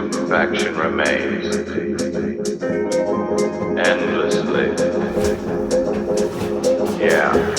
stupefaction remains. Endlessly. Yeah.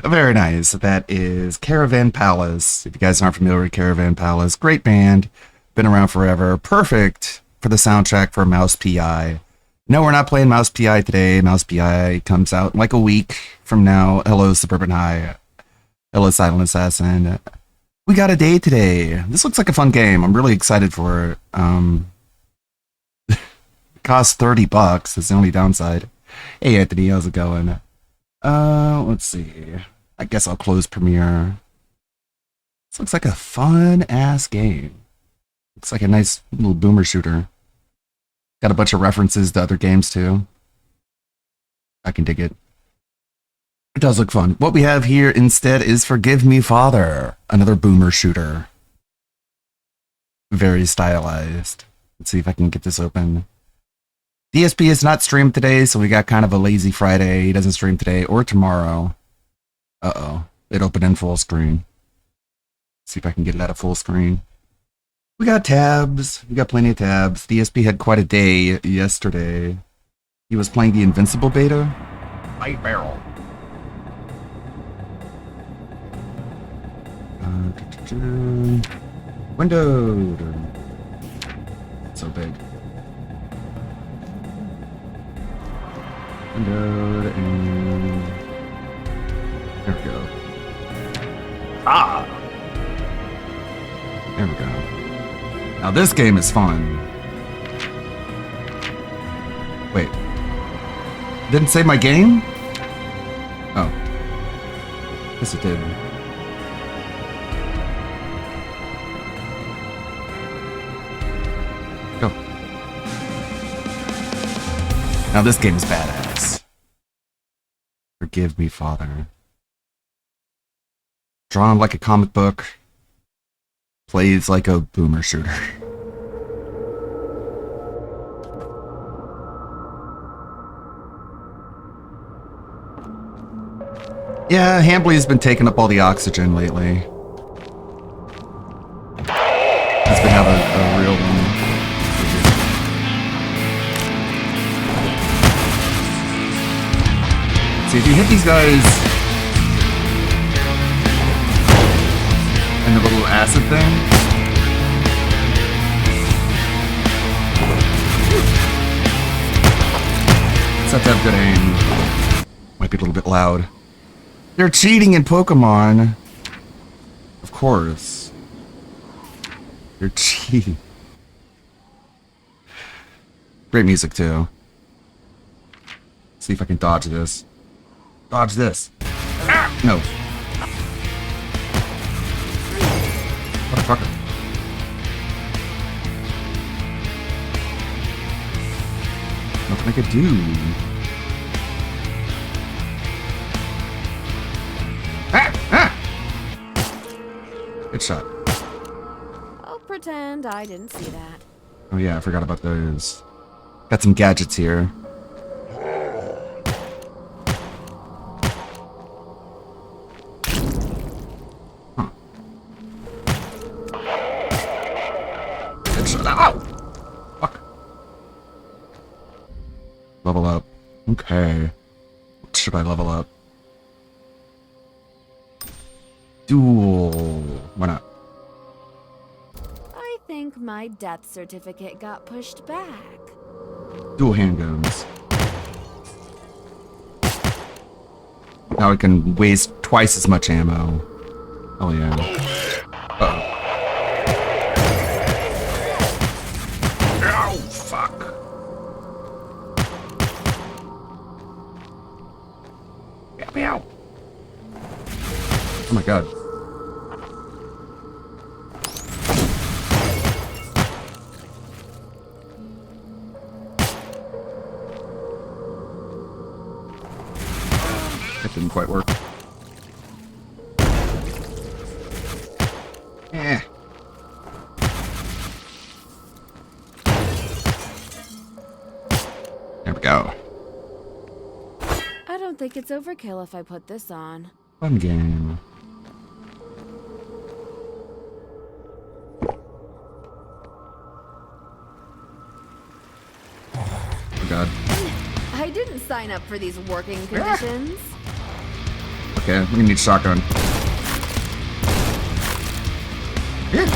Very nice. That is Caravan Palace. If you guys aren't familiar with Caravan Palace, great band. Been around forever. Perfect for the soundtrack for Mouse PI. No, we're not playing Mouse PI today. Mouse PI comes out in like a week from now. Hello, Suburban High. Hello, Silent Assassin. We got a day today. This looks like a fun game. I'm really excited for it. It costs $30. That's the only downside. Hey, Anthony, how's it going? Let's see. I guess I'll close Premiere. This looks like a fun-ass game. Looks like a nice little boomer shooter. Got a bunch of references to other games, too. I can dig it. It does look fun. What we have here instead is Forgive Me, Father. Another boomer shooter. Very stylized. Let's see if I can get this open. DSP is not streamed today, so we got kind of a lazy Friday. He doesn't stream today or tomorrow. Uh-oh. It opened in full screen. Let's see if I can get it at a full screen. We got tabs. We got plenty of tabs. DSP had quite a day yesterday. He was playing the Invincible beta. Light barrel. Window. So big. Window and there we go. Ah! There we go. Now this game is fun. Wait. Didn't say my game? Oh. Yes, it did. Go. Now this game is badass. Forgive me, Father. Drawn like a comic book. Plays like a boomer shooter. Yeah, Hambley's been taking up all the oxygen lately. He's been having a real one. See, if you hit these guys and the little acid thing, just have to have good aim. Might be a little bit loud. They're cheating in Pokemon. Of course. They're cheating. Great music, too. See if I can dodge this. Dodge this. Ah! No. Motherfucker. Nothing I could do. Good shot. I'll pretend I didn't see that. Oh yeah, I forgot about those. Got some gadgets here. Huh. Good shot. Ow! Fuck. Level up. Okay. What should I level up? Duel. Why not? I think my death certificate got pushed back. Dual handguns. Now I can waste twice as much ammo. Oh yeah. Uh-oh. Ow, fuck. Help me out. Oh my god. That didn't quite work. Eh. There we go. I don't think it's overkill if I put this on. Fun game. Oh god. I didn't sign up for these working conditions. Okay, we're gonna need shotgun. Yeah.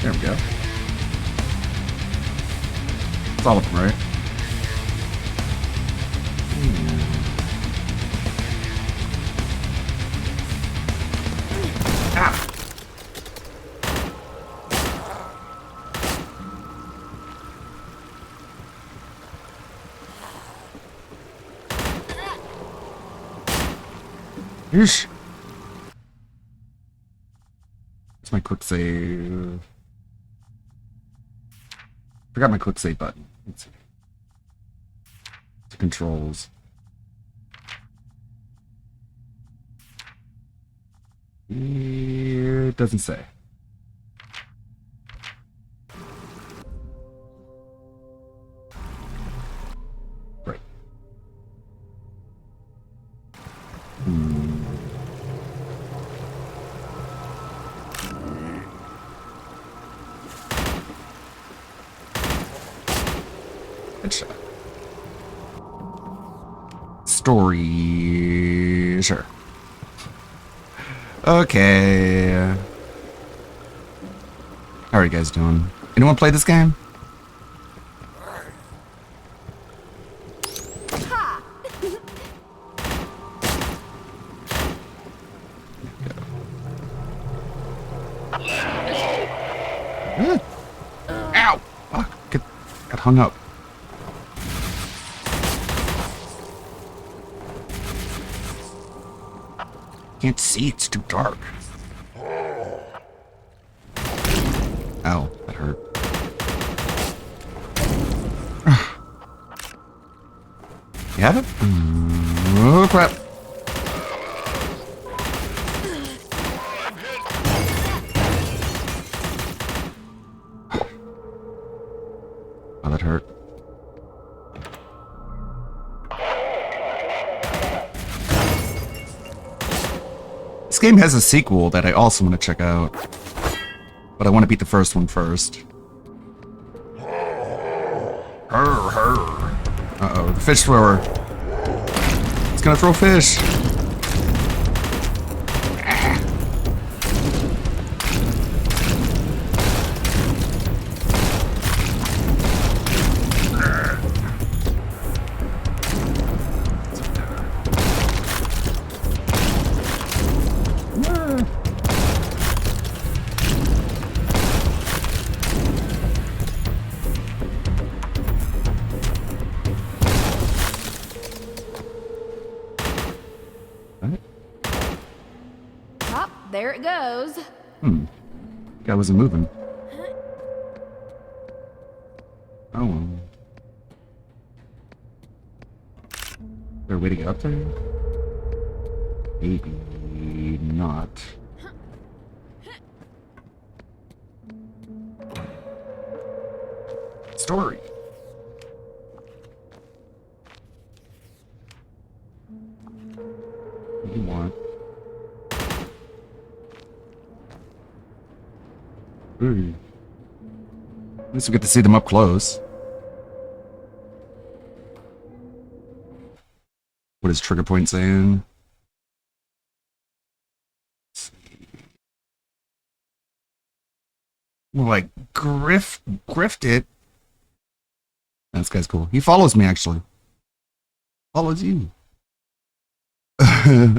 There we go. It's all of them, right? Ah! Yeesh. Where's my quick save? Forgot my quick save button. Let's see. To controls. It doesn't say. Right. Headshot. Story. Sure. Okay. How are you guys doing? Anyone play this game? Ha! Ow! Fuck. Got hung up. Can't see, it's too dark. Ow, that hurt. You have it? Oh crap. Oh, that hurt. This game has a sequel that I also want to check out. But I want to beat the first one first. Uh-oh, the fish thrower. It's gonna throw fish. Oh, there it goes. Guy wasn't moving. Oh well. Is there a way to get up there? Maybe not. Story. What do you want? Ooh. At least we get to see them up close. What is trigger point saying? We're like grift it. This guy's cool. He follows me actually. Follows you.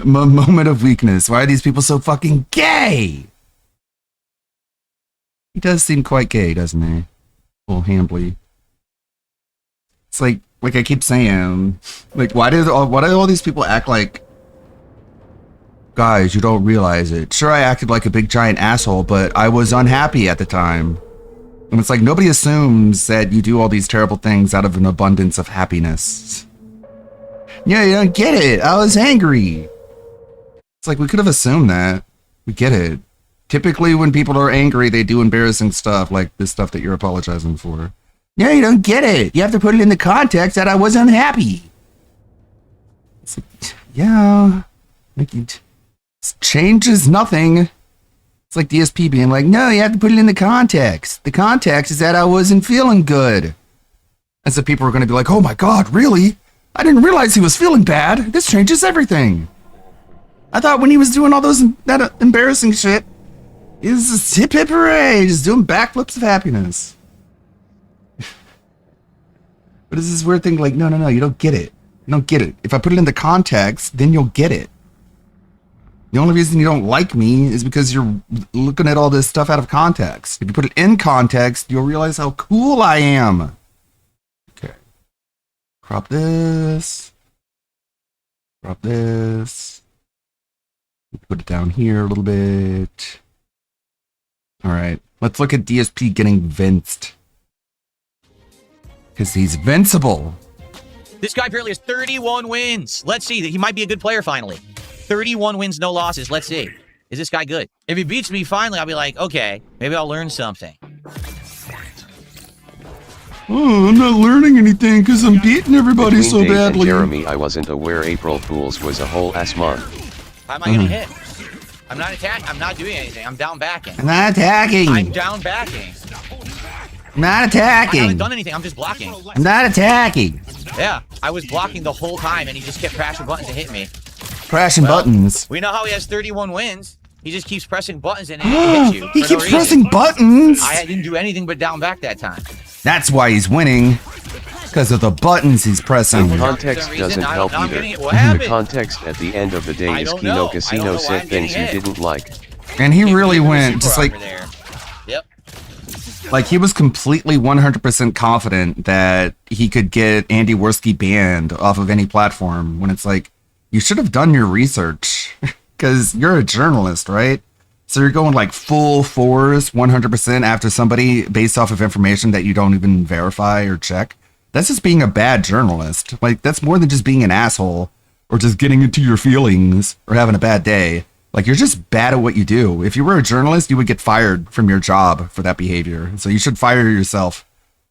Moment of weakness. Why are these people so fucking gay? He does seem quite gay, doesn't he? Little Hambly. It's like I keep saying, like, why do all these people act like guys? You don't realize it. Sure, I acted like a big giant asshole, but I was unhappy at the time. And it's like nobody assumes that you do all these terrible things out of an abundance of happiness. Yeah, you don't get it. I was angry. It's like we could have assumed that. We get it. Typically, when people are angry, they do embarrassing stuff like this stuff that you're apologizing for. Yeah, you don't get it. You have to put it in the context that I was unhappy. It's like, yeah, like it changes nothing. It's like DSP being like, no, you have to put it in the context. The context is that I wasn't feeling good. And so people are going to be like, oh my God, really? I didn't realize he was feeling bad. This changes everything. I thought when he was doing all that embarrassing shit, he was just hip hip hooray, just doing backflips of happiness. But it's this weird thing like, no, you don't get it. You don't get it. If I put it in the context, then you'll get it. The only reason you don't like me is because you're looking at all this stuff out of context. If you put it in context, you'll realize how cool I am. Okay. Crop this. Crop this. Put it down here a little bit. All right. Let's look at DSP getting vinced. Because he's vincible. This guy apparently has 31 wins. Let's see. He might be a good player finally. 31 wins, no losses. Let's see. Is this guy good? If he beats me finally, I'll be like, okay, maybe I'll learn something. Oh, I'm not learning anything because I'm beating everybody so Dave badly. And Jeremy, I wasn't aware April Fools was a whole ass month. How am I going to hit? I'm not attacking. I'm not doing anything. I'm down backing. I'm not attacking. I'm down backing. I'm not I attacking. haven't done anything. I'm just blocking. I'm not attacking. Yeah, I was blocking the whole time, and he just kept pressing buttons to hit me. Crashing buttons. We know how he has 31 wins. He just keeps pressing buttons and it hits you. He for keeps no pressing reason. buttons. I didn't do anything but down back that time. That's why he's winning. Because of the buttons he's pressing. The context doesn't help I'm either. getting it. What happened? The context at the end of the day I is don't Kino know. I Casino don't know why said I'm things you getting hit. didn't like. And he really Super went just like over there. Yep. Like he was completely 100% confident that he could get Andy Worski banned off of any platform when it's like, you should have done your research because you're a journalist, right? So you're going like full force 100% after somebody based off of information that you don't even verify or check. That's just being a bad journalist. Like that's more than just being an asshole or just getting into your feelings or having a bad day. Like you're just bad at what you do. If you were a journalist, you would get fired from your job for that behavior. So you should fire yourself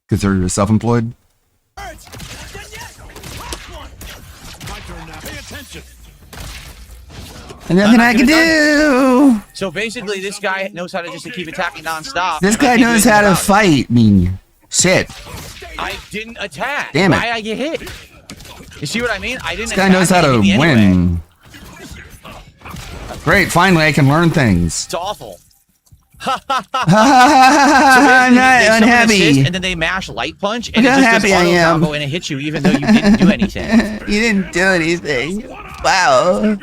because you're self-employed. And nothing I can do. So basically, this guy knows how to just keep attacking nonstop. This and I guy can't do knows anything how to about it. fight me. Shit. I didn't attack. Damn it. Why I get hit? You see what I mean? I didn't. This guy knows how to win. Great, finally I can learn things. It's awful. I'm not They summon unhappy. assist, and then they mash light punch, and Look it how just does happy I auto am. combo, and it hits you even though you didn't do anything. You didn't do anything. Wow.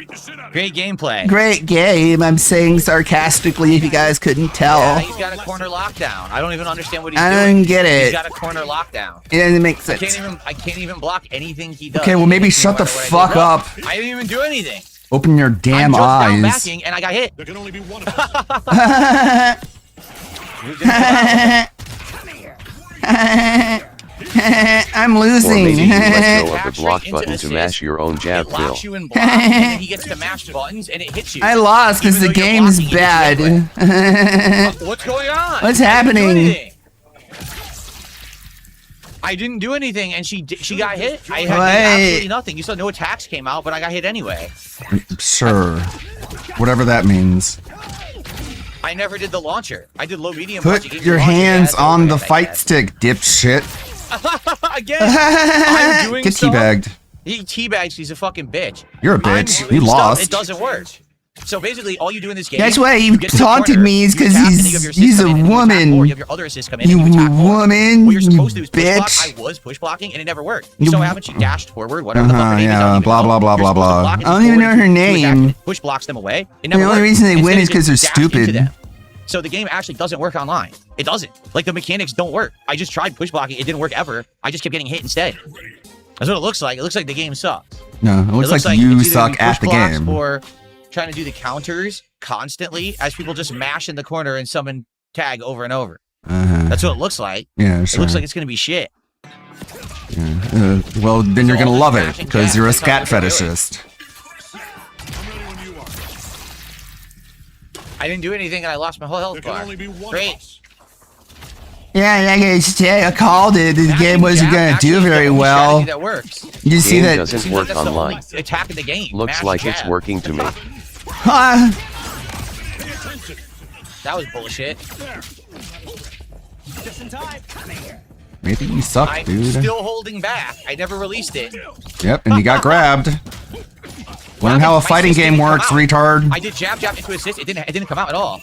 Great gameplay. Great game. I'm saying sarcastically if you guys couldn't tell. Yeah, he's got a corner lockdown. I don't even understand what he's I doing. don't get it. He's got a corner lockdown. It doesn't make I sense. can't even block anything he does. Okay, well maybe He hits me shut the no matter what I fuck do. No, up. I didn't even do anything. Open your damn I'm just down eyes. backing, and I got hit. There can only be one of us. I'm Or losing. maybe you let go of Attack the block straight into button to assist. mash your own jab It kill. locks you in block, and then he gets to mash the buttons, and it hits you. I lost because Even the though you're game's blocking, bad. you get hit. What's going on? What's I didn't do happening? anything. I didn't do anything, and she got hit. I had What? absolutely nothing. You saw no attacks came out, but I got hit anyway. Sure. Whatever that means. I never did the launcher. I did low medium. punch. It Put gave your me launcher, hands yeah, on the that's fight overhead, stick, dipshit. I guess. Again, I'm doing Get some. teabagged. He teabags. He's a fucking bitch. You're a I'm bitch. doing You stuff, lost. It doesn't work. So basically, all you do in this game. That's why he you get to the taunted corner, me is you 'cause attack, and he's- then you have your he's assist a come in, and you attack woman. more, you have your other assists come in, You and you attack more. woman, What you're supposed to do you is push block. bitch. I was push blocking, and it never worked. You- So haven't she dashed forward? Whatever the fuck her name is. I don't Yeah, even blah, know. blah, blah, You're blah, supposed to blah. block and I don't even forward know her to attack, name. and push blocks them away. It never The only worked. reason they win Instead, is you 'cause they're just dash into stupid. them. So the game actually doesn't work online. It doesn't. Like, the mechanics don't work. I just tried push blocking. It didn't work ever. I just kept getting hit instead. That's what it looks like. It looks like the game sucks. No, it looks like it's you either suck push at the blocks game. Or trying to do the counters constantly as people just mash in the corner and summon tag over and over. That's what it looks like. Yeah, It sure. looks like it's going to be shit. Well, then you're So gonna all love this it mashing because jab, you're a that's how scat they're doing it. fetishist. I didn't do anything and I lost my whole health There can bar. only be one of Great. us. Yeah, like I said, I called it. The Mashing game wasn't jab gonna actually do is the very only well. strategy that works. You see Game that? doesn't Seems like work that's the online. only attack in the game. Looks Mash like it's jab. working to me. Huh? That was bullshit. Maybe you suck, I'm dude. still holding back. I never released it. Yep, and you got grabbed. Learn how a My fighting assist game didn't come works, out. retard. I did jab into assist. It didn't come out at all.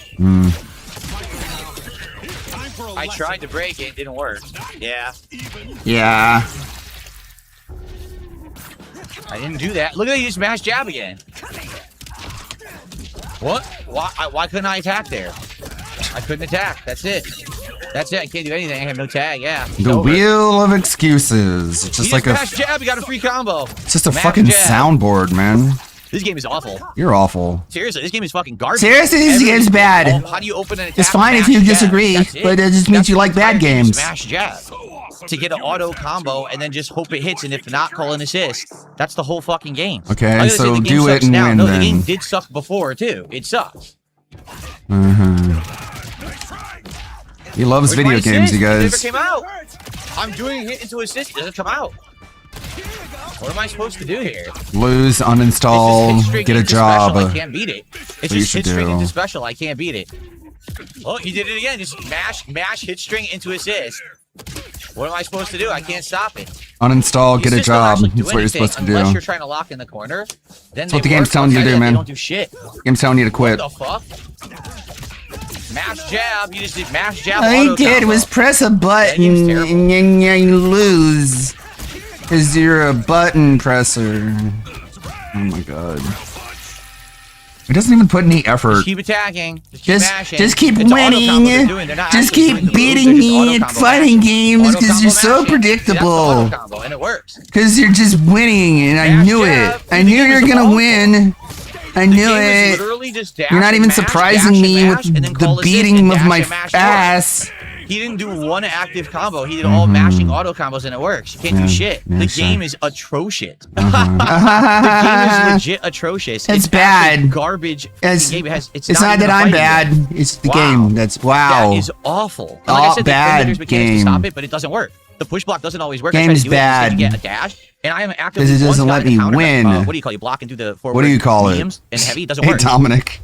I tried to break it. It didn't work. Yeah. Yeah. I didn't do that. Look at that. You just mashed jab again. What? Why couldn't I attack there? I couldn't attack. That's it. That's it. I can't do anything. I have no tag. Yeah. it's The over. wheel of excuses. It's just He like a, mashed jab. He got a free combo. it's just a Mash fucking jab. soundboard, man. This game is awful. You're awful. Seriously, this game is fucking garbage. Seriously, this Everything- game's bad. How do you open an attack? It's fine if Mash you jab. disagree, That's it. but it just means That's you the like bad entire game is games. Mash jab to get an auto combo and then just hope it hits, and if not, call an assist. That's the whole fucking game. Okay, I'm gonna say so the game do it sucks and now. win No, then. the game did suck before too. It sucks. He loves Where's my video games, assist? you It never guys. came out. I'm doing hit into assist. It doesn't come out. What am I supposed to do here? Lose, It's just hit uninstall, straight get a into special. I job. can't beat it. It's you just should hit straight do. into special. I can't beat it. Oh, you did it again. Just mash hit string into assist. What am I supposed to do? I can't stop it. Uninstall, get a Assist don't job. actually do That's what you're anything supposed to Unless do. you're trying to lock in the corner, then what they the game's work. telling you to Outside do, of that, man. They don't do shit. Game's telling you to quit. What the fuck? Mash jab. You just did mash jab. All he auto did combo. was press a game's button terrible. and then you lose. Because you're a button presser. Oh my god. It doesn't even put any effort. Just keep attacking. Just keep It's auto combo winning. they're doing. They're not Just actually keep doing the moves, beating they're just me auto at combo fighting mashing. games Auto because combo you're so mashing. See, that's the predictable. auto combo, and it works. Because you're just winning, and I Mash knew jab. it. I The knew game you were is gonna awful. win. I The knew game is it. literally just dash You're not and even mash, surprising dash me and with mash, and then the call assist beating and of dash my and mash more. ass. He didn't do one active combo. He did all mashing auto combos, and it works. You can't do shit. Yeah, The sure. game is atrocious. The game is legit atrocious. It's actually bad. Garbage. It's, game. it's not that even a I'm fighting game. bad. It's the Wow. game. That's wow. That is awful. And like I said, bad there's mechanics to game. stop it, but it doesn't work. The push block doesn't always work. I Game's tried to do it, instead you bad. get a dash, and I am actively 'Cause it doesn't one let guy me to counter, win. what do you call you blocking through the forward? What do you call it? mediums and heavy? It doesn't Hey, work. Dominic.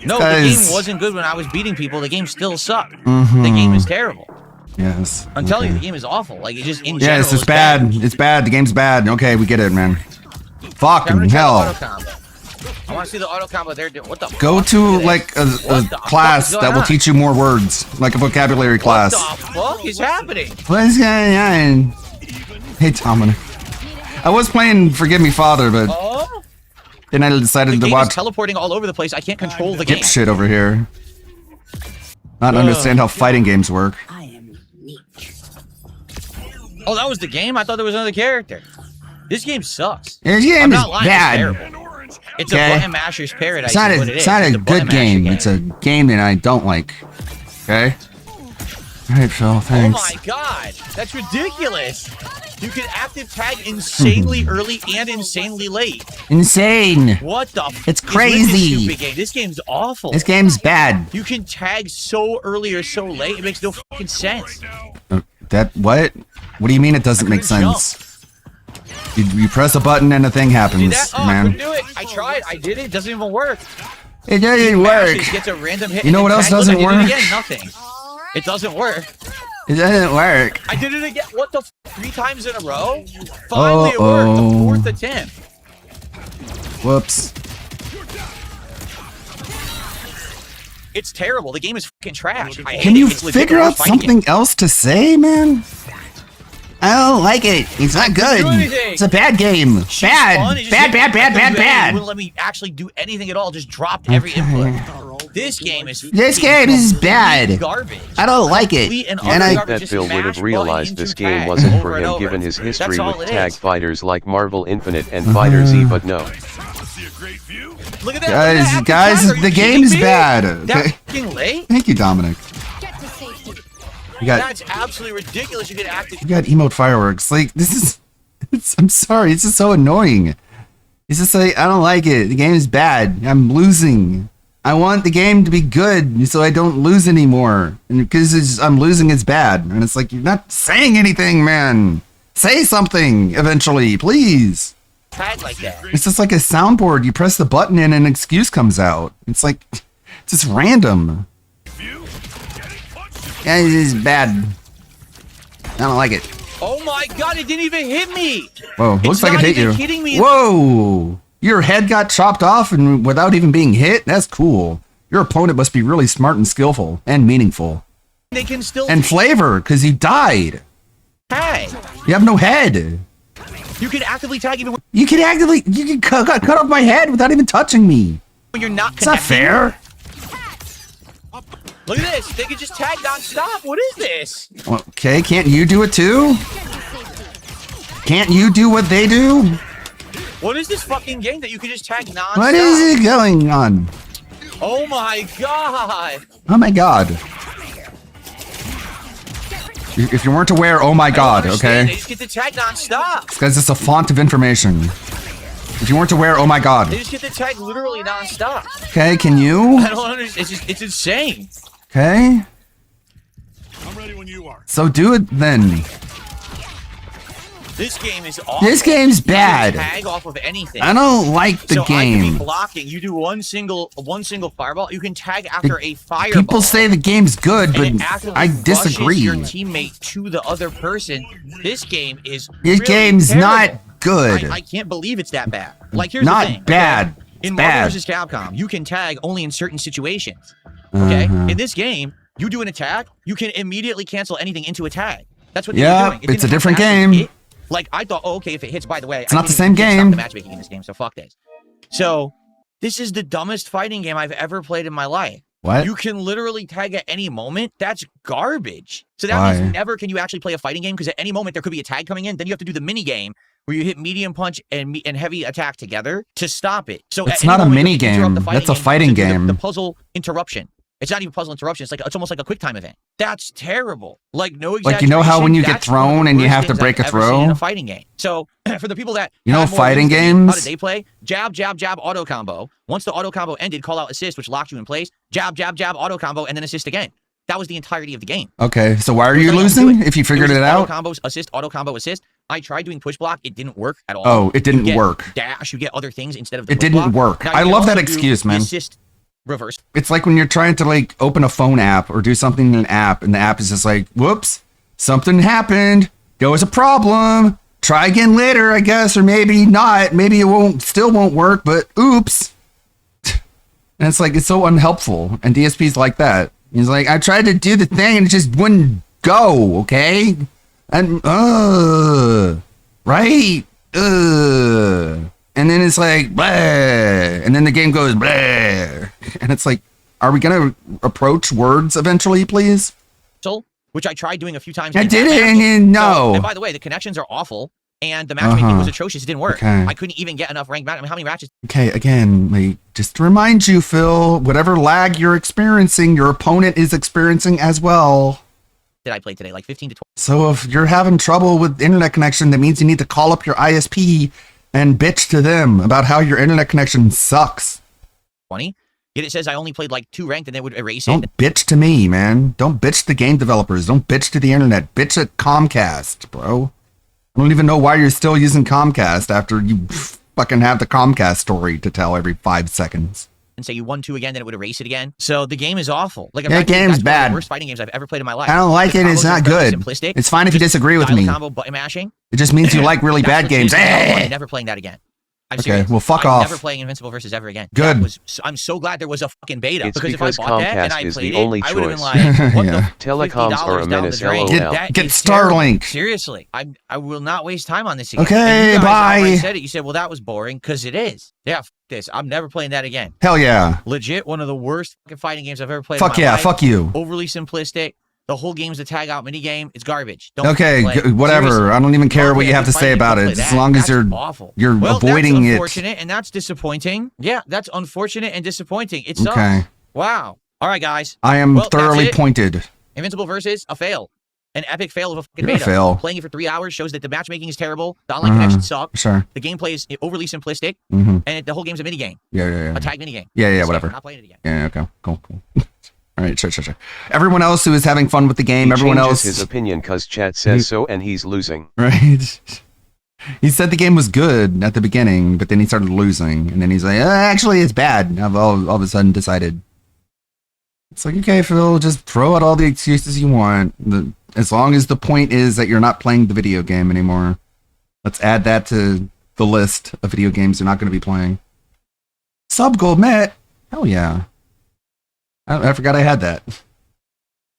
No, the Guys. game wasn't good when I was beating people. The game still sucked. The game is terrible. Yes. I'm telling you, okay. the game is awful. Like, it just in general. Yes, it's is bad. It's bad. The game's bad. Okay, we get it, man. I'm Fucking gonna try the hell. auto combo. I want to see the auto combo there. What the Go fuck? to Look at like this. a What the class fuck is that going will on? teach you more words, like a vocabulary class. What the fuck is happening? What's going on? Hey, Dominic. I was playing Forgive Me Father, but Oh, then I decided the to game is watch teleporting all over the place. I can't control the game. shit over here. Not understand how fighting games work. Oh, that was the game? I thought there was another character. This game sucks. This I'm game is not lying. It's bad. terrible. It's Okay. a button masher's paradise. It's not is a, what it it's is. not It's a button good masher game. It's a game that I don't like. Okay? Alright, Phil, Oh thanks. my god, that's ridiculous. You can active tag insanely early and insanely late. Insane. What the f- It's is with crazy. This stupid game? This game's awful. This game's bad. You can tag so early or so late, it makes no fucking sense. That what? What do you mean it doesn't make couldn't jump. sense? You press a button and a thing See happens, that? Oh, I man. couldn't do it. I tried. I did it. It doesn't even work. It doesn't work. Mashes, gets a random hit. You know and what then else tags. Look, doesn't I did it work? Again, nothing. It doesn't work. It doesn't work. I did it again. What the 3 times in a row? Finally it worked. The 4th attempt. Whoops. It's terrible. The game is fucking trash. I hate Can you it. It's legit figure the out worst fighting game. something else to say, man? I don't like it. It's not good. do anything. It's a bad game. She's fun. It just Bad. didn't do anything. It Bad. wouldn't let me actually do anything at all. Just dropped every input. This game is This game is complete bad. Garbage. I don't like it. Complete and And utter I- garbage. That Just Phil would smash have button realized into this game tag wasn't over for and him over. given his history That's all with it tag is. fighters like Marvel Infinite and Fighter Z, but no. Look at that. Guys, Are you the kidding game's me? bad. Okay. That's fucking late. Thank you, Dominic. You got That's absolutely ridiculous. You get active. you got emote fireworks. Like this is. I'm sorry. It's just so annoying. It's just like I don't like it. The game is bad. I'm losing. I want the game to be good so I don't lose anymore. And because I'm losing, it's bad. And it's like you're not saying anything, man. Say something eventually, please. Tag like that. It's just like a soundboard. You press the button and an excuse comes out. It's like, it's just random. Yeah, it is bad. I don't like it. Oh my god, it didn't even hit me. Whoa, looks like it not hit even you. hitting me. Whoa, your head got chopped off and without even being hit? That's cool. Your opponent must be really smart and skillful and meaningful. They can still And flavor, because you died. tag. You have no head. You can actively tag even You can cut off my head without even touching me. when you're not It's not connecting. fair. Look at this. They can just tag non-stop. What is this? Okay, can't you do it too? Can't you do what they do? What is this fucking game that you can just tag non-stop? What is it going on? Oh my god. Oh my god. If you weren't aware, oh my god, I don't understand. They okay? just get to tag non-stop. Because it's a font of information. If you weren't aware, oh my They god. just get to tag literally non-stop. Okay, can you? I don't understand. It's insane. Okay, I'm ready when you are. so do it then. This game is awful. This game's You can bad. tag off of anything. I don't like the so I can be game. blocking. You do one single fireball. You can tag after a fireball. People say the game's good, but and it actively I rushes disagree. your teammate to the other person. This game is This really game's terrible. not good. I can't believe it's that bad. Like here's Not the thing. bad. Okay? In It's Marvel bad. vs. Capcom, you can tag only in certain situations. Okay. Uh-huh. In this game, you do an attack, you can immediately cancel anything into a tag. That's what they Yeah, were doing. It it's a didn't have different to actually game. hit. Like I thought, oh, okay, if it hits, by the way, It's not the same game. Stop the matchmaking in this game, so fuck this. So this is the dumbest fighting game I've ever played in my life. What? You can literally tag at any moment. That's garbage. So that Why? means never can you actually play a fighting game because at any moment there could be a tag coming in. Then you have to do the mini game where you hit medium punch and heavy attack together to stop it. So It's at any not a moment, you mini have to interrupt the game. That's a to fighting do game. The puzzle interruption. It's not even puzzle interruption. It's almost like a quick time event. That's terrible. Like no exaggeration. Like, you know how when you get that's one of the thrown and you worst have to things break I've a ever seen throw? in a fighting game. So for the people that You know have more fighting wins than me, how games? did they play? Jab, jab, jab, auto combo. Once the auto combo ended, call out assist, which locked you in place. Jab, jab, jab, auto combo, and then assist again. That was the entirety of the game. Okay, so why are It was you like, losing do it. if you figured was it just out? auto combo, assist. I tried doing push block. It didn't work at all. Oh, it didn't You get work. Dash, you get other things instead of the It push didn't block. work. Now, I you can love that also do excuse, the man. Assist reverse. It's like when you're trying to like open a phone app or do something in an app and the app is just like, whoops, something happened. There was a problem. Try again later, I guess, or maybe not. Maybe it still won't work, but oops. And it's like, it's so unhelpful. And DSP's like that. He's like, I tried to do the thing and it just wouldn't go, okay? And, right? And then it's like, blah. And then the game goes, blah. And it's like, are we going to approach words eventually, please? Which I tried doing a few times. I in did that it match. and no. And by the way, the connections are awful. And the matchmaking was atrocious. It didn't work. Okay. I couldn't even get enough ranked match. I mean, how many matches Okay, again, like, just to remind you, Phil, whatever lag you're experiencing, your opponent is experiencing as well. did I play today? Like 15 to So if you're having trouble with internet connection, that means you need to call up your ISP and bitch to them about how your internet connection sucks. 20. Yet it says I only played like 2 ranked and they would erase Don't it. bitch to me, man. Don't bitch to the game developers. Don't bitch to the internet. Bitch at Comcast, bro. I don't even know why you're still using Comcast after you fucking have the Comcast story to tell every 5 seconds. and say you won 2 again, then it would erase it again. So the game is awful. Like, That game's that's one of bad. the worst fighting games I've ever played in my life. I don't like The it. It's combos are not incredibly good. Simplistic. It's fine if you Just disagree with dial me. combo button mashing. It just means you like really That's bad what games. gives me hope. I'm never playing that again. I'm Okay, serious. well, fuck I'm off. never playing Invincible versus ever again. Good. I'm so glad there was a fucking beta. It's because because if I bought that and Comcast I is the played only it, I would have been choice. like, what Yeah. the Telecoms $50 are a down menace, the drain? LOL. That Get is terrible. Starlink. Seriously, I will not waste time on this again. Okay, And you guys bye. outright said it. You said, well, that was boring, because it is. Yeah, f this. I'm never playing that again. Hell yeah. Legit, one of the worst fucking fighting games I've ever played Fuck in my yeah. life. Fuck you. Overly simplistic. The whole game's a tag out mini game. It's garbage. Don't Okay, play it. whatever. Seriously. I don't even care Don't what play you a have good to say fighting game. about Don't it. play As that. long as That's you're awful. you're Well, avoiding that's it. unfortunate and that's disappointing. Yeah, that's unfortunate and disappointing. It sucks. Okay. Wow. All right, guys. I am Well, that's thoroughly it. pointed. Invincible versus a fail. An epic fail of a fucking You're a beta. fail. Playing it for 3 hours shows that the matchmaking is terrible. The online Uh-huh. connection sucks. Sure. The gameplay is overly simplistic. Mm-hmm. And the whole game's a mini game. Yeah. A tag mini game. Yeah, So whatever. I'm not playing it again. Yeah, okay. Cool. All right, sure. Everyone else who is having fun with the game, He everyone changes else. his opinion cause chat says so and he's losing. Right. He said the game was good at the beginning, but then he started losing. And then he's like, actually, it's bad. I've all of a sudden decided. It's like, okay, Phil, just throw out all the excuses you want. As long as the point is that you're not playing the video game anymore. Let's add that to the list of video games you're not going to be playing. Sub Gourmet. Hell yeah. I forgot I had that.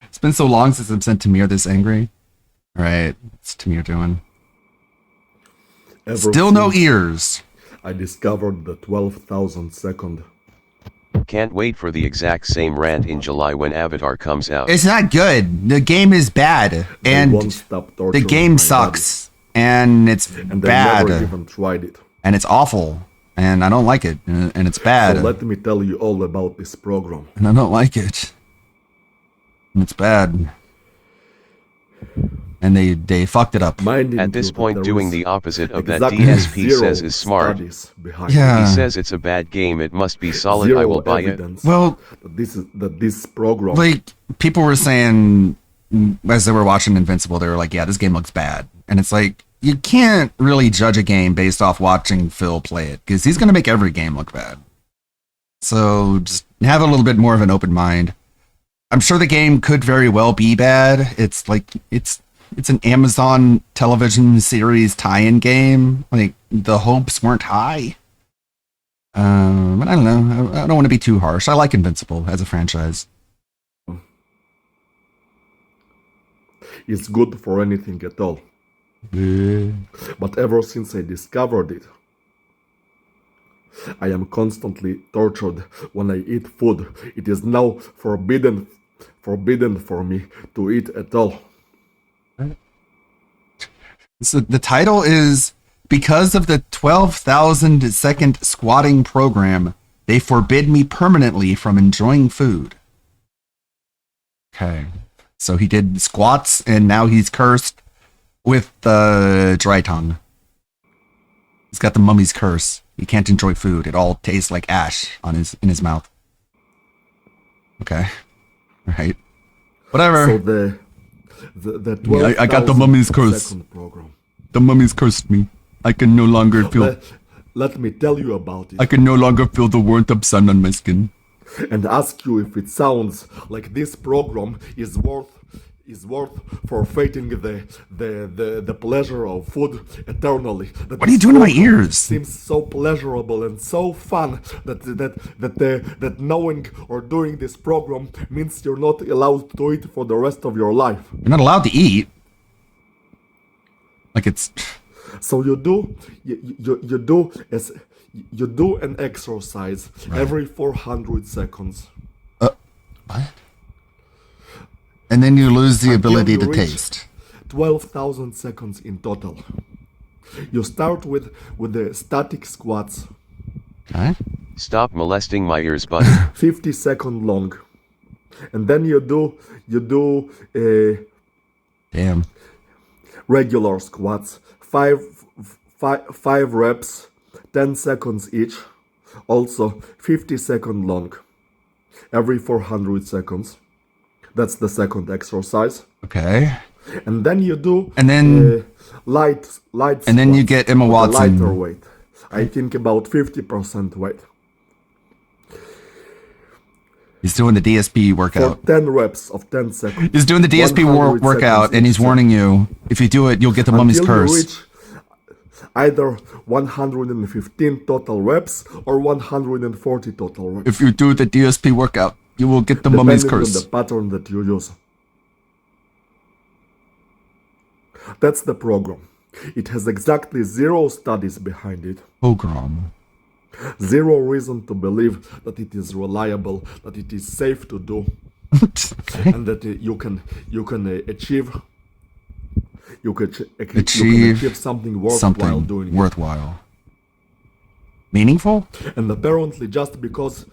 It's been so long since I've sent Tamir this angry. All right, what's Tamir doing? Ever Still no since ears. I discovered the 12,000 second. Can't wait for the exact same rant in July when Avatar comes out. It's not good. The game is bad. They And won't stop the torturing game my sucks. And it's body, and they bad. never even tried it. And it's awful. And I don't like it. And it's bad. So let me tell you all about this program. And I don't like it. And it's bad. And they fucked it up. Minding At this you that point, there doing is the opposite of that exactly DSP zero says is smart. studies behind Yeah. He says it's a bad game, it must be solid, Zero I will buy it. evidence Well, that this program like, people were saying, as they were watching Invincible, they were like, yeah, this game looks bad. And it's like, you can't really judge a game based off watching Phil play it, because he's going to make every game look bad. So just have a little bit more of an open mind. I'm sure the game could very well be bad. It's like, it's an Amazon television series tie-in game. Like, the hopes weren't high. But I don't know. I don't want to be too harsh. I like Invincible as a franchise. is good for anything at all. But ever since I discovered it, I am constantly tortured when I eat food. It is now forbidden for me to eat at all. So the title is, because of the 12,000 second squatting program, they forbid me permanently from enjoying food. Okay. So he did squats and now he's cursed with the dry tongue. He's got the mummy's curse. He can't enjoy food. It all tastes like ash in his mouth. Okay. Right. Whatever. So the 12,000 I got the mummy's curse. second program. The mummy's cursed me. I can no longer feel. Let me tell you about it I can no longer feel the warmth of sun on my skin. and ask you if it sounds like this program is worth forfeiting the pleasure of food eternally. That What are you this doing to my program ears? Seems so pleasurable and so fun that knowing or doing this program means you're not allowed to eat for the rest of your life. You're not allowed to eat. Like, it's. So you do an exercise every 400 seconds. What? And then you lose the Until ability you to reach taste. 12,000 seconds in total. You start with the static squats, Okay. Stop molesting my ears, buddy. 50 second long, and then you do Damn. regular squats, five reps, 10 seconds each, also 50-second long, every 400 seconds. That's the second exercise. Okay. And then you do And then- light And then you squats get Emma with a Watson. lighter weight. I think about 50% weight. He's doing the DSP for workout. 10 reps of 10 seconds. He's doing the DSP 100 workout, seconds and he's each set. warning you, if you do it, you'll get the mummy's Until you curse. reach either 115 total reps or 140 total reps. If you do the DSP workout, you will get the mummy's depending curse. on the pattern that you use. That's the program. It has exactly 0 studies behind it. Program. 0 reason to believe that it is reliable, that it is safe to do, and that you can achieve something worthwhile Something doing it. worthwhile. Meaningful? And apparently, just because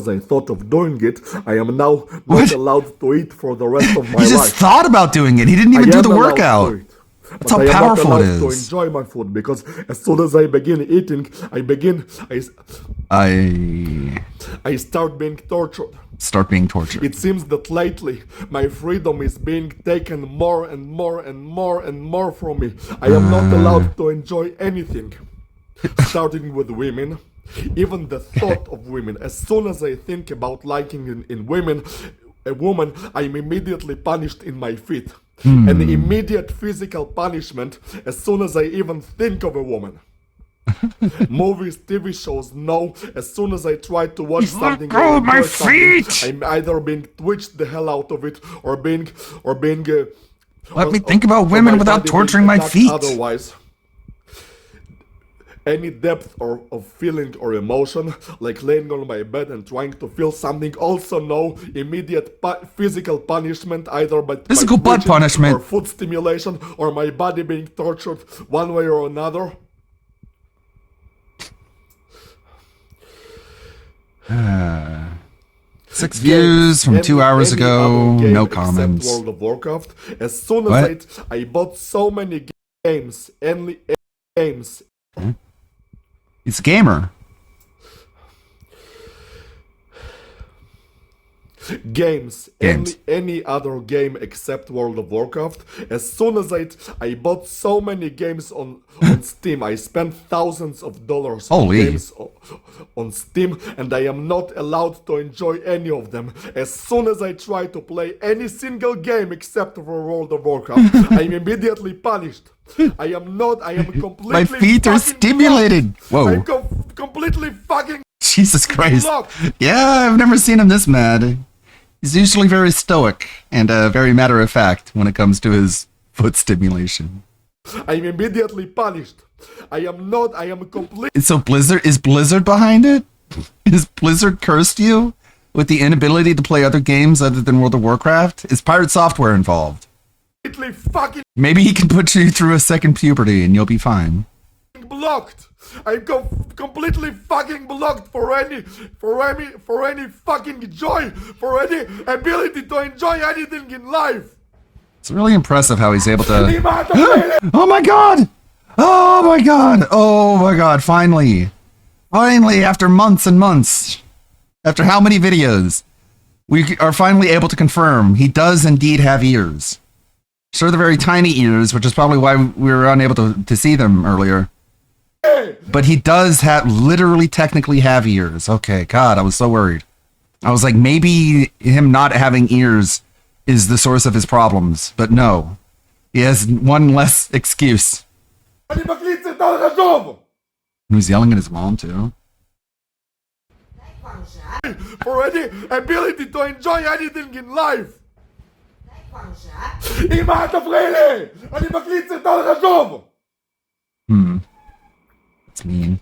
I thought of doing it, I am now not What? allowed to eat for the rest of my He just life. thought about doing it. He didn't even I do am the allowed workout. to eat, That's but how I am powerful not it allowed to is. enjoy my food, because as soon as I begin eating, I start being tortured. Start being tortured. It seems that lately my freedom is being taken more and more and more and more from me. I am not allowed to enjoy anything, starting with women. Even the thought of women. As soon as I think about liking in women, a woman, I'm immediately punished in my feet. An immediate physical punishment as soon as I even think of a woman. Movies, TV shows, no. As soon as I try to watch something, or my enjoy something, feet! I'm either being twitched the hell out of it, or being. Let me think about women without torturing my feet. Otherwise, any depth of feeling or emotion, like laying on my bed and trying to feel something, also no. Immediate physical punishment, either by Physical butt twitching punishment. or foot stimulation, or my body being tortured one way or another. 6 views from 2 hours Any ago. other game No except comments. World of Warcraft. As soon as What? I bought so many games, any games. He's a gamer. Games. Games. Any other game except World of Warcraft. As soon as I bought so many games on Steam. I spent thousands of dollars on Holy. games on Steam, and I am not allowed to enjoy any of them. As soon as I try to play any single game except for World of Warcraft, I am immediately punished. I am completely My feet are fucking stimulated. blocked. Whoa. I'm completely fucking Jesus Christ. blocked. Yeah, I've never seen him this mad. He's usually very stoic and very matter of fact when it comes to his foot stimulation. I'm immediately punished. I am completely. So is Blizzard behind it? Is Blizzard cursed you with the inability to play other games other than World of Warcraft? Is Pirate Software involved? Fucking Maybe he can put you through a second puberty and you'll be fine. blocked. I'm completely fucking blocked for any fucking joy, for any ability to enjoy anything in life. It's really impressive how he's able to... The Oh my god! Oh my god! Oh my god, finally! Finally, after months and months, after how many videos, we are finally able to confirm he does indeed have ears. Sure, they're very tiny ears, which is probably why we were unable to see them earlier. But he does literally technically have ears. Okay, God, I was so worried. I was like, maybe him not having ears is the source of his problems. But no, he has one less excuse. He was yelling at his mom, too. For any ability to enjoy anything in life. That's mean.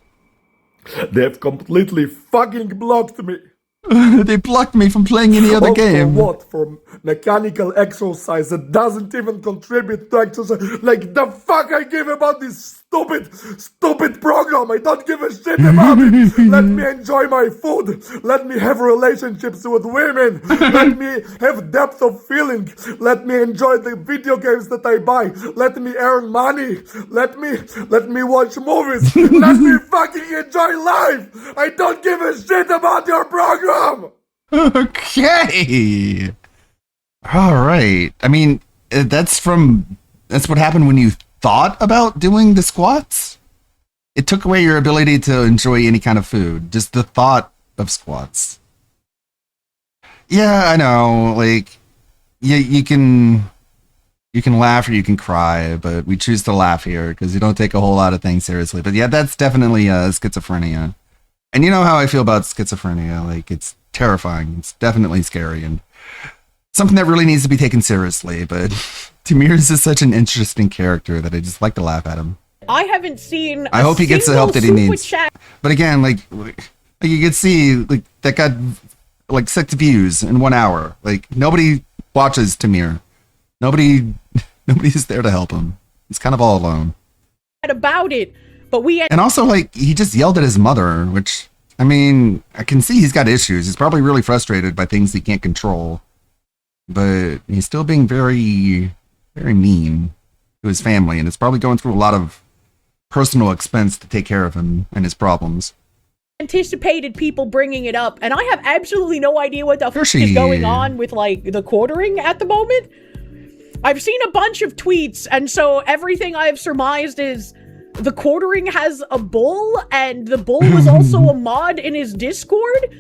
They have completely fucking blocked me. They blocked me from playing any other game. For what? For mechanical exercise that doesn't even contribute to exercise. Like the fuck I give about this stupid program. I don't give a shit about it. Let me enjoy my food. Let me have relationships with women. Let me have depth of feeling. Let me enjoy the video games that I buy. Let me earn money. Let me watch movies. Let me fucking enjoy life. I don't give a shit about your program. Okay. All right. I mean, that's what happened when you thought about doing the squats. It took away your ability to enjoy any kind of food. Just the thought of squats. Yeah, I know. Like, you can laugh or you can cry, but we choose to laugh here because you don't take a whole lot of things seriously. But yeah, that's definitely schizophrenia. And you know how I feel about schizophrenia. Like, it's terrifying. It's definitely scary and something that really needs to be taken seriously. But Tamir is just such an interesting character that I just like to laugh at him. I haven't seen. I hope he gets the help that he needs. But again, like you could see, like that got like 6 views in 1 hour. Like nobody watches Tamir. Nobody's there to help him. He's kind of all alone. About it, but and also like he just yelled at his mother, which I mean I can see he's got issues. He's probably really frustrated by things he can't control, but he's still being very, very mean to his family, and it's probably going through a lot of personal expense to take care of him and his problems. Anticipated people bringing it up, and I have absolutely no idea what the fuck is going on with like the quartering at the moment. I've seen a bunch of tweets, and so everything I've surmised is the quartering has a bull, and the bull was also a mod in his Discord.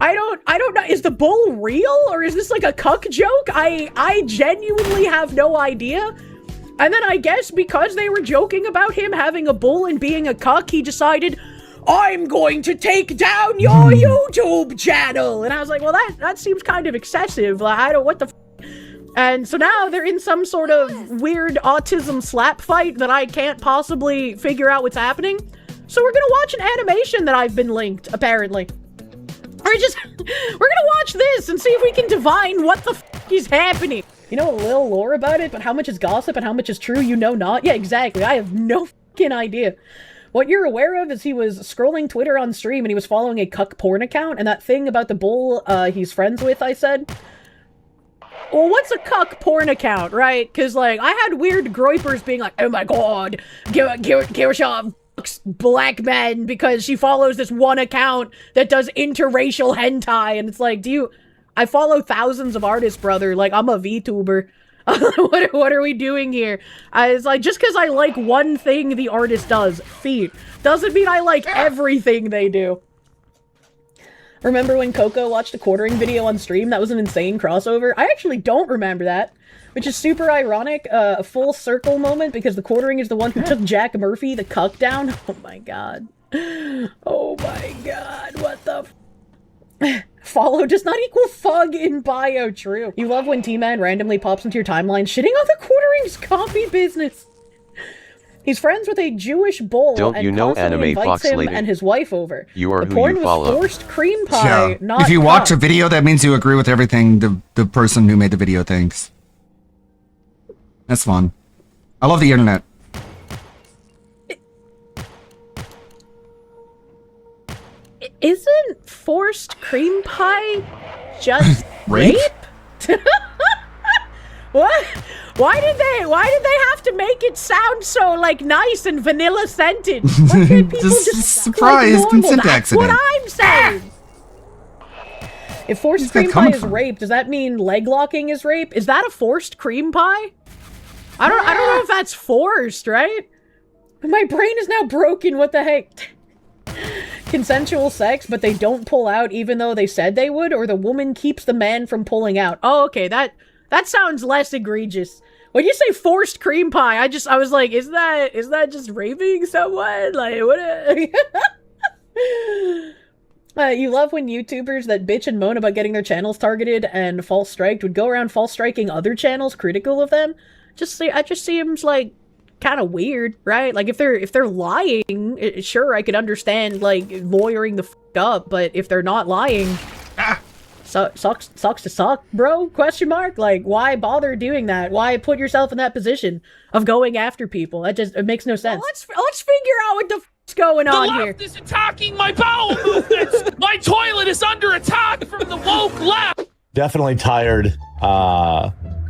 I don't know. Is the bull real, or is this like a cuck joke? I genuinely have no idea. And then I guess because they were joking about him having a bull and being a cuck, he decided, I'm going to take down your YouTube channel. And I was like, well, that seems kind of excessive. Like, I don't, what the f. And so now they're in some sort of weird autism slap fight that I can't possibly figure out what's happening. So we're gonna watch an animation that I've been linked, apparently. We're gonna watch this and see if we can divine what the f is happening. You know a little lore about it, but how much is gossip and how much is true, you know not? Yeah, exactly. I have no fucking idea. What you're aware of is he was scrolling Twitter on stream and he was following a cuck porn account, and that thing about the bull he's friends with, I said. Well, what's a cuck porn account, right? Because, like, I had weird groypers being like, oh my god, Kirishov fucks black men because she follows this one account that does interracial hentai, and it's like, I follow thousands of artists, brother, like, I'm a VTuber. What are we doing here? It's like, just because I like one thing the artist does, feet, doesn't mean I like everything they do. Remember when Coco watched a quartering video on stream? That was an insane crossover. I actually don't remember that, which is super ironic. A full circle moment because the quartering is the one who took Jack Murphy, the cuck, down. Oh my god. Oh my god, what the f. Follow does not equal thug in bio, true. You love when T-Man randomly pops into your timeline shitting on the quartering's copy business. He's friends with a Jewish bull and you know constantly Anime invites Fox him Lady? and his wife over. You are the who porn you was follow. forced cream pie, not if you watch cuck. a video, that means you agree with everything the person who made the video thinks. That's fun. I love the internet. Isn't forced cream pie just Rape? What? Why did they have to make it sound so like nice and vanilla scented? Why can't people just surprise like normal? consent That's what accident. I'm saying. If forced cream pie is rape, does that mean leg locking is rape? Is that a forced cream pie? I don't know if that's forced, right? My brain is now broken. What the heck? Consensual sex, but they don't pull out even though they said they would, or the woman keeps the man from pulling out. Oh, okay, that sounds less egregious. When you say forced cream pie, I was like, is that just raping someone? Like, what? You love when YouTubers that bitch and moan about getting their channels targeted and false striked would go around false striking other channels critical of them. It just seems like kind of weird, right? Like if they're lying, sure, I could understand like lawyering the f up, but if they're not lying, sucks to suck, bro? Question mark? Like, why bother doing that? Why put yourself in that position of going after people? It makes no sense. Well, let's figure out what the f***'s going on here. The left is attacking my bowel movements. My toilet is under attack from the woke left. Definitely tired.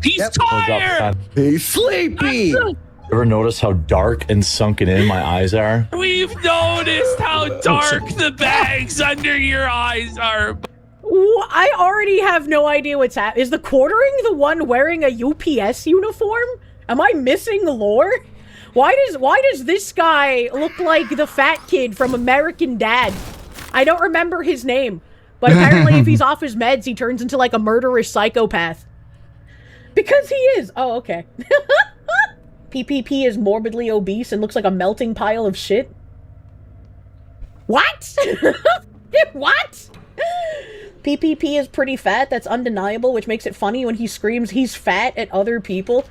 He's tired. He's sleepy. Ever notice how dark and sunken in my eyes are? We've noticed how dark the bags under your eyes are. I already have no idea what's happening. Is the quartering the one wearing a UPS uniform? Am I missing lore? Why does this guy look like the fat kid from American Dad? I don't remember his name. But apparently if he's off his meds, he turns into like a murderous psychopath. Because he is. Oh, okay. PPP is morbidly obese and looks like a melting pile of shit. What? What? PPP is pretty fat, that's undeniable, which makes it funny when he screams he's fat at other people.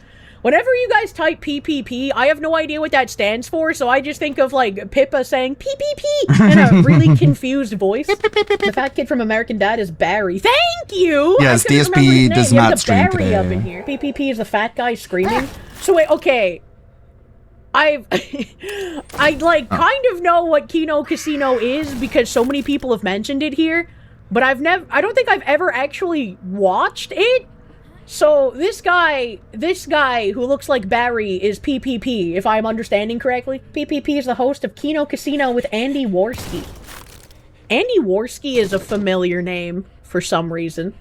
Whenever you guys type PPP, I have no idea what that stands for, so I just think of, like, Pippa saying PPP in a really confused voice. The fat kid from American Dad is Barry. Thank you! Yes, DSP does not stream Barry today. Up in here. PPP is the fat guy screaming. So wait, okay. I kind of know what Kino Casino is because so many people have mentioned it here, but I don't think I've ever actually watched it. So this guy who looks like Barry is PPP, if I'm understanding correctly. PPP is the host of Kino Casino with Andy Worski. Andy Worski is a familiar name for some reason.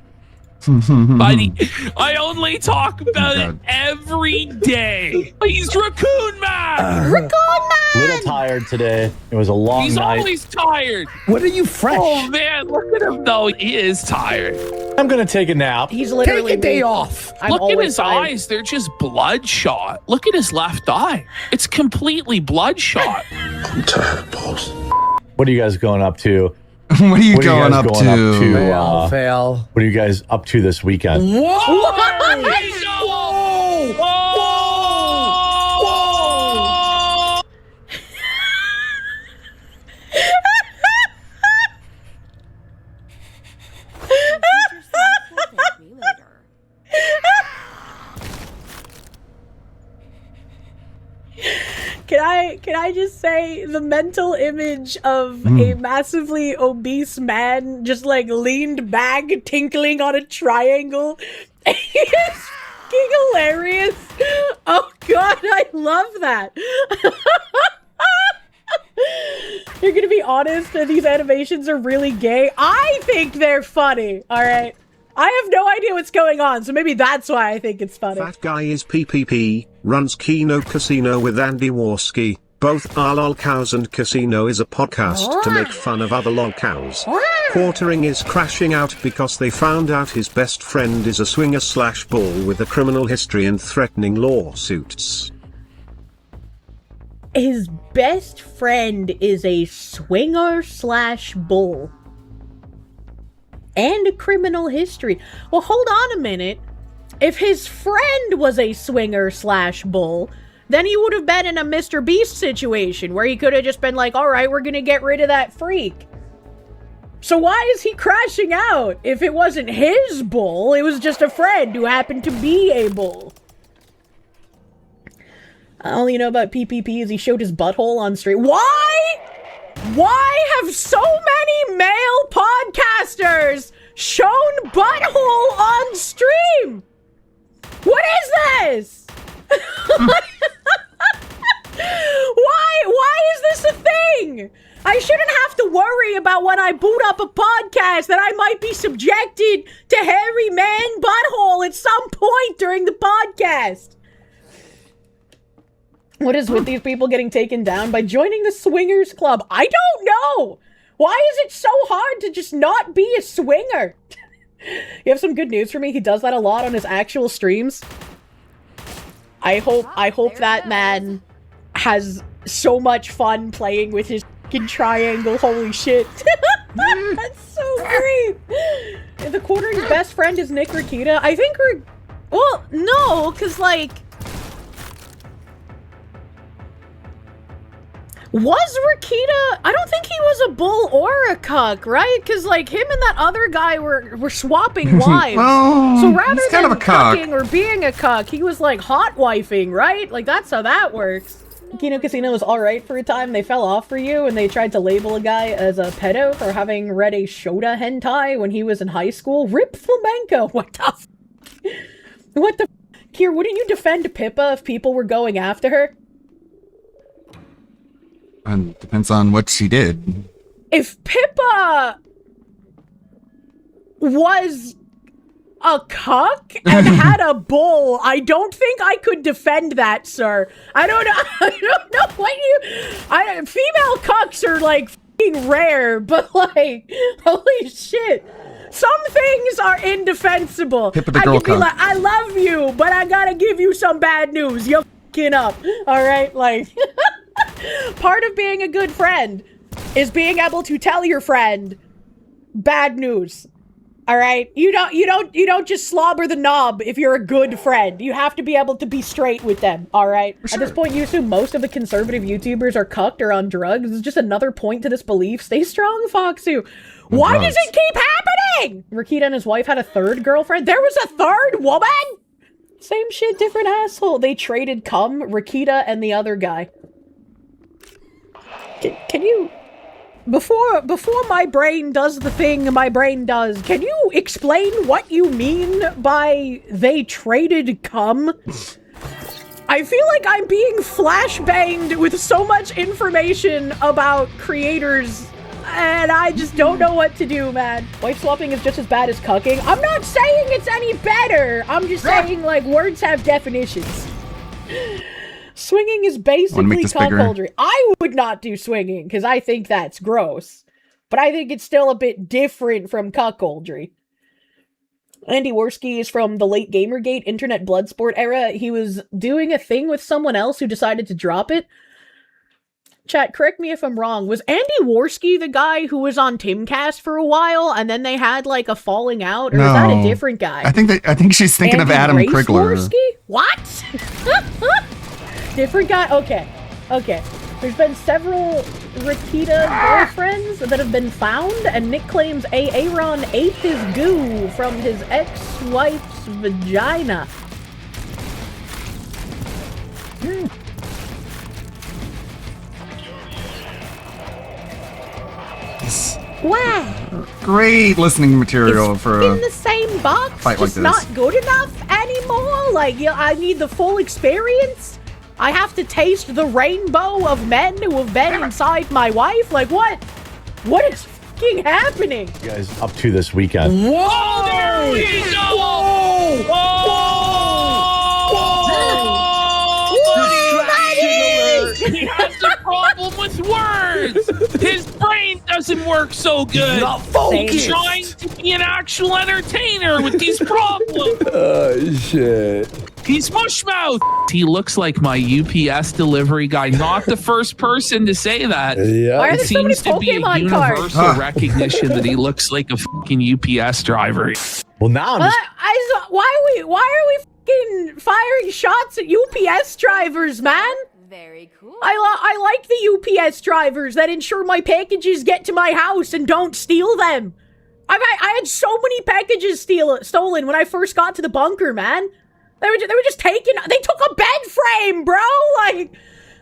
Buddy, I only talk about it every day. He's Raccoon Man! Raccoon Man! Little tired today. It was a long He's night. always tired. What are you fresh? Oh man, look at him though. He is tired. I'm gonna take a nap. He's literally take a day off. Look at his eyes. They're just bloodshot. Look at his left eye. It's completely bloodshot. I'm tired, boss. What are you guys going up to? What are you going up to? Fail. What are you guys up to this weekend? Whoa! Can I just say the mental image of a massively obese man just like leaned back tinkling on a triangle is fucking hilarious. Oh god, I love that. You're gonna be honest, these animations are really gay. I think they're funny, alright? I have no idea what's going on, so maybe that's why I think it's funny. Fat guy is PPP, runs Kino Casino with Andy Worski. Both are lol cows, and Casino is a podcast to make fun of other lol cows. Quartering is crashing out because they found out his best friend is a swinger/bull with a criminal history and threatening lawsuits. His best friend is a swinger/bull. And a criminal history. Well, hold on a minute. If his friend was a swinger/bull, then he would have been in a Mr. Beast situation where he could have just been like, alright, we're gonna get rid of that freak. So why is he crashing out? If it wasn't his bull, it was just a friend who happened to be a bull. All you know about PPP is he showed his butthole on stream. Why? Why have so many male podcasters shown butthole on stream? What is this? Why is this a thing? I shouldn't have to worry about when I boot up a podcast that I might be subjected to hairy man butthole at some point during the podcast. What is with these people getting taken down by joining the swingers club? I don't know. Why is it so hard to just not be a swinger? You have some good news for me. He does that a lot on his actual streams. I hope that man has so much fun playing with his fucking triangle. Holy shit. That's so great. The quartering's best friend is Nick Rakita. I think well, no, because like, was Rakita? I don't think he was a bull or a cuck, right? Because like him and that other guy were swapping wives. Well, so rather he's kind than of a cuck. cucking or being a cuck, he was like hot wifing, right? Like that's how that works. Kino Casino was alright for a time. They fell off for you and they tried to label a guy as a pedo for having read a Shota hentai when he was in high school. Rip flamenco. What the f? What the f? Kier, wouldn't you defend Pippa if people were going after her? And depends on what she did. If Pippa was a cuck and had a bull, I don't think I could defend that, sir. I don't know. I don't know what you. Female cucks are like fucking rare, but like, holy shit. Some things are indefensible. Hit with the I girl can be code. like, I love you, but I gotta give you some bad news. You're fucking up. All right, like, part of being a good friend is being able to tell your friend bad news. All right, you don't just slobber the knob if you're a good friend. You have to be able to be straight with them. All right. Sure. At this point, you assume most of the conservative YouTubers are cucked or on drugs. It's just another point to this belief. Stay strong, Foxu. Why does it keep happening? Rakita and his wife had a third girlfriend. There was a third woman. Same shit, different asshole. They traded cum, Rakita and the other guy. Can you? Before my brain does the thing my brain does, can you explain what you mean by they traded cum? I feel like I'm being flashbanged with so much information about creators, and I just don't know what to do, man. Wife swapping is just as bad as cucking. I'm not saying it's any better. I'm just saying, like, words have definitions. Swinging is basically cuckoldry. I would not do swinging because I think that's gross. But I think it's still a bit different from cuckoldry. Andy Worski is from the late Gamergate internet bloodsport era. He was doing a thing with someone else who decided to drop it. Chat, correct me if I'm wrong. Was Andy Worski the guy who was on Timcast for a while and then they had like a falling out? Or is that a different guy? I think she's thinking of Adam Krigler. Worski? What? Different guy? Okay. There's been several Rakita girlfriends that have been found, and Nick claims Aaron ate his goo from his ex-wife's vagina. Wow. Great listening material for in the same box. Fight like Just this. not good enough anymore. Like, I need the full experience. I have to taste the rainbow of men who have been inside my wife. Like, what? What is fucking happening? You guys up to this weekend? Whoa! There we go! He has a problem with words. His brain doesn't work so good. Not focused. He's trying to be an actual entertainer with these problems. Oh shit. He's mushmouth. He looks like my UPS delivery guy. Not the first person to say that. Yeah. Why are It there so many seems to be a Pokemon universal cards? recognition that he looks like a fucking UPS driver. Well, now I'm just... Why are we fucking firing shots at UPS drivers, man? Very cool. I like the UPS drivers that ensure my packages get to my house and don't steal them. I had so many packages stolen when I first got to the bunker, man. They were just taking. They took a bed frame, bro. Like,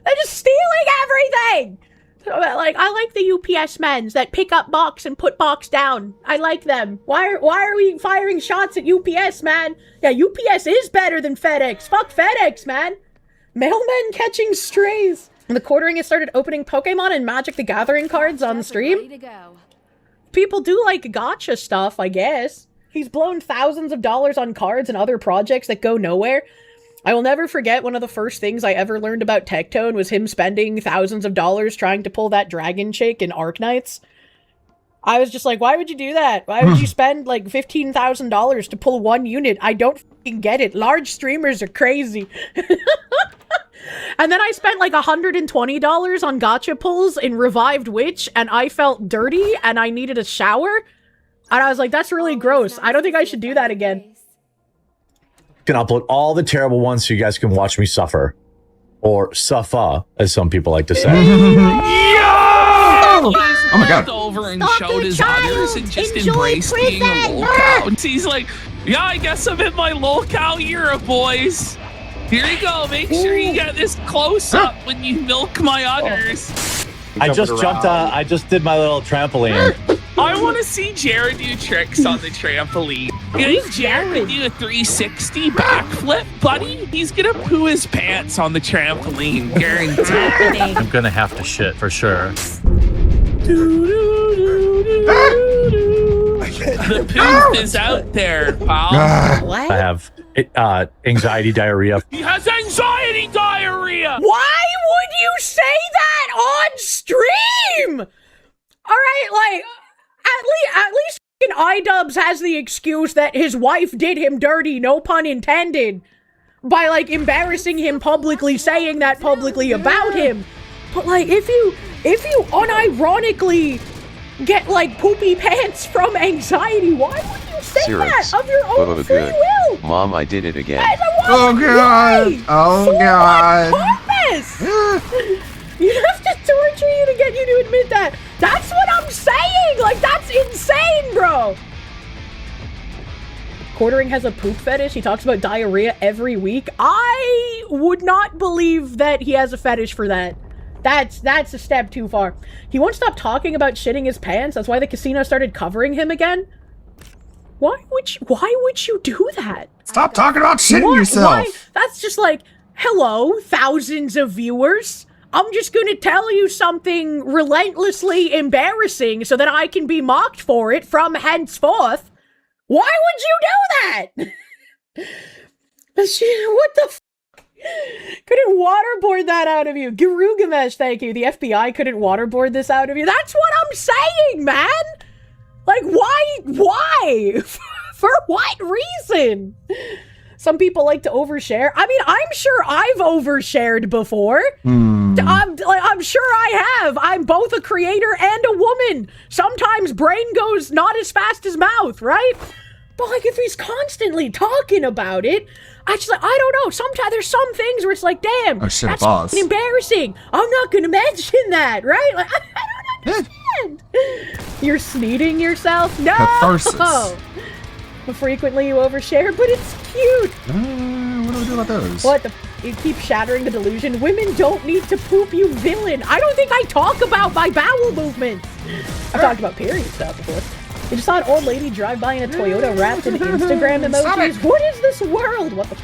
they're just stealing everything. So, like, I like the UPS men that pick up box and put box down. I like them. Why are we firing shots at UPS, man? Yeah, UPS is better than FedEx. Fuck FedEx, man. Mailmen catching strays. And the quartering has started opening Pokemon and Magic the Gathering cards on the stream. Ready to go. People do like gacha stuff, I guess. He's blown thousands of dollars on cards and other projects that go nowhere. I will never forget one of the first things I ever learned about Tectone was him spending thousands of dollars trying to pull that dragon chick in Arknights. I was just like, why would you do that? Why would you spend like $15,000 to pull one unit? I don't fucking get it. Large streamers are crazy. And then I spent like $120 on gacha pulls in Revived Witch, and I felt dirty and I needed a shower. And I was like, that's really gross. I don't think I should do that again. Can upload all the terrible ones so you guys can watch me suffer. Or suffer, as some people like to say. Oh my god. Over and showed his others and just embraced being a lolcow. And he's like, yeah, I guess I'm in my lolcow era, boys. Here you go. Make sure you get this close up when you milk my udders. I just jumped I just did my little trampoline. I want to see Jared do tricks on the trampoline. You think Jared can do a 360 backflip, buddy? He's gonna poo his pants on the trampoline, guaranteed. I'm gonna have to shit for sure. The poop is out there, pal. What? I have anxiety diarrhea. He has anxiety diarrhea. Why would you say that on stream? All right, like, at least iDubbbz has the excuse that his wife did him dirty, no pun intended, by, like, embarrassing him publicly, saying that publicly about him. But, like, if you unironically get, like, poopy pants from anxiety, why would you say that of your own free will? Mom, I did it again. Oh god! Oh god! Purpose? You have to torture you to get you to admit that. That's what I'm saying! Like, that's insane, bro! Quartering has a poop fetish. He talks about diarrhea every week. I would not believe that he has a fetish for that. That's a step too far. He won't stop talking about shitting his pants. That's why the casino started covering him again. Why would you do that? Stop talking about shitting yourself. That's just like, hello, thousands of viewers. I'm just gonna tell you something relentlessly embarrassing so that I can be mocked for it from henceforth. Why would you do that? What the f***? Couldn't waterboard that out of you. Garugamesh, thank you. The FBI couldn't waterboard this out of you. That's what I'm saying, man! Like, why? For what reason? Some people like to overshare. I mean, I'm sure I've overshared before. I'm sure I have. I'm both a creator and a woman. Sometimes brain goes not as fast as mouth, right? But like, if he's constantly talking about it, I don't know. Sometimes there's some things where it's like, damn, oh, shit, that's boss. embarrassing. I'm not gonna mention that, right? Like, I don't understand. You're sneating yourself? No. Catharsis. Frequently you overshare, but it's cute. What do we do about those? What the? You keep shattering the delusion. Women don't need to poop, you villain. I don't think I talk about my bowel movements. I've talked about period stuff before. You just saw an old lady drive by in a Toyota wrapped in Instagram emojis. What is this world? What the?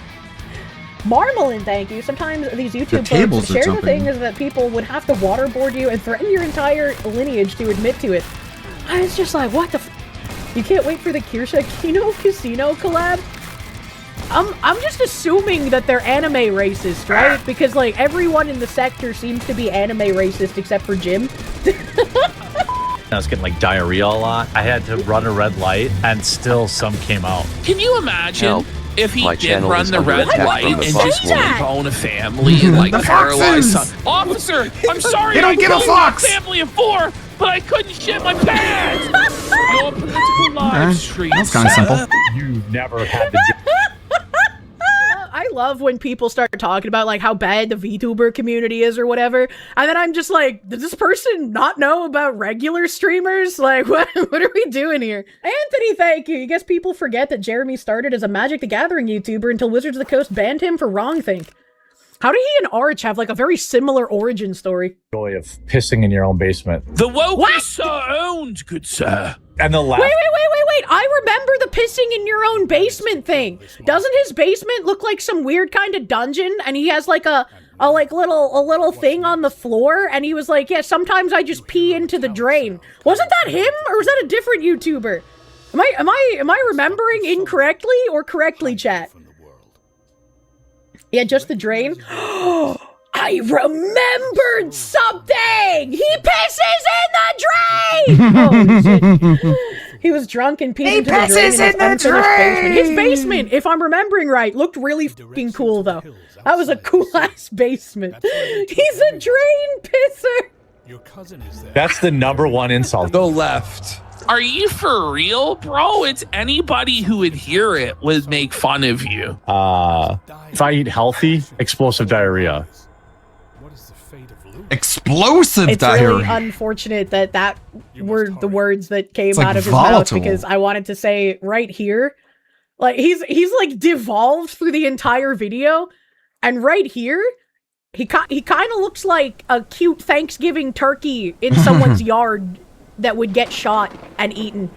Marmalin, thank you. Sometimes these YouTube folks share the thing is that people would have to waterboard you and threaten your entire lineage to admit to it. I was just like, what the? You can't wait for the Kirsha Kino Casino collab? I'm just assuming that they're anime racist, right? Because, like, everyone in the sector seems to be anime racist except for Jim. I was getting, like, diarrhea a lot. I had to run a red light, and still some came out. Can you imagine if he My did channel run is the under red attack light from and the just fox own a family and, like, paralyze son? Officer, I'm sorry They don't get a killed fox! my family of 4, but I couldn't shit my pants! Your political live stream. That's kind of simple. You've never had the... I love when people start talking about, like, how bad the VTuber community is or whatever, and then I'm just like, does this person not know about regular streamers? Like, what are we doing here? Anthony, thank you. You guess people forget that Jeremy started as a Magic the Gathering YouTuber until Wizards of the Coast banned him for wrongthink. How did he and Arch have, like, a very similar origin story? Joy of pissing in your own basement. The woke is so owned, good sir. And the last... Wait. I remember the pissing in your own basement thing. Doesn't his basement look like some weird kind of dungeon? And he has like a little thing on the floor. And he was like, yeah, sometimes I just pee into the drain. Wasn't that him? Or was that a different YouTuber? Am I remembering incorrectly or correctly, chat? Yeah, just the drain. I remembered something! He pisses in the drain! Oh, shit. He was drunk and peed into the drain in his unfinished basement. His basement, if I'm remembering right, looked really fucking cool, though. That was a cool-ass basement. He's a drain pisser! That's the #1 insult. Go left. Are you for real, bro? It's anybody who would hear it would make fun of you. If I eat healthy, explosive diarrhea. Explosive diarrhea. It's really unfortunate that were the words that came like out of his volatile. mouth, because I wanted to say right here, like he's like devolved through the entire video, and right here, he kind of looks like a cute Thanksgiving turkey in someone's yard that would get shot and eaten.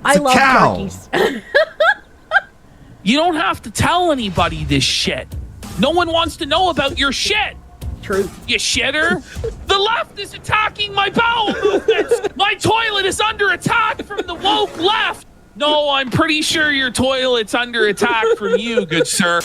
I love turkeys. You don't have to tell anybody this shit. No one wants to know about your shit. True. You shitter. The left is attacking my bowel movements. My toilet is under attack from the woke left. No, I'm pretty sure your toilet's under attack from you, good sir.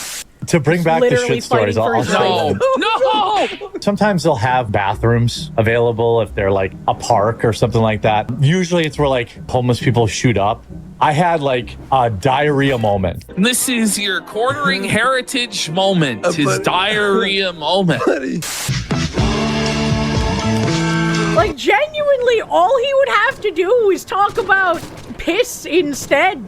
To bring back the shit stories, I'll show them. No! Sometimes they'll have bathrooms available if they're like a park or something like that. Usually it's where like homeless people shoot up. I had like a diarrhea moment. This is your quartering heritage moment. His diarrhea moment. Like, genuinely, all he would have to do is talk about piss instead.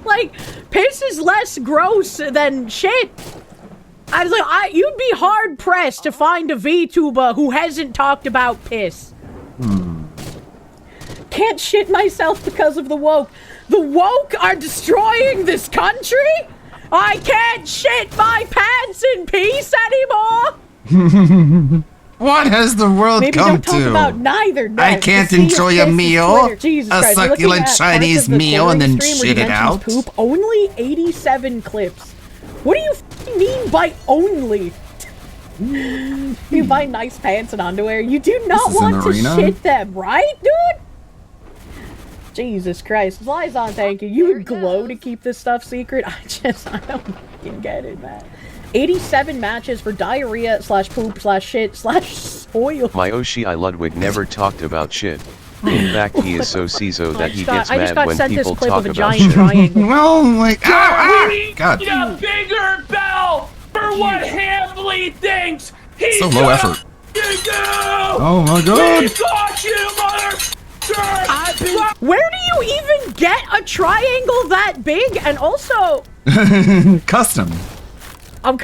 Like, piss is less gross than shit. I was like, you'd be hard pressed to find a VTuber who hasn't talked about piss. Can't shit myself because of the woke. The woke are destroying this country? I can't shit my pants in peace anymore? What has the world Maybe come don't talk to? about neither. I can't enjoy a meal, a succulent Chinese meal, and then shit it out. Poop. Only 87 clips. What do you mean by only? You buy nice pants and underwear. You do not want to shit them, right, dude? Jesus Christ. Liaison, thank you. You would glow to keep this stuff secret? I don't fucking get it, man. 87 matches for diarrhea / poop / shit / soil. My Oshii Ludwig never talked about shit. In fact, he is so CISO that he gets mad when people talk about shit. Well, like, God. Need a bigger bell for what Hamley thinks he's So low effort. Oh my God. We got you, motherfucker! Where do you even get a triangle that big? And also, custom. I'm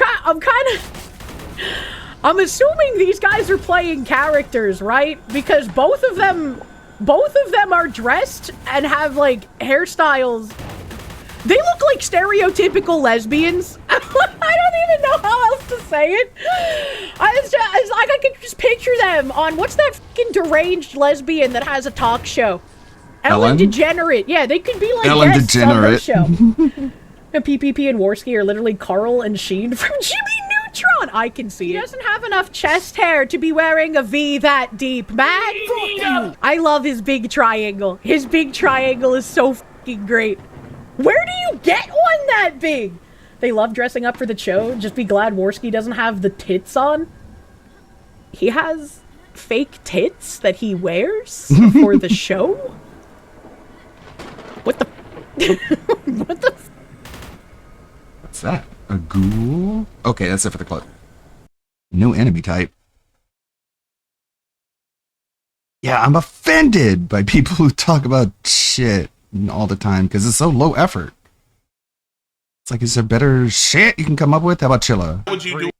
assuming these guys are playing characters, right? Because both of them are dressed and have like hairstyles. They look like stereotypical lesbians. I don't even know how else to say it. It's like I could just picture them on, what's that fucking deranged lesbian that has a talk show? Ellen DeGenerate. Yeah, they could be like Ellen guests on the show. DeGenerate. And PPP and Worski are literally Carl and Sheen from Jimmy Neutron. I can see it. He doesn't have enough chest hair to be wearing a V that deep, man. I love his big triangle. His big triangle is so fucking great. Where do you get one that big? They love dressing up for the show. Just be glad Worski doesn't have the tits on. He has fake tits that he wears for the show? What the... what the... What's that? A ghoul? Okay, that's it for the clip. No enemy type. Yeah, I'm offended by people who talk about shit all the time because it's so low effort. It's like, is there better shit you can come up with? How about Chilla? What would you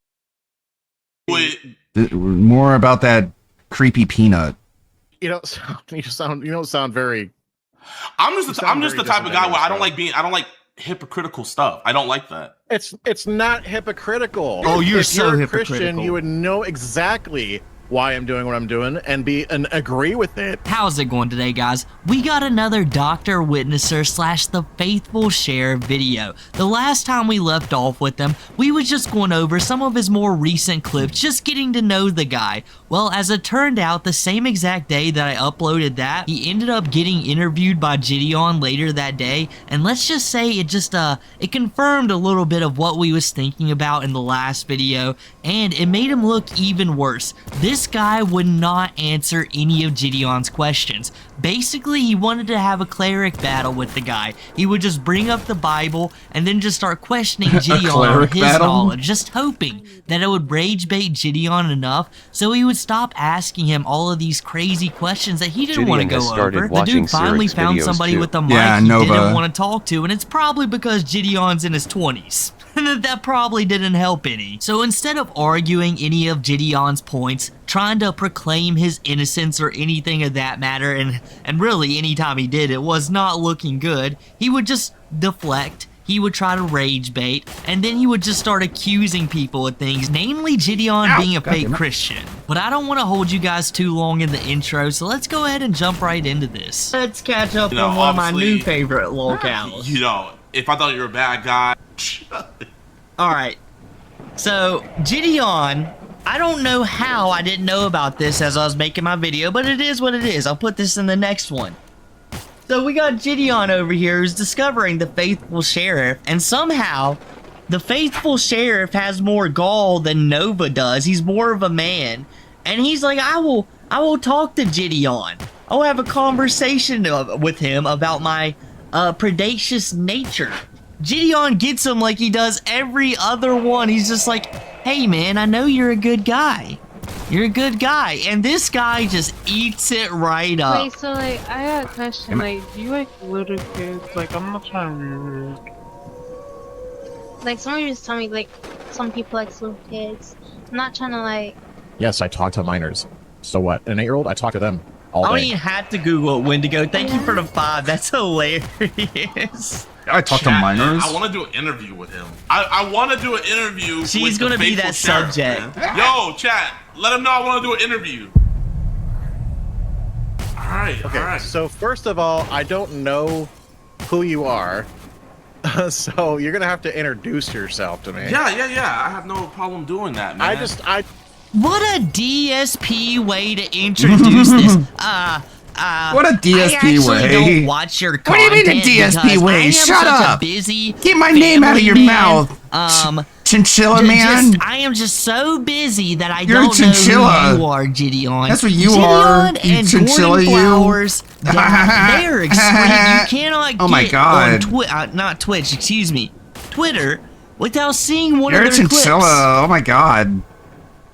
do? More about that creepy peanut. You don't sound very. I'm just the type of guy where I don't like hypocritical stuff. I don't like that. It's not hypocritical. Oh, you're if so you're a hypocritical. Christian, you would know exactly why I'm doing what I'm doing and agree with it. How's it going today, guys? We got another Dr. Witnesser / the Faithful Share video. The last time we left off with him, we was just going over some of his more recent clips, just getting to know the guy. Well, as it turned out, the same exact day that I uploaded that, he ended up getting interviewed by Gideon later that day, and let's just say it confirmed a little bit of what we was thinking about in the last video, and it made him look even worse. This guy would not answer any of Gideon's questions. Basically, he wanted to have a cleric battle with the guy. He would just bring up the Bible and then just start questioning Gideon on his knowledge, just hoping that it would rage bait Gideon enough so he would stop asking him all of these crazy questions that he didn't want to go over. The dude finally found somebody with a mic he didn't want to talk to, and it's probably because Gideon's in his 20s. And that probably didn't help any. So instead of arguing any of Gideon's points, trying to proclaim his innocence or anything of that matter, and really anytime he did, it was not looking good, he would just deflect, he would try to rage bait, and then he would just start accusing people of things, namely Gideon being a fake Christian. But I don't want to hold you guys too long in the intro, so let's go ahead and jump right into this. Let's catch up on one of my new favorite locales. You know, if I thought you were a bad guy. Alright, so Gideon, I don't know how I didn't know about this as I was making my video, but it is what it is. I'll put this in the next one. So we got Gideon over here who's discovering the faithful sheriff, and somehow the faithful sheriff has more gall than Nova does. He's more of a man. And he's like, I will talk to Gideon. I'll have a conversation with him about my predacious nature. Gideon gets him like he does every other one. He's just like, hey man, I know you're a good guy. You're a good guy. And this guy just eats it right up. Wait, so like, I got a question. Like, do you like little kids? Like, I'm not trying to be rude. Like, someone just told me, like, some people like little kids. I'm not trying to, like... Yes, I talk to minors. So what? An 8-year-old? I talk to them all I don't day. even have to Google it, Wendigo. Thank you for the 5. That's hilarious. I talk to minors. I want to do an interview with him. I want to do an interview. She's gonna be that subject. Man. Yo, chat. Let him know I want to do an interview. All right. Okay. All right. So first of all, I don't know who you are, so you're gonna have to introduce yourself to me. Yeah. I have no problem doing that, man. What a DSP way to introduce this. What a DSP way. Don't watch your content. What do you mean a DSP way? Shut up. Get my name out of your mouth. Chinchilla man. I am just so busy that I You're don't know who you are, Gideon. That's what you Gideon are. You and chinchilla Gordon Flowers, they're extreme. You cannot oh my God. on not Twitch, excuse me, Twitter, without seeing one You're of a their chinchilla. clips. Oh my God.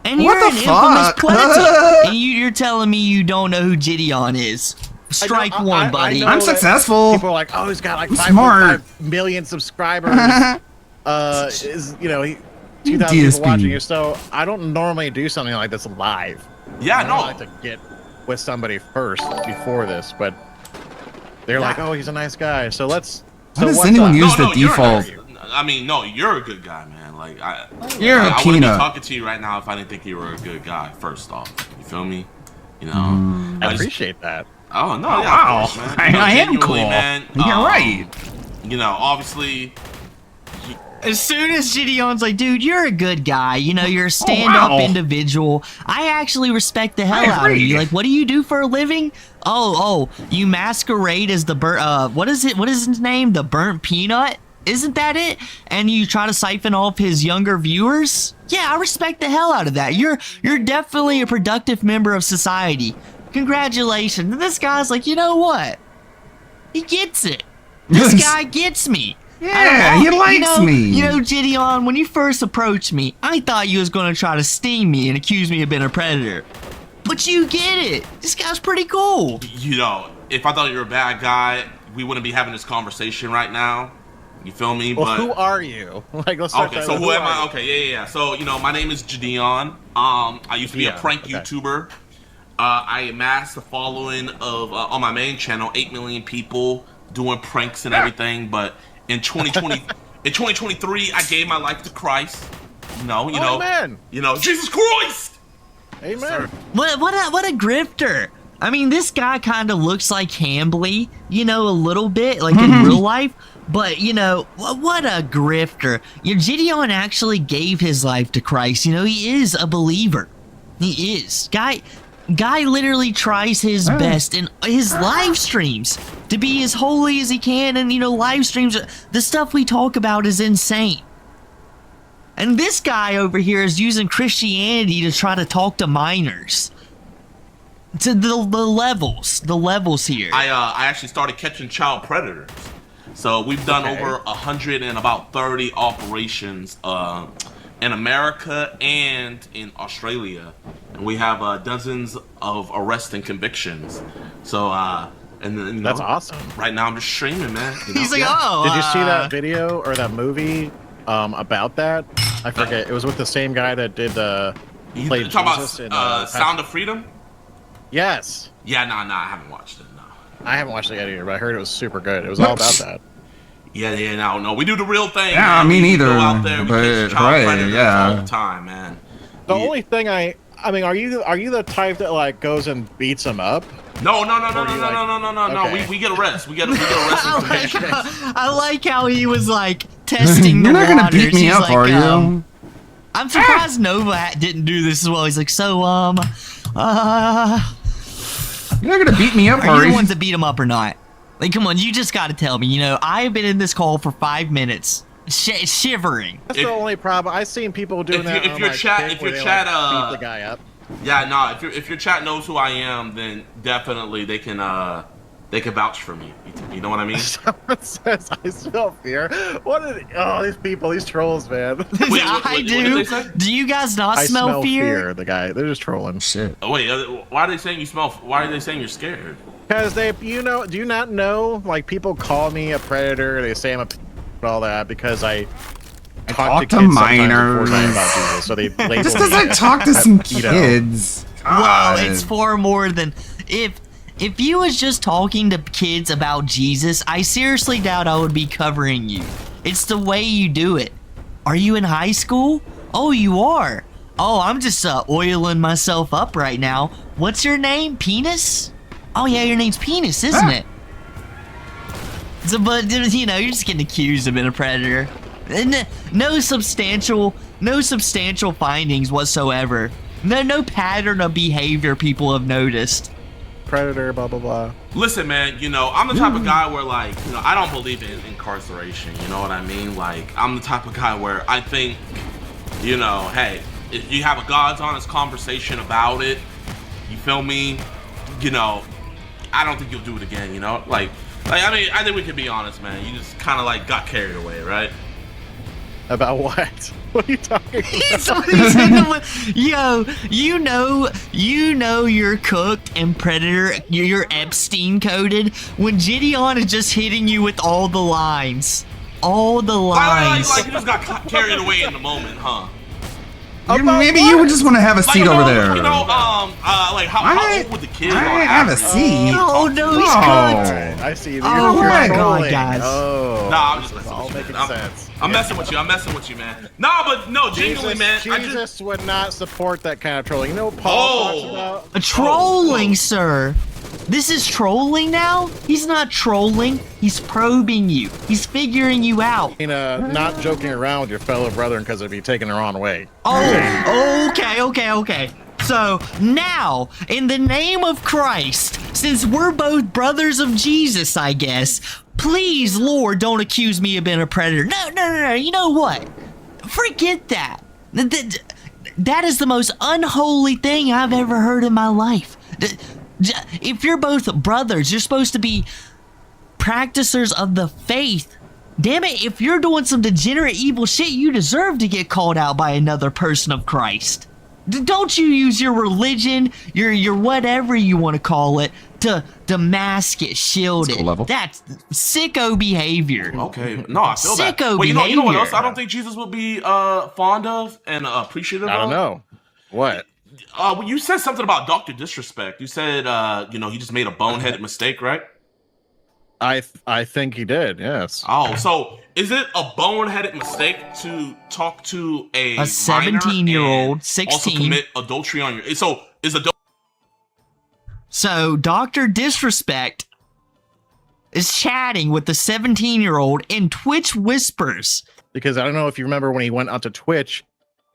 And what you're the an fuck? infamous predator. And you're telling me you don't know who Gideon is. Strike one, buddy. I'm successful. People are like, oh, he's got like smart. 5.5 million subscribers. Is 2,000 people watching you. So I don't normally do something like this live. Yeah, I like to get with somebody first before this, but they're like, oh, he's a nice guy. So let's. Why does anyone use the default? I mean, no, you're a good guy, man. Like, You're a I wouldn't be peanut. talking to you right now if I didn't think you were a good guy. First off, you feel me? You know, I appreciate that. Oh no, Oh, yeah, wow. of course, man. I am Genuinely, cool. man. You're right. You know, obviously. As soon as Gideon's like, dude, you're a good guy. You know, you're a stand-up individual. I actually respect the hell out of you. Like, what do you do for a living? Oh, you masquerade as the what is it? What is his name? The burnt peanut? Isn't that it? And you try to siphon off his younger viewers? Yeah, I respect the hell out of that. You're definitely a productive member of society. Congratulations. And this guy's like, you know what? He gets it. This guy gets me. Yeah, he likes me. You know, Gideon, when you first approached me, I thought you was going to try to sting me and accuse me of being a predator. But you get it. This guy's pretty cool. You know, if I thought you were a bad guy, we wouldn't be having this conversation right now. You feel me? Well, but who are you? Like, let's start. Okay, so who am I? Okay, yeah. So, you know, my name is Gideon. I used to be a prank YouTuber. I amassed a following of on my main channel, 8 million people doing pranks and everything. But in 2023, I gave my life to Christ. You know, Amen. You know, Jesus Christ. Amen. What a grifter. I mean, this guy kind of looks like Hambly, you know, a little bit, like in real life. But, you know, what a grifter. You know, Gideon actually gave his life to Christ. You know, he is a believer. He is. Guy literally tries his best in his live streams to be as holy as he can. And, you know, live streams, the stuff we talk about is insane. And this guy over here is using Christianity to try to talk to minors. To the levels here. I actually started catching child predators. So we've done over 130 operations in America and in Australia, and we have dozens of arrests and convictions. So and then, you know, that's awesome. Right now I'm just streaming, man. You know? He's like, oh. Did you see that video or that movie about that? I forget. It was with the same guy that did the. You talking about Sound of Freedom? Yes. Yeah, no, I haven't watched it. No, I haven't watched it yet either, but I heard it was super good. It was all about that. Yeah, no, we do the real thing. Yeah, man. me neither. We go out there, we catch child predators all the yeah. time, man. The only thing I mean, are you the type that like goes and beats them up? No. Okay. We get arrested. We get arrested. I like how he was like testing the You're not gonna waters. beat me He's up, like, are you? I'm surprised Nova didn't do this as well. He's like, so you're not gonna beat me up, are you you? the ones that beat him up or not? Like, come on, you just gotta tell me. You know, I've been in this call for 5 minutes. shivering. That's the only problem. I've seen people doing that. If your chat, beat the guy up. Yeah, no. If your chat knows who I am, then definitely they can vouch for me. You know what I mean? Someone says I smell fear. These people, these trolls, man. I do. Do you guys not smell fear? The guy, they're just trolling. Shit. Oh wait, why are they saying you smell? Why are they saying you're scared? Because do you not know? Like, people call me a predator. They say I'm all that because I talk to kids minors about Jesus, so they label just because me I talk to some kids. Well, it's far more than if you was just talking to kids about Jesus, I seriously doubt I would be covering you. It's the way you do it. Are you in high school? Oh, you are. Oh, I'm just oiling myself up right now. What's your name? Penis? Oh yeah, your name's Penis, isn't it? So, but you know, you're just getting accused of being a predator. And no substantial findings whatsoever. No pattern of behavior people have noticed. Predator, blah blah blah. Listen, man, I'm the type of guy where, like, I don't believe in incarceration. You know what I mean? Like, I'm the type of guy where I think, hey, if you have a God's honest conversation about it, you feel me? I don't think you'll do it again. Like, I mean, I think we can be honest, man. You just kind of like got carried away, right? About what? What are you talking about? Yo, you know you're cooked and predator, you're Epstein coded when Gideon is just hitting you with all the lines. All the lines. Like you just got carried away in the moment, huh? Maybe you would just want to have a seat over there. Like how old would the kids have a seat? Oh no, he's cooked. I see. Oh my god, guys. Oh, nah, I'm just messing all with you. Making sense. I'm messing with you. I'm messing with you, man. Nah, but no, genuinely, man. Jesus would not support that kind of trolling. You know what Paul talks about? Trolling, sir. This is trolling now? He's not trolling. He's probing you. He's figuring you out. Not joking around with your fellow brethren because it'd be taken the wrong way. Oh, okay. So now, in the name of Christ, since we're both brothers of Jesus, I guess, please, Lord, don't accuse me of being a predator. No. You know what? Forget that. That is the most unholy thing I've ever heard in my life. If you're both brothers, you're supposed to be practicers of the faith. Damn it, if you're doing some degenerate evil shit, you deserve to get called out by another person of Christ. Don't you use your religion, your whatever you want to call it, to mask it, shield it. That's sicko behavior. Okay, no, I feel that. Sicko Wait, behavior. you know what else I don't think Jesus would be fond of and appreciative of? I don't know. What? You said something about Dr. Disrespect. You said, he just made a boneheaded mistake, right? I think he did, yes. Oh, so is it a boneheaded mistake to talk to a 17-year-old, 16, also commit adultery on your? So is So Dr. Disrespect is chatting with the 17-year-old in Twitch whispers. Because I don't know if you remember when he went onto Twitch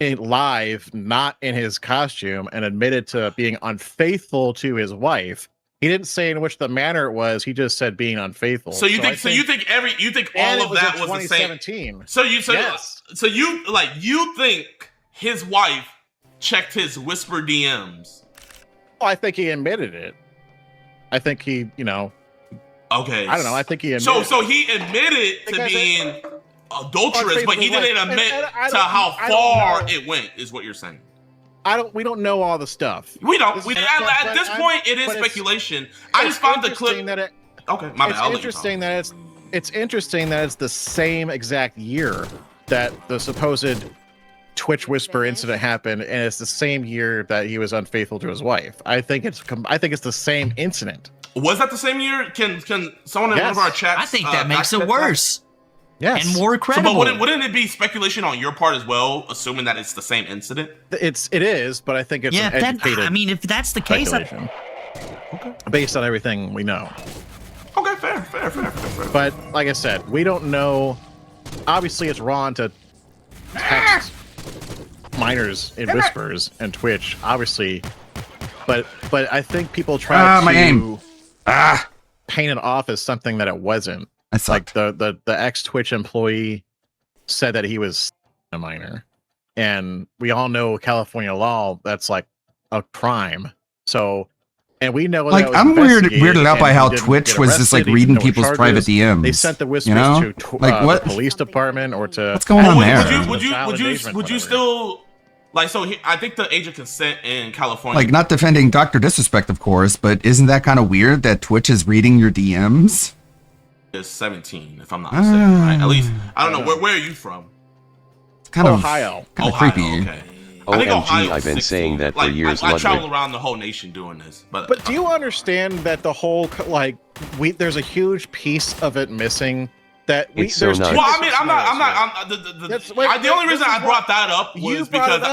live, not in his costume, and admitted to being unfaithful to his wife. He didn't say in which the manner it was. He just said being unfaithful. So you think all of that was the same? So you think his wife checked his whisper DMs? Oh, I think he admitted it. I think he, Okay. I don't know. I think he admitted. So he admitted to being adulterous, but he didn't admit to how far it went. Is what you're saying? We don't know all the stuff. We don't. At this point, it is speculation. I just found the clip. Okay, my bad. It's interesting that it's the same exact year that the supposed Twitch whisper incident happened, and it's the same year that he was unfaithful to his wife. I think it's the same incident. Was that the same year? Can someone in one of our chats? I think that makes it worse. Yes. And more credible. But wouldn't it be speculation on your part as well, assuming that it's the same incident? It is, but I think it's an educated. I mean, if that's the case, okay. Based on everything we know. Okay, fair. But like I said, we don't know. Obviously, it's wrong to text minors in whispers and Twitch. Obviously, but I think people try to paint it off as something that it wasn't. Like the ex-Twitch employee said that he was a minor, and we all know California law, that's like a crime. So, and we know like, that I'm weirded out by how Twitch was just like reading people's private DMs. They sent the whispers to like what the police department or to what's going on there? Would you still like? So I think the age of consent in California, like, not defending Dr. Disrespect, of course, but isn't that kind of weird that Twitch is reading your DMs? is 17, if I'm not mistaken. Right? At least I don't know. Where are you from? It's kind Ohio. of kind of creepy. Okay. OMG, I've been saying that for years. I travel around the whole nation doing this, but do you understand that the whole there's a huge piece of it missing? That it's so nuts. Well, I mean, the only reason I brought that up was because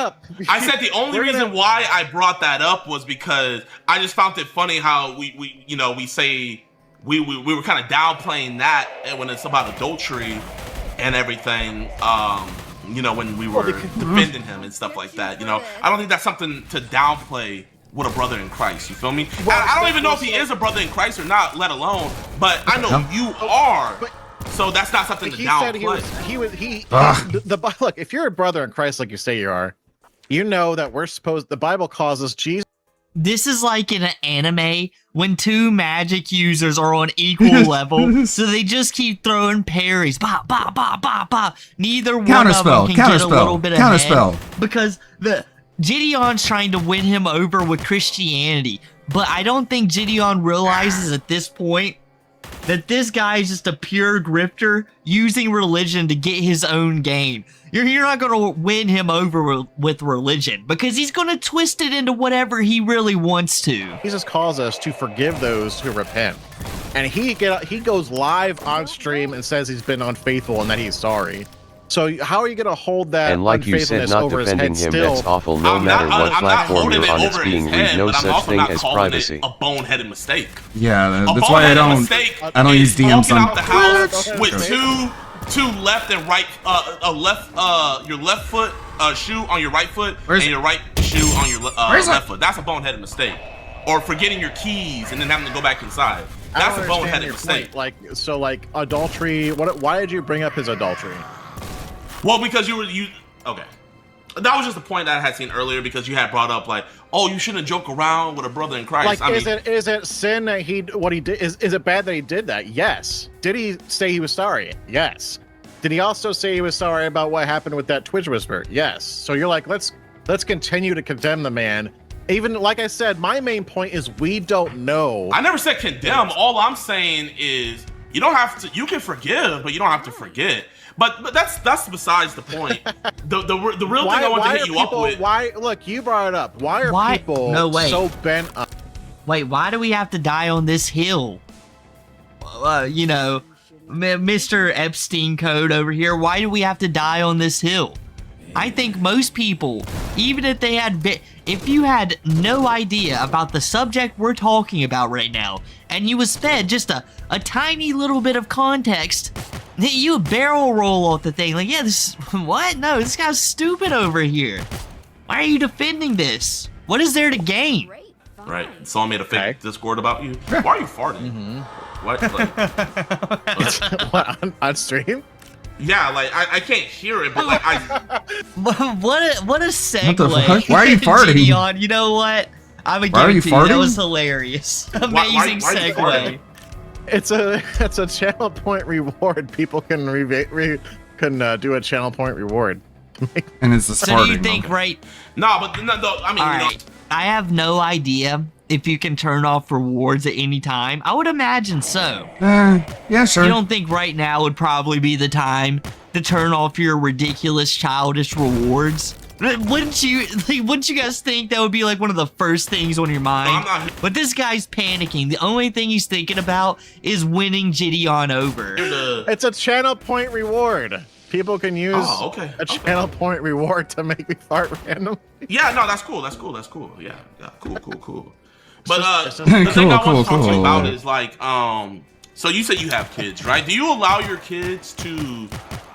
I said the only reason why I brought that up was because I just found it funny how we say we were kind of downplaying that when it's about adultery and everything. When we were defending him and stuff like that, I don't think that's something to downplay with a brother in Christ. You feel me? Well, I don't even know if he is a brother in Christ or not, let alone. But I know you are. So that's not something to downplay. Look, if you're a brother in Christ, like you say you are, you know that the Bible calls us Jesus. This is like in an anime when two magic users are on equal level, so they just keep throwing parries. Bop, bop, bop, bop, bop. Neither one of them can get a little bit ahead because Gideon's trying to win him over with Christianity. But I don't think Gideon realizes at this point that this guy is just a pure grifter using religion to get his own gain. You're not going to win him over with religion because he's going to twist it into whatever he really wants to. Jesus calls us to forgive those who repent. And he goes live on stream and says he's been unfaithful and that he's sorry. So how are you going to hold that and like you said, not defending him, that's awful no matter what platform you're on, it's being read, no such thing as privacy. A boneheaded mistake. Yeah, that's why I don't use DMs on out the house with two left and right, your left foot shoe on your right foot and your right shoe on your left foot. That's a boneheaded mistake. Or forgetting your keys and then having to go back insid. That's a boneheaded mistake. Like adultery. Why did you bring up his adultery? Well, because you okay. That was just a point that I had seen earlier because you had brought up you shouldn't joke around with a brother in Christ. Is it sin that he did? Is it bad that he did that? Yes. Did he say he was sorry? Yes. Did he also say he was sorry about what happened with that Twitch whisper? Yes. So you're like, let's continue to condemn the man. Even like I said, my main point is we don't know. I never said condemn. All I'm saying is you don't have to. You can forgive, but you don't have to forget. But that's besides the point. The real thing I want to hit you up with. Look, you brought it up. Why are people so bent up? Wait, why do we have to die on this hill? Mr. Epstein code over here. Why do we have to die on this hill? I think most people, even if they if you had no idea about the subject we're talking about right now, and you was fed just a tiny little bit of context, you barrel roll off the thing like, yeah, what? No, this guy's stupid over here. Why are you defending this? What is there to gain? Right. Someone made a fake Discord about you. Why are you farting? What? On stream? Yeah, I can't hear it, but what a segue. What the fuck? Why are you farting? Gideon, you know what? I'm gonna give it to you. That was hilarious. Amazing segue. It's a channel point reward. People can do a channel point reward. And it's the So do you think No, I mean, right. I have no idea if you can turn off rewards at any time. I would imagine so. Yeah, sure. You don't think right now would probably be the time to turn off your ridiculous, childish rewards? Wouldn't you guys think that would be like one of the first things on your mind? But this guy's panicking. The only thing he's thinking about is winning Gideon over. It's a channel point reward. People can use a channel point reward to make me fart random. Yeah, no, that's cool. Yeah, cool. But the thing I want to talk to you about is so you said you have kids, right? Do you allow your kids to,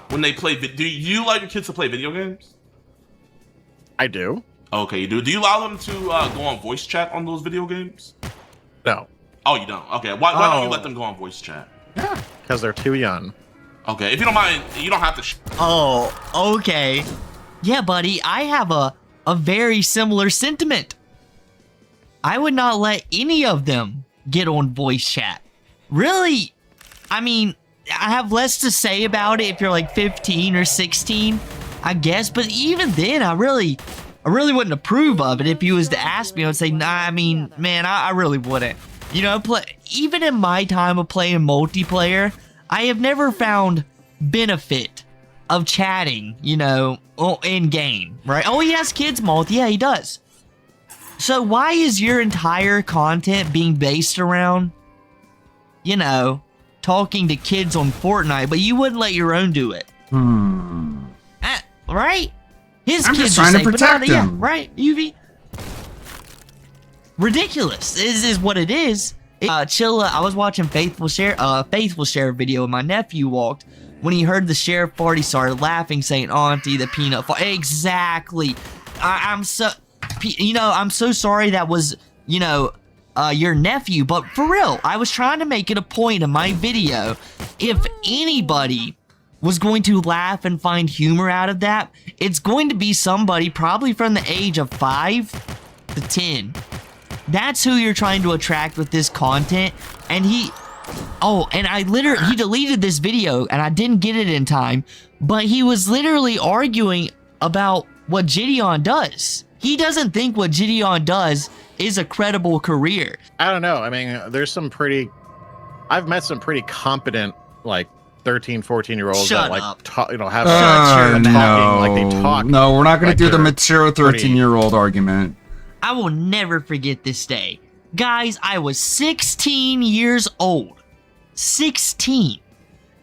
when they play, do you allow your kids to play video games? I do. Okay, you do. Do you allow them to go on voice chat on those video games? No. Oh, you don't? Okay, why don't you let them go on voice chat? Because they're too young. Okay, if you don't mind, you don't have to. Oh, okay. Yeah, buddy, I have a very similar sentiment. I would not let any of them get on voice chat. Really, I mean, I have less to say about it if you're like 15 or 16, I guess. But even then, I really wouldn't approve of it. If you was to ask me, I would say, nah, I mean, man, I really wouldn't. You know, even in my time of playing multiplayer, I have never found benefit of chatting, you know, in game, right? Oh, he has kids multi. Yeah, he does. So why is your entire content being based around, you know, talking to kids on Fortnite, but you wouldn't let your own do it? Right? His I'm kids just trying are to safe, protect yeah, him. right, UV? Ridiculous is what it is. Chilla, I was watching Faithful Share video and my nephew walked. When he heard the sheriff fart, he started laughing, saying, Auntie, the peanut fart. Exactly. I'm so sorry that was, you know, your nephew, but for real, I was trying to make it a point in my video. If anybody was going to laugh and find humor out of that, it's going to be somebody probably from the age of 5 to 10. That's who you're trying to attract with this content. And he deleted this video and I didn't get it in time, but he was literally arguing about what Gideon does. He doesn't think what Gideon does is a credible career. I don't know. I mean, I've met some pretty competent, like, 13, 14-year-olds that, like, have talking like they talk. No, we're not going like to do the mature 13-year-old argument. I will never forget this day. Guys, I was 16 years old. 16.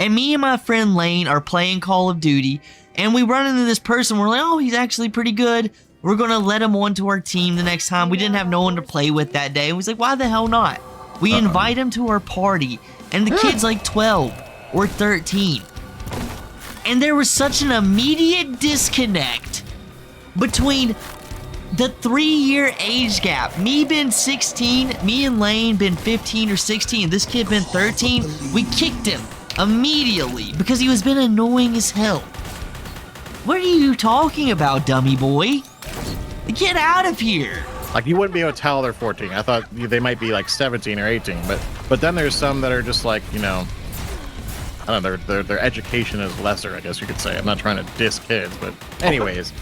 And me and my friend Lane are playing Call of Duty, and we run into this person. We're like, oh, he's actually pretty good. We're going to let him onto our team the next time. We didn't have no one to play with that day. And we was like, why the hell not? We invite him to our party, and the kid's like 12 or 13. And there was such an immediate disconnect between the 3-year age gap. Me being 16, me and Lane been 15 or 16, this kid been 13. We kicked him immediately because he was been annoying as hell. What are you talking about, dummy boy? Get out of here. Like, you wouldn't be able to tell they're 14. I thought they might be like 17 or 18, but then there's some that are just like, you know, I don't know, their education is lesser, I guess you could say. I'm not trying to diss kids, but anyways.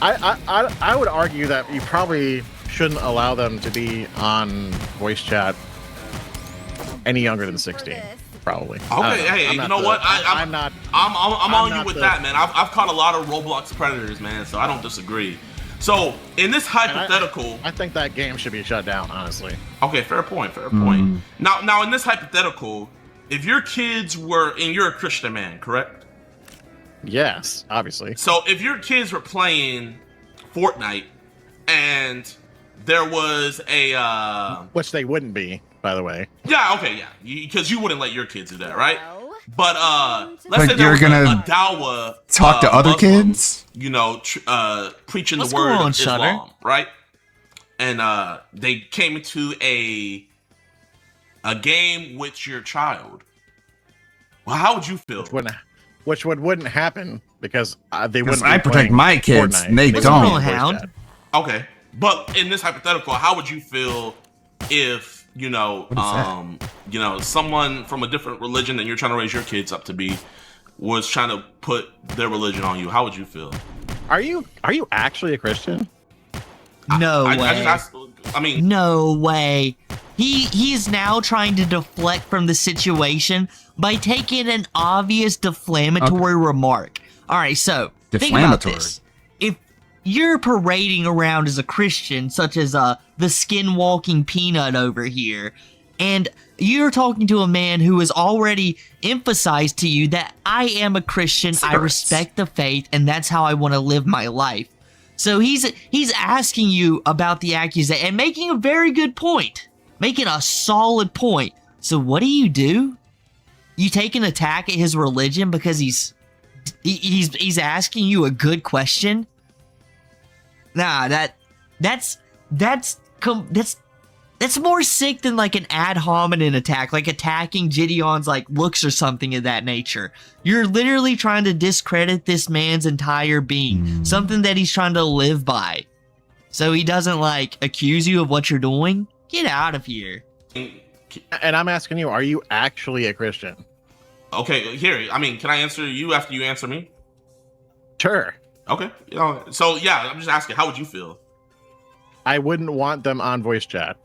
I would argue that you probably shouldn't allow them to be on voice chat any younger than 16, probably. Okay, hey, you know what? I'm on you with that, man. I've caught a lot of Roblox predators, man, so I don't disagree. So in this hypothetical, I think that game should be shut down, honestly. Okay, fair point. Now in this hypothetical, if your kids were, and you're a Christian man, correct? Yes, obviously. So if your kids were playing Fortnite and there was a which they wouldn't be, by the way. Yeah, okay, yeah. Because you wouldn't let your kids do that, right? But let's say there was a Dawa talk to other Muslim, kids, you know, preaching What's the word going on, of Islam, Shutter? right? And they came into a game with your child. Well, how would you feel? Which wouldn't happen because they wouldn't. I protect my kids, and they don't. Okay, but in this hypothetical, how would you feel if you know, someone from a different religion than you're trying to raise your kids up to be was trying to put their religion on you? How would you feel? Are you actually a Christian? No way. I mean, no way. He's now trying to deflect from the situation by taking an obvious deflammatory remark. All right, so think about this. If you're parading around as a Christian, such as the skin-walking peanut over here, and you're talking to a man who has already emphasized to you that I am a Christian, I respect the faith, and that's how I want to live my life. So he's asking you about the accusation and making a very good point. Making a solid point. So what do? You take an attack at his religion because he's asking you a good question? Nah, that's That's more sick than like an ad hominem attack, like attacking Gideon's like looks or something of that nature. You're literally trying to discredit this man's entire being, something that he's trying to live by. So he doesn't like accuse you of what you're doing? Get out of here. And I'm asking you, are you actually a Christian? Okay, here, I mean, can I answer you after you answer me? Sure. Okay. So yeah, I'm just asking, how would you feel? I wouldn't want them on voice chat.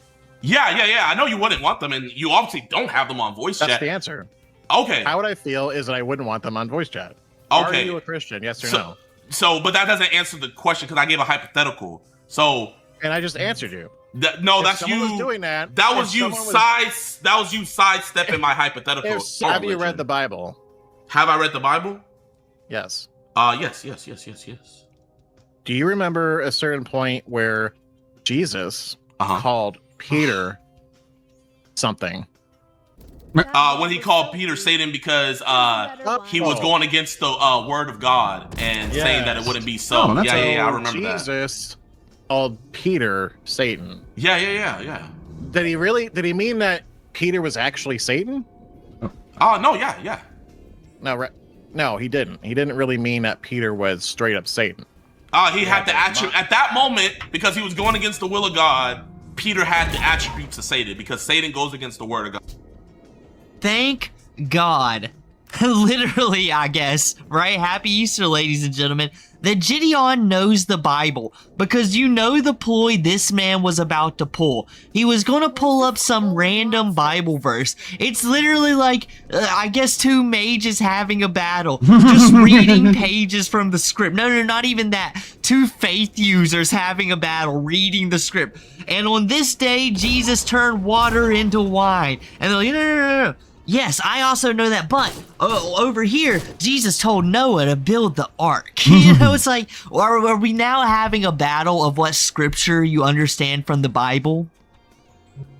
Yeah. I know you wouldn't want them, and you obviously don't have them on voice chat. That's the answer. Okay. How would I feel is that I wouldn't want them on voice chat. Okay. Are you a Christian? Yes or no? So, but that doesn't answer the question because I gave a hypothetical. So. And I just answered you. No, if that's you. Was doing that. That was you That was you sidestepping my hypothetical. Have you read the Bible? Have I read the Bible? Yes. Yes. Do you remember a certain point where Jesus called Peter something? When he called Peter Satan because he was going against the word of God and saying that it wouldn't be so. I remember that. Jesus called Peter Satan. Yeah. Did he mean that Peter was actually Satan? No, yeah. No, he didn't. He didn't really mean that Peter was straight up Satan. He had the attribute at that moment because he was going against the will of God. Peter had the attributes of Satan because Satan goes against the word of God. Thank God. Literally, I guess, right? Happy Easter, ladies and gentlemen. That Gideon knows the Bible, because you know the ploy this man was about to pull. He was going to pull up some random Bible verse. It's literally like, I guess, two mages having a battle, just reading pages from the script. No, not even that. Two faith users having a battle, reading the script. And on this day, Jesus turned water into wine. And they're like, no. Yes, I also know that, but over here, Jesus told Noah to build the ark. You know, it's like, are we now having a battle of what scripture you understand from the Bible?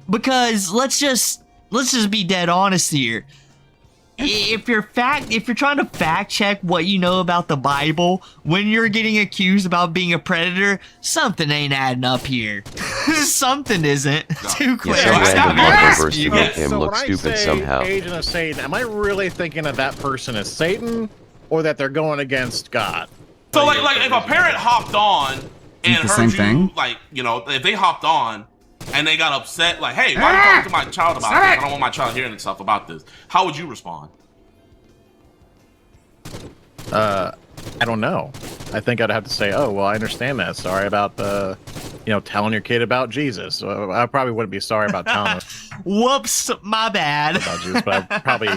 Because let's just be dead honest here. If you're trying to fact check what you know about the Bible when you're getting accused about being a predator, something ain't adding up here. Something isn't. Too clear. Random Bible verse to make him look when stupid I say somehow. Agent of Satan, am I really thinking that that person is Satan, or that they're going against God? So like if a parent hopped on and heard you, like, you know, if they hopped on and they got upset, like, hey, why are you talking to my child about this? I don't want my child hearing stuff about this. How would you respond? I don't know. I think I'd have to say, oh, well, I understand that. Sorry about telling your kid about Jesus. I probably wouldn't be sorry about telling them. Whoops, my bad. About Jesus, but I'd probably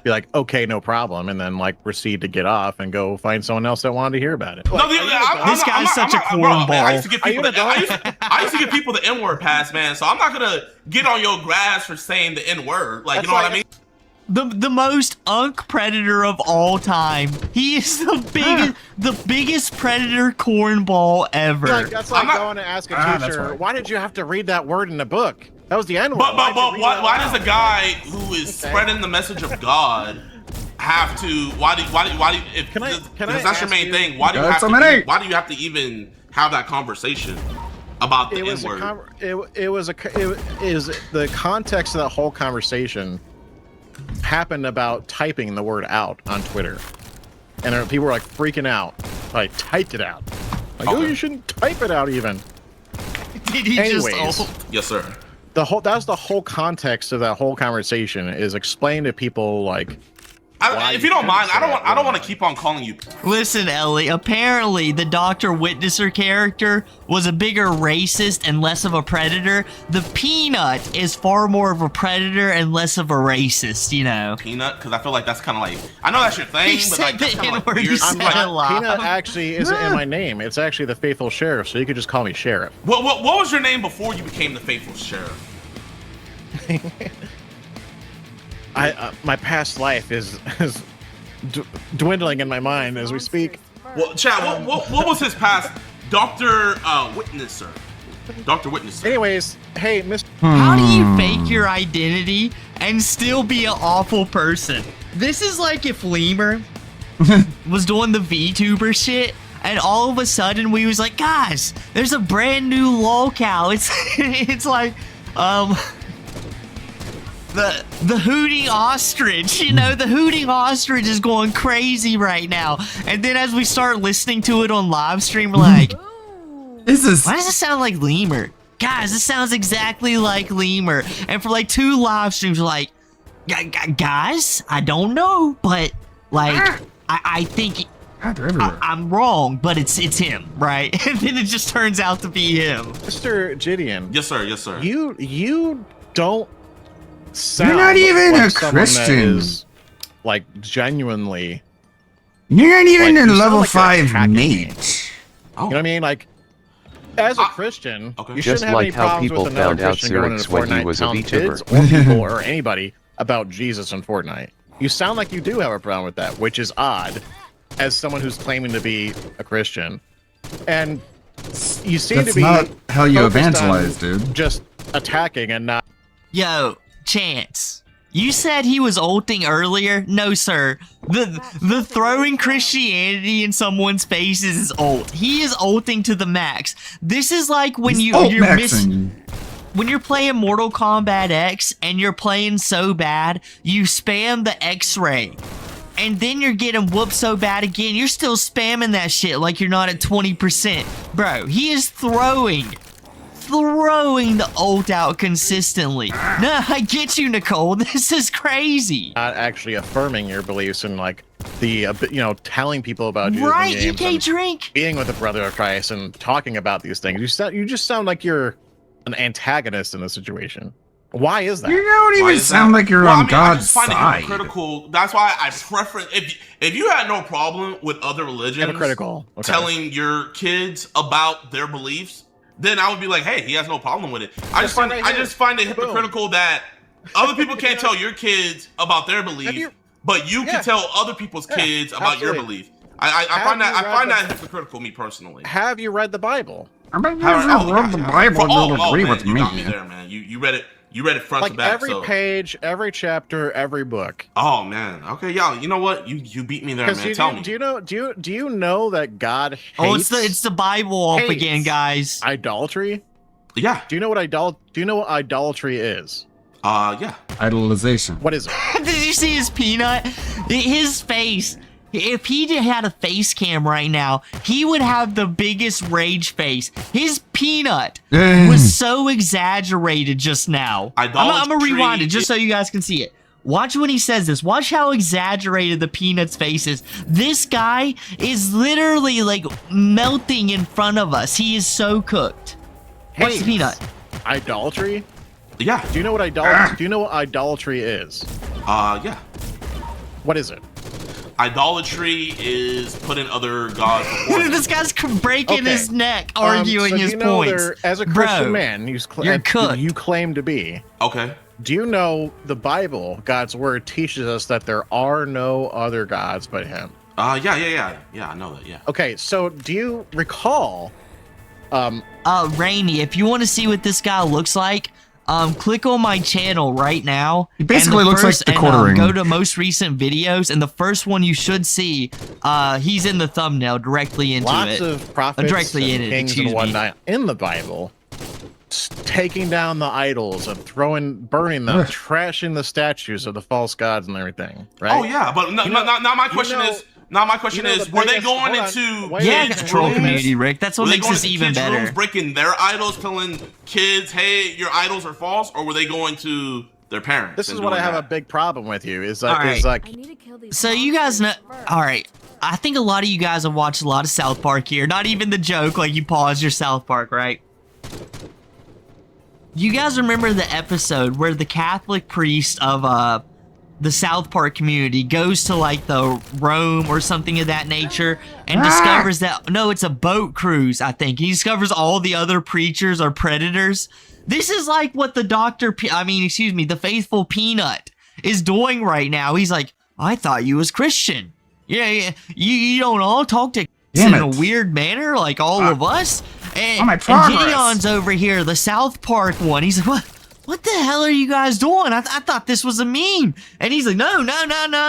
be like, okay, no problem, and then like proceed to get off and go find someone else that wanted to hear about it. This guy's such a cornball. I used to give people the N-word pass, man. So I'm not gonna get on your grass for saying the N-word. Like, you know what I mean? The most unk predator of all time. He is the biggest predator cornball ever. That's like going to ask a teacher, why did you have to read that word in the book? That was the N-word. But why does a guy who is spreading the message of God have to? Why do because that's your main thing. Why do you have to even have that conversation about the N-word? It was the context of that whole conversation happened about typing the word out on Twitter, and people were like freaking out. I typed it out. Like, oh, you shouldn't type it out even. Did he Yes, sir. That was the whole context of that whole conversation, is explain to people like. If you don't mind, I don't want to keep on calling you. Listen, Ellie, apparently the Dr. Witnesser character was a bigger racist and less of a predator. The Peanut is far more of a predator and less of a racist, you know. Peanut? Because I feel like that's kind of like, I know that's your thing, but like, that's kind of like weird. Peanut actually isn't in my name. It's actually the Faithful Sheriff, so you could just call me Sheriff. What was your name before you became the Faithful Sheriff? My past life is dwindling in my mind as we speak. Well, Chad, what was his past? Dr. Witnesser. Dr. Witnesser. Anyways, hey, Mr. How do you fake your identity and still be an awful person? This is like if Lemur was doing the VTuber shit, and all of a sudden we was like, guys, there's a brand new lolcow. It's like, The hooting ostrich, you know, the hooting ostrich is going crazy right now. And then as we start listening to it on live stream, we're like, why does it sound like Lemur? Guys, this sounds exactly like Lemur. And for like 2 live streams, we're like, guys, I don't know, but like, I think I'm wrong, but it's him, right? And then it just turns out to be him. Mr. Gideon. Yes, sir. Yes, sir. You don't sound You're not even like a Christian. Is, like, genuinely. You're not even like, a you sound level like you're 5 attacking me. mate. You know what I mean? Like, as a Christian, you Just shouldn't have like any how problems people with another found out Christian going into Cyrix when he Fortnite was a telling kids VTuber. or people or anybody about Jesus and Fortnite. You sound like you do have a problem with that, which is odd, as someone who's claiming to be a Christian. And you seem That's to be not how you focused evangelize, on dude. just attacking and not. Yo, Chance, you said he was ulting earlier? No, sir. The throwing Christianity in someone's faces is ult. He is ulting to the max. This is like when when you're playing Mortal Kombat X and you're playing so bad, you spam the X-ray. And then you're getting whooped so bad again, you're still spamming that shit like you're not at 20%. Bro, he is throwing the ult out consistently. No, I get you, Nicole. This is crazy. Not actually affirming your beliefs and like the telling people about Jesus right, in games you can't drink. Being with a brother of Christ and talking about these things. You just sound like you're an antagonist in the situation. Why is that? You don't even sound like you're on God's I just find side. it hypocritical. That's why I prefer if you had no problem with other religions telling your kids about their beliefs, then I would be like, hey, he has no problem with it. I just find it hypocritical that other people can't tell your kids about their beliefs, but you can tell other people's kids about your belief. I find that hypocritical, me personally. Have you read the Bible? I mean, you read the Bible and don't agree with you me. got me there, man. You read it. You read it front Like to back. every page, every chapter, every book. Oh man. Okay, y'all. You know what? You beat me there, man. Tell me. Do you know that God hates? Oh, it's the Bible off again, guys. Idolatry. Yeah. Do you know what idolatry is? Yeah. Idolization. What is it? Did you see his peanut? His face. If he had a face cam right now, he would have the biggest rage face. His peanut was so exaggerated just now. I'm gonna rewind it just so you guys can see it. Watch when he says this. Watch how exaggerated the peanut's face is. This guy is literally like melting in front of us. He is so cooked. What's the peanut? Idolatry? Yeah. Do you know what idolatry is? Yeah. What is it? Idolatry is putting other gods before him. This guy's breaking his neck arguing his points. As a Christian man, you're cooked. You claim to be. Okay. Do you know the Bible, God's word, teaches us that there are no other gods but him? Yeah, I know that, yeah. Okay, so do you recall Rainy, if you want to see what this guy looks like, click on my channel right now. He basically looks like the quartering. Go to most recent videos, and the first one you should see, he's in the thumbnail directly into lots it. of prophets directly in and it, kings and whatnot in the Bible, taking down the idols and burning them, trashing the statues of the false gods and everything. Right? Oh yeah, but now my question is. Now my question is: were they going into kids' troll rooms? Community, Rick? That's what Were they makes going this into even kids' better. rooms, breaking their idols, telling kids, "Hey, your idols are false," or were they going to their parents? This is what I have a big problem with you. Is like, All right. So you guys know. All right. I think a lot of you guys have watched a lot of South Park here. Not even the joke, like you paused your South Park, right? You guys remember the episode where the Catholic priest of the South Park community goes to like the Rome or something of that nature and discovers that, no, it's a boat cruise, I think. He discovers all the other preachers are predators. This is like what the the faithful Peanut is doing right now. He's like, I thought you was Christian. Yeah, you don't all talk to in a weird manner like all of us. And Gideon's over here, the South Park one. He's like, what the hell are you guys doing? I thought this was a meme. And he's like, no,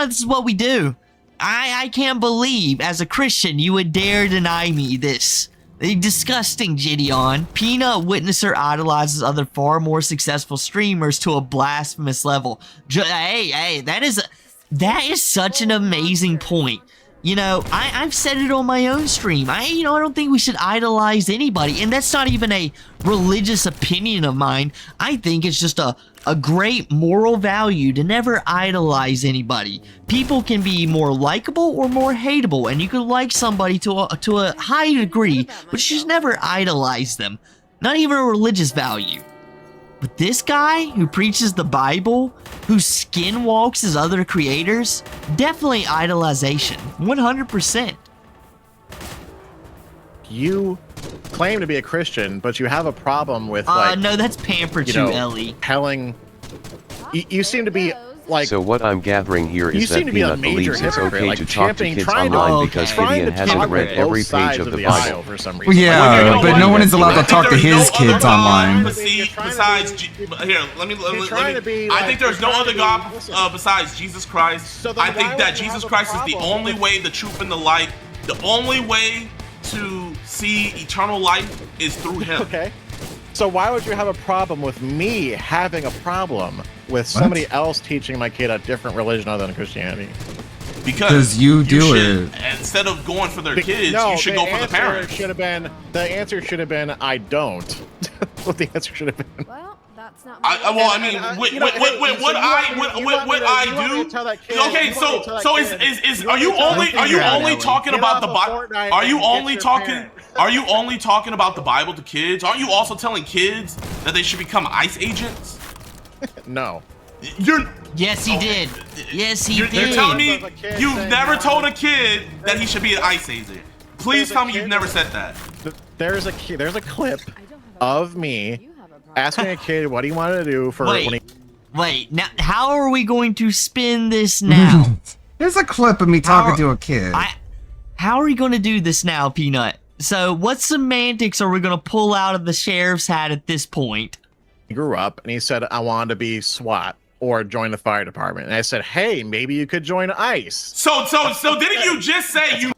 this is what we do. I can't believe as a Christian you would dare deny me this. Disgusting, Gideon. Peanut Witnesser idolizes other far more successful streamers to a blasphemous level. Hey, that is such an amazing point. You know, I've said it on my own stream. I don't think we should idolize anybody, and that's not even a religious opinion of mine. I think it's just a great moral value to never idolize anybody. People can be more likable or more hateable, and you can like somebody to a high degree, but you should never idolize them. Not even a religious value. But this guy who preaches the Bible, who skinwalks his other creators, definitely idolization, 100%. You claim to be a Christian, but you have a problem with no, that's pampered Ellie. Telling, you seem to be like. So what I'm gathering here is that Peanut believes it's okay to talk to kids trying online because Gideon hasn't read every page of the Bible. For some reason. Yeah, but no one is allowed to talk to his kids online. Besides, here, let me. I think there's no other God besides Jesus Christ. I think that Jesus Christ is the only way, the truth, and the light. The only way to see eternal life is through Him. Okay. So why would you have a problem with me having a problem with somebody else teaching my kid a different religion other than Christianity? Because you do it. Instead of going for their kids, you should go for the parents. The answer should have been, I don't. What the answer should have been. Well, that's not. What I do? Okay, so are you only talking about the Bible? Are you only talking about the Bible to kids? Aren't you also telling kids that they should become ICE agents? No. Yes, he did. Yes, he did. You're telling me you've never told a kid that he should be an ICE agent. Please tell me you've never said that. There's a clip of me asking a kid what he wanted to do for Wait, now how are we going to spin this now? There's a clip of me talking to a kid. How are we going to do this now, Peanut? So what semantics are we going to pull out of the sheriff's hat at this point? He grew up and he said, I wanted to be SWAT or join the fire department. And I said, hey, maybe you could join ICE. So didn't you just say you...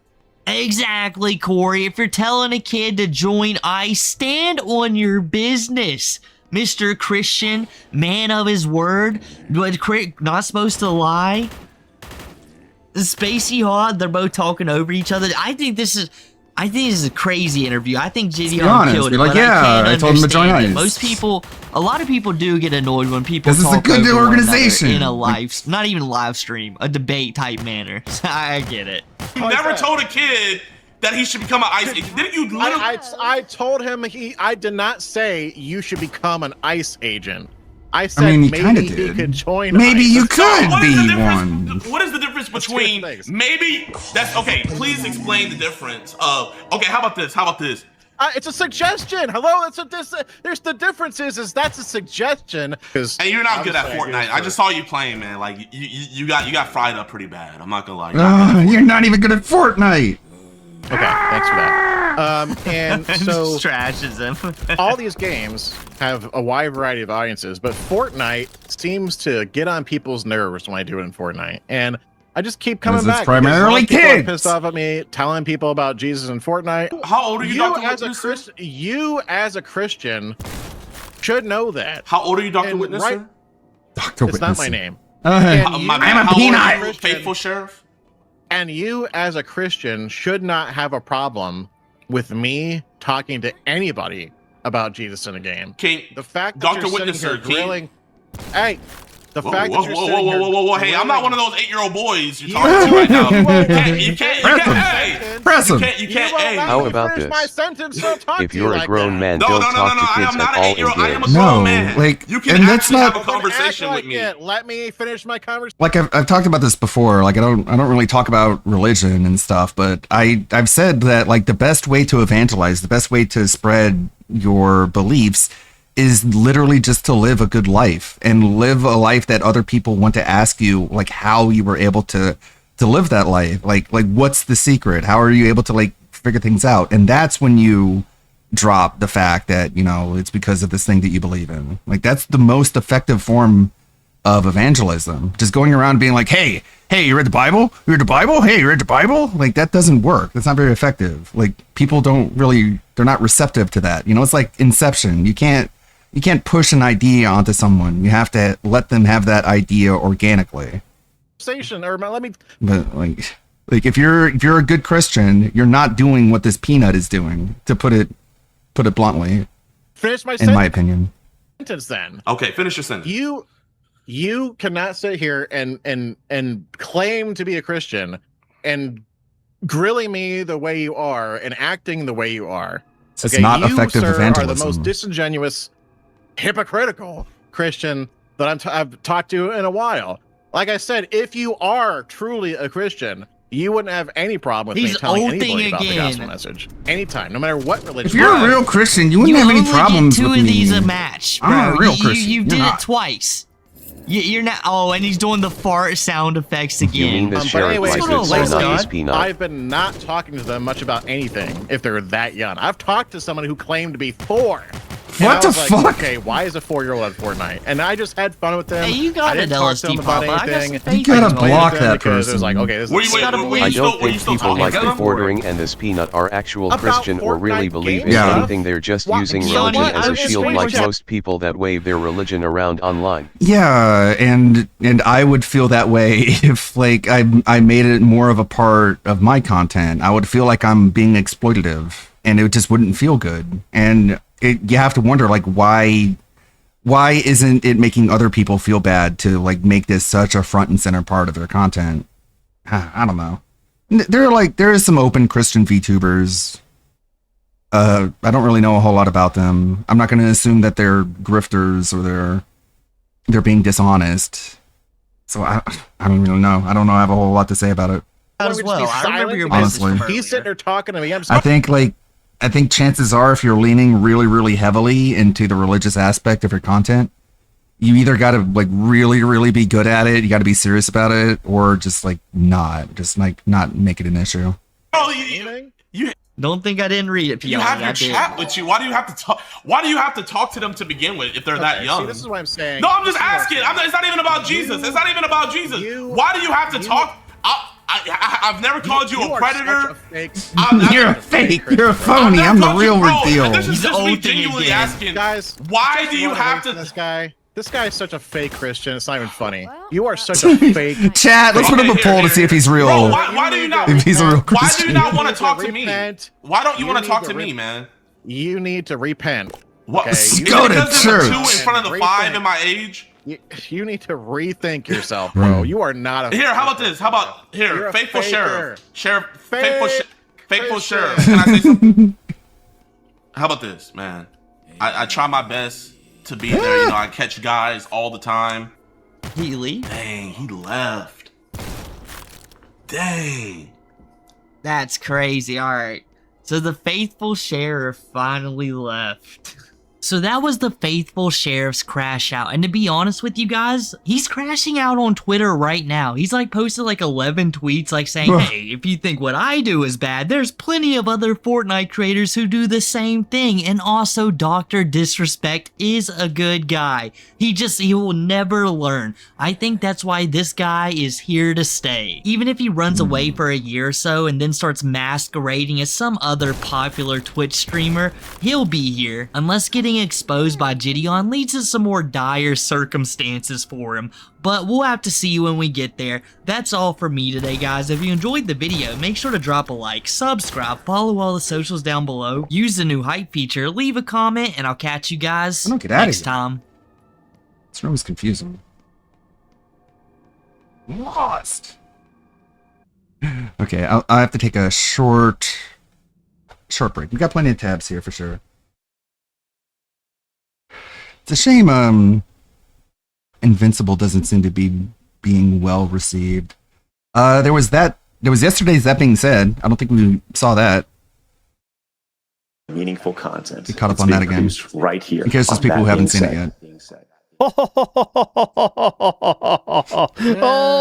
Exactly, Corey. If you're telling a kid to join ICE, stand on your business. Mr. Christian, man of his word, not supposed to lie. Spacey Hawk, they're both talking over each other. I think this is a crazy interview. I think Gideon killed it. Like, yeah, I told him to join ICE. A lot of people do get annoyed when people talk is a good over organization in a not even live stream, a debate type manner. I get it. You never told a kid that he should become an ICE agent. Didn't you literally? I told him I did not say you should become an ICE agent. I said maybe he could join. Maybe ICE. You could be one. What is the difference between maybe? That's okay. Please explain the difference of. Okay, how about this? It's a suggestion. Hello, there's the difference is that's a suggestion. Hey, you're not good at Fortnite. I just saw you playing, man. Like you got fried up pretty bad. I'm not gonna lie. You're not even good at Fortnite. Okay, thanks for that. And so trashes him. All these games have a wide variety of audiences, but Fortnite seems to get on people's nerves when I do it in Fortnite, and I just keep coming back. It's primarily people kids. are pissed off at me telling people about Jesus in Fortnite. How old are you, Dr. Witnesser? You as a Christian should know that. How old are you, Dr. Witnesser? Right, Dr. It's Witnesser. not my name. I'm a peanut. Faithful sheriff. And you as a Christian should not have a problem with me talking to anybody about Jesus in a game. The fact that Dr. you're Witnesser, sitting here grilling, hey, the fact that you're sitting here whoa, hey, I'm not one of those 8-year-old boys you're talking to right now. You can't, hey. How about this? If you're a grown man, don't talk to kids at all in games. I am a grown man. Like, you can actually have a conversation with me. Let me finish my conversation. Like I've talked about this before. Like I don't really talk about religion and stuff, but I've said that like the best way to evangelize, the best way to spread your beliefs is literally just to live a good life and live a life that other people want to ask you like how you were able to live that life. Like what's the secret? How are you able to like figure things out? And that's when you drop the fact that, you know, it's because of this thing that you believe in. Like that's the most effective form of evangelism. Just going around being like, hey, you read the Bible? You read the Bible? Hey, you read the Bible? Like that doesn't work. That's not very effective. Like people don't not receptive to that. You know, it's like Inception. You can't push an idea onto someone. You have to let them have that idea organically. Or let me. But like if you're a good Christian, you're not doing what this peanut is doing. To put it bluntly. Finish my in my opinion. Sentence then. Okay, finish your sentence. You cannot sit here and claim to be a Christian and grilling me the way you are and acting the way you are. It's not effective sir, evangelism. Are the most disingenuous, hypocritical Christian that I've talked to in a while. Like I said, if you are truly a Christian, you wouldn't have any problem with me telling anybody about the gospel message. Anytime, no matter what religion. If you're a real Christian, you wouldn't have any problems with me. Two of these a match, bro. I'm a real Christian. You did it twice. You're not. Oh, and he's doing the fart sound effects again. You mean the sheriff like this or not peanut? I've been not talking to them much about anything if they're that young. I've talked to someone who claimed to be 4. What the fuck? Okay, why is a 4-year-old at Fortnite? And I just had fun with them. Hey, you got I didn't talk to them about anything. You gotta block that person. It was like, okay, this is I don't think people like the Bordering and this peanut are actual Christian or really believe in anything. They're just using religion as a shield like most people that wave their religion around online. Yeah, and I would feel that way if like I made it more of a part of my content. I would feel like I'm being exploitative, and it just wouldn't feel good. And you have to wonder, like, why isn't it making other people feel bad to like make this such a front and center part of their content? I don't know. There is some open Christian VTubers. I don't really know a whole lot about them. I'm not going to assume that they're grifters or they're being dishonest. So I don't really know. I don't know. I have a whole lot to say about it. As well. I remember your honestly. He's sitting there talking to me. I think chances are, if you're leaning really, really heavily into the religious aspect of your content, you either got to like really, really be good at it, you got to be serious about it, or just like not make it an issue. Oh, you don't think I didn't read it. You have your chat with you. Why do you have to talk? Why do you have to talk to them to begin with if they're that young? See, this is what I'm saying. No, I'm just asking. It's not even about Jesus. It's not even about Jesus. Why do you have to talk? I've never called you a predator. You're a fake. You're a phony. I'm the real deal. This is just me genuinely asking, guys. Why do you have to? This guy. This guy is such a fake Christian. It's not even funny. You are such a fake. Chat. Let's put up a poll to see if he's real. Bro, why do you not? If he's a real Christian. Why do you not want to talk to me? Why don't you want to talk to me, man? You need to repent. What? Okay? Go to church. 2 in front of the 5 in my age. You need to rethink yourself, bro. You are not a. Here, how about this? How about here, faithful sheriff, faithful sheriff. sheriff. Can I say something? How about this, man? I try my best to be there. You know, I catch guys all the time. He leave? Dang, he left. Dang. That's crazy. All right. So the faithful sheriff finally left. So that was the faithful sheriff's crash out. And to be honest with you guys, he's crashing out on Twitter right now. He's like posted like 11 tweets like saying, hey, if you think what I do is bad, there's plenty of other Fortnite creators who do the same thing. And also Dr. Disrespect is a good guy. He will never learn. I think that's why this guy is here to stay. Even if he runs away for a year or so and then starts masquerading as some other popular Twitch streamer, he'll be here. Unless getting exposed by Gideon leads to some more dire circumstances for him, but we'll have to see when we get there. That's all for me today, guys. If you enjoyed the video, make sure to drop a like, subscribe, follow all the socials down below, use the new hype feature, leave a comment, and I'll catch you guys next time. This room is confusing. Lost. Okay, I have to take a short break. We got plenty of tabs here for sure. It's a shame Invincible doesn't seem to be being well received. There was yesterday's That Being Said. I don't think we saw that. Meaningful content. We caught up on that again. Right here. In case there's people who haven't seen it yet.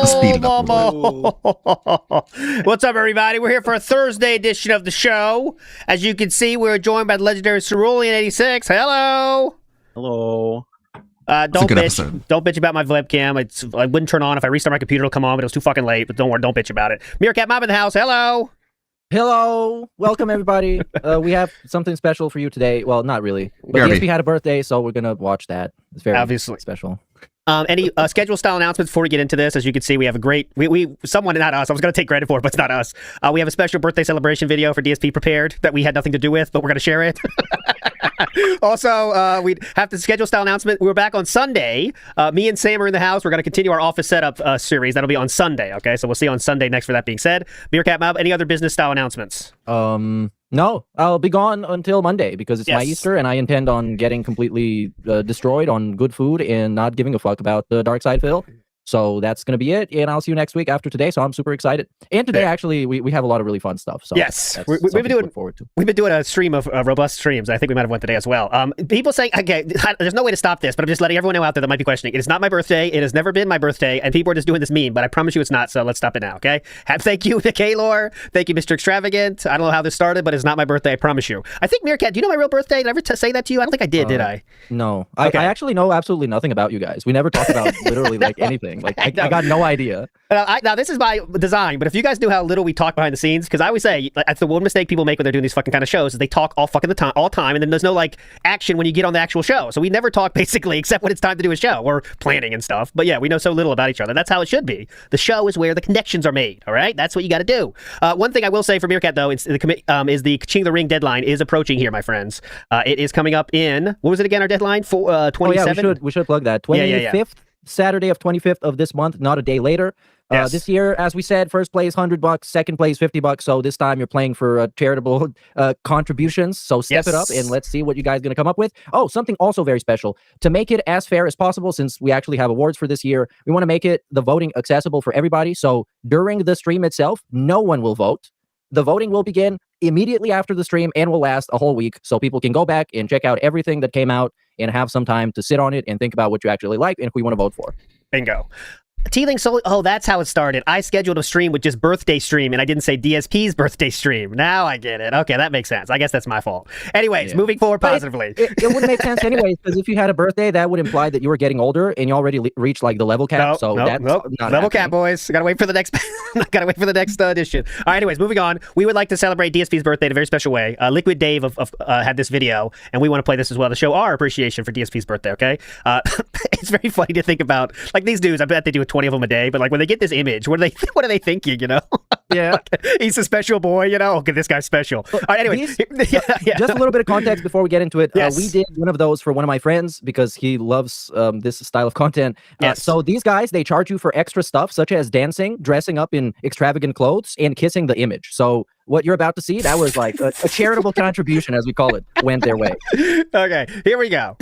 Speed it up a little bit. What's up, everybody? We're here for a Thursday edition of the show. As you can see, we're joined by the legendary Cerulean86. Hello. Hello. Don't bitch about my webcam. I wouldn't turn on. If I restart my computer, it'll come on, but it was too fucking late. But don't worry, don't bitch about it. Meerkat Mob in the house. Hello. Hello, welcome everybody. We have something special for you today. Well, not really, but BRB. DSP had a birthday, so we're gonna watch that. It's very Obviously special. Any schedule style announcements before we get into this? As you can see, we have a great, someone, not us, I was going to take credit for it, but it's not us. We have a special birthday celebration video for DSP prepared that we had nothing to do with, but we're going to share it. Also, we have the schedule style announcement. We're back on Sunday. Me and Sam are in the house. We're going to continue our office setup series. That'll be on Sunday, okay? So we'll see you on Sunday next for that being said. Meerkat Mob, any other business style announcements? No, I'll be gone until Monday because it's my Yes. Easter, and I intend on getting completely destroyed on good food and not giving a fuck about the dark side, Phil. So that's going to be it, and I'll see you next week after today, so I'm super excited. And today, actually, we have a lot of really fun stuff. So yes, that's we've something been to doing look forward to. We've been doing a stream of robust streams. I think we might have one today as well. People saying, okay, there's no way to stop this, but I'm just letting everyone know out there that might be questioning. It is not my birthday. It has never been my birthday, and people are just doing this meme, but I promise you it's not, so let's stop it now, okay? Thank you, Kaylor. Thank you, Mr. Extravagant. I don't know how this started, but it's not my birthday, I promise you. I think, Meerkat, do you know my real birthday? Did I ever say that to you? I don't think I did I? No. Okay. I actually know absolutely nothing about you guys. We never talk about literally like anything. Like I got no idea. Now, this is by design, but if you guys knew how little we talk behind the scenes, because I always say, that's the one mistake people make when they're doing these fucking kind of shows, is they talk all fucking all time, and then there's no, like, action when you get on the actual show. So we never talk, basically, except when it's time to do a show, or planning and stuff. But yeah, we know so little about each other. That's how it should be. The show is where the connections are made, all right? That's what you got to do. One thing I will say for Meerkat, though, is the King of the Ring deadline is approaching here, my friends. It is coming up in, what was it again, our deadline? 27? Oh, yeah, we should plug that. 25th, Saturday of 25th of this month, not a day later. Yes. This year, as we said, first place $100, second place $50. So this time you're playing for charitable contributions. So step it up and let's see what you guys are going to come up with. Oh, something also very special. To make it as fair as possible, since we actually have awards for this year, we want to make it the voting accessible for everybody. So during the stream itself, no one will vote. The voting will begin immediately after the stream and will last a whole week. So people can go back and check out everything that came out and have some time to sit on it and think about what you actually like and who you want to vote for. Bingo. Teeling Soul, oh, that's how it started. I scheduled a stream with just birthday stream, and I didn't say DSP's birthday stream. Now I get it. Okay, that makes sense. I guess that's my fault. Anyways, moving forward positively. It wouldn't make sense anyways, because if you had a birthday, that would imply that you were getting older, and you already reached like the level cap. That's not level happening. cap, boys. Gotta wait for the next. Gotta wait for the next edition. All right. Anyways, moving on. We would like to celebrate DSP's birthday in a very special way. Liquid Dave had this video, and we want to play this as well to show our appreciation for DSP's birthday. Okay. It's very funny to think about. Like these dudes, I bet they do 20 of them a day. But like when they get this image, what are they thinking? You know? Yeah. He's a special boy. You know? Okay, this guy's special. All right. Anyway, just a little bit of context before we get into it. Yes. We did one of those for one of my friends because he loves this style of content. So these guys, they charge you for extra stuff such as dancing, dressing up in extravagant clothes, and kissing the image. So what you're about to see, that was like a charitable contribution, as we call it, went their way. Okay, here we go.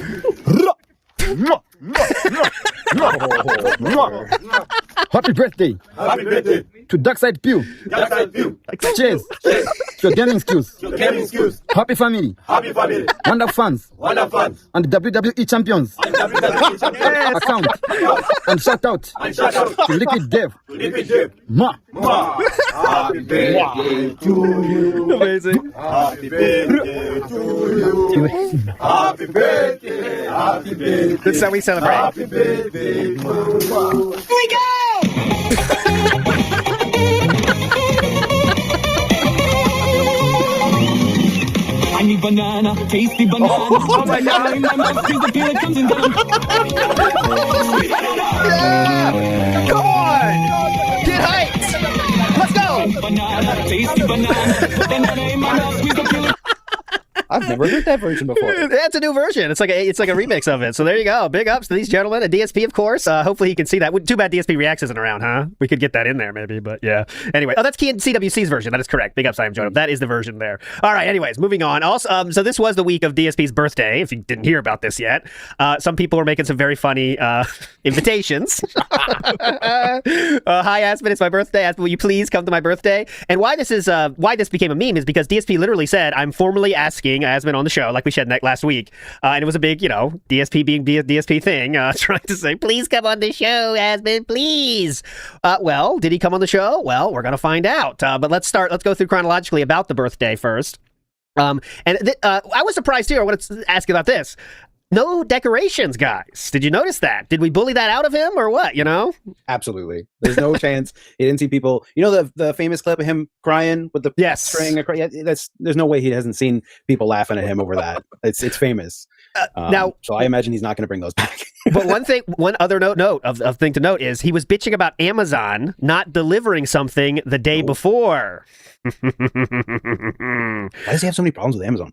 Happy birthday. Happy birthday. To Darkside Pew. Darkside Pew. Cheers. Cheers. To your gaming skills. Your gaming skills. Happy family. Happy family. Wonder fans. Wonder fans. And WWE champions. And WWE champions. Account. And shout out. And shout out. To Liquid Dev. To Liquid Dev. Ma. Ma. Happy birthday to you. Amazing. Happy birthday to you. Happy birthday. Happy birthday. This is how we celebrate. Happy birthday. Here we go. I need banana, tasty banana. Oh my God. In my mouth, please, the feeling comes in down. Yeah! Come on! Get hyped! Let's go! Banana, tasty banana. Banana in my mouth, please, the feeling. I've never heard that version before. That's a new version. It's like a remix of it. So there you go. Big ups to these gentlemen at DSP, of course. Hopefully you can see that. Too bad DSP Reacts isn't around, huh? We could get that in there maybe, but yeah. Anyway, that's CWC's version. That is correct. Big ups, I am Joe. That is the version there. All right. Anyways, moving on. Also, so this was the week of DSP's birthday. If you didn't hear about this yet, some people were making some very funny invitations. Hi, Aspen. It's my birthday. Aspen, will you please come to my birthday? And why this became a meme is because DSP literally said, "I'm formally asking Aspen on the show," like we said last week, and it was a big, DSP being DSP thing, trying to say, "Please come on the show, Aspen, please." Well, did he come on the show? Well, we're gonna find out. But let's go through chronologically about the birthday first. I was surprised here. I want to ask you about this. no decorations, guys. Did you notice that? Did we bully that out of him or what? You know? Absolutely. There's no chance he didn't see people. You know the famous clip of him crying with the string. There's no way he hasn't seen people laughing at him over that. It's famous. Now, so I imagine he's not going to bring those back. But one other note of thing to note is he was bitching about Amazon not delivering something the day before. Why does he have so many problems with Amazon?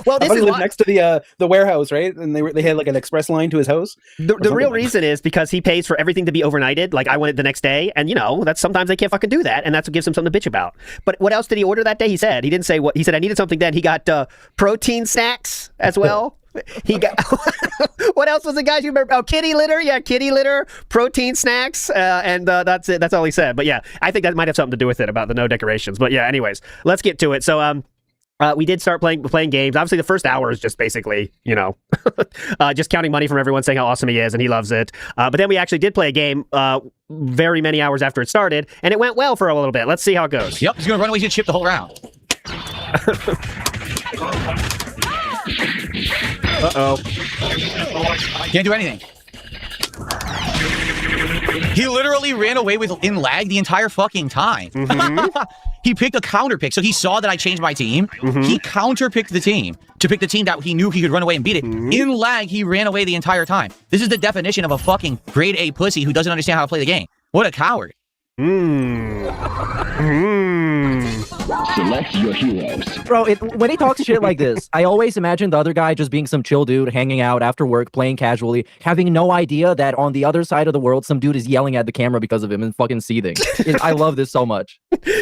Well, this he lived next to the warehouse, right? And they had like an express line to his house. The real reason is because he pays for everything to be overnighted. Like I want it the next day, and that's sometimes they can't fucking do that, and that's what gives him something to bitch about. But what else did he order that day? He didn't say what he said. I needed something then. He got protein snacks as well. He got what else was it, guys? You remember? Oh, kitty litter, kitty litter, protein snacks, and that's it. That's all he said. But yeah, I think that might have something to do with it about the no decorations. But yeah, anyways, let's get to it. So we did start playing games. Obviously, the first hour is just basically, just counting money from everyone, saying how awesome he is, and he loves it. But then we actually did play a game very many hours after it started, and it went well for a little bit. Let's see how it goes. Yep, he's going to run away and chip the whole round. Uh-oh. Can't do anything. He literally ran away in lag the entire fucking time. Mm-hmm. He picked a counter pick, so he saw that I changed my team. Mm-hmm. He counter picked the team to pick the team that he knew he could run away and beat it. Mm-hmm. In lag, he ran away the entire time. This is the definition of a fucking grade A pussy who doesn't understand how to play the game. What a coward. Select your heroes. Bro, when he talks shit like this, I always imagine the other guy just being some chill dude hanging out after work, playing casually, having no idea that on the other side of the world, some dude is yelling at the camera because of him and fucking seething. I love this so much.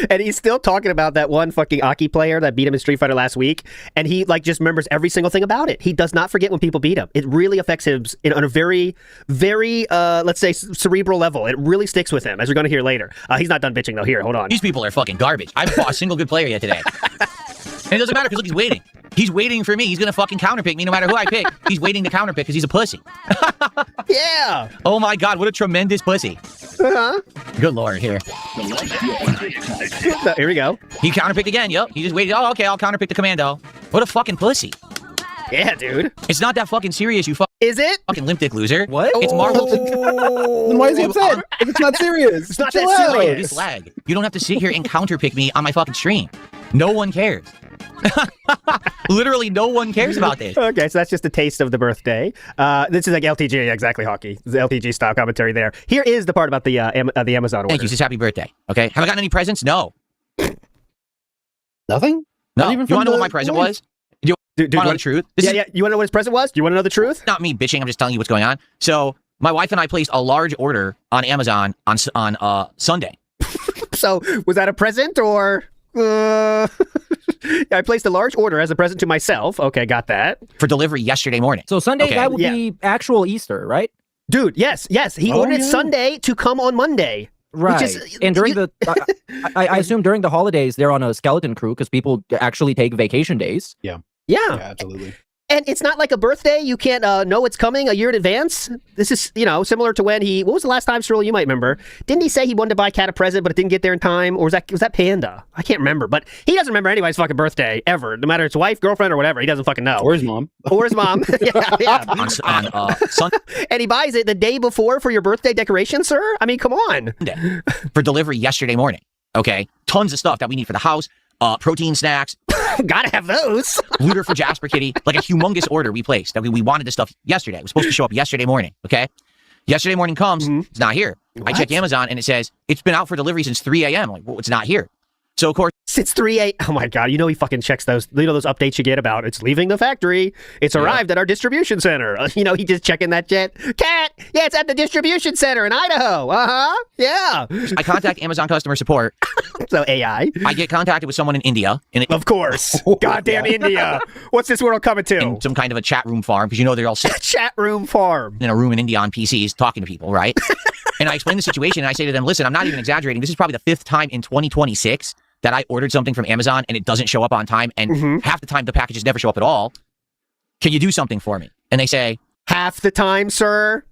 And he's still talking about that one fucking Aki player that beat him in Street Fighter last week, and he just remembers every single thing about it. He does not forget when people beat him. It really affects him on a very, very, let's say, cerebral level. It really sticks with him, as we're going to hear later. He's not done bitching, though. Here, hold on. These people are fucking garbage. I haven't fought a single good player yet today. And it doesn't matter because look, he's waiting. He's waiting for me. He's going to fucking counterpick me no matter who I pick. He's waiting to counterpick because he's a pussy. Yeah. Oh my God, what a tremendous pussy. Uh-huh. Good Lord, here. Here we go. He counterpicked again, yep. He just waited. Oh, okay, I'll counterpick the commando. What a fucking pussy. Yeah, dude. It's not that fucking serious, you Is it? Fucking limp dick loser. What? It's Marvel. Then why is he upset? If it's not serious. It's not that serious. It's lag. You don't have to sit here and counterpick me on my fucking stream. No one cares. Literally, no one cares about this. Okay, so that's just a taste of the birthday. This is like LTG, exactly, Hockey. The LTG style commentary there. Here is the part about the Amazon order. Thank you. Just happy birthday. Okay. Have I gotten any presents? No. Nothing? No. You want to know what my present was? Do you want to know the truth? Yeah. You want to know what his present was? Do you want to know the truth? Not me bitching. I'm just telling you what's going on. So my wife and I placed a large order on Amazon on Sunday. So was that a present or? I placed a large order as a present to myself. Okay, got that. For delivery yesterday morning. So Sunday, that would be actual Easter, right? Dude, yes. He ordered it Sunday to come on Monday. Right. And during I assume during the holidays, they're on a skeleton crew because people actually take vacation days. Yeah. Yeah, absolutely. And it's not like a birthday. You can't know it's coming a year in advance. This is, similar to when what was the last time, Cyril, you might remember? Didn't he say he wanted to buy Cat a present, but it didn't get there in time? Or was that Panda? I can't remember. But he doesn't remember anybody's fucking birthday, ever. No matter it's wife, girlfriend, or whatever. He doesn't fucking know. Or his mom. Yeah. On Sunday. And he buys it the day before for your birthday decoration, sir? I mean, come on. For delivery yesterday morning. Okay. Tons of stuff that we need for the house. Protein snacks. Gotta have those. Looter for Jasper Kitty. Like a humongous order we placed. That we wanted this stuff yesterday. It was supposed to show up yesterday morning. Okay. Yesterday morning comes. It's not here. What? I check Amazon and it says it's been out for delivery since 3 a.m. Like, well, it's not here. So of course, since 3 a.m. Oh my God! He fucking checks those. Those updates you get about it's leaving the factory. It's arrived at our distribution center. He just checking that jet. Cat, yeah, it's at the distribution center in Idaho. Yeah. I contact Amazon customer support. So AI. I get contacted with someone in India. Of course. Goddamn India. What's this world coming to? In some kind of a chat room farm because they're all sick. Chat room farm. In a room in India on PCs talking to people, right? And I explain the situation and I say to them, listen, I'm not even exaggerating. This is probably the 5th time in 2026 that I ordered something from Amazon and it doesn't show up on time, and half the time the packages never show up at all. Can you do something for me? And they say, half the time, sir?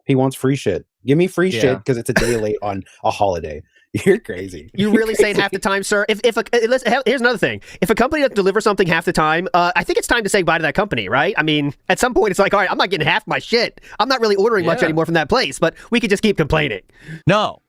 He wants free shit. Give me free shit because it's a day late on a holiday. You're crazy. You really saying half the time, sir? Here's another thing. If a company doesn't deliver something half the time, I think it's time to say bye to that company, right? I mean, at some point, it's like, all right, I'm not getting half my shit. I'm not really ordering much anymore from that place, but we could just keep complaining. No.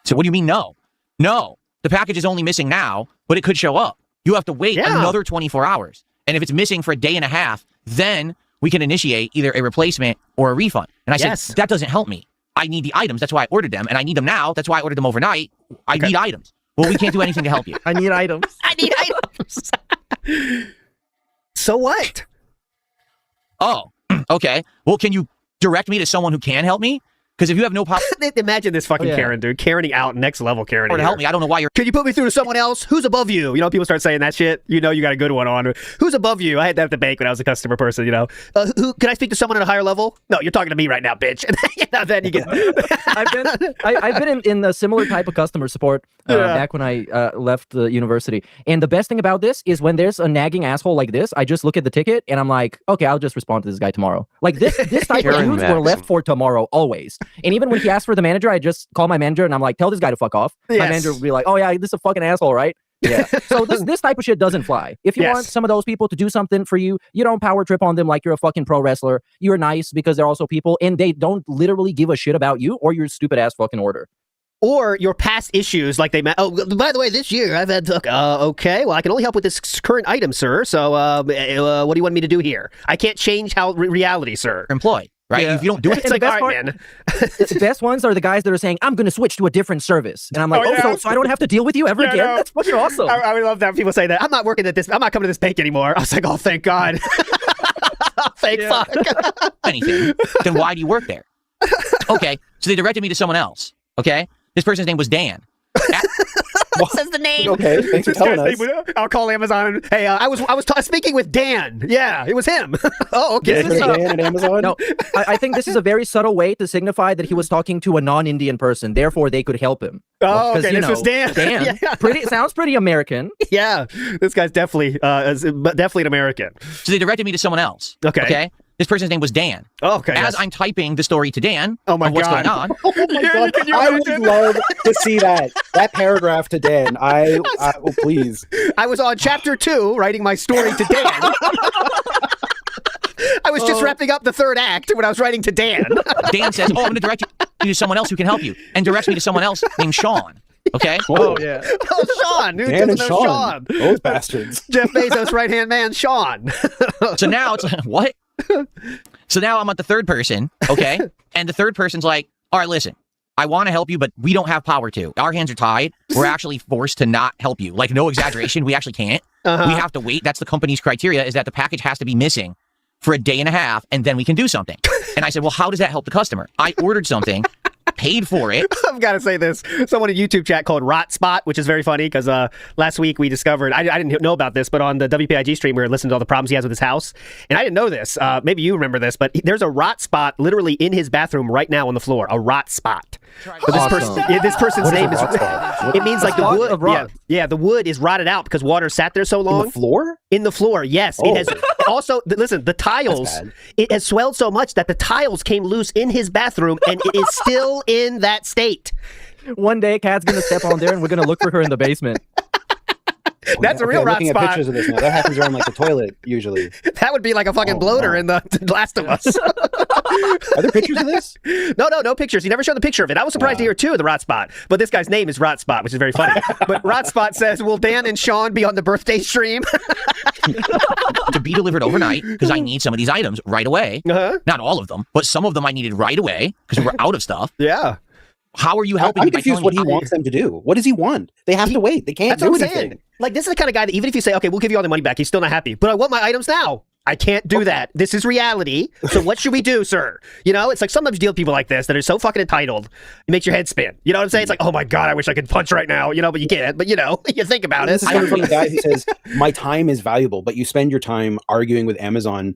So what do you mean no? No. The package is only missing now, but it could show up. You have to wait another 24 hours. And if it's missing for a day and a half, then we can initiate either a replacement or a refund. And I said, that doesn't help me. I need the items. That's why I ordered them. And I need them now. That's why I ordered them overnight. I need items. Well, we can't do anything to help you. I need items. I need items. So what? Oh, okay. Well, can you direct me to someone who can help me? Because if you have no power... Imagine this fucking Karen, dude. Karening out, next level Karen. Or to help me, I don't know why you're... Can you put me through to someone else? Who's above you? You know, people start saying that shit. You know you got a good one on. Who's above you? I had that at the bank when I was a customer person, you know. Can I speak to someone at a higher level? No, you're talking to me right now, bitch. And then you get... I've been in a similar type of customer support back when I left the university. And the best thing about this is when there's a nagging asshole like this, I just look at the ticket and I'm like, okay, I'll just respond to this guy tomorrow. Like this type of dudes were left for tomorrow, always. And even when he asked for the manager, I just call my manager and I'm like, tell this guy to fuck off. My manager would be like, oh yeah, this is a fucking asshole, right? Yeah. So this type of shit doesn't fly. If you want some of those people to do something for you, you don't power trip on them like you're a fucking pro wrestler. You're nice because they're also people and they don't literally give a shit about you or your stupid ass fucking order. Or your past issues, like they... Oh, by the way, this year I've had... okay, well, I can only help with this current item, sir. So what do you want me to do here? I can't change how reality, sir. Employed. Right? If you don't do it, it's like, all right, man. The best ones are the guys that are saying, I'm going to switch to a different service. And I'm like, so I don't have to deal with you ever again? No. That's fucking awesome. I would love that people say that. I'm not working at this. I'm not coming to this bank anymore. I was like, oh, thank God. Thank fuck. Anything. Then why do you work there? Okay. So they directed me to someone else. Okay. This person's name was Dan. What says the name? Okay, thanks for telling us. I'll call Amazon. Hey, I was speaking with Dan. Yeah, it was him. Oh, okay. Dan at Amazon? No, I think this is a very subtle way to signify that he was talking to a non-Indian person. Therefore, they could help him. Oh, okay. This was Dan. Dan, sounds pretty American. Yeah, this guy's definitely an American. So they directed me to someone else. Okay. This person's name was Dan. Oh, okay. As I'm typing the story to Dan of what's going on. Oh my God. I would love to see that paragraph to Dan. Please. I was on chapter 2 writing my story to Dan. I was just wrapping up the third act when I was writing to Dan. Dan says, oh, I'm going to direct you to someone else who can help you. And directs me to someone else named Sean. Okay? Oh, yeah. Oh, Sean. Who Dan and doesn't know Sean. Those bastards. Jeff Bezos' right-hand man, Sean. So now it's like, what? So now I'm at the third person, okay? And the third person's like, all right, listen, I want to help you, but we don't have power to. Our hands are tied. We're actually forced to not help you. Like, no exaggeration. We actually can't. We have to wait. That's the company's criteria, is that the package has to be missing for a day and a half, and then we can do something. And I said, well, how does that help the customer? I ordered something, paid for it. I've got to say this. Someone in YouTube chat called Rot Spot, which is very funny because last week we discovered, I didn't know about this, but on the WPIG stream we were listening to all the problems he has with his house. And I didn't know this. Maybe you remember this, but there's a rot spot literally in his bathroom right now on the floor. A rot spot. So this person's name is... It means like the wood. Yeah, the wood is rotted out because water sat there so long. In the floor? In the floor, yes. It has also, listen, the tiles, it has swelled so much that the tiles came loose in his bathroom and it is still in that state. One day, Kat's going to step on there and we're going to look for her in the basement. That's a real rot spot. Looking at pictures of this now. That happens around like the toilet usually. That would be like a fucking bloater in the Last of Us. Are there pictures of this? No pictures. He never showed the picture of it. I was surprised to hear too of the Rot Spot. But this guy's name is Rot Spot, which is very funny. But Rot Spot says, will Dan and Sean be on the birthday stream? To be delivered overnight, because I need some of these items right away. Not all of them, but some of them I needed right away because we're out of stuff. Yeah. How are you helping? I'm confused what he wants them to do. What does he want? They have to wait. They can't do anything. Like, this is the kind of guy that even if you say, okay, we'll give you all the money back, he's still not happy. But I want my items now. I can't do that. This is reality. So what should we do, sir? You know, it's like sometimes you deal with people like this that are so fucking entitled. It makes your head spin. You know what I'm saying? It's like, oh my God, I wish I could punch right now. You know, but you can't. But you know, you think about it. This is coming from the guy who says, my time is valuable, but you spend your time arguing with Amazon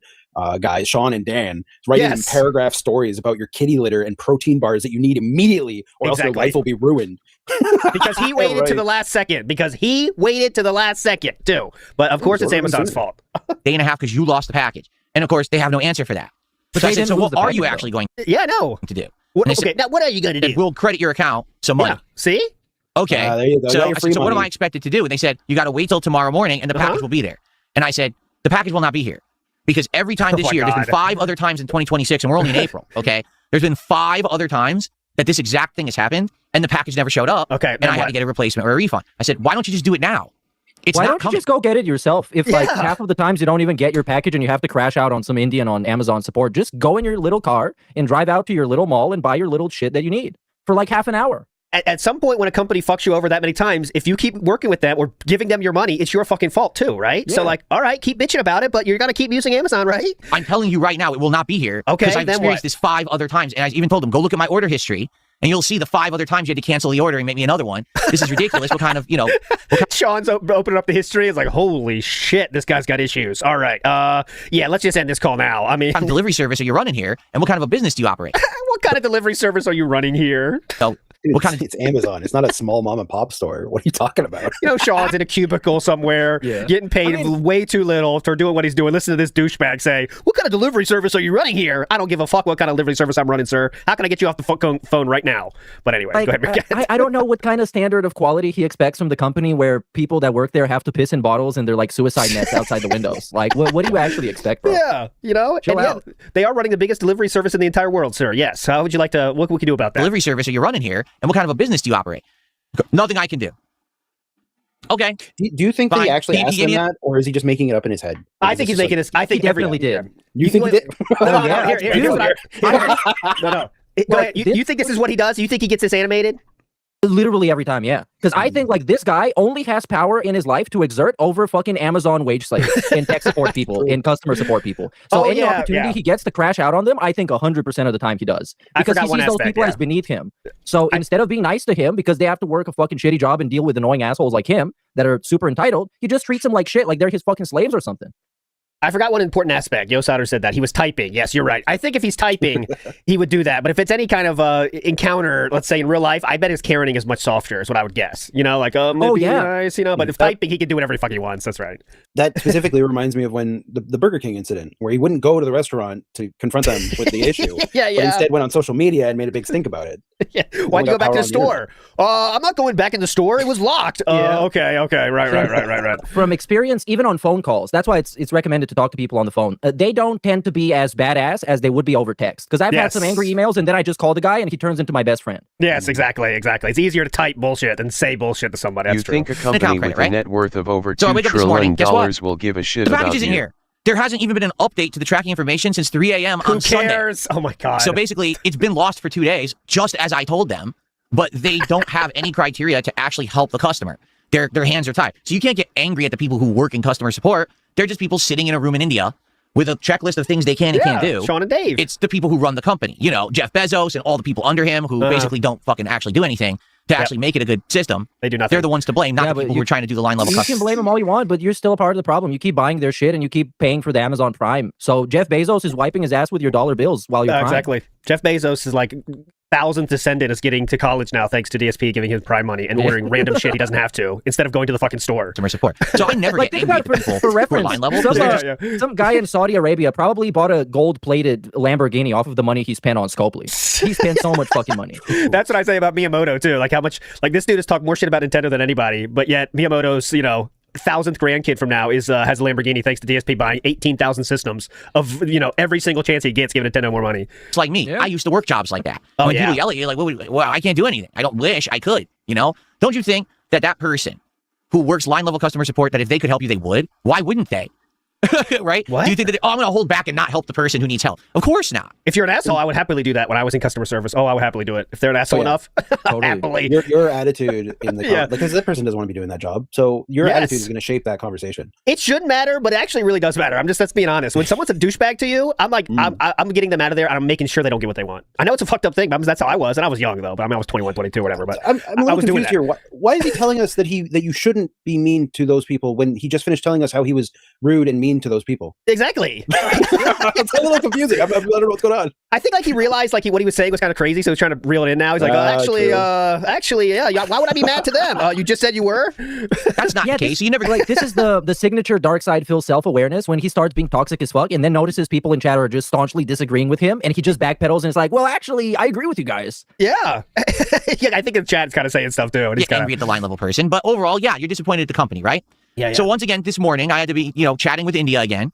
guys, Sean and Dan, writing paragraph stories about your kitty litter and protein bars that you need immediately, or else your life will be ruined. Because he waited to the last second. Because he waited to the last second, too. But of course, it's Amazon's fault. Day and a half because you lost the package. And of course, they have no answer for that. But I said, so what are you actually going to do? Okay, now what are you going to do? We'll credit your account some money. Yeah. See? Okay. There you go. So, Got your free so what am money. I expected to do? And they said, you got to wait till tomorrow morning and the package will be there. And I said, the package will not be here. Because every time this year, there's been 5 other times in 2026, and we're only in April, okay? There's been 5 other times that this exact thing has happened, and the package never showed up. Okay. And I had to get a replacement or a refund. I said, why don't you just do it now? It's Why not don't coming. you just go get it yourself? If like half of the times you don't even get your package and you have to crash out on some Indian on Amazon support, just go in your little car and drive out to your little mall and buy your little shit that you need for like half an hour. At some point, when a company fucks you over that many times, if you keep working with them or giving them your money, it's your fucking fault too, right? Yeah. So like, all right, keep bitching about it, but you're gonna keep using Amazon, right? I'm telling you right now, it will not be here. Okay, Because I've then experienced what? this 5 other times, and I even told them, go look at my order history, and you'll see the 5 other times you had to cancel the order and make me another one. This is ridiculous. What kind of, Sean's opening up the history. It's like, holy shit, this guy's got issues. All right, yeah, let's just end this call now. I mean, what kind of delivery service are you running here, and what kind of a business do you operate? what kind of delivery service are you running here? So, what kind of? It's Amazon. It's not a small mom and pop store. What are you talking about? You know, Sean's in a cubicle somewhere, getting paid way too little for doing what he's doing. Listen to this douchebag say, what kind of delivery service are you running here? I don't give a fuck what kind of delivery service I'm running, sir. How can I get you off the phone right now? But anyway, Like, go ahead. I don't know what kind of standard of quality he expects from the company where people that work there have to piss in bottles and they're like suicide nets outside the windows. Like, what do you actually expect, bro? Yeah, you know, Chill and out. yeah, they are running the biggest delivery service in the entire world, sir. Yes. How would you like to? What can we do about that? Delivery service are you running here, and what kind of a business do you operate? Nothing I can do. Okay. Do you think they actually asked him that, or is he just making it up in his head? I think he's making this. I think he definitely did. You think he did? No, no. Go ahead. You think this is what he does? You think he gets this animated? Literally every time, yeah. Because I think like this guy only has power in his life to exert over fucking Amazon wage slaves and tech support people and customer support people. So any opportunity he gets to crash out on them, I think 100% of the time he does. Because he sees those people as beneath him. So instead of being nice to him because they have to work a fucking shitty job and deal with annoying assholes like him that are super entitled, he just treats them like shit, like they're his fucking slaves or something. I forgot one important aspect. Yosader said that. He was typing. Yes, you're right. I think if he's typing, he would do that. But if it's any kind of encounter, let's say in real life, I bet his caring is much softer, is what I would guess. You know, like, nice, you know, but if typing, he can do whatever the fuck he wants. That's right. That specifically reminds me of when the Burger King incident, where he wouldn't go to the restaurant to confront them with the issue. But instead went on social media and made a big stink about it. Why'd you go back to the store? I'm not going back in the store. It was locked. Okay. Right. From experience, even on phone calls, that's why it's recommended to talk to people on the phone. They don't tend to be as badass as they would be over text. Because I've had some angry emails and then I just call the guy and he turns into my best friend. Yes, exactly. It's easier to type bullshit than say bullshit to somebody. That's You think a company with a net worth of over $2 wake up this morning, trillion guess what? will give a shit The about package isn't you? here. There hasn't even been an update to the tracking information since 3 a.m. on Sunday. Who cares? Oh my God. So basically, it's been lost for 2 days, just as I told them, but they don't have any criteria to actually help the customer. Their hands are tied. So you can't get angry at the people who work in customer support. They're just people sitting in a room in India with a checklist of things they can and can't do. Sean and Dave. It's the people who run the company. You know, Jeff Bezos and all the people under him who basically don't fucking actually do anything to actually make it a good system. They do nothing. They're the ones to blame, not the people who are trying to do the line level You customers. can blame them all you want, but you're still a part of the problem. You keep buying their shit and you keep paying for the Amazon Prime. So Jeff Bezos is wiping his ass with your dollar bills while you're exactly. Jeff Bezos is like 1,000th descendant is getting to college now thanks to DSP giving him Prime money and ordering random shit he doesn't have to instead of going to the fucking store. Customer support. So I never like, get think angry about at people for who are reference. line level. Some guy in Saudi Arabia probably bought a gold-plated Lamborghini off of the money he spent on Scopely. He spent so much fucking money. That's what I say about Miyamoto too. Like how much, like this dude has talked more shit about Nintendo than anybody, but yet Miyamoto's, 1,000th grandkid from now has a Lamborghini thanks to DSP buying 18,000 systems of every single chance he gets giving Nintendo more money. It's like me. I used to work jobs like that. When people yell at you, like, well, I can't do anything. I don't wish I could. Don't you think that person who works line level customer support, that if they could help you, they would? Why wouldn't they? Right? What? Do you think that I'm going to hold back and not help the person who needs help? Of course not. If you're an asshole, I would happily do that when I was in customer service. I would happily do it. If they're an asshole enough, happily. Your attitude in the because that person doesn't want to be doing that job. So your attitude is going to shape that conversation. It should matter, but it actually really does matter. Let's being honest. When someone's a douchebag to you, I'm like, I'm getting them out of there and I'm making sure they don't get what they want. I know it's a fucked up thing, but that's how I was. And I was young though, but I was 21, 22, whatever. But I'm a little confused here. Why is he telling us that you shouldn't be mean to those people when he just finished telling us how he was rude and mean mean to those people. Exactly. It's a little confusing. I don't know what's going on. I think like he realized like what he was saying was kind of crazy, so he's trying to reel it in now. He's like, actually, yeah. Why would I be mad to them? You just said you were. That's not the case. You never like this is the signature dark side Phil self-awareness when he starts being toxic as fuck and then notices people in chat are just staunchly disagreeing with him and he just backpedals and is like, well, actually, I agree with you guys. Yeah. Yeah, I think the chat's kind of saying stuff too. And you're angry at the line level person, but overall, yeah, you're disappointed at the company, right? Yeah. So once again, this morning I had to be, chatting with India again.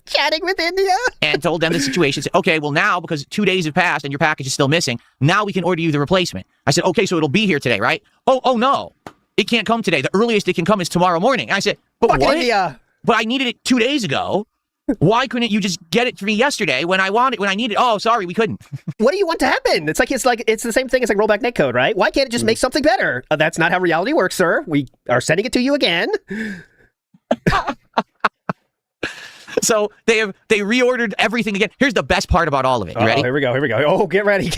Chatting with India. And told them the situation. Said, okay, well now, because 2 days have passed and your package is still missing, now we can order you the replacement. I said, okay, so it'll be here today, right? Oh no, it can't come today. The earliest it can come is tomorrow morning. And I said, but fucking what? India. But I needed it 2 days ago. Why couldn't you just get it for me yesterday when I needed it? Oh, sorry, we couldn't. What do you want to happen? It's the same thing as like rollback netcode, right? Why can't it just make something better? That's not how reality works, sir. We are sending it to you again. So they reordered everything again. Here's the best part about all of it. You ready? Here we go. Oh, get ready.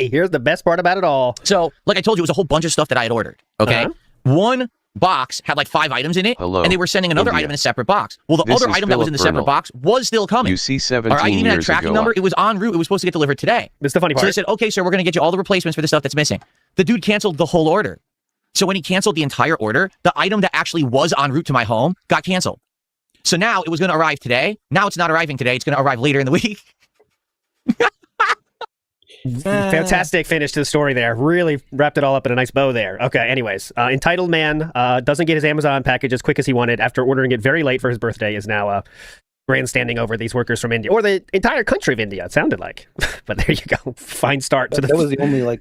Here's the best part about it all. So, like I told you, it was a whole bunch of stuff that I had ordered. Okay, one box had like 5 items in it, and they were sending another item in a separate box. Well, the other item that was in the separate box was still coming. You see 17 I even had a years tracking ago. number. It was en route. It was supposed to get delivered today. That's the funny part. So they said, okay, sir, we're going to get you all the replacements for the stuff that's missing. The dude canceled the whole order. So when he canceled the entire order, the item that actually was en route to my home got canceled. So now it was going to arrive today. Now it's not arriving today. It's going to arrive later in the week. Fantastic finish to the story there. Really wrapped it all up in a nice bow there. Okay, anyways. Entitled man doesn't get his Amazon package as quick as he wanted after ordering it very late for his birthday is now grandstanding over these workers from India. Or the entire country of India, it sounded like. But there you go. Fine start to the... That was the only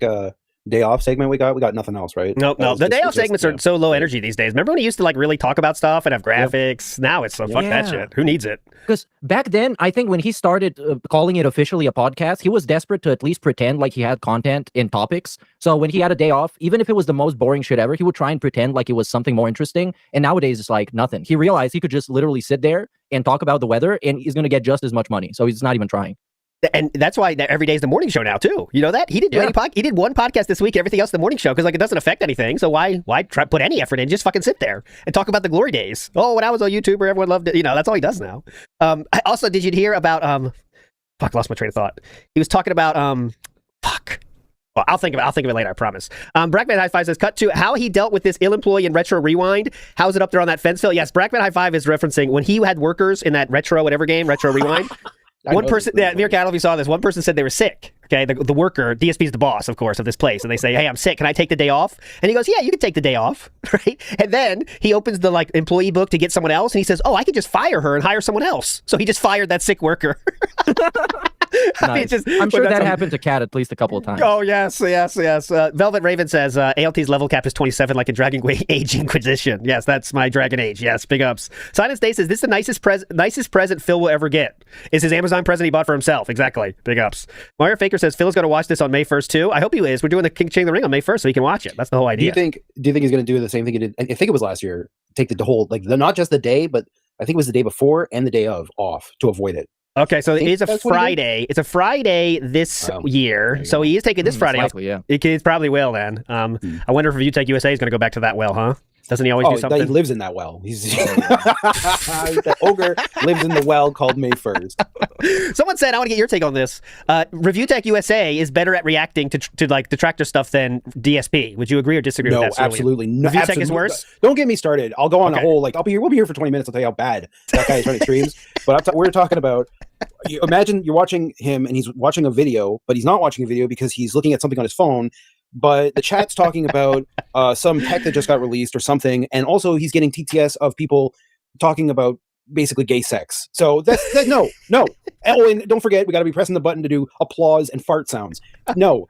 day off segment we got. We got nothing else, right? No. The day off segments are so low energy these days. Remember when he used to like really talk about stuff and have graphics? Now it's so fuck that shit. Who needs it? Because back then, I think when he started calling it officially a podcast, he was desperate to at least pretend like he had content in topics. So when he had a day off, even if it was the most boring shit ever, he would try and pretend like it was something more interesting. And nowadays, it's like nothing. He realized he could just literally sit there and talk about the weather, and he's going to get just as much money. So he's not even trying. And that's why every day is the morning show now too. You know that he didn't do any he did one podcast this week. Everything else the morning show because like it doesn't affect anything. So why try put any effort in? Just fucking sit there and talk about the glory days. Oh, when I was a YouTuber, everyone loved it. That's all he does now. Also, did you hear about lost my train of thought. He was talking about Well, I'll think of it later. I promise. Brackman High Five says, cut to how he dealt with this ill employee in Retro Rewind. How's it up there on that fence, Phil? Yes, Brackman High Five is referencing when he had workers in that Retro whatever game, Retro Rewind. One person, Mere Cattle, if you saw this, one person said they were sick. Okay, the worker, DSP is the boss, of course, of this place, and they say, "Hey, I'm sick. Can I take the day off?" And he goes, "Yeah, you can take the day off." Right? And then he opens the employee book to get someone else, and he says, "Oh, I could just fire her and hire someone else." So he just fired that sick worker. Nice. I'm sure that happened to Kat at least a couple of times. Oh, yes. Velvet Raven says, ALT's level cap is 27 like a Dragon Age Inquisition. Yes, that's my Dragon Age. Yes, big ups. Silence Day says, this is the nicest present Phil will ever get. Is his Amazon present he bought for himself. Exactly. Big ups. Mario Faker says, Phil's going to watch this on May 1st, too. I hope he is. We're doing the King Chain the Ring on May 1st, so he can watch it. That's the whole idea. Do you think he's going to do the same thing he did? I think it was last year. Take the whole, not just the day, but I think it was the day before and the day of off to avoid it. Okay, so it is a Friday. It's a Friday this year, so he is taking this Friday off. Yeah. It probably will then. I wonder if ReviewTech USA is going to go back to that well, huh? Doesn't he always do something? He lives in that well. He's the ogre lives in the well called May 1st. Someone said, I want to get your take on this. ReviewTech USA is better at reacting to detractor stuff than DSP. Would you agree or disagree with that? No, absolutely. No, ReviewTech is worse? Don't get me started. I'll go on a whole, we'll be here for 20 minutes. I'll tell you how bad that guy is running streams. But we're talking about, imagine you're watching him and he's watching a video, but he's not watching a video because he's looking at something on his phone. But the chat's talking about some tech that just got released or something, and also he's getting TTS of people talking about basically gay sex. So that's no. Oh, and don't forget, we got to be pressing the button to do applause and fart sounds. No.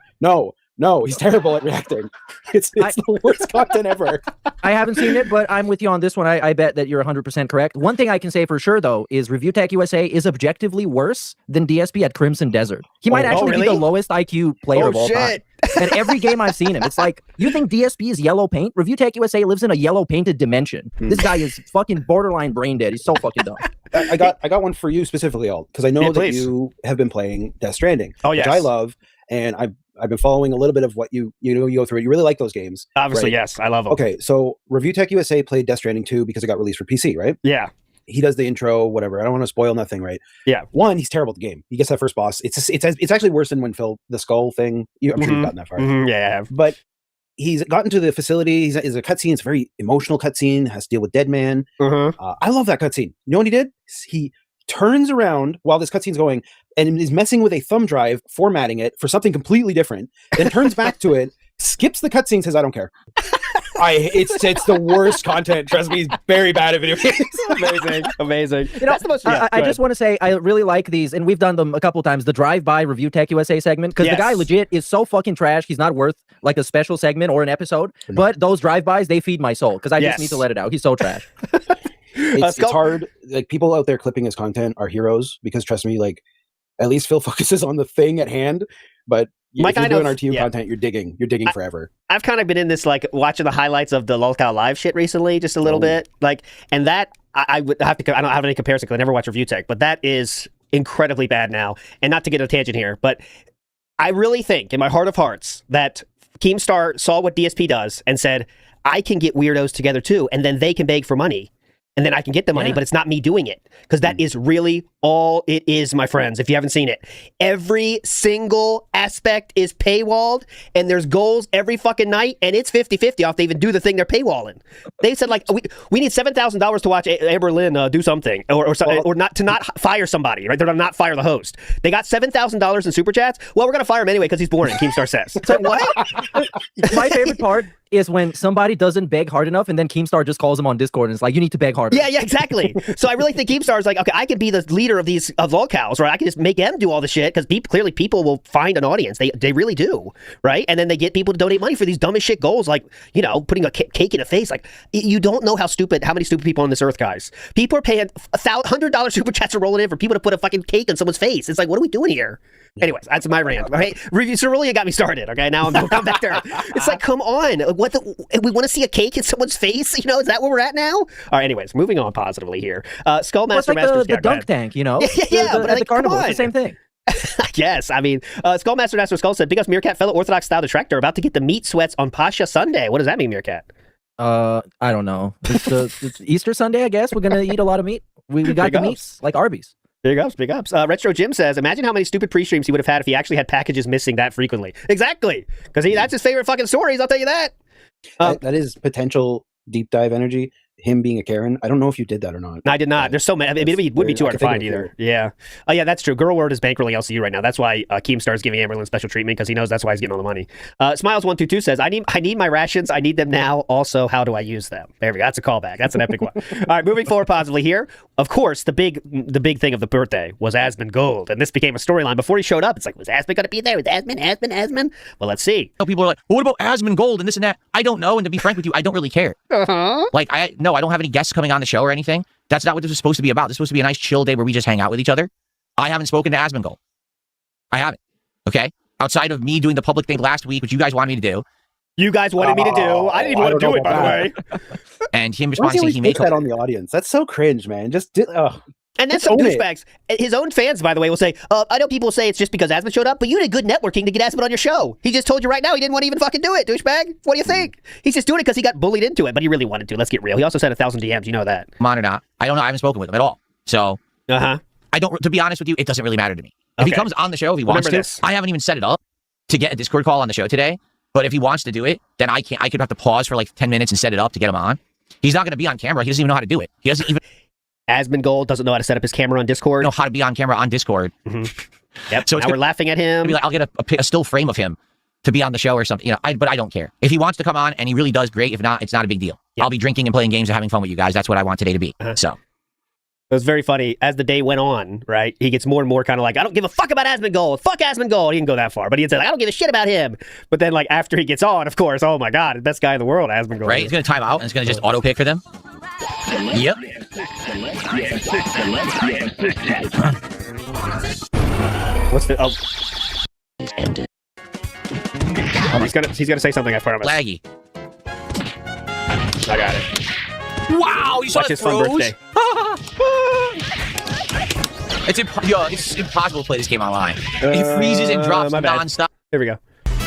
He's terrible at reacting. It's the worst content ever. I haven't seen it, but I'm with you on this one. I bet that you're 100% correct. One thing I can say for sure, though, is ReviewTech USA is objectively worse than DSP at Crimson Desert. He might actually be the lowest IQ player of all time. And every game I've seen him, it's like, you think DSP is yellow paint? ReviewTech USA lives in a yellow painted dimension. This guy is fucking borderline brain dead. He's so fucking dumb. I got one for you specifically, Alt, because I know that you have been playing Death Stranding, which I love, and I've been following a little bit of what you go through it. You really like those games. Obviously, right? yes. I love them. Okay, so Review Tech USA played Death Stranding 2 because it got released for PC, right? Yeah. He does the intro, whatever. I don't want to spoil nothing, right? Yeah. One, he's terrible at the game. He gets that first boss. It's actually worse than when Phil, the skull thing. I'm sure you've gotten that far. Yeah, I have. But he's gotten to the facility. He's a cutscene. It's a very emotional cutscene. Has to deal with dead man. I love that cutscene. You know what he did? He turns around while this cutscene's going and is messing with a thumb drive, formatting it for something completely different. Then turns back to it, skips the cutscene, says, "I don't care." It's the worst content. Trust me, he's very bad at video games. Amazing. You know, I just want to say I really like these, and we've done them a couple of times. The drive-by Review Tech USA segment, because the guy legit is so fucking trash. He's not worth like a special segment or an episode. But those drive-bys, they feed my soul because I just need to let it out. He's so trash. It's hard. Like, people out there clipping his content are heroes because, trust me, like, at least Phil focuses on the thing at hand. But if you're doing RTU content, you're digging forever. I've kind of been in this, like, watching the highlights of the Lolcow Live shit recently, just a little bit. Like, and that I would have to. I don't have any comparison because I never watch Review Tech, but that is incredibly bad now. And not to get a tangent here, but I really think in my heart of hearts that Keemstar saw what DSP does and said, I can get weirdos together too, and then they can beg for money. And then I can get the money, but it's not me doing it. Because that is really all it is, my friends, if you haven't seen it. Every single aspect is paywalled, and there's goals every fucking night, and it's 50-50 off they even do the thing they're paywalling. They said, like, we need $7,000 to watch Amber Lynn do something, or not to not fire somebody, right? They're going to not fire the host. They got $7,000 in Super Chats. Well, we're going to fire him anyway because he's boring, Keemstar says. So what? My favorite part is when somebody doesn't beg hard enough, and then Keemstar just calls him on Discord and it's like, you need to beg harder. Yeah, exactly. So I really think Keemstar is like, okay, I could be the leader of these lolcows, right? I can just make them do all the shit because clearly people will find an audience. They really do, right? And then they get people to donate money for these dumbest shit goals, like, you know, putting a cake in a face. Like, you don't know how many stupid people on this earth, guys. People are paying $100 super chats are rolling in for people to put a fucking cake on someone's face. It's like, what are we doing here? Anyways, that's my rant. Right? Review Cerulean got me started. Okay, now I'm come back there. It's like, come on, we want to see a cake in someone's face? You know, is that where we're at now? All right. Anyways, moving on positively here. Skullmaster Masters. The dunk tank, you know. But like, the carnival, it's the same thing. Yes, I mean, Skullmaster Master Skull said, "Big ups, Meerkat, fellow Orthodox style detractor, about to get the meat sweats on Pascha Sunday." What does that mean, Meerkat? I don't know. It's Easter Sunday, I guess. We're gonna eat a lot of meat. We got the meats like Arby's. Big ups, big ups. Retro Jim says, imagine how many stupid pre-streams he would have had if he actually had packages missing that frequently. Exactly. Because that's his favorite fucking stories, I'll tell you that. That is potential deep dive energy. Him being a Karen. I don't know if you did that or not. I did not. There's so many. I mean, it would be too hard to find either. Yeah. Oh, yeah, that's true. Girl Word is bankrolling LCU right now. That's why Keemstar is giving Amberlyn special treatment because he knows that's why he's getting all the money. Smiles122 says, I need my rations. I need them now. Also, how do I use them? There we go. That's a callback. That's an epic one. All right, moving forward positively here. Of course, the big thing of the birthday was Asmongold, and this became a storyline. Before he showed up, it's like, was Asmon going to be there? Was Asmon? Well, let's see. People are like, well, what about Asmongold and this and that? I don't know, and to be frank with you, I don't really care. Like, I don't have any guests coming on the show or anything. That's not what this was supposed to be about. This was supposed to be a nice chill day where we just hang out with each other. I haven't spoken to Asmongold. I haven't. Okay? Outside of me doing the public thing last week, which you guys wanted me to do. You guys wanted me to do. I didn't even want to do it, by the way. And him responding saying he made that on the audience. That's so cringe, man. And then some douchebags. His own fans, by the way, will say, I know people say it's just because Asmon showed up, but you did good networking to get Asmon on your show. He just told you right now he didn't want to even fucking do it, douchebag. What do you think? He's just doing it because he got bullied into it, but he really wanted to. Let's get real. He also sent 1,000 DMs. You know that. Come on or not. I don't know. I haven't spoken with him at all. So, I don't, to be honest with you, it doesn't really matter to me. If he comes on the show, if he wants to, I haven't even set it up to get a Discord call on the show today. But if he wants to do it, then I could have to pause for like 10 minutes and set it up to get him on. He's not going to be on camera. He doesn't even know how to do it. He doesn't even. Asmongold doesn't know how to set up his camera on Discord. Know how to be on camera on Discord. Yep. So now we're laughing at him. I'll get a still frame of him to be on the show or something. You know, but I don't care. If he wants to come on and he really does, great. If not, it's not a big deal. Yep. I'll be drinking and playing games and having fun with you guys. That's what I want today to be. So. It was very funny. As the day went on, right, he gets more and more kind of like, I don't give a fuck about Asmongold. Fuck Asmongold. He didn't go that far, but he'd say, like, I don't give a shit about him. But then, like, after he gets on, of course, oh my God, the best guy in the world, Asmongold. Right, he's going to time out and it's going to just auto pick for them. Yep. What's the... Oh. He's gonna say something, I promise. Laggy. I got it. Wow, you saw his fun birthday. It's impossible to play this game online. It freezes and drops nonstop. Here we go.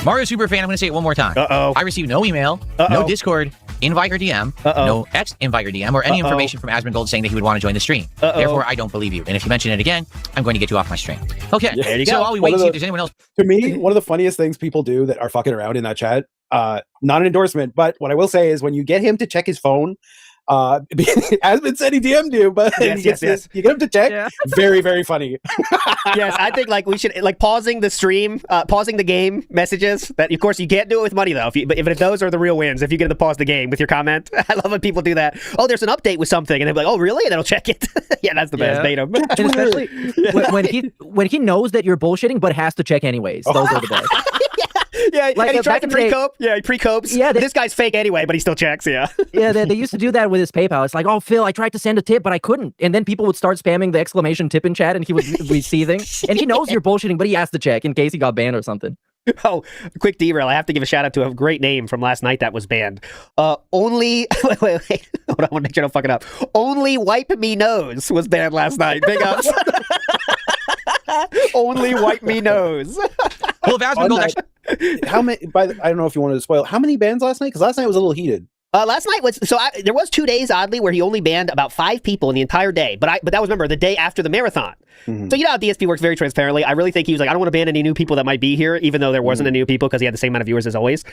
Mario Superfan, I'm going to say it one more time. Uh-oh. I received no email, no Discord, invite or DM, no X invite or DM, or any information from Asmongold saying that he would want to join the stream. Therefore, I don't believe you. And if you mention it again, I'm going to get you off my stream. Okay, there you go. So while we wait and see if there's anyone else. To me, one of the funniest things people do that are fucking around in that chat, not an endorsement, but what I will say is when you get him to check his phone, Asmon said he DM'd you, but yes. You get him to check. Very, very funny. Yes, I think like we should like pausing the stream, pausing the game messages. That of course you can't do it with money though. If those are the real wins, if you get to pause the game with your comment, I love when people do that. Oh, there's an update with something, and they're like, oh really? And then I'll check it. Yeah, that's the best. Made him. And especially when he knows that you're bullshitting, but has to check anyways. Those are the best. Yeah, like, and he tries to pre-cope. pre-cope. Yeah, he pre-copes. Yeah, this guy's fake anyway, but he still checks. Yeah. Yeah, they used to do that with his PayPal. It's like, oh, Phil, I tried to send a tip, but I couldn't. And then people would start spamming the exclamation tip in chat, and he would be seething. And he knows you're bullshitting, but he has to check in case he got banned or something. Oh, quick derail. I have to give a shout out to a great name from last night that was banned. Only wait. Hold on, I want to make sure I don't fuck it up. Only Wipe Me Nose was banned last night. Big ups. Only Wipe Me Nose. Well, if Asmongold actually... How many? I don't know if you wanted to spoil. How many bans last night? Because last night was a little heated. Last night was there was 2 days oddly where he only banned about 5 people in the entire day, but that was remember the day after the marathon. Mm-hmm. So you know how DSP works very transparently. I really think he was like, I don't want to ban any new people that might be here, even though there wasn't any new people because he had the same amount of viewers as always.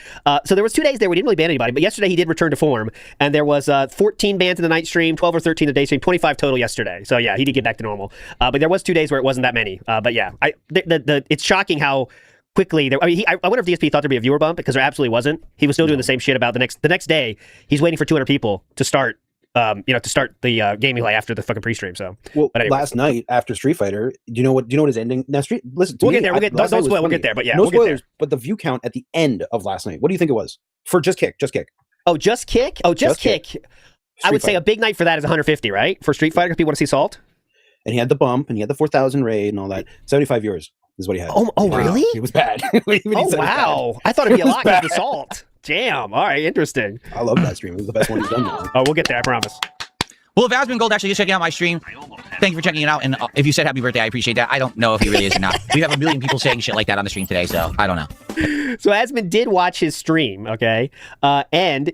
So there was 2 days there we didn't really ban anybody, but yesterday he did return to form, and there was 14 bans in the night stream, 12 or 13 in the day stream, 25 total yesterday. So yeah, he did get back to normal. But there was 2 days where it wasn't that many. But yeah, it's shocking how quickly I wonder if DSP thought there'd be a viewer bump because there absolutely wasn't. He was still doing the same shit about the next day. He's waiting for 200 people to start the gaming play after the fucking pre-stream. So but anyway. Last night after Street Fighter, do you know what his ending? Now listen, we'll get there. Don't spoil. We'll get there. But yeah, no we'll spoilers. But the view count at the end of last night, what do you think it was for Just Kick? Oh, Just Kick. I would say a big night for that is 150, right? For Street Fighter, because people want to see Salt. And he had the bump, and he had the 4,000 raid and all that. 75 viewers is what he had. Oh, really? It was bad. Wow. I thought it'd be a lot because of Salt. Damn. All right, interesting. I love that stream. It was the best one he's done now. Oh, we'll get there, I promise. Well, if Asmongold actually is checking out my stream, thank you for checking it out. And if you said happy birthday, I appreciate that. I don't know if he really is or not. We have a million people saying shit like that on the stream today, so I don't know. So Asmon did watch his stream, okay? And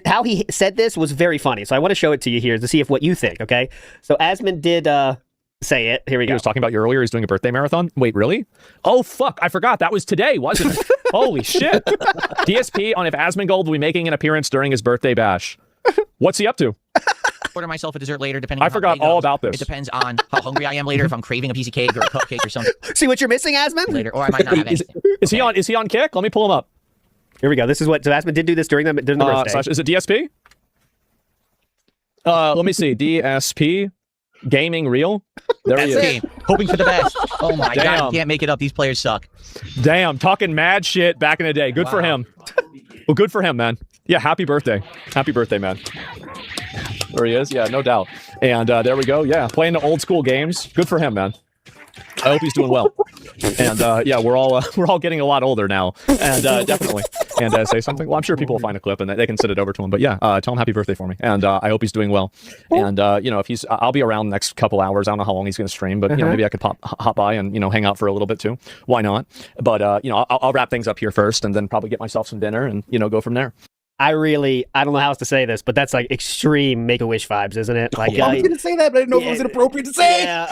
how he said this was very funny. So I want to show it to you here to see what you think, okay? So Asmon did say it. Here we go. He was talking about you earlier. He's doing a birthday marathon. Wait, really? Oh, fuck. I forgot. That was today, wasn't it? Holy shit. DSP on if Asmongold will be making an appearance during his birthday bash. What's he up to? Order myself a dessert later, depending on I forgot all about this. It depends on how hungry I am later, if I'm craving a piece of cake or a cupcake or something. See what you're missing, Asmon? Later, or I might not have anything. Is he on kick? Let me pull him up. Here we go. This is what Asmon did do this during the birthday. Is it DSP? Let me see. DSP Gaming Real. There he is. Hoping for the best. Oh my God, you can't make it up. These players suck. Damn, talking mad shit back in the day. Good for him. Well, good for him, man. Yeah, happy birthday. Happy birthday, man. There he is. Yeah, no doubt. And there we go. Yeah, playing the old school games. Good for him, man. I hope he's doing well. And yeah, we're all getting a lot older now. And definitely. And say something. Well, I'm sure people will find a clip and they can send it over to him. But yeah, tell him happy birthday for me. And I hope he's doing well. And if I'll be around the next couple hours. I don't know how long he's going to stream, but maybe I could hop by and hang out for a little bit too. Why not? But I'll wrap things up here first, and then probably get myself some dinner and go from there. I don't know how else to say this, but that's like extreme Make-A-Wish vibes, isn't it? Like I was going to say that, but I didn't know if it was inappropriate to say. Yeah,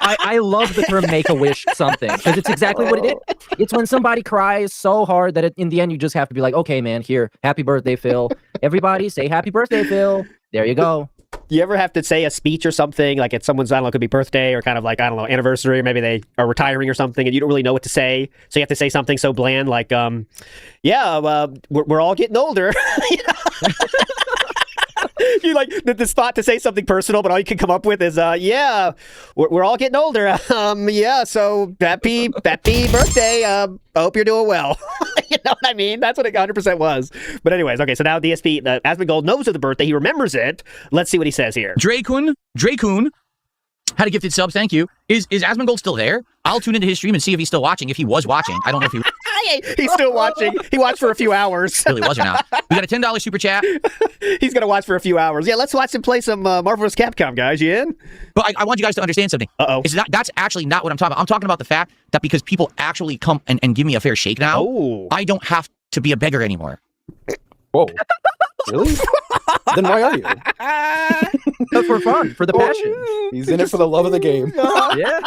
I love the term Make-A-Wish something, because it's exactly what it is. It's when somebody cries so hard that in the end you just have to be like, okay, man, here, happy birthday, Phil. Everybody say happy birthday, Phil. There you go. You ever have to say a speech or something, like at someone's, I don't know, it could be birthday or kind of like, I don't know, anniversary, or maybe they are retiring or something, and you don't really know what to say, so you have to say something so bland like, we're all getting older. You like this thought to say something personal, but all you can come up with is, we're all getting older. So happy birthday. I hope you're doing well. You know what I mean? That's what it 100% was. But anyways, okay, so now DSP, Asmongold knows of the birthday. He remembers it. Let's see what he says here. Dracoon had a gifted sub, thank you. Is Asmongold still there? I'll tune into his stream and see if he's still watching. If he was watching, I don't know if he... He's still watching. He watched for a few hours. Really was or not? We got a $10 super chat. He's gonna watch for a few hours. Yeah, let's watch him play some Marvel vs. Capcom, guys. You in? But I want you guys to understand something. That's actually not what I'm talking about. I'm talking about the fact that because people actually come and give me a fair shake now, I don't have to be a beggar anymore. Whoa. Really? Then why are you? For fun, for the passion. He's in it for the love of the game. Yeah.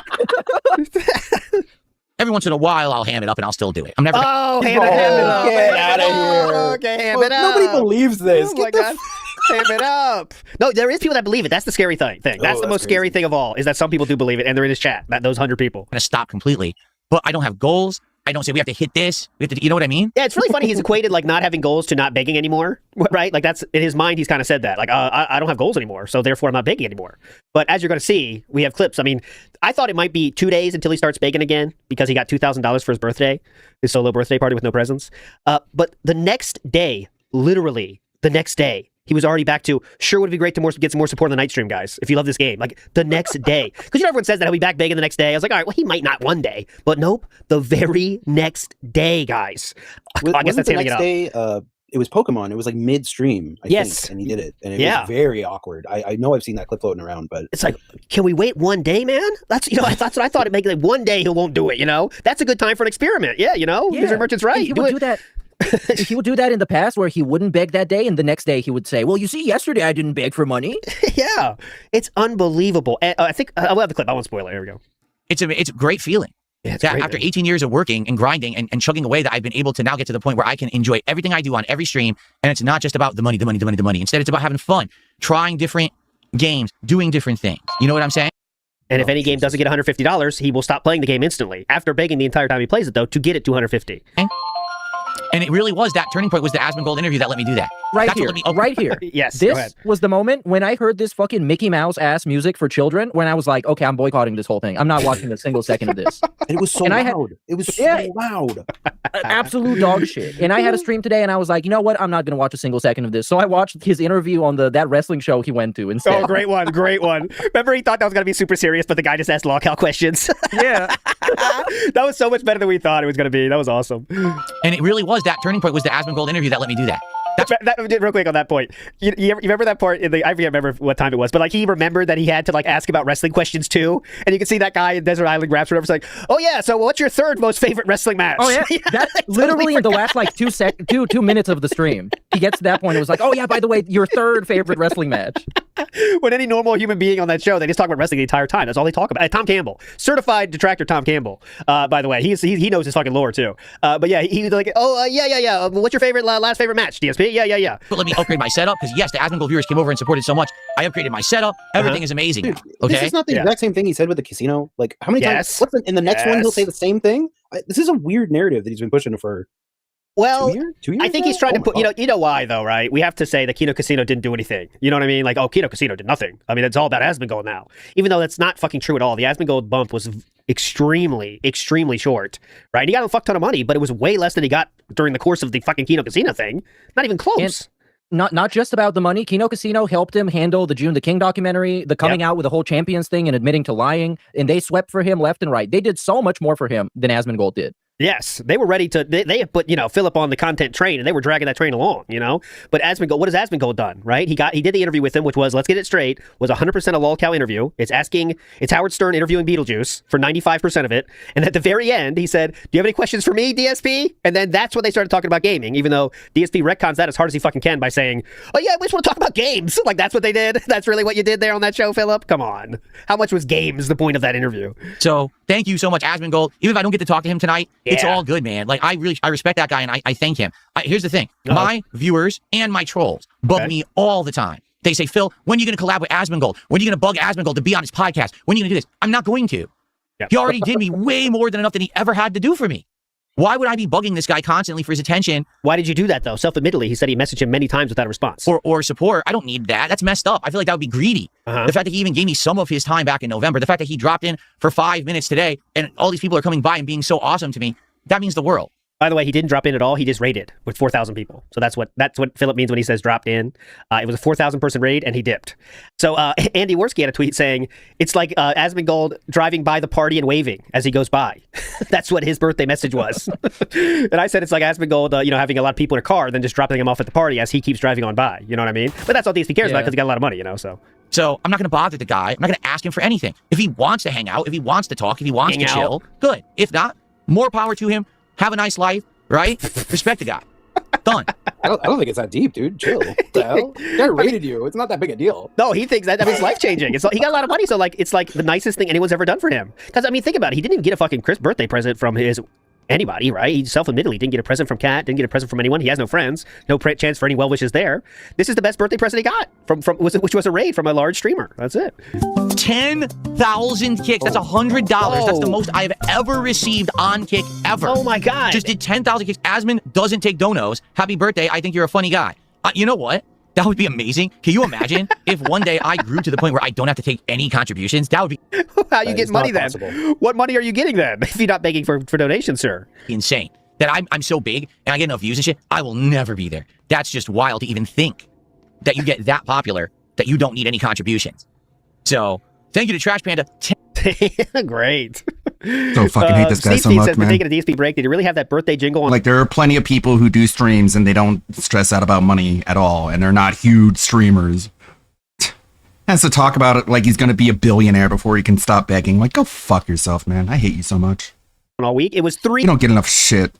Every once in a while, I'll ham it up and I'll still do it. I'm never. Oh, ham it up. Get out of here. Okay, ham it up. Nobody believes this. Oh my God. Ham it up. No, there is people that believe it. That's the scary thing. That's the most scary thing of all, is that some people do believe it, and they're in this chat. Those 100 people. I'm gonna stop completely. But I don't have goals. I don't say we have to hit this. We have to, you know what I mean? Yeah, it's really funny. He's equated like not having goals to not begging anymore, right? Like that's in his mind. He's kind of said that, like, I don't have goals anymore, so therefore I'm not begging anymore. But as you're going to see, we have clips. I mean, I thought it might be 2 days until he starts begging again because he got $2,000 for his birthday, his solo birthday party with no presents. But the next day, literally the next day, he was already back to, sure would be great to get some more support on the night stream, guys, if you love this game. Like, the next day. Because, everyone says that he'll be back begging the next day. I was like, all right, well, he might not one day. But nope, the very next day, guys. I guess that's hamming it up. Day, it was Pokemon. It was like mid-stream, I think, and he did it. And it was very awkward. I know I've seen that clip floating around, but... It's like, can we wait one day, man? That's what I thought. It'd make like one day he won't do it, That's a good time for an experiment. Yeah, Mr. Merchant's right. He would do that. He would do that in the past where he wouldn't beg that day, and the next day he would say, well, you see, yesterday I didn't beg for money. Yeah, it's unbelievable. And, I think we'll have the clip. I won't spoil it. Here we go. It's a great feeling. Yeah, it's great, after 18 years of working and grinding and chugging away, that I've been able to now get to the point where I can enjoy everything I do on every stream, and it's not just about the money. Instead, it's about having fun, trying different games, doing different things. You know what I'm saying? And if any game doesn't get $150, he will stop playing the game instantly after begging the entire time he plays it, though, to get it to $150. And it really was that turning point, was the Asmongold interview that let me do that. Right here. Yes, this was the moment when I heard this fucking Mickey Mouse ass music for children, when I was like, okay, I'm boycotting this whole thing. I'm not watching a single second of this. And it was so loud. It was so loud. Absolute dog shit. And I had a stream today, and I was like, you know what? I'm not going to watch a single second of this. So I watched his interview on that wrestling show he went to instead. Oh, great one. Remember, he thought that was going to be super serious, but the guy just asked lockout questions. Yeah. That was so much better than we thought it was going to be. That was awesome. And it really was that turning point, was the Asmongold interview that let me do that. Real quick on that point, you remember that part in I can't remember what time it was, but like he remembered that he had to like ask about wrestling questions too, and you can see that guy in Desert Island Raps or whatever. It's like, oh yeah, so what's your third most favorite wrestling match? Oh yeah, that literally in the last like 2 minutes of the stream, he gets to that point. It was like, oh yeah, by the way, your third favorite wrestling match. When any normal human being on that show, they just talk about wrestling the entire time. That's all they talk about. Tom Campbell, certified detractor Tom Campbell. By the way, he knows his fucking lore too. But yeah, he's like, yeah. What's your favorite last favorite match? DSP? Yeah. But let me upgrade my setup, because yes, the Asmongold viewers came over and supported so much. I upgraded my setup. Everything is amazing. Dude, okay, this is not the exact same thing he said with the casino. Like, how many times? In the next one, he'll say the same thing. This is a weird narrative that he's been pushing for. Well, 2 years I think now? he's trying to put, you know why though, right? We have to say that Kino Casino didn't do anything. You know what I mean? Like, oh, Kino Casino did nothing. I mean, it's all about Asmongold now. Even though that's not fucking true at all. The Asmongold bump was extremely short, right? He got a fuck ton of money, but it was way less than he got during the course of the fucking Kino Casino thing. Not even close. And not just about the money. Kino Casino helped him handle the June the King documentary, the coming out with the whole Champions thing and admitting to lying, and they swept for him left and right. They did so much more for him than Asmongold did. Yes, they were ready to. They had put Philip on the content train, and they were dragging that train along. But Asmongold, what has Asmongold done? Right? He did the interview with him, which was, let's get it straight, was 100% a lolcow interview. It's Howard Stern interviewing Beetlejuice for 95% of it, and at the very end, he said, "Do you have any questions for me, DSP?" And then that's when they started talking about gaming. Even though DSP retcons that as hard as he fucking can by saying, "Oh yeah, we just want to talk about games." Like that's what they did. That's really what you did there on that show, Philip. Come on, how much was games the point of that interview? So thank you so much, Asmongold. Even if I don't get to talk to him tonight, it's all good, man. Like, I respect that guy, and I thank him. Here's the thing. My viewers and my trolls bug me all the time. They say, Phil, when are you going to collab with Asmongold? When are you going to bug Asmongold to be on his podcast? When are you going to do this? I'm not going to. He already did me way more than enough than he ever had to do for me. Why would I be bugging this guy constantly for his attention? Why did you do that, though? Self-admittedly, he said he messaged him many times without a response. Or support. I don't need that. That's messed up. I feel like that would be greedy. The fact that he even gave me some of his time back in November, the fact that he dropped in for 5 minutes today, and all these people are coming by and being so awesome to me, that means the world. By the way, he didn't drop in at all. He just raided with 4,000 people. So that's what Philip means when he says dropped in. It was a 4,000 person raid, and he dipped. So Andy Worski had a tweet saying it's like Asmongold driving by the party and waving as he goes by. That's what his birthday message was. And I said it's like Asmongold, having a lot of people in a car, and then just dropping them off at the party as he keeps driving on by. You know what I mean? But that's all DSP cares about because he got a lot of money. So I'm not going to bother the guy. I'm not going to ask him for anything. If he wants to hang out, if he wants to talk, if he wants to chill, good. If not, more power to him. Have a nice life, right? Respect the guy. Done. I don't think it's that deep, dude. Chill. What the hell? Guy rated you. It's not that big a deal. No, he thinks that it's life changing. He got a lot of money, so it's like the nicest thing anyone's ever done for him. Because think about it. He didn't even get a fucking birthday present from anybody, right? He self-admittedly didn't get a present from Kat, didn't get a present from anyone. He has no friends, no chance for any well wishes there. This is the best birthday present he got which was a raid from a large streamer. That's it. 10,000 kicks. That's $100. That's the most I've ever received on Kick ever. Oh my god! Just did 10,000 kicks. Asmon doesn't take donos. Happy birthday! I think you're a funny guy. You know what? That would be amazing. Can you imagine if one day I grew to the point where I don't have to take any contributions? That would be... How you get money then? Possible. What money are you getting then if you're not begging for donations, sir? Insane. That I'm so big and I get enough views and shit, I will never be there. That's just wild to even think that you get that popular that you don't need any contributions. So, thank you to Trash Panda. Great. So fucking hate this guy so much, says, man. We're taking a DSP break. Did you really have that birthday jingle on? Like, there are plenty of people who do streams and they don't stress out about money at all, and they're not huge streamers. Has to talk about it like he's going to be a billionaire before he can stop begging. Like, go fuck yourself, man. I hate you so much. All week. It was 3. You don't get enough shit.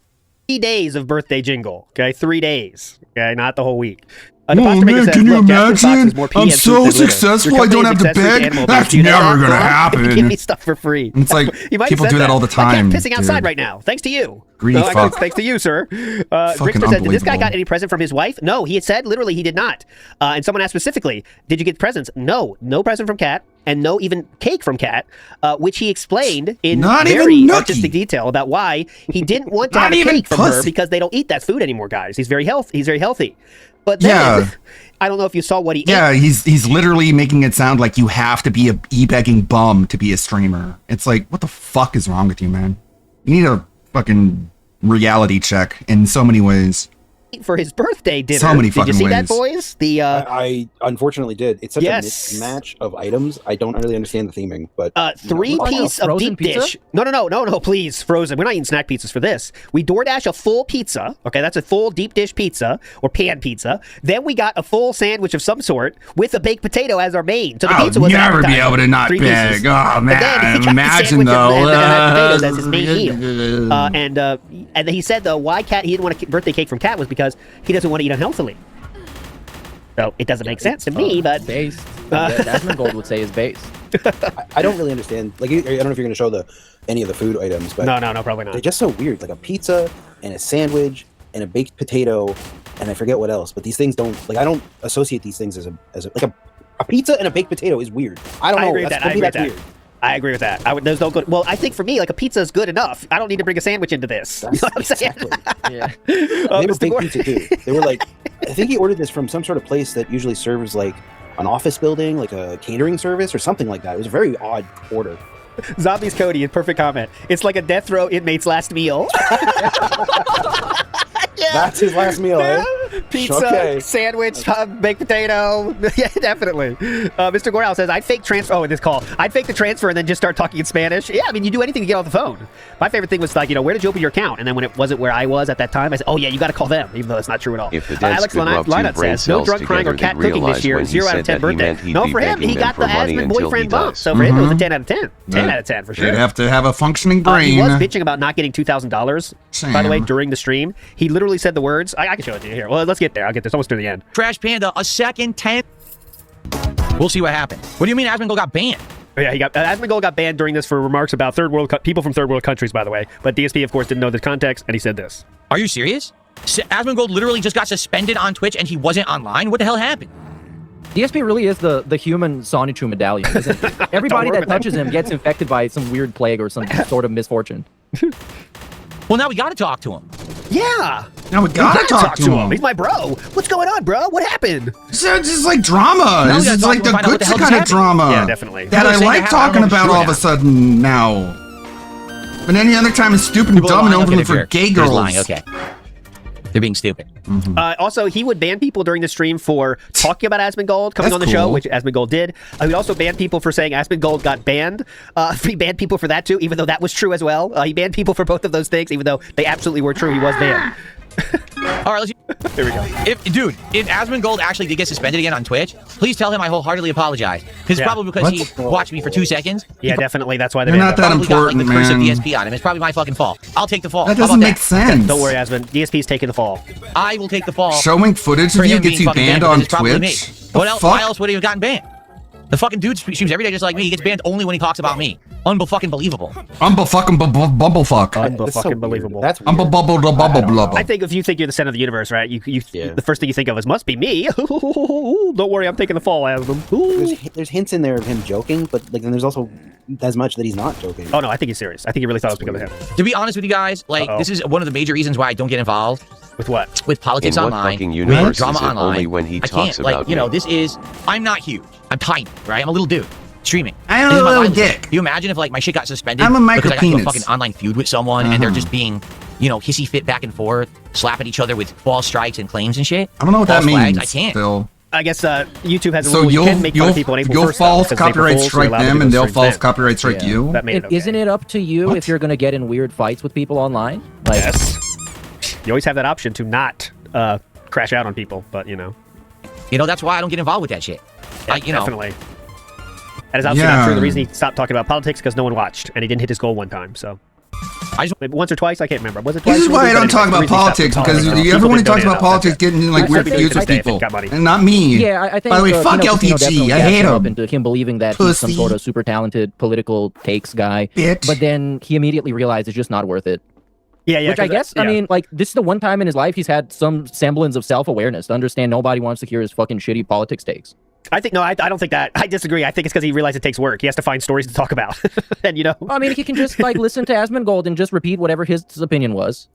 3 days of birthday jingle. Okay, 3 days. Okay, not the whole week. Oh man, can you imagine? I'm so successful, I don't have to beg? That's never going to happen. Give me stuff for free. It's like, people do that all the time. I'm pissing outside right now. Thanks to you. Greedy fuck. Thanks to you, sir. Rickster said, did this guy got any present from his wife? No, he had said literally he did not. And someone asked specifically, did you get presents? No present from Kat, and no even cake from Kat, which he explained in very artistic detail about why he didn't want to have a cake from her because they don't eat that food anymore, guys. He's very healthy. But then, I don't know if you saw what he ate. Yeah, he's literally making it sound like you have to be a e-begging bum to be a streamer. It's like, what the fuck is wrong with you, man? You need a fucking reality check in so many ways. For his birthday dinner. So many did you see ways. that, boys? I unfortunately did. It's such a mismatch of items. I don't really understand the theming, but 3-piece of deep dish. No, please, frozen. We're not eating snack pizzas for this. We DoorDash a full pizza. Okay, that's a full deep dish pizza or pan pizza. Then we got a full sandwich of some sort with a baked potato as our main. So the pizza was never be able to not beg. Oh man, imagine though. And potatoes as his main meal. And he said though why Kat he didn't want a birthday cake from Kat was because he doesn't want to eat unhealthily. So it doesn't make sense to me, but based. Asmongold would say is based. I don't really understand. Like, I don't know if you're going to show any of the food items, but no, probably not. They're just so weird. Like a pizza and a sandwich and a baked potato, and I forget what else. But these things don't I don't associate these things as a pizza and a baked potato is weird. I don't know. That's weird. I agree with that. There's no good. Well, I think for me, like a pizza is good enough. I don't need to bring a sandwich into this. You know what I'm saying? Yeah. They were baked pizza too. They were like, I think he ordered this from some sort of place that usually serves like an office building, like a catering service or something like that. It was a very odd order. Zombies Cody, a perfect comment. It's like a death row inmate's last meal. Yeah. That's his last meal, eh? Pizza, sandwich, baked potato. Yeah, definitely. Mr. Gordell says, I'd fake transfer. Oh, in this call. I'd fake the transfer and then just start talking in Spanish. Yeah, I mean, you do anything to get off the phone. My favorite thing was like, where did you open your account? And then when it wasn't where I was at that time, I said, oh yeah, you got to call them, even though that's not true at all. If the Alex Linut says, no drunk crying or cat cooking this year. 0 out of 10 birthday. No, for him, he got the Asmon boyfriend bump. So for him, it was a 10 out of 10. 10 out of 10 for sure. You'd have to have a functioning brain. He was bitching about not getting $2,000, by the way, during the stream. He literally said the words. I can show it to you here. Well, let's get there. I'll get this almost near the end. Trash Panda, a second 10. We'll see what happens. What do you mean Asmongold got banned? Oh, yeah, Asmongold got banned during this for remarks about people from third world countries, by the way. But DSP, of course, didn't know the context, and he said this. Are you serious? Asmongold literally just got suspended on Twitch, and he wasn't online? What the hell happened? DSP really is the human Sonichu medallion, isn't he? Everybody that touches him gets infected by some weird plague or some sort of misfortune. Well, now we gotta talk to him. Yeah. Now we gotta talk to him. He's my bro. What's going on, bro? What happened? This is like drama. This is like the good kind of drama. Yeah, definitely. That I like talking about all of a sudden now. But any other time it's stupid and dumb and only for gay girls. Lying. Okay. They're being stupid. Also, he would ban people during the stream for talking about Asmongold coming on the show, which Asmongold did. He would also ban people for saying Asmongold got banned. He banned people for that too, even though that was true as well. He banned people for both of those things, even though they absolutely were true. He was banned. All right, there we go. If Asmongold actually did get suspended again on Twitch, please tell him I wholeheartedly apologize. Because probably because he watched me for 2 seconds. Yeah, definitely. That's why they're not that important, got, like, the curse of DSP on him. It's probably my fucking fault. I'll take the fall. That doesn't make sense. Don't worry, Asmon. DSP's taking the fall. I will take the fall. Showing footage of you gets you banned on Twitch? What else? Why else would he have gotten banned? The fucking dude streams every day just like me. He gets banned only when he talks about me. Unfucking-believable. Bumblefuck. Unfucking-believable. That's I think if you think you're the center of the universe, right? The first thing you think of is must be me. Don't worry, I'm taking the fall out of them. There's hints in there of him joking, but like then there's also as much that he's not joking. Oh no, I think he's serious. I think he really thought it was because of him. To be honest with you guys, like this is one of the major reasons why I don't get involved. With what? With politics In what online. fucking universe With drama is it online. only when he I talks can't, like, about you know, me? this is. I'm not huge. I'm tiny, right? I'm a little dude streaming. I'm This a is my little livelihood. dick. Can you imagine if like my shit got suspended? I'm a because I got into a micropenis. fucking online feud with someone and they're just being, you know, hissy fit back and forth, slapping each other with false strikes and claims and shit. I don't know what that False flags. means. I can't. Phil. I guess YouTube has a So rule you can make fun of people on April you'll 1st, false because April copyright Fools, you're strike allowed to them do and those they'll streams false then. copyright strike you? That made it okay. Isn't it up to you if you're going to get in weird fights with people online? Like, Yes. You always have that option to not crash out on people, but you know. You know, that's why I don't get involved with that shit. You know. Definitely. That is obviously not true. The reason he stopped talking about politics because no one watched, and he didn't hit his goal one time. So, maybe once or twice, I can't remember. Was it twice? This is why I don't talk about politics, because everyone who talks about politics getting in like weird feuds with people, and not me. Yeah, I think. By the way, fuck LTG. I hate him. Into him believing that he's some sort of super talented political takes guy, but then he immediately realized it's just not worth it. Yeah. Which I guess, I mean, like, this is the one time in his life he's had some semblance of self-awareness to understand nobody wants to hear his fucking shitty politics takes. I think, no, I don't think that. I disagree. I think it's because he realized it takes work. He has to find stories to talk about. And, you know. I mean, he can just, like, listen to Asmongold and just repeat whatever his opinion was.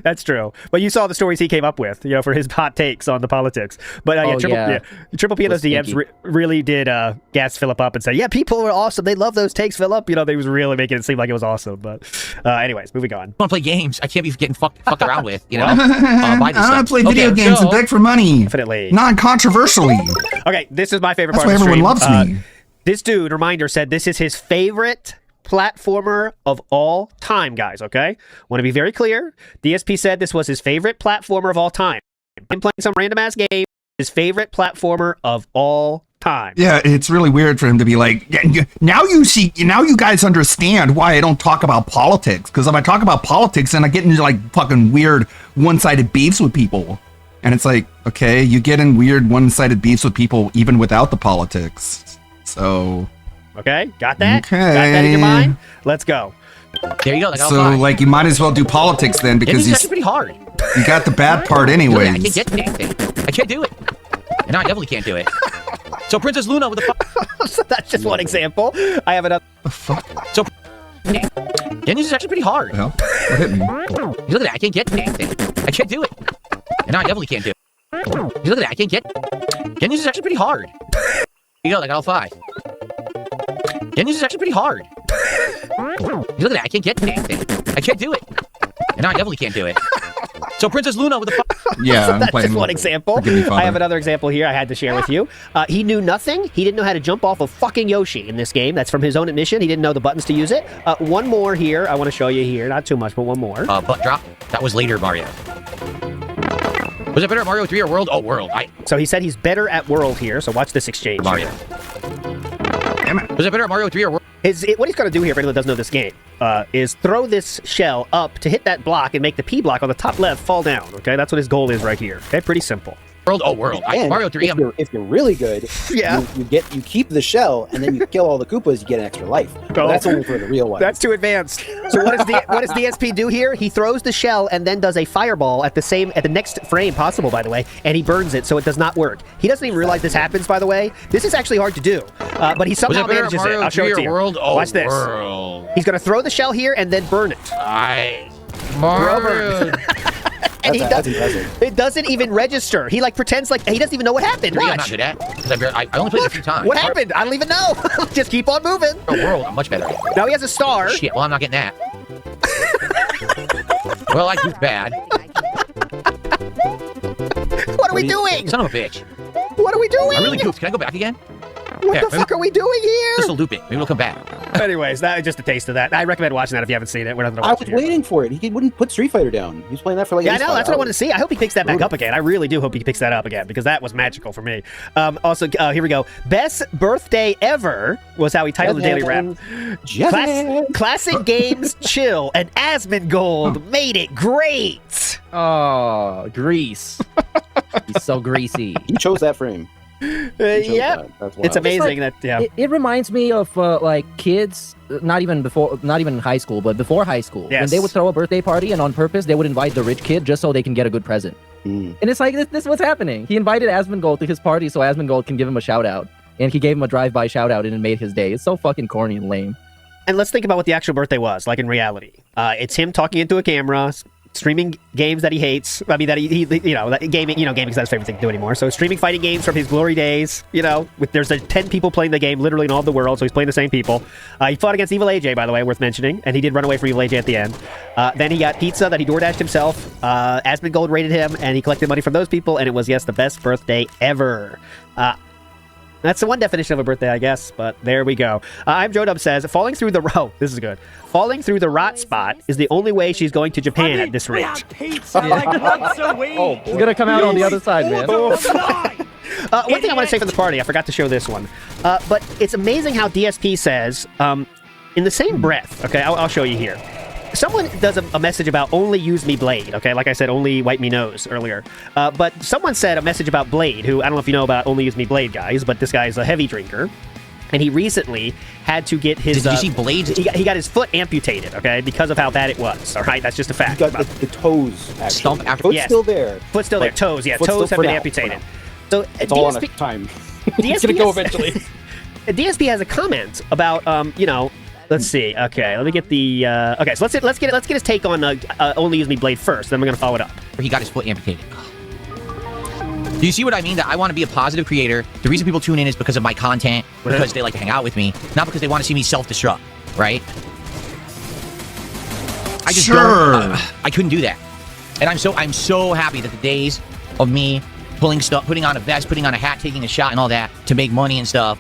That's true. But you saw the stories he came up with, you know, for his hot takes on the politics. But Triple P in those DMs really did gas Philip up and say, yeah, people are awesome. They love those takes, Philip. You know, they was really making it seem like it was awesome. But anyways, moving on. I want to play games. I can't be getting fucked around with, you know? I want to play video games and beg for money. Definitely. Non-controversially. Okay, this is my favorite That's part of the why stream. everyone loves me. This dude, reminder, said this is his favorite platformer of all time, guys, okay? Want to be very clear. DSP said this was his favorite platformer of all time. I'm playing some random-ass game. His favorite platformer of all time. Yeah, it's really weird for him to be like, now you guys understand why I don't talk about politics. Because if I talk about politics, then I get into like fucking weird one-sided beefs with people. And it's like, okay, you get in weird one-sided beefs with people even without the politics. So... Okay, got that? Okay. Got that in your mind? Let's go. There you go. So, like, you might as well do politics then, because it's actually pretty hard. You got the bad part anyways. I can't get anything. I can't do it. And I definitely can't do it. So Princess Luna with the So that's just one example. I have another. So Genji's is actually pretty hard. Well, what hit me? Look at that. I can't get anything. I can't do it. And I definitely can't do it. Look at that. I can't get. Genji's is actually pretty hard. You go, like L5. Genji's is actually pretty hard. Look at that. I can't get anything. I can't do it. And I definitely can't do it. So Princess Luna with the Yeah, so I'm that's playing just one example. I have another example here I had to share with you. He knew nothing. He didn't know how to jump off of fucking Yoshi in this game. That's from his own admission. He didn't know the buttons to use it. One more here. I want to show you here. Not too much, but one more. Butt drop. That was later Mario. Was it better at Mario 3 or World? Oh, World. So he said he's better at World here. So watch this exchange. Mario. Was it better at Mario 3 or World? What he's going to do here, if anyone doesn't know this game, is throw this shell up to hit that block and make the P block on the top left fall down. Okay, that's what his goal is right here. Okay, pretty simple. World. Oh, World. Mario 3. If you're really good, yeah, you keep the shell and then you kill all the Koopas. You get an extra life. But that's only for the real one. That's too advanced. So what does DSP do here? He throws the shell and then does a fireball at the next frame possible, by the way, and he burns it, so it does not work. He doesn't even realize this happens, by the way. This is actually hard to do, but he somehow manages it. I'll show it to you. World? Oh, watch this. World. He's going to throw the shell here and then burn it. Mario. That's impressive. It doesn't even register. He like pretends like he doesn't even know what happened. I'm Watch. not good at because I only played it a few times. What happened? I don't even know. Just keep on moving. Oh, World. I'm much better. Now he has a star. Shit. Well, I'm not getting that. Well, I do bad. What are we doing? Son of a bitch. What are we doing? I really goofed. Can I go back again? What the fuck are we doing here? Just a loop it. Maybe we'll come back. Anyways, that is just a taste of that. I recommend watching that if you haven't seen it. We're not gonna I watch was it here. waiting for it. He wouldn't put Street Fighter down. He was playing that for like. Yeah, I know. That's what I wanted to see. I hope he picks that back up again. I really do hope he picks that up again because that was magical for me. Also, here we go. Best birthday ever was how he titled the daily rap. Classic games chill and Asmongold made it great. Oh, grease. He's so greasy. He chose that frame. Yeah, it's amazing that it reminds me of like kids, not even in high school, but before high school, when they would throw a birthday party and on purpose they would invite the rich kid just so they can get a good present. And it's like this is what's happening. He invited Asmongold to his party so Asmongold can give him a shout out, and he gave him a drive-by shout out and it made his day. It's so fucking corny and lame. And let's think about what the actual birthday was like in reality. It's him talking into a camera, streaming games that he hates. I mean, that he gaming's not his favorite thing to do anymore. So streaming fighting games from his glory days, there's 10 people playing the game literally in all of the world, so he's playing the same people. He fought against Evil AJ, by the way, worth mentioning, and he did run away from Evil AJ at the end. Then he got pizza that he DoorDashed himself. Asmongold rated him, and he collected money from those people, and it was, yes, the best birthday ever. That's the one definition of a birthday, I guess, but there we go. I'm Joe Dub says, falling through the this is good. Falling through the rot spot is the only way she's going to Japan at this rate. It's gonna come out on the other side, man. One thing I want to say for the party, I forgot to show this one, but it's amazing how DSP says, in the same breath, okay, I'll show you here. Someone does a message about only use me Blade, okay? Like I said, only wipe me nose earlier. But someone said a message about Blade, who, I don't know if you know about only use me Blade, guys, but this guy is a heavy drinker. And he recently had to get his... Did you see Blade? He got his foot amputated, okay? Because of how bad it was, all right? That's just a fact. He got the toes, actually. Stump after... Foot's still there. Foot's still there. Toes, yeah. Toes have been amputated. So it's all on a time. It's going to go eventually. DSP has a comment about, let's see. Okay, let me get the. Okay, so let's get his take on only use me Blade first. Then we're gonna follow it up. He got his foot amputated. Do you see what I mean? That I want to be a positive creator. The reason people tune in is because of my content, because they like to hang out with me, not because they want to see me self-destruct. Right? I just I couldn't do that, and I'm so happy that the days of me putting on a vest, putting on a hat, taking a shot, and all that to make money and stuff.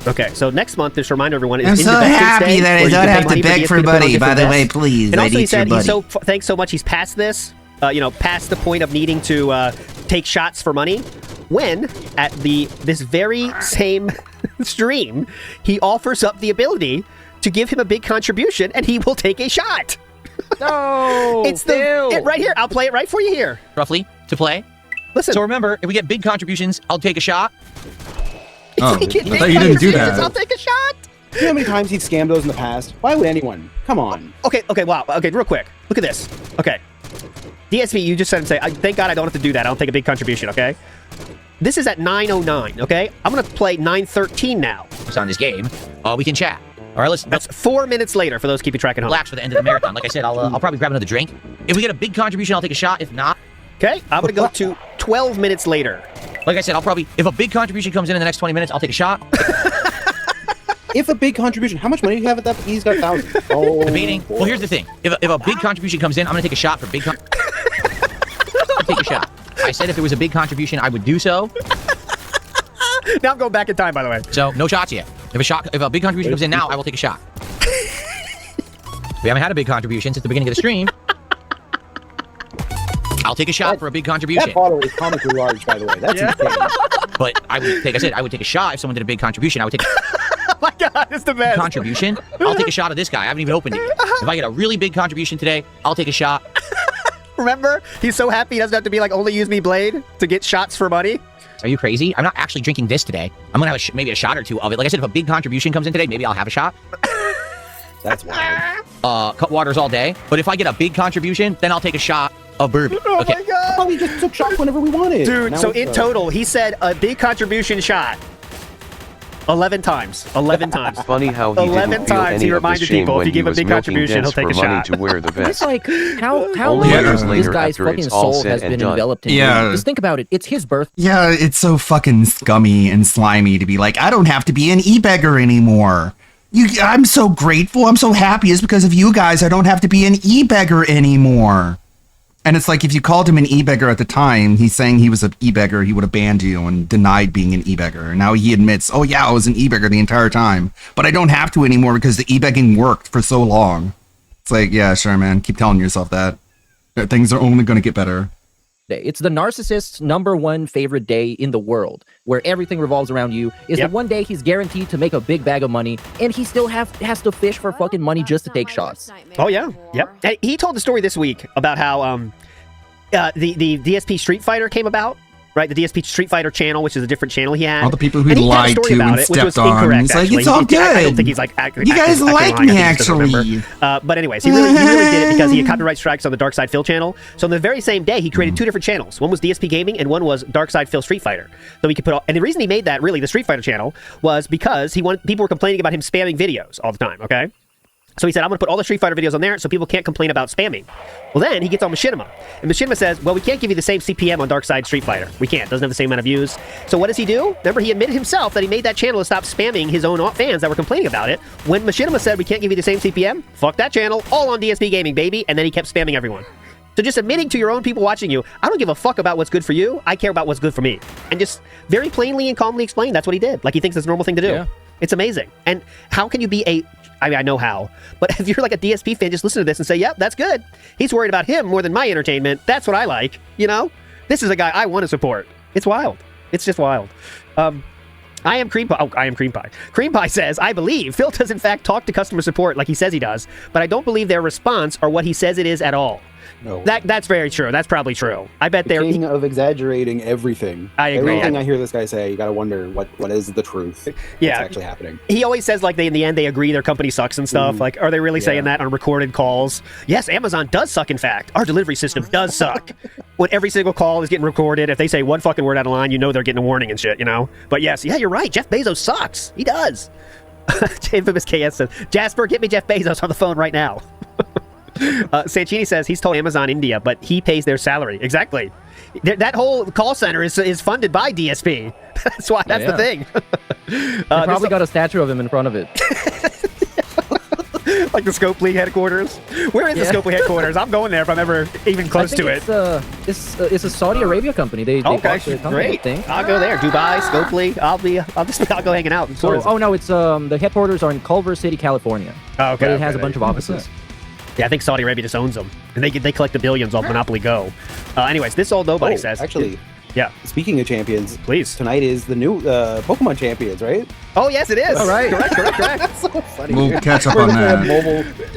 Okay, so next month, just to remind everyone, is I'm so happy that I don't have to beg for money. By the way, please, and also I he need said your he's money. thanks so much. He's past this, past the point of needing to take shots for money. When at this very same stream, he offers up the ability to give him a big contribution, and he will take a shot. No, it's right here. I'll play it right for you here. Roughly to play. Listen. So remember, if we get big contributions, I'll take a shot. Oh, I thought you didn't do that. I'll take a shot. You know how many times he'd scammed those in the past? Why would anyone? Come on. Okay, wow. Okay, real quick. Look at this. Okay. DSP, you just said and say, thank God I don't have to do that. I don't take a big contribution, okay? This is at 9:09, okay? I'm going to play 9:13 now. It's on this game. We can chat. All right, listen. That's 4 minutes later for those keeping track at home. Relax for the end of the marathon. Like I said, I'll probably grab another drink. If we get a big contribution, I'll take a shot. If not... Okay, I'm going to go to 12 minutes later. Like I said, if a big contribution comes in the next 20 minutes, I'll take a shot. If a big contribution, how much money do you have at that? He's got thousands. Oh. Debating. Well, here's the thing. If a big contribution comes in, I'm going to take a shot for big take a shot. I said if there was a big contribution, I would do so. Now I'm going back in time, by the way. So, no shots yet. If a big contribution comes in now, I will take a shot. We haven't had a big contribution since the beginning of the stream. I'll take a shot for a big contribution. That bottle is comically large, by the way. That's insane. But I would take a shot if someone did a big contribution. I would take oh my God, it's the best. Contribution? I'll take a shot of this guy. I haven't even opened it yet. If I get a really big contribution today, I'll take a shot. Remember? He's so happy he doesn't have to be like, only use me Blade to get shots for money. Are you crazy? I'm not actually drinking this today. I'm going to have maybe a shot or two of it. Like I said, if a big contribution comes in today, maybe I'll have a shot. That's wild. Cut waters all day. But if I get a big contribution, then I'll take a shot of bourbon. Oh my God. Oh, we just took shots whenever we wanted. Dude, so in total, he said a big contribution shot 11 times. 11 times. Funny how he 11 didn't feel times any he of the reminded shame people if when you give he a was big milking contribution, he'll dents take a for money shot. to wear the vest. It's like how Only long years this later guy's after fucking it's all soul said has and been done. enveloped in Yeah. you. Just think about it. It's his birth. Yeah, it's so fucking scummy and slimy to be like, I don't have to be an e-beggar anymore. I'm so grateful. I'm so happy. It's because of you guys. I don't have to be an e-beggar anymore. And it's like, if you called him an e-beggar at the time, he's saying he was an e-beggar, he would have banned you and denied being an e-beggar. And now he admits, oh yeah, I was an e-beggar the entire time. But I don't have to anymore because the e-begging worked for so long. It's like, yeah, sure, man. Keep telling yourself that. Things are only going to get better. It's the narcissist's #1 favorite day in the world, where everything revolves around you. Is the one day he's guaranteed to make a big bag of money, and he still has to fish for fucking money just to take shots. Oh yeah, yep. And he told the story this week about how the DSP Street Fighter came about. Right, the DSP Street Fighter channel, which is a different channel he had. All the people who lied to and stepped on. He's like, it's all good. I don't think he's like, you guys like me, actually. But anyways, he really did it because he had copyright strikes on the Dark Side Phil channel. So on the very same day, he created 2 different channels. One was DSP Gaming and one was Dark Side Phil Street Fighter. So he could put and the reason he made that, really, the Street Fighter channel, was because people were complaining about him spamming videos all the time, okay? So he said, I'm going to put all the Street Fighter videos on there so people can't complain about spamming. Well, then he gets on Machinima. And Machinima says, well, we can't give you the same CPM on Dark Side Street Fighter. We can't. Doesn't have the same amount of views. So what does he do? Remember, he admitted himself that he made that channel to stop spamming his own fans that were complaining about it. When Machinima said, we can't give you the same CPM, fuck that channel, all on DSP Gaming, baby. And then he kept spamming everyone. So just admitting to your own people watching you, I don't give a fuck about what's good for you. I care about what's good for me. And just very plainly and calmly explain that's what he did. Like he thinks it's a normal thing to do. Yeah. It's amazing. And how can you be I mean, I know how, but if you're like a DSP fan, just listen to this and say, yep, that's good. He's worried about him more than my entertainment. That's what I like, you know? This is a guy I want to support. It's wild. It's just wild. I am Cream Pie. Oh, I am Cream Pie. Cream Pie says, I believe Phil does in fact talk to customer support like he says he does, but I don't believe their response or what he says it is at all. No. That's very true. That's probably true. I bet they're king of exaggerating everything. I agree. Everything I hear this guy say, you gotta wonder what is the truth. Yeah, what's actually happening. He always says like in the end they agree their company sucks and stuff. Like, are they really saying that on recorded calls? Yes, Amazon does suck. In fact, our delivery system does suck. When every single call is getting recorded, if they say one fucking word out of line, you know they're getting a warning and shit. You know. But yes, yeah, you're right. Jeff Bezos sucks. He does. Infamous KS says, Jasper, get me Jeff Bezos on the phone right now. Sanchini says he's told Amazon India, but he pays their salary. Exactly. That whole call center is funded by DSP. That's why. That's the thing. They probably got a statue of him in front of it. Like the Scopely headquarters. Where is the Scopely headquarters? I'm going there if I'm ever even close to it. It's a Saudi Arabia company. They okay, great. I'll go there. Dubai, Scopely. I'll go hanging out. Oh no, it's the headquarters are in Culver City, California. Oh, okay. But it has a bunch of offices. Yeah, I think Saudi Arabia just owns them, and they collect the billions off Monopoly Go. Anyways, this old nobody says. Actually, yeah. Speaking of champions, please. Tonight is the new Pokemon champions, right? Oh yes, it is. All right, correct. That's so funny. We'll catch up on that.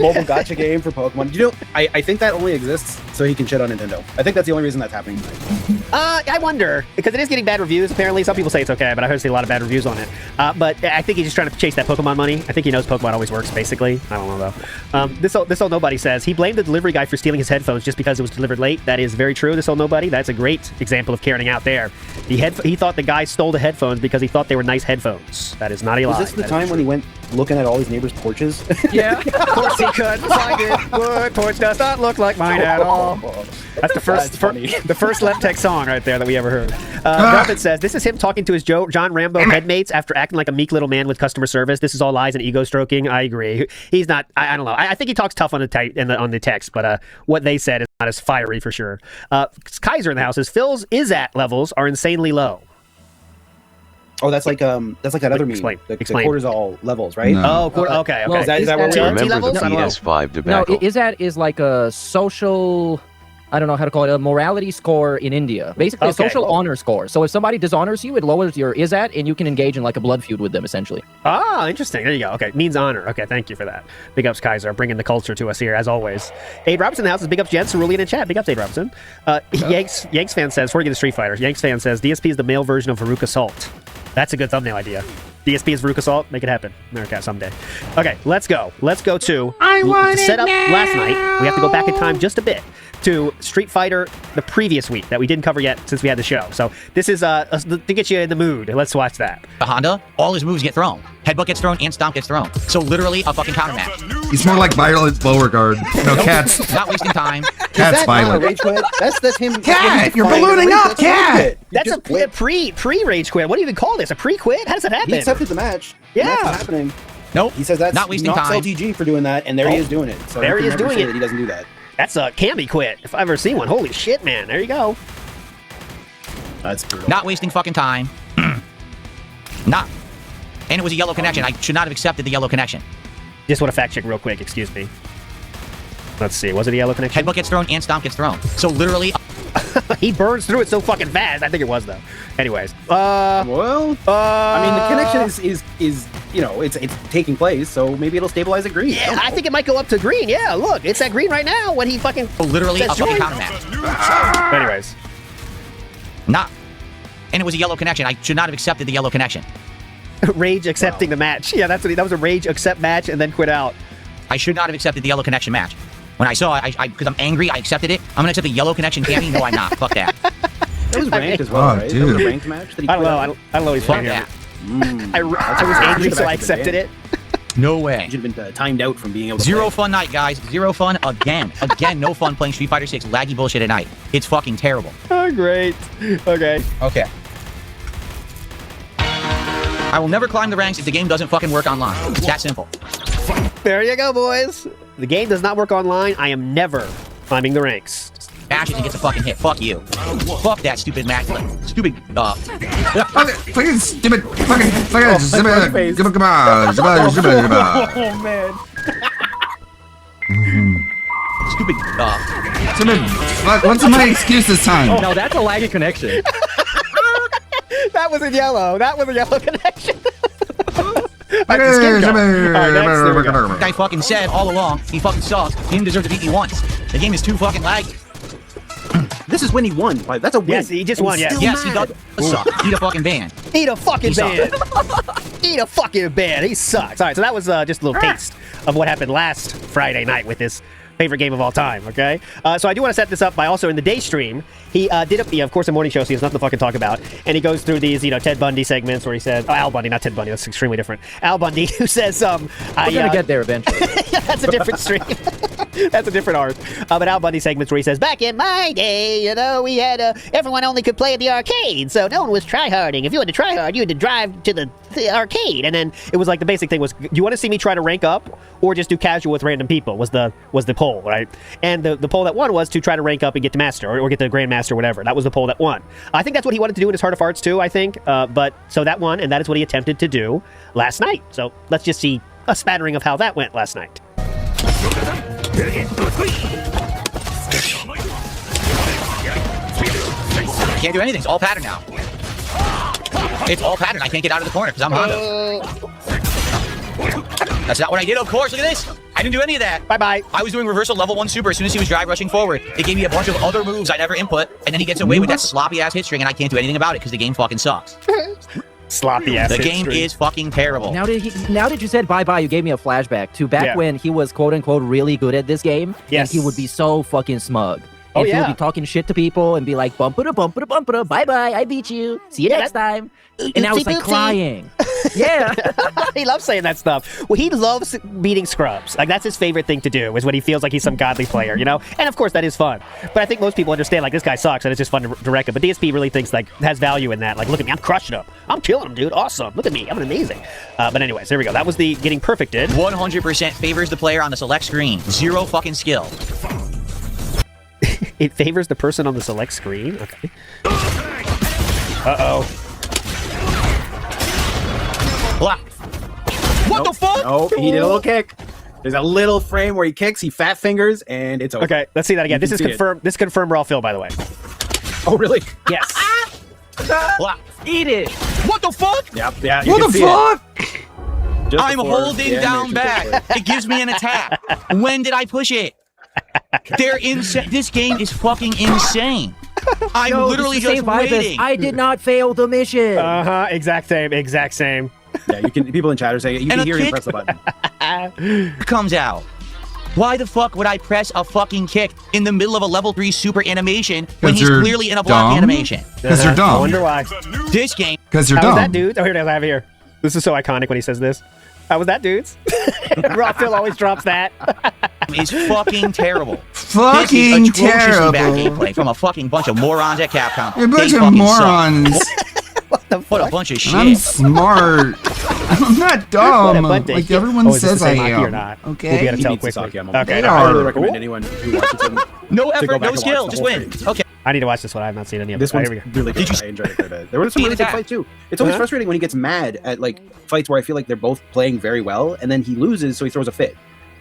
Mobile gacha game for Pokemon. You know, I think that only exists so he can shit on Nintendo. I think that's the only reason that's happening tonight. I wonder, because it is getting bad reviews. Apparently, some people say it's okay, but I heard see a lot of bad reviews on it. But I think he's just trying to chase that Pokemon money. I think he knows Pokemon always works. Basically, I don't know though. This old nobody says he blamed the delivery guy for stealing his headphones just because it was delivered late. That is very true. This old nobody. That's a great example of carrying out there. He thought the guy stole the headphones because he thought they were nice headphones. That is not a lie. Was this the time when he went looking at all his neighbors' porches? Yeah, of course he could. Find it. Wood porch does not look like mine at all. That's the first Left Tech song right there that we ever heard. Garvin says this is him talking to his John Rambo headmates after acting like a meek little man with customer service. This is all lies and ego stroking. I agree. He's not. I don't know. I think he talks tough on the text, but what they said is not as fiery for sure. Kaiser in the house says Phil's is-at levels are insanely low. Oh, that's like that other meme. The cortisol levels, right? No. Oh, okay. Well, is that what remember the PS5 debacle? No, is-at is like a social, I don't know how to call it, a morality score in India. Basically, a social honor score. So if somebody dishonors you, it lowers your is-at, and you can engage in like a blood feud with them, essentially. Ah, interesting. There you go. Okay, means honor. Okay, thank you for that. Big ups, Kaiser, bringing the culture to us here, as always. Abe Robinson in the house is big ups, Jens, Cerulean in chat. Big ups, Abe Robinson. Yanks fan says, before we get to Street Fighter, Yanks fan says, DSP is the male version of Veruca Salt. That's a good thumbnail idea. DSP is Veruca Salt. Make it happen. America someday. Okay, let's go. Let's go to set up last night. We have to go back in time just a bit to Street Fighter the previous week that we didn't cover yet since we had the show. So this is to get you in the mood. Let's watch that. The Honda, all his moves get thrown. Headbutt gets thrown and stomp gets thrown. So literally a fucking counter match. He's more like Violet Beauregard. No, Cat's not wasting time. Cat's Violet. That's him. Cat, you're ballooning up, Cat. That's a pre rage quit. What do you even call this? A pre quit? How does that happen? He accepted the match. Yeah. That's what's happening. Nope. He says that's not wasting not time. LTG for doing that, and there he is doing it. So there he is doing it. He doesn't do that. That's a Cammy quit, if I've ever seen one. Holy shit, man. There you go. That's brutal. Not wasting fucking time. Not. And it was a yellow connection. I should not have accepted the yellow connection. Just want to fact check real quick, excuse me. Let's see, was it a yellow connection? Headbutt gets thrown and stomp gets thrown. So literally... he burns through it so fucking fast. I think it was, though. Anyways. I mean, the connection is you know, it's taking place, so maybe it'll stabilize at green. Yeah, I think it might go up to green. Yeah, look, it's at green right now when he fucking... literally a fucking join. counter match. Anyways. Not. And it was a yellow connection. I should not have accepted the yellow connection. Rage accepting the match. Yeah, that was a rage accept match and then quit out. I should not have accepted the yellow connection match. When I saw it, because I'm angry, I accepted it. I'm gonna accept the yellow connection candy. No, I'm not. Fuck that. That was ranked as well, right? Dude. That was a ranked match that he I don't know. quit out? I don't know. He's playing here. I was angry, so I accepted it. No way. You should have been timed out from being able to Zero play. fun night, guys. Zero fun again. Again, no fun playing Street Fighter 6 laggy bullshit at night. It's fucking terrible. Oh, great. Okay. Okay. I will never climb the ranks if the game doesn't fucking work online. It's that simple. There you go, boys. The game does not work online. I am never climbing the ranks. Ash it and gets a fucking hit. Fuck you. Fuck that stupid match. Stupid, Fucking stupid, fucking, come on. Oh, man. Stupid, What's my excuse this time? No, that's a laggy connection. That was a yellow. That was a yellow connection. Guy fucking said all along, he fucking sucks. He didn't deserve to beat me once. The game is too fucking laggy. This is when he won. That's a win. Yes, he just won, yes. Yes, he does suck. Eat a fucking band. Eat a fucking He band. Eat a fucking band. He sucks. All right, so that was just a little taste of what happened last Friday night with this favorite game of all time, okay? So I do want to set this up by also in the day stream, he did of course, a morning show, so he has nothing to fucking talk about. And he goes through these, Ted Bundy segments where he says, Al Bundy, not Ted Bundy, that's extremely different. Al Bundy, who says, We're gonna get there eventually. yeah, that's a different stream. That's a different art. But Al Bundy segments where he says, back in my day, we had, everyone only could play at the arcade, so no one was tryharding. If you had to try hard, you had to drive to the arcade. And then it was like the basic thing was, do you want to see me try to rank up or just do casual with random people was the poll, right? And the poll that won was to try to rank up and get to master or get to grandmaster or whatever. That was the poll that won. I think that's what he wanted to do in his Heart of Hearts too, I think. But so that won, and that is what he attempted to do last night. So let's just see a spattering of how that went last night. Can't do anything. It's all pattern now. It's all pattern. I can't get out of the corner because I'm Honda. That's not what I did, of course. Look at this. I didn't do any of that. Bye-bye. I was doing reversal level 1 super as soon as he was drive rushing forward. It gave me a bunch of other moves I never input, and then he gets away with that sloppy-ass hit string, and I can't do anything about it because the game fucking sucks. Sloppy-ass The hit game string. is fucking terrible. Now that you said bye-bye, you gave me a flashback to back when he was quote-unquote really good at this game. Yes. And he would be so fucking smug. Oh, And he yeah. would be talking shit to people and be like, bumpa-da, bye-bye, I beat you. See you next time. And I was like Oopsie-poopsie. crying. Yeah. He loves saying that stuff. Well, he loves beating scrubs. Like, that's his favorite thing to do, is when he feels like he's some godly player, you know? And, of course, that is fun. But I think most people understand, like, this guy sucks, and it's just fun to wreck him. But DSP really thinks, like, has value in that. Like, look at me, I'm crushing him. I'm killing him, dude. Awesome. Look at me. I'm amazing. But anyways, there we go. That was the getting perfected. 100% favors the player on the select screen. Zero fucking skill. It favors the person on the select screen? Okay. Uh-oh. What the fuck? Oh, he did a little kick. There's a little frame where he kicks, he fat fingers, and it's over. Okay, let's see that again. This is confirmed. This is confirmed raw fill, by the way. Oh, really? Yes. Eat it. What the fuck? Yep, yeah. You What can the see fuck? Just I'm before holding the down animation back. takes place. It gives me an attack. When did I push it? They're insane. This game is fucking insane. I'm No, literally this is the just same vibe as, waiting. I did not fail the mission. Uh-huh, exact same. Yeah, you can. People in chat are saying it. You And can a hear him kick? press the button. Comes out. Why the fuck would I press a fucking kick in the middle of a level 3 super animation when 'Cause he's you're clearly in a block dumb? animation? Because you're dumb. I wonder why. This game. Because you're How was dumb. that, dude? Oh, here it is. I have it here. This is so iconic when he says this. How was that, dudes? Raw Phil always drops that. is fucking terrible. Fucking this is atrociously bad terrible. gameplay from a fucking bunch of morons at Capcom. You're a bunch They of fucking morons. suck. What a bunch of shit. I'm smart. I'm not dumb. Funday. Like everyone Oh, is this says the I same hockey or am. not? Okay. We'll be able to He tell beats quickly. Sasaki, I'm Okay. I really recommend anyone who watches him. No to go effort, back no and skill, watch the just whole win. thing. Okay. I need to watch this one. I have not seen any of This it. one's Here we go. really good. I enjoyed it quite a bit. There were some really good fights too. It's always frustrating when he gets mad at like fights where I feel like they're both playing very well, and then he loses, so he throws a fit.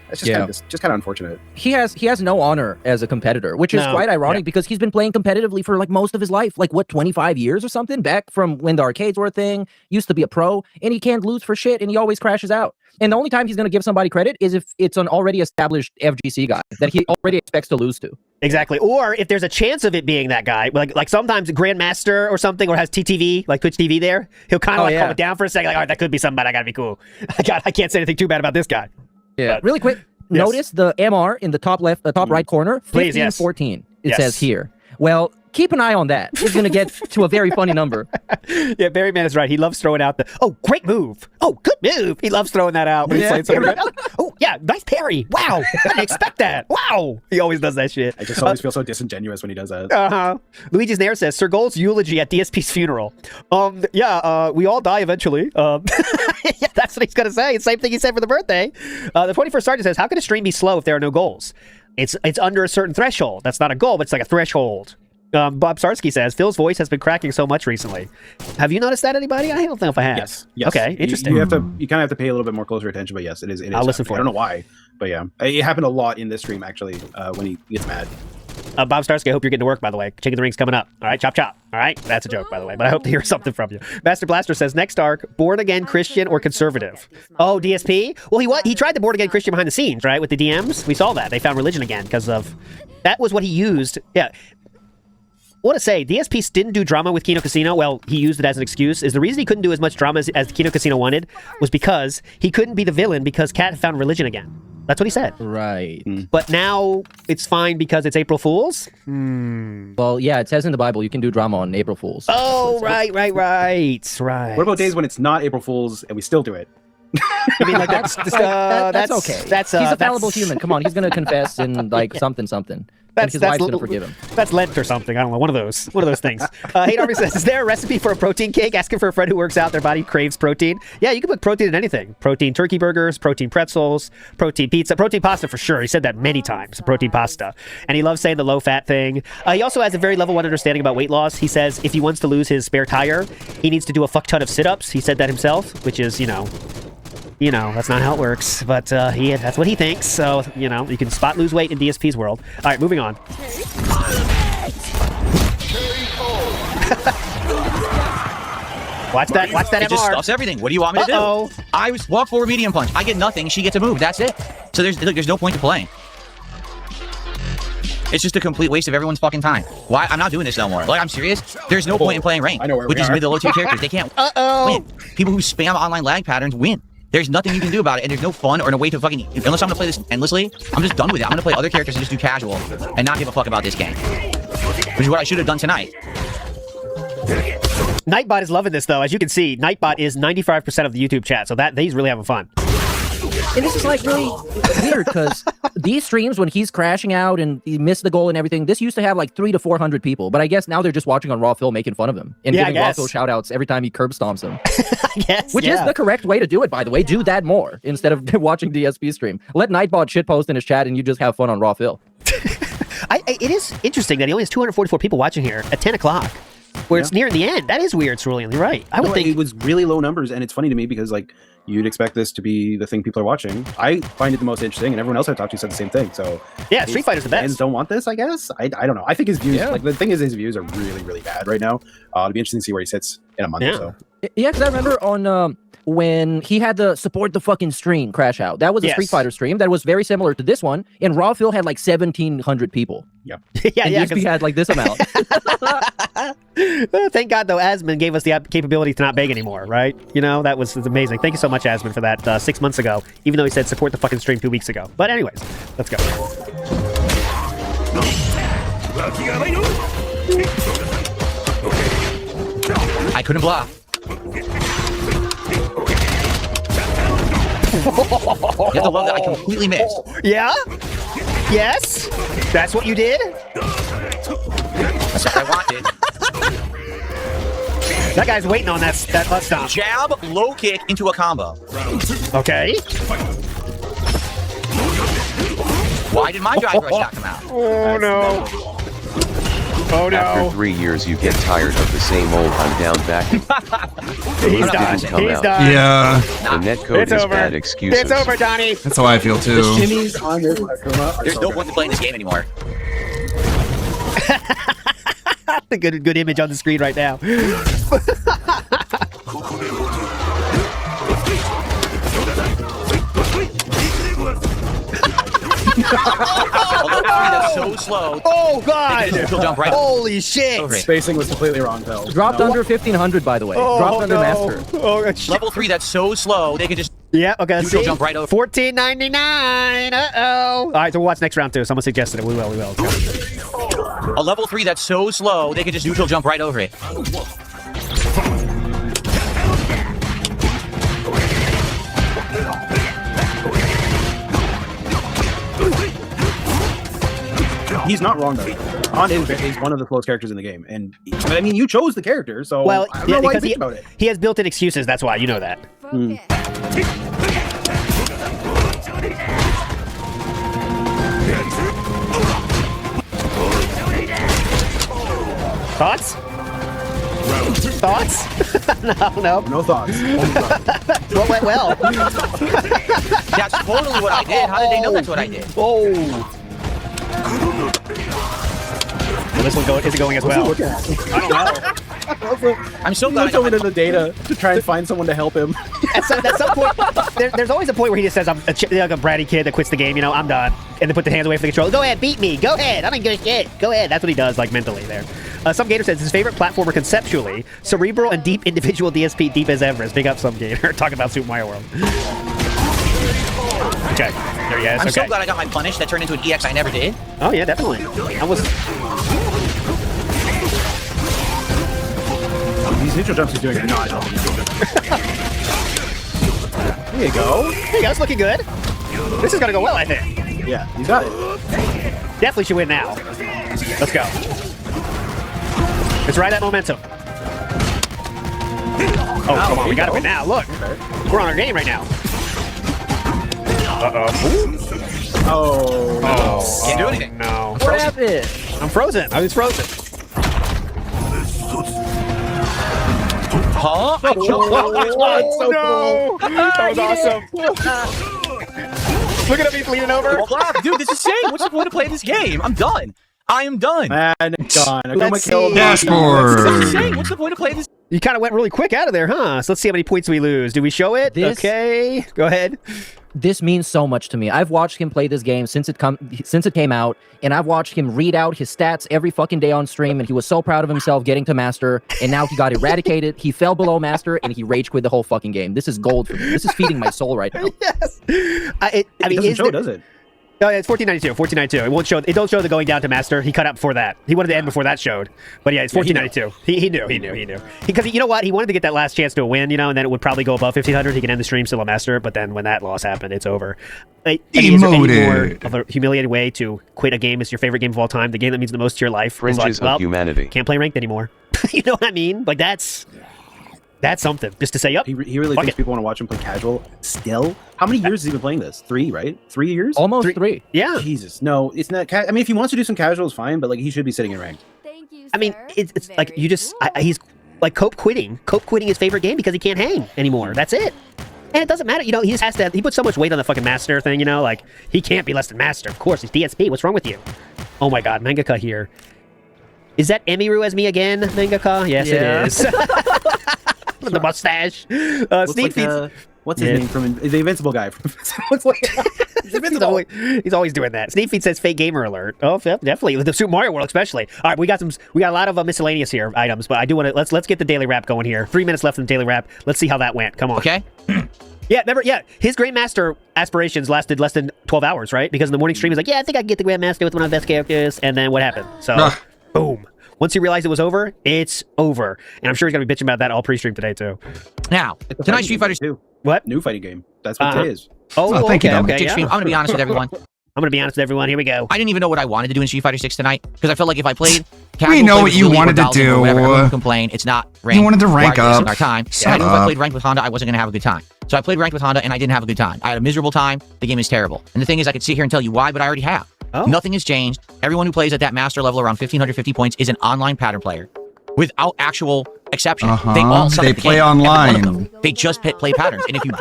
That's just kind of unfortunate. He has no honor as a competitor, which is quite ironic because he's been playing competitively for like most of his life, like what 25 years or something, back from when the arcades were a thing. Used to be a pro, and he can't lose for shit, and he always crashes out. And the only time he's going to give somebody credit is if it's an already established FGC guy that he already expects to lose to. Exactly. Or if there's a chance of it being that guy, like sometimes Grandmaster or something, or has TTV, like Twitch TV there, he'll kind of calm it down for a second. Like, all right, that could be somebody. I got to be cool. I can't say anything too bad about this guy. Yeah. Really quick, notice the MR in the top left, the top right corner, 15-14. It says here. Well, keep an eye on that. It's going to get to a very funny number. Yeah, Barryman is right. He loves throwing out great move. Oh, good move. He loves throwing that out when he's playing something. Oh, yeah, nice parry. Wow, I didn't expect that. Wow. He always does that shit. I just always feel so disingenuous when he does that. Luigi's Nair says, Sir Gold's eulogy at DSP's funeral. We all die eventually. Yeah, that's what he's going to say. Same thing he said for the birthday. The 21st Sergeant says, how can a stream be slow if there are no goals? It's under a certain threshold. That's not a goal, but it's like a threshold. Bob Sarsky says, Phil's voice has been cracking so much recently. Have you noticed that, anybody? I don't know if I have. Yes. Okay, interesting. You kind of have to pay a little bit more closer attention, but yes, it is. I'll listen for it. I don't know why, but yeah, it happened a lot in this stream actually when he gets mad. Bob Starsky, I hope you're getting to work, by the way. Chicken the Ring's coming up. All right, chop chop. All right, that's a joke, by the way, but I hope to hear something from you. Master Blaster says, next arc, born again Christian or conservative? Oh, DSP? Well, he tried the born again Christian behind the scenes, right? With the DMs, we saw that they found religion again because of that was what he used. Yeah. I want to say, DSP didn't do drama with Kino Casino. Well, he used it as an excuse. The reason he couldn't do as much drama as Kino Casino wanted was because he couldn't be the villain because Cat found religion again. That's what he said. Right. But now it's fine because it's April Fool's? Well, yeah, it says in the Bible you can do drama on April Fools. Oh, right. What about days when it's not April Fool's and we still do it? I mean, like, that's okay. He's a fallible human. Come on, he's gonna confess and like something. And his wife's gonna forgive him. That's Lent or something. I don't know. One of those things. Hate Army says, is there a recipe for a protein cake? Asking for a friend who works out. Their body craves protein. Yeah, you can put protein in anything. Protein turkey burgers, protein pretzels, protein pizza, protein pasta for sure. He said that many times. Protein pasta. And he loves saying the low fat thing. He also has a very level 1 understanding about weight loss. He says if he wants to lose his spare tire, he needs to do a fuck ton of sit-ups. He said that himself, which is, that's not how it works, but that's what he thinks. So, you can lose weight in DSP's world. All right, moving on. Watch that MR. It just stuffs everything. What do you want me to do? I walk forward, medium punch. I get nothing. She gets a move. That's it. So there's no point to playing. It's just a complete waste of everyone's fucking time. Why? I'm not doing this no more. Like, I'm serious. There's no point in playing ranked, which is mid to low tier characters. They can't win. People who spam online lag patterns win. There's nothing you can do about it, and there's no fun or no way to fucking... Unless I'm gonna play this endlessly, I'm just done with it. I'm gonna play other characters and just do casual and not give a fuck about this game. Which is what I should have done tonight. Nightbot is loving this, though. As you can see, Nightbot is 95% of the YouTube chat, so he's really having fun. And this is like really weird because these streams, when he's crashing out and he missed the goal and everything, this used to have like 300 to 400 people. But I guess now they're just watching on Raw Phil making fun of him and giving Raw Phil shout outs every time he curb stomps them. Which is the correct way to do it, by the way. Do that more instead of watching DSP stream. Let Nightbot shitpost in his chat and you just have fun on Raw Phil. It is interesting that he only has 244 people watching here at 10 o'clock. Where it's near the end. That is weird, Cerulean. You're right. I would think it was really low numbers, and it's funny to me because like you'd expect this to be the thing people are watching. I find it the most interesting, and everyone else I talked to said the same thing. So yeah, Street Fighter's the best. Fans don't want this, I guess. I don't know. I think his views, the thing is, his views are really, really bad right now. It'll be interesting to see where he sits in a month or so. Yeah, because I remember on when he had the support the fucking stream crash out. That was a Street Fighter stream that was very similar to this one, and Raw Phil had like 1,700 people. Yeah, and DSP had like this amount. Thank God, though, Asmund gave us the capability to not beg anymore, right? That was amazing. Thank you so much, Asmund, for that 6 months ago, even though he said support the fucking stream 2 weeks ago. But anyways, let's go. I couldn't block. You have to love that I completely missed. Yeah? Yes? That's what you did? That's what I wanted. That guy's waiting on that butt stomp. Jab, low kick into a combo. Okay. Why did my drive rush not come out? Oh no. Oh no. After 3 years, you get tired of the same old I'm down back. He's done. He's done. Yeah. The netcode is bad excuses. It's over, Donnie. That's how I feel too. The shimmies on this Akuma. There's no point to playing this game anymore. A good image on the screen right now. That's so slow. Oh god! Jump right. Holy shit! Spacing was completely wrong, though. Dropped under 1500, by the way. Dropped under master. Level 3, that's so slow. They can just okay. neutral jump right over. $14.99. All right, so we'll watch next round too. Someone suggested it. We will. Let's go. A level 3 that's so slow, they can just neutral jump right over it. He's not wrong though. Han is one of the slowest characters in the game, and I mean, you chose the character, so Well, I don't know why you because think about it. he has built-in excuses. That's why you know that. Thoughts? Thoughts? No thoughts. What went well? That's totally what I did. How did they know that's what I did? Oh. Well, this one is it going as well? I don't know. I'm so glad I got into the data to try and find someone to help him. At some point, there's always a point where he just says, "I'm like a bratty kid that quits the game." You know, I'm done, and then put the hands away from the controller. Go ahead, beat me. Go ahead. I don't give a shit. Go ahead. That's what he does, like mentally there. Some Gator says his favorite platformer conceptually, cerebral and deep individual DSP, deep as Everest. Big up some Gator. Talking about Super Mario World. Okay, there he is. I'm so glad I got my punish that turned into an EX I never did. Oh yeah, definitely. I was. These neutral jumps he's doing are not helping. There you go. There you go. It's looking good. This is gonna go well, I think. Yeah, he's got it. Definitely should win now. Let's go. Let's ride that momentum. Oh, come on. We gotta win now. Look. We're on our game right now. Oh. Can't do anything. No. What happened? I'm frozen. I was frozen. Huh? Oh, no. That was awesome. Look at him, he's leaning over. Dude, this is insane. What's the point of playing this game? I'm done. I am done. Man, gone. Let's see. Dashboard. This is insane. What's the point of playing this? You kind of went really quick out of there, huh? So let's see how many points we lose. Do we show it? Okay. Go ahead. This means so much to me. I've watched him play this game since it came out, and I've watched him read out his stats every fucking day on stream, and he was so proud of himself getting to master, and now he got eradicated. He fell below master, and he rage quit the whole fucking game. This is gold for me. This is feeding my soul right now. Yes. I mean, doesn't show, does it? Oh, yeah, it's 1492. 1492. It won't show. It don't show the going down to master. He cut out before that. He wanted to end before that showed. But yeah, it's 1492. He knew. Because you know what? He wanted to get that last chance to a win, you know, and then it would probably go above 1500. He can end the stream still a master. But then when that loss happened, it's over. I mean, is there any more of a humiliating way to quit a game? It's your favorite game of all time. The game that means the most to your life. Fringes of humanity. Can't play ranked anymore. You know what I mean? Like that's something. Just to say, up. He really thinks people want to watch him play casual. Still, how many years has he been playing this? 3, right? 3 years? Almost 3. Yeah. Jesus, no, it's not. I mean, if he wants to do some casual, it's fine. But like, he should be sitting in ranked. Thank you, I mean, it's like you just he's like cope quitting his favorite game because he can't hang anymore. That's it. And it doesn't matter, you know, he just has to, he puts so much weight on the fucking master thing, you know, like, he can't be less than master. Of course, he's DSP. What's wrong with you? Oh my god, Mangaka here. Is that Emiru as me again, Mangaka? Yes, it is. The mustache. Sneak Feet. What's his name from the Invincible guy? He's always doing that. Sneak Feet says fake gamer alert. Oh, definitely. The Super Mario World, especially. All right, we got a lot of miscellaneous here items, but I do want to let's get the daily wrap going here. 3 minutes left in the daily wrap. Let's see how that went. Come on. Okay. His Grandmaster aspirations lasted less than 12 hours, right? Because in the morning stream, he's like, yeah, I think I can get the Grandmaster with one of the best characters. And then what happened? So, boom. Once he realized it was over, it's over. And I'm sure he's going to be bitching about that all pre-stream today, too. Now, tonight's Street Fighter 2. What? New fighting game. That's what it is. Oh, thank you, Dan. okay, I'm going to be honest with everyone. I'm gonna be honest with everyone. Here we go. I didn't even know what I wanted to do in Street Fighter 6 tonight because I felt like if I played, we know what you wanted to do. Everyone would complain. It's not ranked. You wanted to rank up. Our time. I knew if I played ranked with Honda, I wasn't gonna have a good time. So I played ranked with Honda, and I didn't have a good time. I had a miserable time. The game is terrible. And the thing is, I could sit here and tell you why, but I already have. Nothing has changed. Everyone who plays at that master level around 1,550 points is an online pattern player, without actual exception. They all suck at the play game. online. They just play patterns, and if you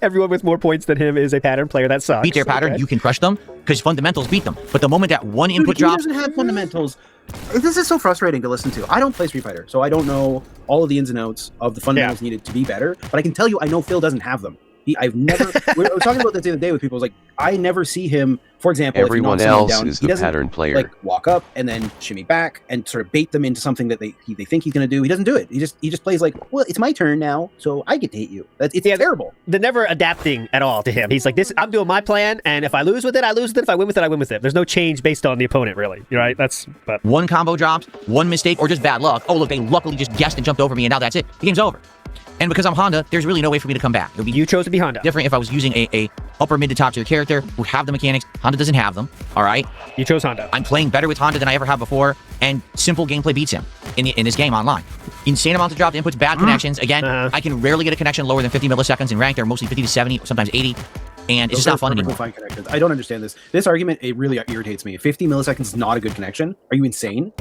everyone with more points than him is a pattern player. That sucks. beat their pattern, you can crush them because fundamentals beat them. But the moment that one input he drops, doesn't have fundamentals. This is so frustrating to listen to. I don't play Street Fighter, so I don't know all of the ins and outs of the fundamentals needed to be better. But I can tell you, I know Phil doesn't have them. I've never. I was talking about this the other day with people. I was like, I never see him. For example, everyone else is the pattern player. Like walk up and then shimmy back and sort of bait them into something that they think he's going to do. He doesn't do it. He just plays like, well, it's my turn now, so I get to hit you. It's terrible. They're never adapting at all to him. He's like, this. I'm doing my plan, and if I lose with it, I lose with it. If I win with it, I win with it. There's no change based on the opponent, really. You're right. But one combo drops, one mistake, or just bad luck. Oh, look, they luckily just guessed and jumped over me, and now that's it. The game's over. And because I'm Honda, there's really no way for me to come back. You chose to be Honda. Different if I was using a upper mid to top tier character who have the mechanics. Honda doesn't have them. All right. You chose Honda. I'm playing better with Honda than I ever have before, and simple gameplay beats him in this game online. Insane amounts of dropped inputs, bad connections. Again, I can rarely get a connection lower than 50 milliseconds in ranked. They're mostly 50 to 70, sometimes 80. And it's just not fun anymore. I don't understand this. This argument, it really irritates me. 50 milliseconds is not a good connection. Are you insane?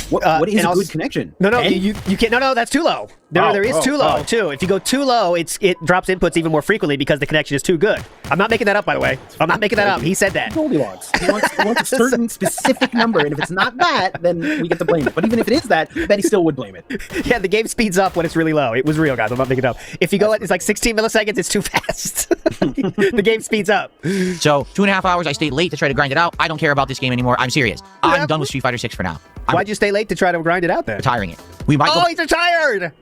What is a good connection? No, you can't. No, that's too low. There is too low too. If you go too low, it drops inputs even more frequently because the connection is too good. I'm not making that up, by the way. I'm not making that up. He said that. Goldilocks. He wants a certain specific number, and if it's not that, then we get to blame it. But even if it is that, I bet he still would blame it. Yeah, the game speeds up when it's really low. It was real, guys. I'm not making it up. If you go it's like 16 milliseconds, it's too fast. The game speeds up. So 2.5 hours, I stayed late to try to grind it out. I don't care about this game anymore. I'm serious. I'm done with Street Fighter 6 for now. Why'd you stay late to try to grind it out then? Retiring it. We might. He's retired.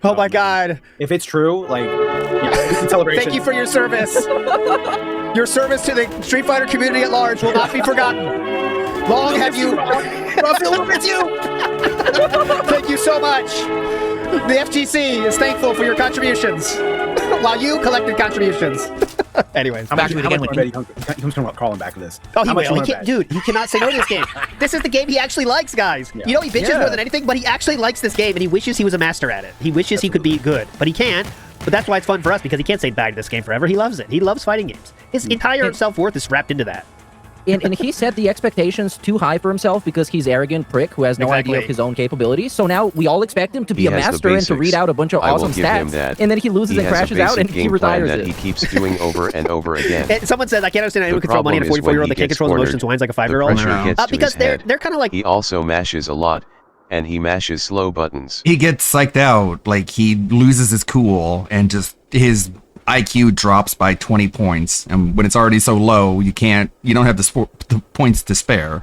Oh my God. If it's true, like, yeah, celebration. Thank you for your service. Your service to the Street Fighter community at large will not be forgotten. Long have you. Phil, it's you. Thank you so much. The FGC is thankful for your contributions, while you collected contributions. Anyways, I'm back to it again. He comes from crawling back to this. Oh, he will. Dude, he cannot say no to this game. This is the game he actually likes, guys. Yeah. You know, he bitches more than anything, but he actually likes this game, and he wishes he was a master at it. He wishes he could be good, but he can't. But that's why it's fun for us, because he can't say bad to this game forever. He loves it. He loves fighting games. His entire self-worth is wrapped into that. And he set the expectations too high for himself because he's arrogant prick who has no idea of his own capabilities. So now we all expect him to be a master and to read out a bunch of awesome stats. And then he loses and crashes out and he retires that it. He keeps doing over and over again. And someone says, I can't understand anyone control money in a 44-year-old that can't control emotions, whines like a 5-year-old. Because they're kind of like... He also mashes a lot, and he mashes slow buttons. He gets psyched out, like he loses his cool and just his IQ drops by 20 points, and when it's already so low, you don't have the points to spare.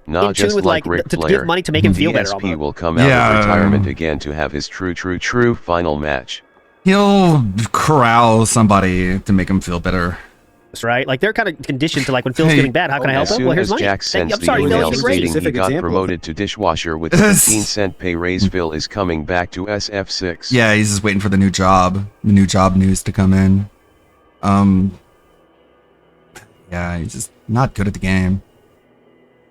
Not just like Ric Flair, to give money to make him feel better. DSP will come out of retirement again to have his true final match. He'll corral somebody to make him feel better. That's right. Like they're kind of conditioned to like when Phil's feeling bad, how can I help him? Well, here's money. Jack sends the email stating he got promoted to dishwasher with a 15-cent pay raise. Phil is coming back to SF6. Yeah, he's just waiting for the new job news to come in. Yeah, he's just not good at the game.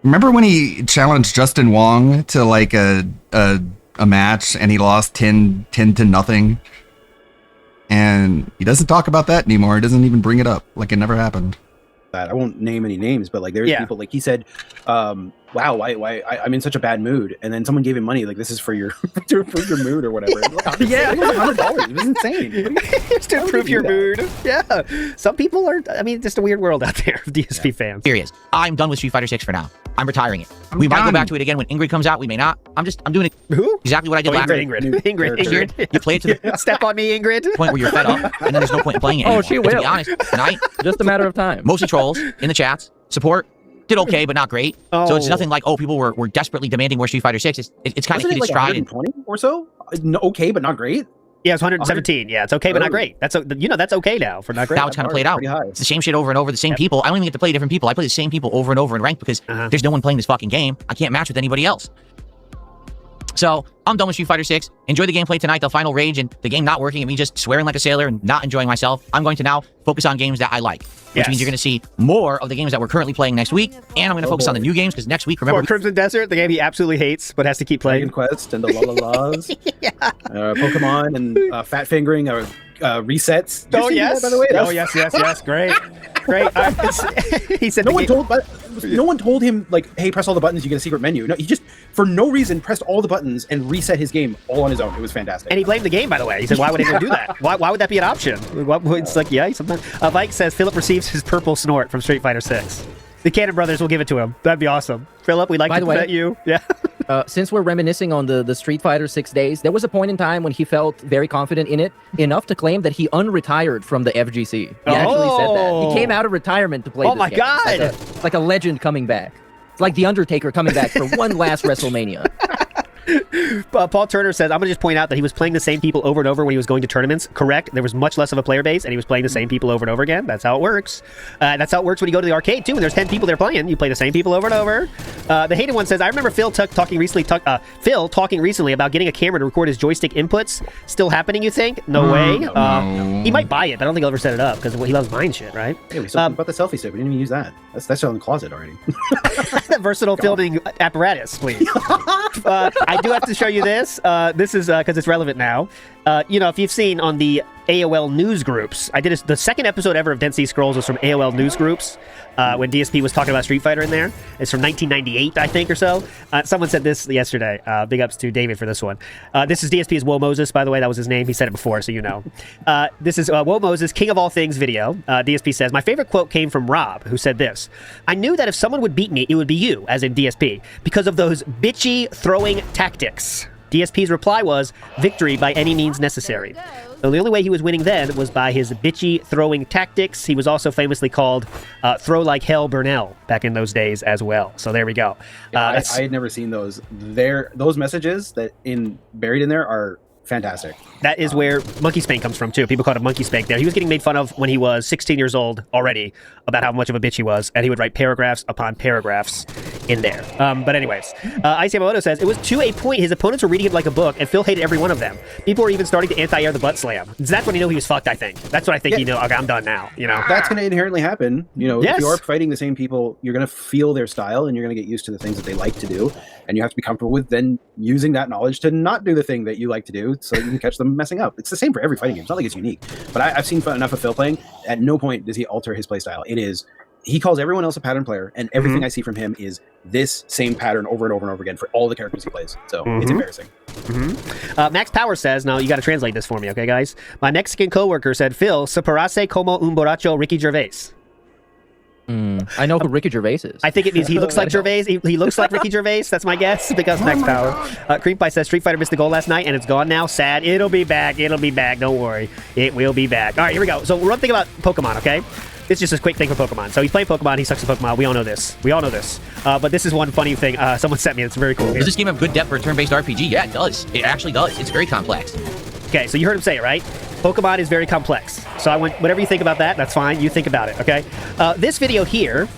Remember when he challenged Justin Wong to like a match and he lost 10 to nothing? And he doesn't talk about that anymore. He doesn't even bring it up like it never happened. I won't name any names, but like there's people like he said, wow, why I'm in such a bad mood, and then someone gave him money like this is for your improve your mood or whatever. Yeah, it was $100. It was insane. Just to improve your mood. Yeah, some people are. I mean, just a weird world out there of DSP fans. Serious. I'm done with Street Fighter 6 for now. I'm retiring it. We might go back to it again when Ingrid comes out. We may not. I'm doing it. Who? Exactly what I did last time. Ingrid. You play it to the step on me, Ingrid. Point where you're fed up, and then there's no point in playing it anymore. Oh, she will. To be honest, tonight, just a matter of time. Mostly trolls in the chats. Support did okay, but not great. So it's nothing like people were desperately demanding more Street Fighter 6. It's kind of hit its stride. 120 or so. Okay, but not great. Yeah, it's 117. Yeah, it's okay, but not great. That's that's okay now for not great. Now it's kind of played out. It's the same shit over and over. The same people. I don't even get to play different people. I play the same people over and over in ranked because there's no one playing this fucking game. I can't match with anybody else. So I'm done with Street Fighter 6. Enjoy the gameplay tonight, the final rage, and the game not working, and me just swearing like a sailor and not enjoying myself. I'm going to now focus on games that I like, which means you're going to see more of the games that we're currently playing next week, and I'm going to focus on the new games, because next week, remember... Crimson Desert, the game he absolutely hates, but has to keep playing. Dragon Quest and the La-La-Las. Pokemon and Fat Fingering or resets. Oh, yes. That, by the way? Oh, yes. Great. He said no one told him, like, hey, press all the buttons, you get a secret menu. No, he just, for no reason, pressed all the buttons and reset his game all on his own. It was fantastic. And he blamed the game, by the way. He said, why would anyone do that? Why would that be an option? It's like, yeah, sometimes. Mike says, Philip receives his purple snort from Street Fighter 6. The Cannon Brothers will give it to him. That'd be awesome. Philip, we'd like to present you. Yeah. Since we're reminiscing on the Street Fighter 6 days, there was a point in time when he felt very confident in it, enough to claim that he unretired from the FGC. He actually said that. He came out of retirement to play this game. Oh my God! It's like a legend coming back. It's like The Undertaker coming back for one last WrestleMania. Paul Turner says, I'm going to just point out that he was playing the same people over and over when he was going to tournaments. Correct. There was much less of a player base, and he was playing the same people over and over again. That's how it works. That's how it works when you go to the arcade, too. When there's 10 people there playing, you play the same people over and over. The hated one says, I remember Phil talking recently about getting a camera to record his joystick inputs. Still happening, you think? No way. No. He might buy it, but I don't think he'll ever set it up, because he loves mine shit, right? Yeah, we talked about the selfie stick. We didn't even use that. That's still in the closet already. Versatile filming apparatus, please. I do have to show you this. This is because it's relevant now. If you've seen on the AOL news groups, I did the second episode ever of Density Scrolls was from AOL news groups when DSP was talking about Street Fighter in there. It's from 1998, I think, or so. Someone said this yesterday. Big ups to David for this one. This is DSP's Woe Moses, by the way. That was his name. He said it before, so you know. This is Woe Moses, King of All Things video. DSP says, my favorite quote came from Rob, who said this. I knew that if someone would beat me, it would be you, as in DSP, because of those bitchy throwing tactics. DSP's reply was, victory by any means necessary. So the only way he was winning then was by his bitchy throwing tactics. He was also famously called Throw Like Hell Burnell back in those days as well. So there we go. I had never seen those. Those messages that buried in there are fantastic. That is where Monkey Spank comes from, too. People called him Monkey Spank there. He was getting made fun of when he was 16 years old already about how much of a bitch he was, and he would write paragraphs upon paragraphs in there. But anyways, Ice Yamamoto says, it was to a point his opponents were reading it like a book, and Phil hated every one of them. People were even starting to anti-air the butt slam. That's when he knew he was fucked, I think. That's what I think he knew. Okay, I'm done now. That's going to inherently happen. If you are fighting the same people, you're going to feel their style, and you're going to get used to the things that they like to do, and you have to be comfortable with then using that knowledge to not do the thing that you like to do so you can catch them messing up. It's the same for every fighting game. It's not like it's unique. But I've seen enough of Phil playing. At no point does he alter his play style. He calls everyone else a pattern player, and everything I see from him is this same pattern over and over and over again for all the characters he plays. So it's embarrassing. Max Power says, now you got to translate this for me, okay, guys? My Mexican coworker said, Phil, se parece como un borracho Ricky Gervais. I know who Ricky Gervais is. I think it means he looks like Gervais. He looks like Ricky Gervais. That's my guess. Because Max Power. Creep Pie says Street Fighter missed the goal last night and it's gone now. Sad. It'll be back. It'll be back. Don't worry. It will be back. All right, here we go. So we're thinking about Pokemon, okay? This is just a quick thing for Pokemon. So he's playing Pokemon. He sucks at Pokemon. We all know this. But this is one funny thing someone sent me. It's very cool. Does this game have good depth for a turn-based RPG? Yeah, it does. It actually does. It's very complex. Okay, so you heard him say it, right? Pokemon is very complex. So I want whatever you think about that, that's fine. You think about it, okay? This video here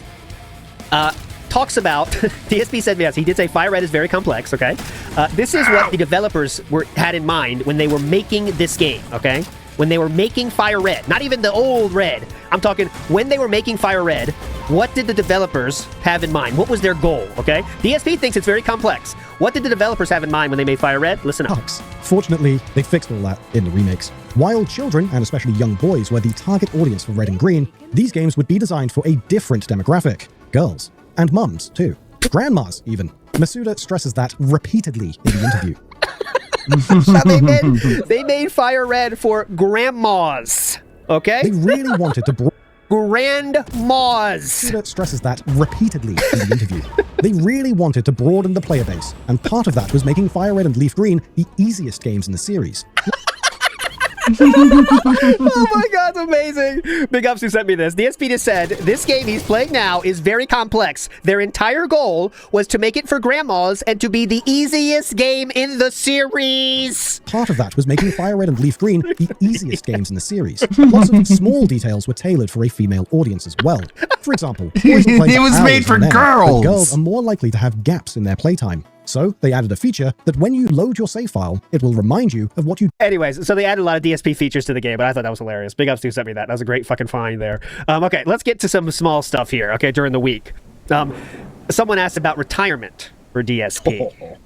talks about DSP said yes, he did say Fire Red is very complex, okay? This is what the developers had in mind when they were making this game, okay? When they were making Fire Red, not even the old Red. I'm talking when they were making Fire Red, what did the developers have in mind? What was their goal, okay? DSP thinks it's very complex. What did the developers have in mind when they made Fire Red? Listen up. Fortunately, they fixed all that in the remakes. While children, and especially young boys, were the target audience for Red and Green, these games would be designed for a different demographic. Girls. And mums, too. Grandmas, even. Masuda stresses that repeatedly in the interview. They made Fire Red for grandmas, okay? They really wanted to grandmas. Stresses that repeatedly in the interview. They really wanted to broaden the player base, and part of that was making Fire Red and Leaf Green the easiest games in the series. Oh my god, it's amazing. Big ups who sent me this. DSP just said, this game he's playing now is very complex. Their entire goal was to make it for grandmas and to be the easiest game in the series. part of that was making Fire Red and Leaf Green the easiest games in the series. Lots of small details were tailored for a female audience as well. For example, boys are playing It was hours made for on end, but girls. girls are more likely to have gaps in their playtime. So they added a feature that when you load your save file, it will remind you of what you... Anyways, so they added a lot of DSP features to the game, but I thought that was hilarious. Big ups to who sent me that. That was a great fucking find there. Okay, let's get to some small stuff here, okay, during the week. Someone asked about retirement for DSP.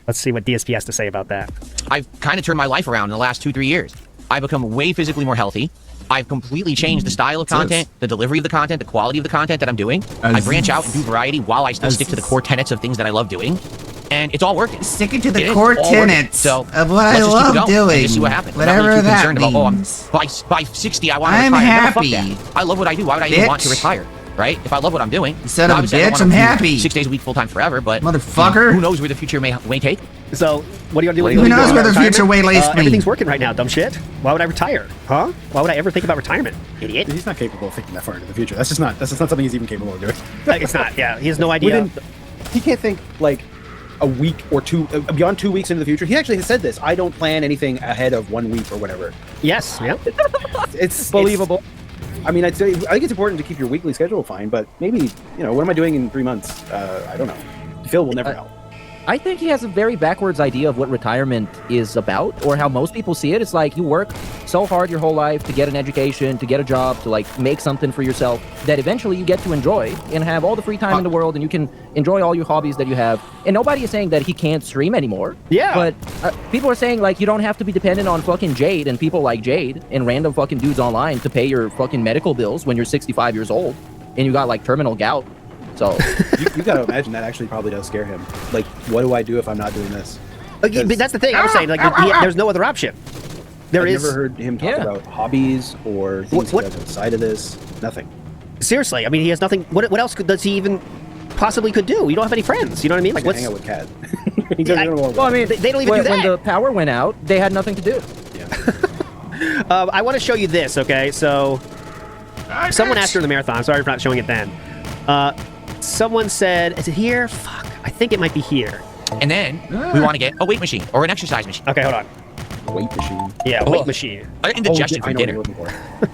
Let's see what DSP has to say about that. I've kind of turned my life around in the last 2-3 years. I've become way physically more healthy. I've completely changed the style of content, the delivery of the content, the quality of the content that I'm doing. I branch out and do variety while I still stick to the core tenets of things that I love doing. And it's all working. Sticking to the core tenets of what I let's just love keep it going doing. and just see what happens. Whatever I'm not really too that concerned means. about, by 60, I want to I'm retire. happy. No, fuck that. I love what I do. Why would I even want to retire? Right? If I love what I'm doing, Son of a obviously I don't bitch, wanna I'm do happy. 6 days a week, full time forever, but Motherfucker. who knows where the future may take? So, what do you want to do? With Who knows where the future waylays me? Everything's working right now, dumb shit. Why would I retire? Huh? Why would I ever think about retirement? Idiot. He's not capable of thinking that far into the future. That's just not something he's even capable of doing. It's not, yeah. He has no idea. He can't think, like, a week or two, beyond 2 weeks into the future. He actually has said this. I don't plan anything ahead of 1 week or whatever. Yes, yeah. It's believable. I mean, I think it's important to keep your weekly schedule fine, but maybe, what am I doing in 3 months? I don't know. Phil will never know. I think he has a very backwards idea of what retirement is about, or how most people see it. It's like you work so hard your whole life to get an education, to get a job, to like make something for yourself that eventually you get to enjoy and have all the free time in the world, and you can enjoy all your hobbies that you have. And nobody is saying that he can't stream anymore. Yeah. But people are saying like you don't have to be dependent on fucking Jade and people like Jade and random fucking dudes online to pay your fucking medical bills when you're 65 years old and you got like terminal gout. So you got to imagine that actually probably does scare him. Like, what do I do if I'm not doing this? But that's the thing. I was saying, like, there's no other option. I've never heard him talk about hobbies or things he does outside of this. Nothing. Seriously, I mean, he has nothing. What else does he even possibly could do? You don't have any friends. You know what I mean? Like, hang out with Kat. Well, I mean, they don't even do that. When the power went out, they had nothing to do. Yeah. I want to show you this. Okay, so someone asked during the marathon. Sorry for not showing it then. Someone said, is it here? Fuck. I think it might be here. And then we want to get a weight machine or an exercise machine. Okay, hold on. A weight machine. Yeah, weight machine. Indigestion for dinner.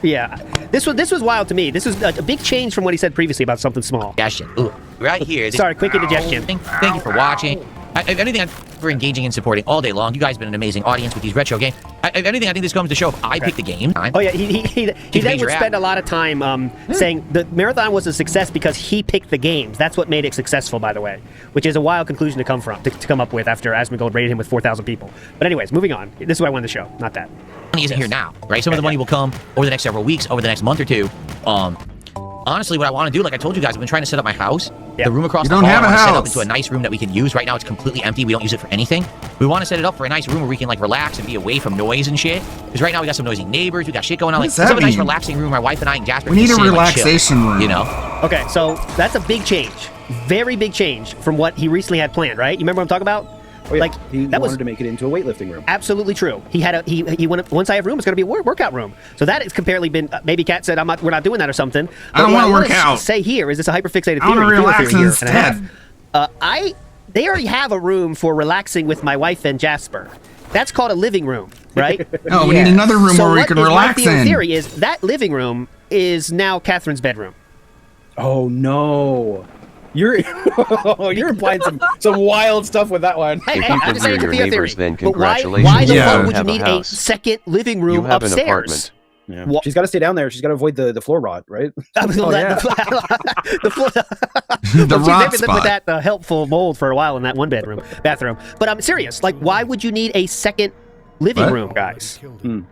Yeah. This was wild to me. This was a big change from what he said previously about something small. Indigestion. Ooh, right here. Sorry, quick indigestion. Thank you for watching. If anything, for engaging and supporting all day long. You guys have been an amazing audience with these retro games. If anything, I think this comes to show if I pick the game. Oh yeah, he then would spend a lot of time saying the marathon was a success because he picked the games. That's what made it successful, by the way, which is a wild conclusion to come up with after Asmongold raided him with 4,000 people. But anyways, moving on. This is what I wanted to show, not that. Money isn't here now, right? Some of the money will come over the next several weeks, over the next month or two. Honestly, what I want to do, like I told you guys, I've been trying to set up my house. The room across the hall, I want to set up into a nice room that we can use. Right now, it's completely empty. We don't use it for anything. We want to set it up for a nice room where we can like relax and be away from noise and shit. Because right now we got some noisy neighbors, we got shit going on. Like, let's have a nice relaxing room. My wife and I and Jasper. We need a relaxation room. You know? Okay, so that's a big change, very big change from what he recently had planned. Right? You remember what I'm talking about? Oh, yeah. Like he wanted to make it into a weightlifting room. Absolutely true. He had he went once I have room, it's going to be a workout room. So that has comparatively been maybe Kat said we're not doing that or something. I don't want to work out. Say here is this a hyperfixated theory? I want to relax instead. They already have a room for relaxing with my wife and Jasper. That's called a living room, right? No, we need another room where we can relax in. The theory is that living room is now Catherine's bedroom. Oh no. You're implying some wild stuff with that one. If you can hear your neighbors, then but congratulations. why the fuck You would you have a need a house. second living room You have upstairs? an apartment. Yeah. She's got to stay down there. She's got to avoid the floor rot, right? The floor. The rot lived spot. with that helpful mold for a while in that one bathroom. But I'm serious. Like, why would you need a second living room, guys?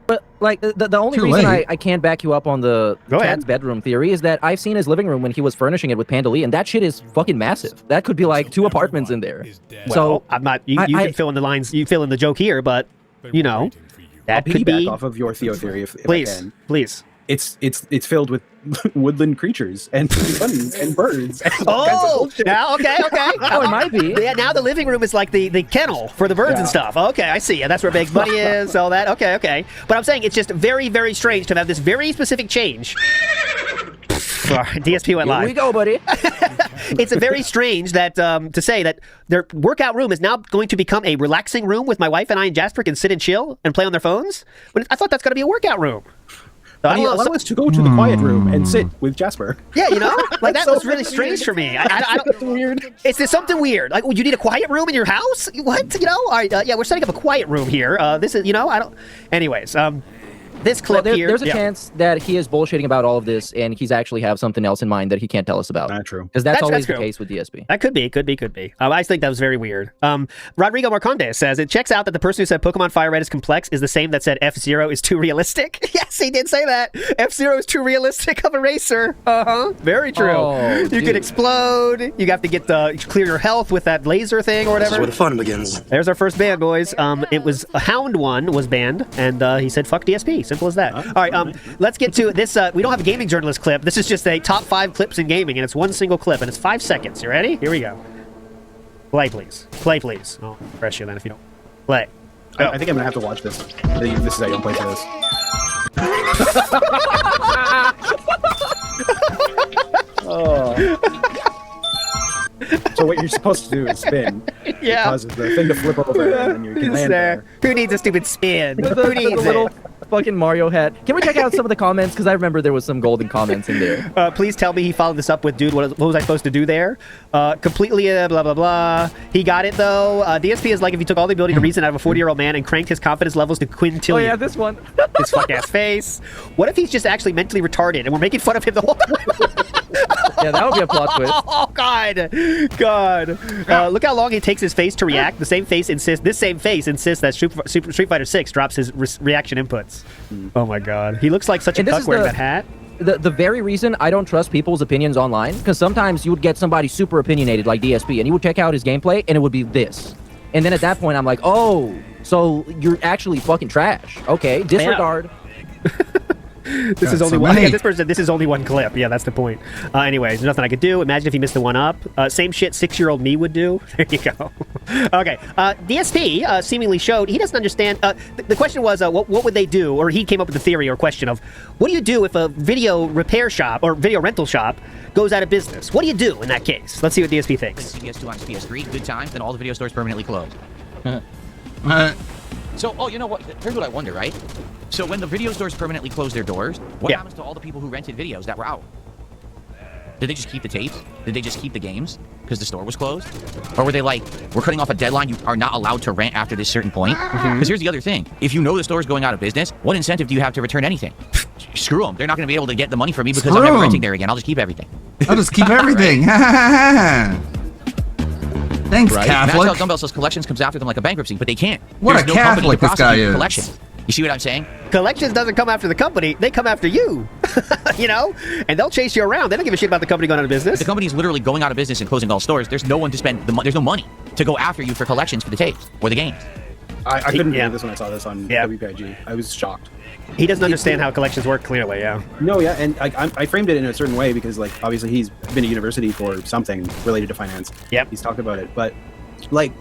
But like the only reason I can't back you up on the Cat's bedroom theory is that I've seen his living room when he was furnishing it with Pandali, and that shit is fucking massive. That could be like 2 apartments in there. Well, So I'm not. You can fill in the lines. You fill in the joke here, but you know that I'll could be. off of your Theo theory if Please, I can. please. It's filled with woodland creatures and bunnies and birds. And all kinds of Oh, bullshit. now okay. Oh, it might be. Yeah, now the living room is like the kennel for the birds and stuff. Okay, I see. Yeah, that's where Big Bunny is. All that. Okay. But I'm saying it's just very, very strange to have this very specific change. DSP went live. Here we go, buddy. It's a very strange that to say that their workout room is now going to become a relaxing room with my wife and I and Jasper can sit and chill and play on their phones. But I thought that's going to be a workout room. Allow us to go to the quiet room and sit with Jasper. Yeah, you know, like that was really strange for me. I don't. Weird. Is there something weird? Like, would you need a quiet room in your house? What? You know? All right. Yeah, we're setting up a quiet room here. This is, you know, I don't. Anyways, this clip here. There's a chance that he is bullshitting about all of this, and he's actually have something else in mind that he can't tell us about. Not true. Because that's always the case with DSP. That could be. I think that was very weird. Rodrigo Marcondes says, it checks out that the person who said Pokemon Fire Red is complex is the same that said F-Zero is too realistic. Yes, he did say that. F-Zero is too realistic of a racer. Very true. Oh, you could explode. You have to get clear your health with that laser thing or whatever. This is where the fun begins. There's our first ban, boys. It was a Hound one was banned, and he said fuck DSP. Simple as that. All right, let's get to this. We don't have a gaming journalist clip. This is just a top 5 clips in gaming, and it's one single clip, and it's 5 seconds. You ready? Here we go. Play, please. Play, please. I'll press you then if you don't. Play. I think I'm gonna have to watch this. This is how you'll play for this. So what you're supposed to do is spin. Yeah. It causes the thing to flip over, and then you can land there. Who needs a stupid spin? Who needs it? Fucking Mario hat. Can we check out some of the comments? Because I remember there was some golden comments in there. Please tell me he followed this up with, dude, what was I supposed to do there? Completely blah, blah, blah. He got it, though. DSP is like if he took all the ability to reason out of a 40-year-old man and cranked his confidence levels to quintillion. Oh, yeah, this one. His fuck-ass face. What if he's just actually mentally retarded and we're making fun of him the whole time? Yeah, that would be a plot twist. Oh, God. Look how long it takes his face to react. This same face insists that Street Fighter 6 drops his reaction inputs. Oh my God, he looks like such a cuck wearing that hat. The very reason I don't trust people's opinions online, because sometimes you would get somebody super opinionated like DSP, and you would check out his gameplay, and it would be this. And then at that point, I'm like, oh, so you're actually fucking trash. Okay, disregard. This is only one. Yeah, this person. This is only one clip. Yeah, that's the point. Anyways, there's nothing I could do. Imagine if he missed the one up. Same shit 6-year-old me would do. There you go. Okay. DSP seemingly showed he doesn't understand. The question was, what would they do? Or he came up with the theory or question of, what do you do if a video repair shop or video rental shop goes out of business? What do you do in that case? Let's see what DSP thinks. PS2 on PS3, good time. Then all the video stores permanently closed. So, oh, you know what? Here's what I wonder, right? So when the video stores permanently close their doors, what happens to all the people who rented videos that were out? Did they just keep the tapes? Did they just keep the games because the store was closed? Or were they like, we're cutting off a deadline, you are not allowed to rent after this certain point? Because here's the other thing. If you know the store is going out of business, what incentive do you have to return anything? Screw them. They're not going to be able to get the money from me because I'm never renting there again. I'll just keep everything. I'll just keep everything. Thanks, right? Catholic. That's how Dumbbell says collections comes after them like a bankruptcy, but they can't. What There's a no Catholic this guy is. Collections. You see what I'm saying? Collections doesn't come after the company. They come after you. You know? And they'll chase you around. They don't give a shit about the company going out of business. The company is literally going out of business and closing all stores. There's no one to spend the money. There's no money to go after you for collections for the tapes or the games. I couldn't believe this when I saw this on WPIG. I was shocked. He doesn't understand how collections work clearly, yeah. No, yeah, and I framed it in a certain way because, like, obviously he's been at university for something related to finance. Yep. He's talked about it. But, like,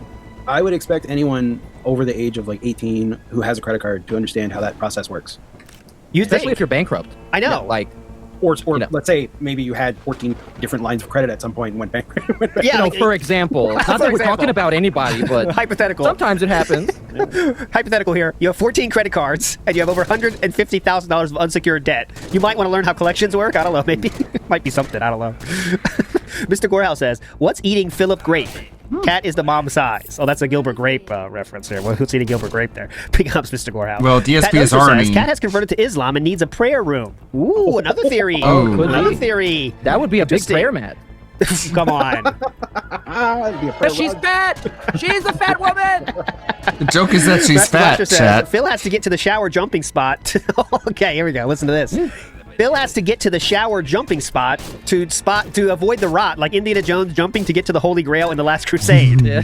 I would expect anyone over the age of, like, 18 who has a credit card to understand how that process works. Especially if you're bankrupt. I know. Yeah, like, or let's say maybe you had 14 different lines of credit at some point and went bankrupt. Yeah, for example. Not that we're talking about anybody, but hypothetical. Sometimes it happens. Hypothetical here. You have 14 credit cards and you have over $150,000 of unsecured debt. You might want to learn how collections work. I don't know. Maybe might be something. I don't know. Mr. Gorehouse says, "What's eating Philip Grape? Cat is the mom size." Oh, that's a Gilbert Grape reference there. Well, who's eating Gilbert Grape there? Big ups, Mr. Gorehouse. Well, DSP is Arnie. Cat has converted to Islam and needs a prayer room. Ooh, another theory. Another theory. That would be a big prayer mat. Come on. She's fat. She's a fat woman. The joke is that she's fat, chat. Phil has to get to the shower jumping spot. Okay, here we go. Listen to this. Phil has to get to the shower jumping spot to avoid the rot, like Indiana Jones jumping to get to the Holy Grail in The Last Crusade. Yeah.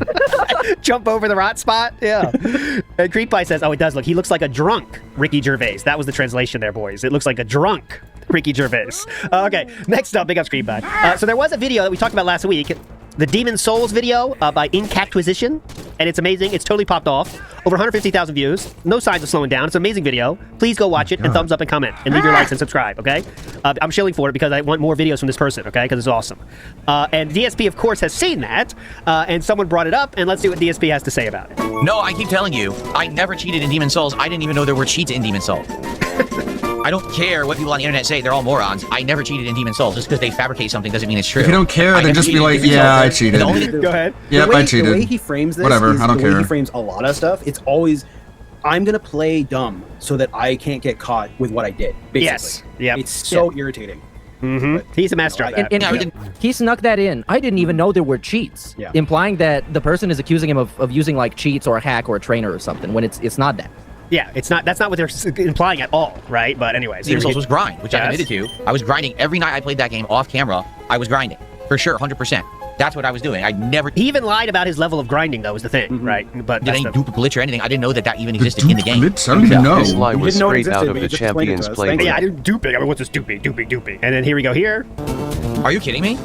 Jump over the rot spot. Yeah. And Creep Pie says, "Oh, it does look. He looks like a drunk Ricky Gervais." That was the translation there, boys. It looks like a drunk Ricky Gervais. Okay, next up, big up Creep Pie. So there was a video that we talked about last week. the Demon Souls video by Incactuisition, and it's amazing. It's totally popped off. Over 150,000 views. No signs of slowing down. It's an amazing video. Please go watch it and thumbs up and comment and leave your likes and subscribe, okay? I'm shilling for it because I want more videos from this person, okay? Because it's awesome. And DSP, of course, has seen that, and someone brought it up, and let's see what DSP has to say about it. No, I keep telling you, I never cheated in Demon Souls. I didn't even know there were cheats in Demon Souls. I don't care what people on the internet say. They're all morons. I never cheated in Demon Souls. Just because they fabricate something doesn't mean it's true. If you don't care, then just be like, yeah, I cheated. Go ahead. Yep, I cheated. The way he frames this, whatever, I don't care. The way he frames a lot of stuff, it's always, I'm gonna play dumb so that I can't get caught with what I did. Basically. Yes. Yeah. It's so irritating. Mm-hmm. He's a master of that. And he snuck that in. I didn't even know there were cheats, implying that the person is accusing him of using like cheats or a hack or a trainer or something when it's not that. Yeah, it's not. That's not what they're implying at all, right? But anyways, Demon Souls was grind, which I admitted to. I was grinding every night I played that game off camera. I was grinding for sure, 100%. That's what I was doing. I never. He even lied about his level of grinding, though, was the thing, right? But did any dupe glitch or anything? I didn't know that even existed in the game. Glitch? I don't even know. This lie was straight out of the Champions playbook. Yeah, I didn't duping. I mean, what's this duping? And then here we go. Here. Are you kidding me?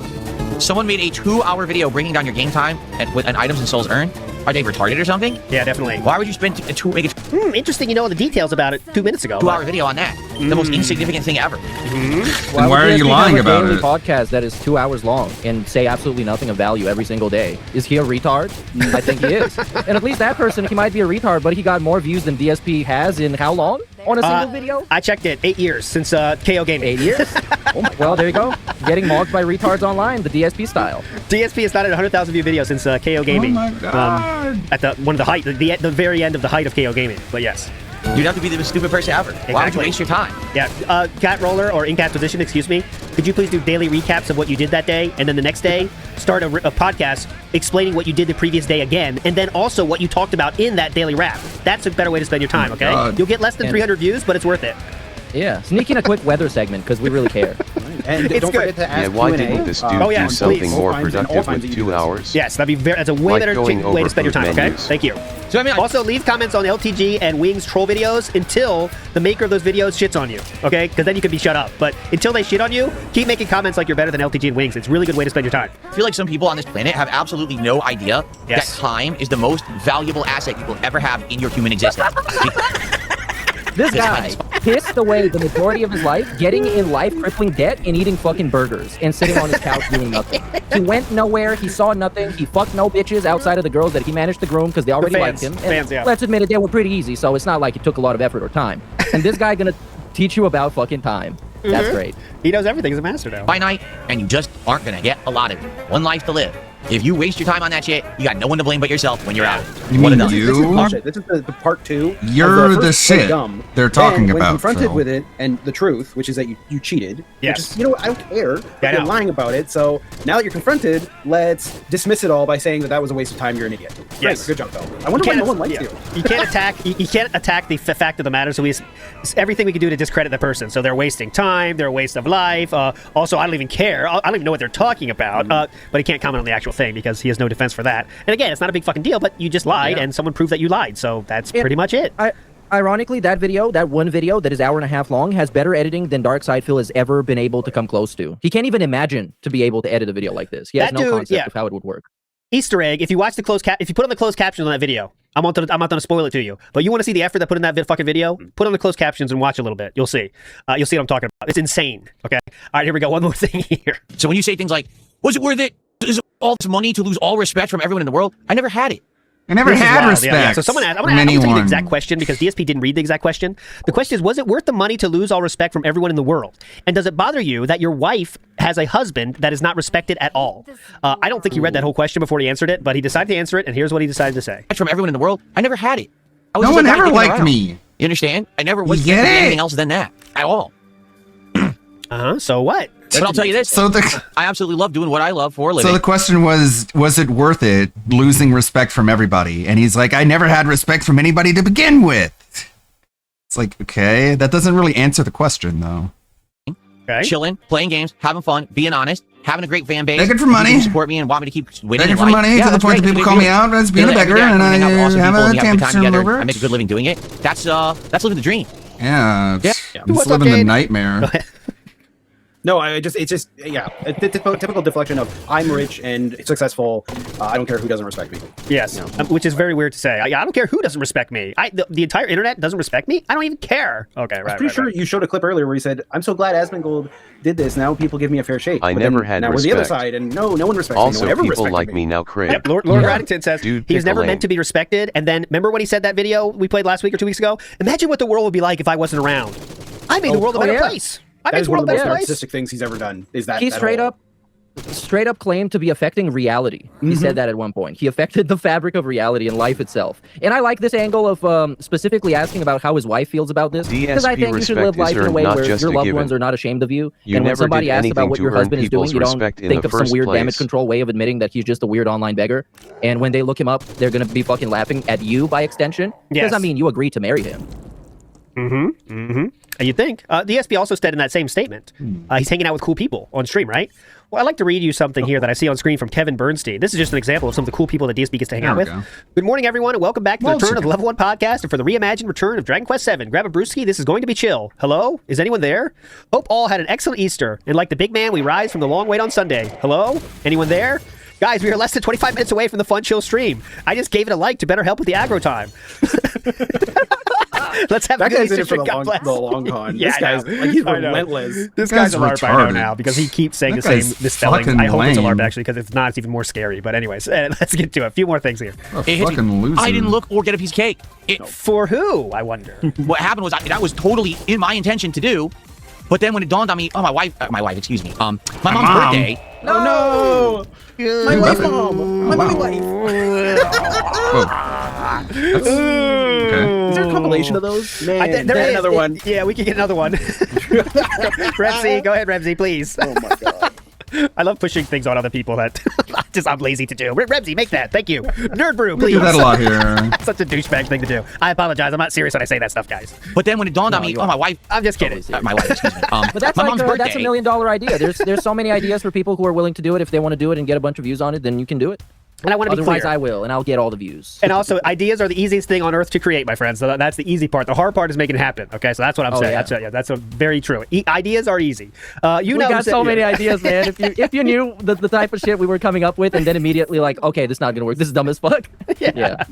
Someone made a 2-hour video bringing down your game time and items and souls earned. Are they retarded or something? Yeah, definitely. Why would you spend interesting, you know the details about it 2 minutes ago. 2-hour video on that. The most insignificant thing ever. Then why are you lying about it? Podcast that is 2 hours long and say absolutely nothing of value every single day. Is he a retard? I think he is. And at least that person, he might be a retard, but he got more views than DSP has in how long? On a single video? I checked it. 8 years since KO Gaming. 8 years? Oh my, well, there you go. Getting mocked by retards online, the DSP style. DSP has not had a 100,000 view video since KO Gaming. Oh my God. At the height, the very end of the height of KO Gaming. But yes. You'd have to be the most stupid person ever. Exactly. Why would you waste your time? Yeah. Cat Roller or Incactuisition, excuse me. Could you please do daily recaps of what you did that day, and then the next day start a podcast explaining what you did the previous day again, and then also what you talked about in that daily wrap. That's a better way to spend your time. Okay. You'll get less than 300 views, but it's worth it. Yeah, sneak in a quick weather segment because we really care. And don't forget to ask why didn't this dude do something more productive with 2 hours? Yes, that's a way better way to spend your time, okay? Thank you. So, I mean, also, leave comments on LTG and Wings troll videos until the maker of those videos shits on you, okay? Because then you can be shut up. But until they shit on you, keep making comments like you're better than LTG and Wings. It's a really good way to spend your time. I feel like some people on this planet have absolutely no idea that time is the most valuable asset you will ever have in your human existence. This guy pissed away the majority of his life getting in life-crippling debt and eating fucking burgers and sitting on his couch doing nothing. He went nowhere. He saw nothing. He fucked no bitches outside of the girls that he managed to groom because they already liked him. And let's admit it, they were pretty easy, so it's not like it took a lot of effort or time. And this guy gonna teach you about fucking time. That's great. He knows everything. He's a master now. Finite, and you just aren't gonna get a lot of it. One life to live. If you waste your time on that shit, you got no one to blame but yourself when you're out. You mean you? This is the part 2. You're the shit they're talking about. When confronted Phil. with it and the truth, which is that you cheated. Yes. Which is, you know what, I don't care. You're lying about it. So now that you're confronted, let's dismiss it all by saying that was a waste of time. You're an idiot. Yes. Great. Good job, Phil. I wonder why no one likes you. You can't attack. You can't attack the fact of the matter. So everything we can do to discredit the person. So they're wasting time. They're a waste of life. Also, I don't even care. I don't even know what they're talking about. But he can't comment on the actual thing because he has no defense for that. And again, it's not a big fucking deal, but you just lied and someone proved that you lied. So that's pretty much it. Ironically, that one video that is 1.5 hours long has better editing than Darkside Phil has ever been able to come close to. He can't even imagine to be able to edit a video like this. He has no concept of how it would work. Easter egg, if you watch the if you put on the closed captions on that video, I'm not gonna spoil it to you, but you want to see the effort that put in that fucking video, put on the closed captions and watch a little bit. You'll see. You'll see what I'm talking about. It's insane. Okay. All right, here we go. One more thing here. So when you say things like, was it worth it? Is it all this money to lose all respect from everyone in the world? I never had it. I never had respect. Yeah. So someone asked, I'm going to tell you the exact question because DSP didn't read the exact question. The question is, was it worth the money to lose all respect from everyone in the world? And does it bother you that your wife has a husband that is not respected at all? I don't think he read that whole question before he answered it, but he decided to answer it, and here's what he decided to say. From everyone in the world, I never had it. No one ever liked me. You understand? I never was anything else than that at all. So what? But I'll tell you this. So I absolutely love doing what I love for a living. So the question was it worth it losing respect from everybody? And he's like, I never had respect from anybody to begin with. It's like, okay, that doesn't really answer the question, though. Okay. Chilling, playing games, having fun, being honest, having a great fan base. Begging for money. Support me and want me to keep winning. Begging for money to the point that people call me out as being a beggar, and I have a temperature over. I make a good living doing it. That's living the dream. Yeah, it's living the nightmare. No, it's just yeah, a typical deflection of I'm rich and successful. I don't care who doesn't respect me. Yes, which is very weird to say. I don't care who doesn't respect me. The entire internet doesn't respect me. I don't even care. Okay, right. I'm pretty sure you showed a clip earlier where you said, "I'm so glad Asmongold did this. Now people give me a fair shake." I never had now respect. we're the other side, and no one respects me. Also, No one ever people respected like me now crave. Yep, Lord Radington says Dude, he's never pickle meant to be respected. And then remember when he said that video we played last week or 2 weeks ago? Imagine what the world would be like if I wasn't around. I made the world a better place. I made the world a better place. Narcissistic things he's ever done. Is that he straight up claimed to be affecting reality. He said that at one point. He affected the fabric of reality and life itself. And I like this angle of specifically asking about how his wife feels about this, because I think you should live life in a way where your loved ones are not ashamed of you. And when somebody asks about what your husband is doing, you don't think of some weird damage control way of admitting that he's just a weird online beggar. And when they look him up, they're going to be fucking laughing at you by extension. Because, I mean, you agreed to marry him. You think. DSP also said in that same statement, he's hanging out with cool people on stream, right? Well, I'd like to read you something here that I see on screen from Kevin Bernstein. This is just an example of some of the cool people that DSP gets to hang out with. Good morning, everyone, and welcome back to the return of the Level 1 podcast and for the reimagined return of Dragon Quest VII. Grab a brewski. This is going to be chill. Hello? Is anyone there? Hope all had an excellent Easter. And like the big man, we rise from the long wait on Sunday. Hello? Anyone there? Guys, we are less than 25 minutes away from the Fun Chill stream. I just gave it a like to better help with the aggro time. Let's have that a guy's in Easter it for stream. the long con. Yeah, this guy's he's relentless. This guy's a LARP, I know now, because he keeps saying the same misspellings. I hope it's a LARP, actually, because if not, it's even more scary. But anyways, let's get to it. A few more things here. Fucking loser. I didn't look or get a piece of cake. For who, I wonder? What happened was that was totally in my intention to do. But then when it dawned on me, my wife, excuse me, my mom's birthday. No! My wife, mom! My mommy wife! Okay. Is there a compilation of those? Man, there is another one. Yeah, we can get another one. Remzi, go ahead, Remzi, please. Oh my god. I love pushing things on other people that I'm lazy to do. Remzi, make that. Thank you. Nerd Brew, please. We do that a lot here. Such a douchebag thing to do. I apologize. I'm not serious when I say that stuff, guys. But then when it dawned on me, my wife. I'm just kidding. My wife, excuse me. But that's my like mom's birthday. that's $1 million idea. There's so many ideas for people who are willing to do it. If they want to do it and get a bunch of views on it, then you can do it. And I want to be Otherwise, clear. I will, and I'll get all the views. And also, ideas are the easiest thing on earth to create, my friends. So that's the easy part. The hard part is making it happen. Okay, so that's what I'm saying. Yeah. That's very true. Ideas are easy. We got so many ideas, man. If you knew the type of shit we were coming up with, and then immediately like, okay, this is not gonna work. This is dumb as fuck. Yeah.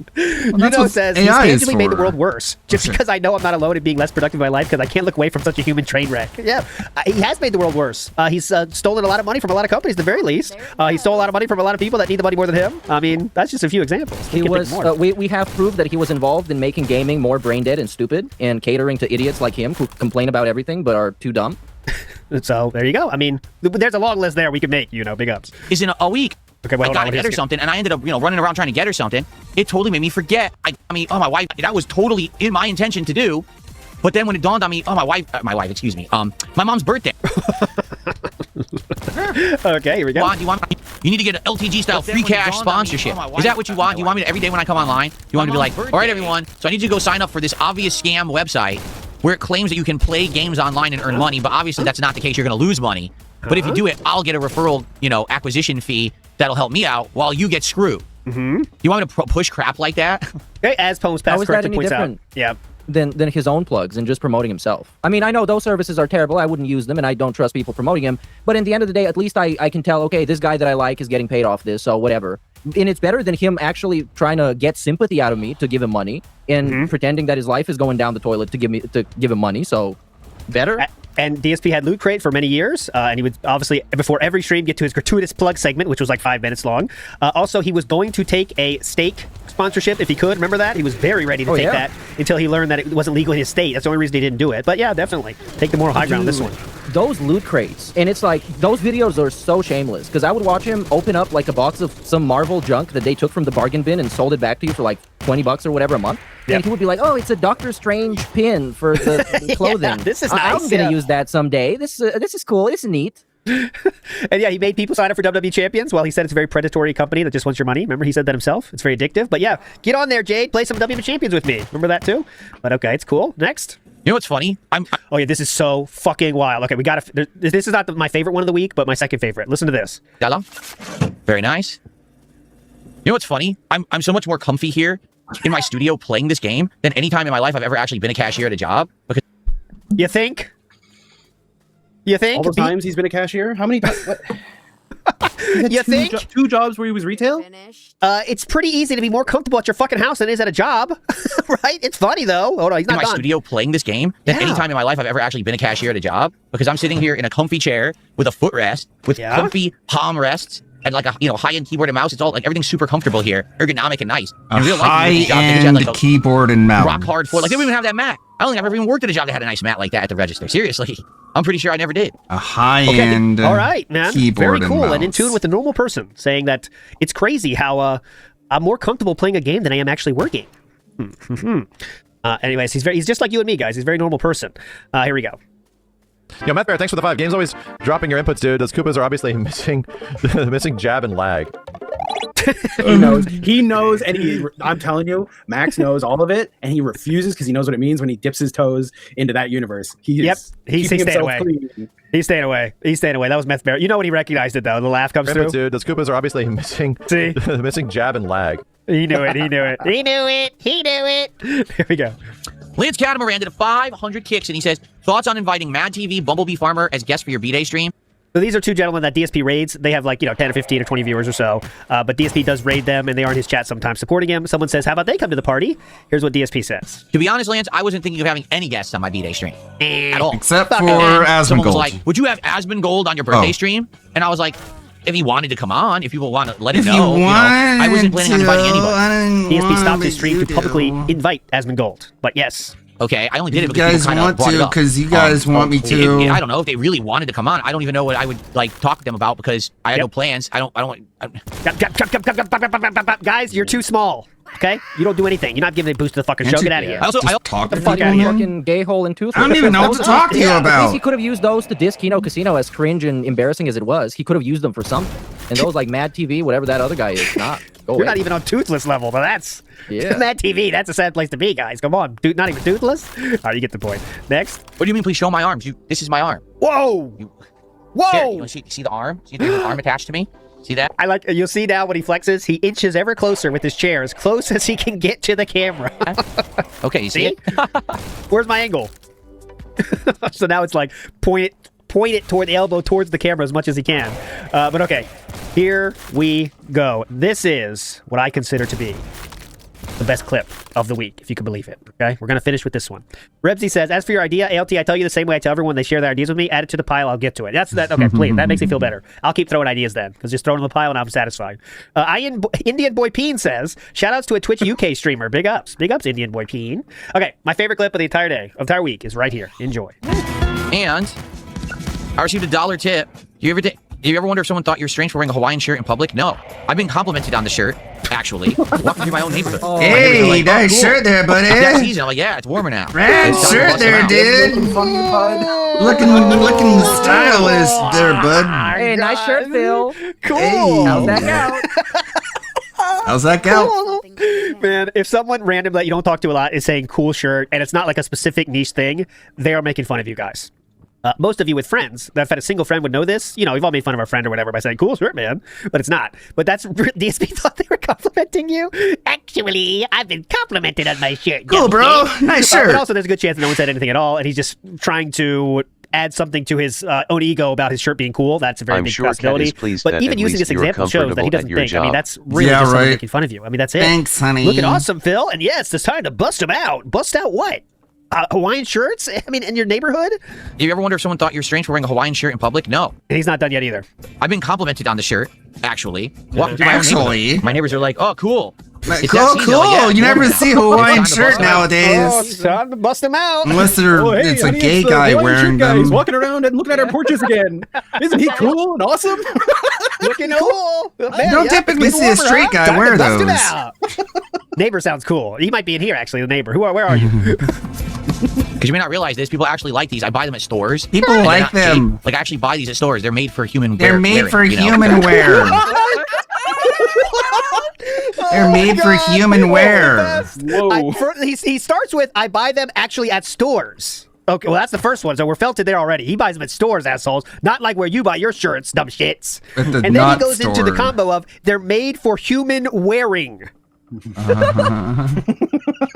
Well, says he's tangibly made the world worse, just because I know I'm not alone in being less productive in my life because I can't look away from such a human train wreck. Yeah, he has made the world worse. He's stolen a lot of money from a lot of companies, at the very least. He stole a lot of money from a lot of people that need the money more than him. I mean, that's just a few examples. He was. We have proof that he was involved in making gaming more brain dead and stupid, and catering to idiots like him who complain about everything but are too dumb. So there you go. I mean, there's a long list there we could make. Big ups. Is in a week. Okay, well, I got to get her something, and I ended up, running around trying to get her something. It totally made me forget. My wife. That was totally in my intention to do. But then when it dawned on me, my wife, excuse me, my mom's birthday. Okay, here we go. You need to get an LTG style free cash sponsorship. Is that what you want? You want me to every day when I come online? You want me to be like, all right, everyone. So I need you to go sign up for this obvious scam website where it claims that you can play games online and earn money, but obviously that's not the case. You're going to lose money. But if you do it, I'll get a referral, acquisition fee that'll help me out while you get screwed. You want me to push crap like that? Okay, as Poems Past correctly points out. Yeah. Than his own plugs and just promoting himself. I mean, I know those services are terrible. I wouldn't use them, and I don't trust people promoting him. But in the end of the day, at least I can tell, okay, this guy that I like is getting paid off this, so whatever. And it's better than him actually trying to get sympathy out of me to give him money and pretending that his life is going down the toilet to give him money. So better. And DSP had Loot Crate for many years, and he would obviously, before every stream, get to his gratuitous plug segment, which was like 5 minutes long. Also, he was going to take a steak sponsorship if he could. Remember that? He was very ready to take that until he learned that it wasn't legal in his state. That's the only reason he didn't do it. But yeah, definitely. Take the moral high ground on this one. Those Loot Crates, and it's like, those videos are so shameless, because I would watch him open up like a box of some Marvel junk that they took from the bargain bin and sold it back to you for like $20 or whatever a month. Yep. And he would be like, oh, it's a Doctor Strange pin for the clothing. This is nice. I'm going to use that someday. This is cool. It's neat. And yeah, he made people sign up for WWE Champions. Well, he said it's a very predatory company that just wants your money. Remember, he said that himself. It's very addictive. But yeah, get on there, Jade. Play some WWE Champions with me. Remember that too? But okay, it's cool. Next. You know what's funny? Oh yeah, this is so fucking wild. Okay, we got to. This is not my favorite one of the week, but my second favorite. Listen to this. Hello. Very nice. You know what's funny? I'm so much more comfy here in my studio playing this game than any time in my life I've ever actually been a cashier at a job. Because you think? You think? All the times he's been a cashier? How many times? You think? Two jobs where he was retail? It's pretty easy to be more comfortable at your fucking house than it is at a job, right? It's funny though. Hold on, he's in not my done. studio playing this game than any time in my life I've ever actually been a cashier at a job, because I'm sitting here in a comfy chair with a footrest, with comfy palm rests, and like a high-end keyboard and mouse. It's all like everything's super comfortable here, ergonomic and nice. A high-end keyboard and mouse. Rock hard floor. Like they don't even have that mat. I don't think I've ever even worked at a job that had a nice mat like that at the register. Seriously, I'm pretty sure I never did. A high-end All right, man. keyboard Very cool and and in mouse. tune with the normal person, saying that it's crazy how I'm more comfortable playing a game than I am actually working. Anyways, he's just like you and me, guys. He's a very normal person. Here we go. Yo, Matt Bear, thanks for the 5. Game's always dropping your inputs, dude. Those Koopas are obviously missing jab and lag. He knows, and I'm telling you, Max knows all of it, and he refuses because he knows what it means when he dips his toes into that universe. He's staying away. He's staying away. He's staying away. That was Meth Bear. You know when he recognized it though. The laugh comes through. Dude, those Koopas are obviously missing jab and lag. He knew it. He knew it. He knew it. He knew it. Here we go. Lance Catamaran did 500 kicks, and he says, thoughts on inviting Mad TV, Bumblebee Farmer as guests for your B-Day stream? So these are two gentlemen that DSP raids. They have like, 10 or 15 or 20 viewers or so. But DSP does raid them, and they are in his chat sometimes supporting him. Someone says, how about they come to the party? Here's what DSP says. To be honest, Lance, I wasn't thinking of having any guests on my B-Day stream. At all. Except for Asmongold. Someone was Asmongold. like, would you have Asmongold on your birthday stream? And I was like, if he wanted to come on, if people want to let him know, I wasn't planning on inviting anybody. DSP stopped his stream to publicly invite Asmongold. But yes. Okay, I only did it You because guys people kinda want brought it to, up. because you guys want me to. I don't know if they really wanted to come on. I don't even know what I would talk to them about because I had no plans. I don't. Guys, you're too small. Okay, you don't do anything. You're not giving a boost to the fucking show. Get out of here. I talk the fuck out of here. Fucking gay hole and toothless. I don't even know what to talk to you At about. least he could have used those to diss Kino Casino, as cringe and embarrassing as it was. He could have used them for something. And those like Mad TV, whatever that other guy is, not. You're not even on toothless level, but that's Mad TV. That's a sad place to be, guys. Come on, dude, not even toothless. All right, you get the point. Next. What do you mean? Please show my arms. This is my arm. Whoa! Whoa! Here, you see the arm? See the arm attached to me? See that? You'll see now when he flexes, he inches ever closer with his chair, as close as he can get to the camera. Okay, you see it? Where's my angle? So now it's like point it toward the elbow towards the camera as much as he can. But okay, here we go. This is what I consider to be the best clip of the week, if you can believe it. Okay, we're gonna finish with this one. Rebsy says, as for your idea, ALT, I tell you the same way I tell everyone they share their ideas with me. Add it to the pile, I'll get to it. That's that. Okay, please, that makes me feel better. I'll keep throwing ideas then, because just throw it in the pile and I'm satisfied. Indian Boy Peen says, shout outs to a Twitch UK streamer. Big ups, Indian Boy Peen. Okay, my favorite clip of the entire week is right here. Enjoy. And I received a $1 tip. Do you ever wonder if someone thought you're strange for wearing a Hawaiian shirt in public? No. I've been complimented on the shirt, actually. Walking through my own neighborhood. Hey, nice shirt there, buddy. That season, I'm like, yeah, it's warmer now. Rad shirt there, dude. Looking stylish there, bud. Hey, nice shirt, Phil. Cool. Hey. How's that gout? How's that go? Man, if someone random that you don't talk to a lot is saying cool shirt, and it's not like a specific niche thing, they are making fun of you guys. Most of you with friends that have had a single friend would know this. We've all made fun of our friend or whatever by saying, cool shirt, man. But it's not. But that's DSP thought they were complimenting you. Actually, I've been complimented on my shirt. Cool, bro. Nice shirt. But also, there's a good chance that no one said anything at all, and he's just trying to add something to his own ego about his shirt being cool. That's a very big possibility. But even using this example shows that he doesn't think. I mean, that's really just someone making fun of you. I mean, that's it. Thanks, honey. Looking awesome, Phil. And yes, it's time to bust him out. Bust out what? Hawaiian shirts? I mean, in your neighborhood? Do you ever wonder if someone thought you're strange for wearing a Hawaiian shirt in public? No. And he's not done yet either. I've been complimented on the shirt, actually. Walking through my own neighborhood. My neighbors are like, oh, cool. It's Cool. yeah, You never see a Hawaiian shirt nowadays. Oh, it's time to bust him out. Unless it's a gay guy wearing them. He's walking around and looking at our porches again. Isn't he cool and awesome? Looking cool. You don't typically see a straight guy wear those. Neighbor sounds cool. He might be in here, actually, the neighbor. Where are you? Because you may not realize this, people actually like these. I buy them at stores. People like them. Cheap. Like, I actually buy these at stores. They're made for human wear. They're made for human wear. They're made for human wear. Whoa. He starts with, I buy them actually at stores. Okay, well, that's the first one. So we're felted there already. He buys them at stores, assholes. Not like where you buy your shirts, dumb shits. And then he goes into the combo of, they're made for human wearing.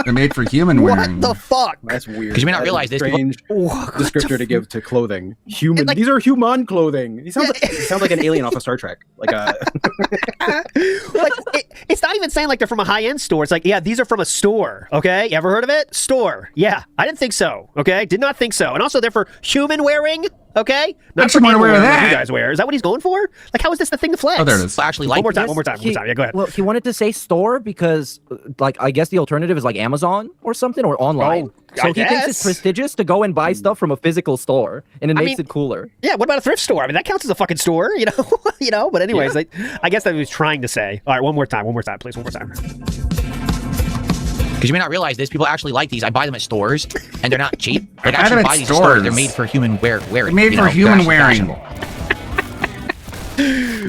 They're They're made for human wearing. What the fuck? That's weird. Because you may not realize this. Strange descriptor to give to clothing. Human. These are human clothing. He sounds like an alien off of Star Trek. Like a. It's not even saying like they're from a high-end store. It's like, yeah, these are from a store. Okay, you ever heard of it? Store. Yeah, I didn't think so. Okay, did not think so. And also, they're for human wearing. Okay, not for want to wear that. You guys wear. Is that what he's going for? Like, how is this the thing to flex? Oh, there it is. Actually, one more time. Yeah, go ahead. Well, he wanted to say store because, like, I guess the alternative is like Amazon or something or online. So he thinks it's prestigious to go and buy stuff from a physical store, and it makes it cooler. Yeah, what about a thrift store? I mean, that counts as a fucking store, you know. But anyways, I guess that he was trying to say. All right, one more time, please, one more time. Because you may not realize this, people actually like these. I buy them at stores, and they're not cheap. Like, I I buy them actually at buy these at stores. stores. They're made for human wearing. They're made for human wearing.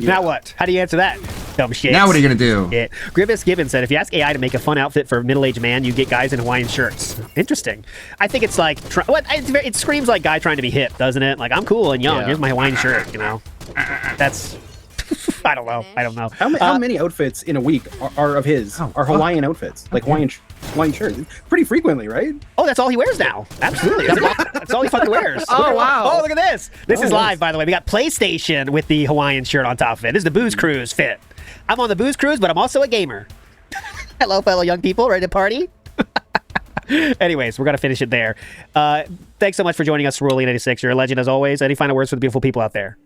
Now what? How do you answer that? Dumb shit. Now what are you gonna do? Yeah. Grievous Gibbons said, if you ask AI to make a fun outfit for a middle-aged man, you get guys in Hawaiian shirts. Interesting. I think it's like, it screams like guy trying to be hip, doesn't it? Like, I'm cool and young. Here's my Hawaiian shirt, That's... I don't know. How many outfits in a week are of his? Are Hawaiian outfits? Like Hawaiian shirts? Pretty frequently, right? Oh, that's all he wears now. Absolutely. That's all he fucking wears. Oh, wow. Oh, look at this. This is live, by the way. We got PlayStation with the Hawaiian shirt on top of it. This is the Booze Cruise fit. I'm on the Booze Cruise, but I'm also a gamer. Hello, fellow young people. Ready to party? Anyways, we're going to finish it there. Thanks so much for joining us, Rolly86. You're a legend as always. Any final words for the beautiful people out there?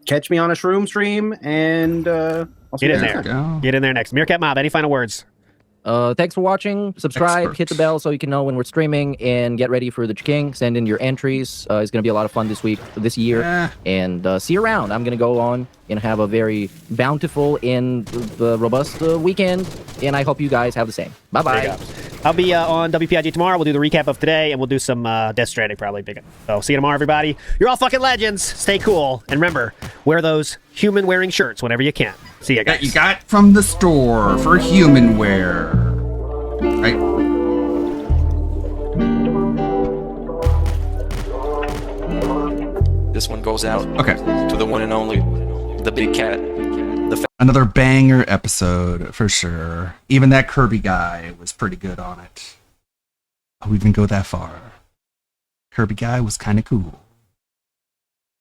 Catch me on a shroom stream, and I'll see Get in you there. next. Get in there next. Meerkat Mob, any final words? Thanks for watching. Subscribe, hit the bell so you can know when we're streaming, and get ready for the King. Send in your entries. It's going to be a lot of fun this year. And see you around. I'm going to go on and have a very bountiful and robust weekend, and I hope you guys have the same. Bye-bye. I'll be on WPIG tomorrow. We'll do the recap of today, and we'll do some Death Stranding probably. So see you tomorrow, everybody. You're all fucking legends. Stay cool. And remember, wear those human-wearing shirts whenever you can. See ya, guys. That you got from the store for human wear. Right? This one goes out to the one and only, the big cat. Another banger episode for sure. Even that Kirby guy was pretty good on it. I'll even go that far. Kirby guy was kind of cool.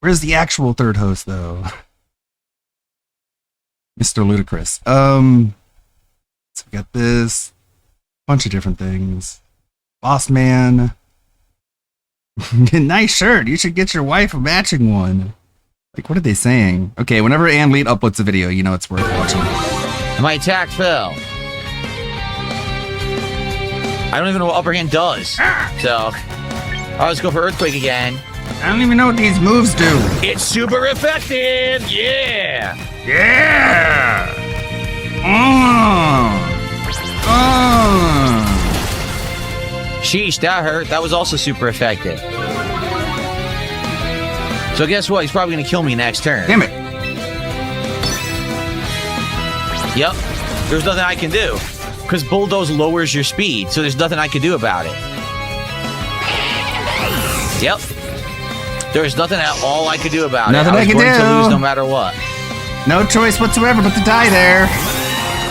Where's the actual third host though? Mr. Ludacris. So we got this bunch of different things. Boss man. Nice shirt. You should get your wife a matching one. Like, what are they saying? Okay, whenever Ann-Leet uploads a video, you know it's worth watching. My attack fell. I don't even know what upper hand does. So, I'll just go for Earthquake again. I don't even know what these moves do. It's super effective! Yeah! Yeah! Sheesh, that hurt. That was also super effective. So guess what? He's probably going to kill me next turn. Damn it. Yep. There's nothing I can do. Because Bulldoze lowers your speed, so there's nothing I can do about it. Yep. There's nothing at all I could do about Nothing it. I was can going do. to lose no matter what. No choice whatsoever but to die there.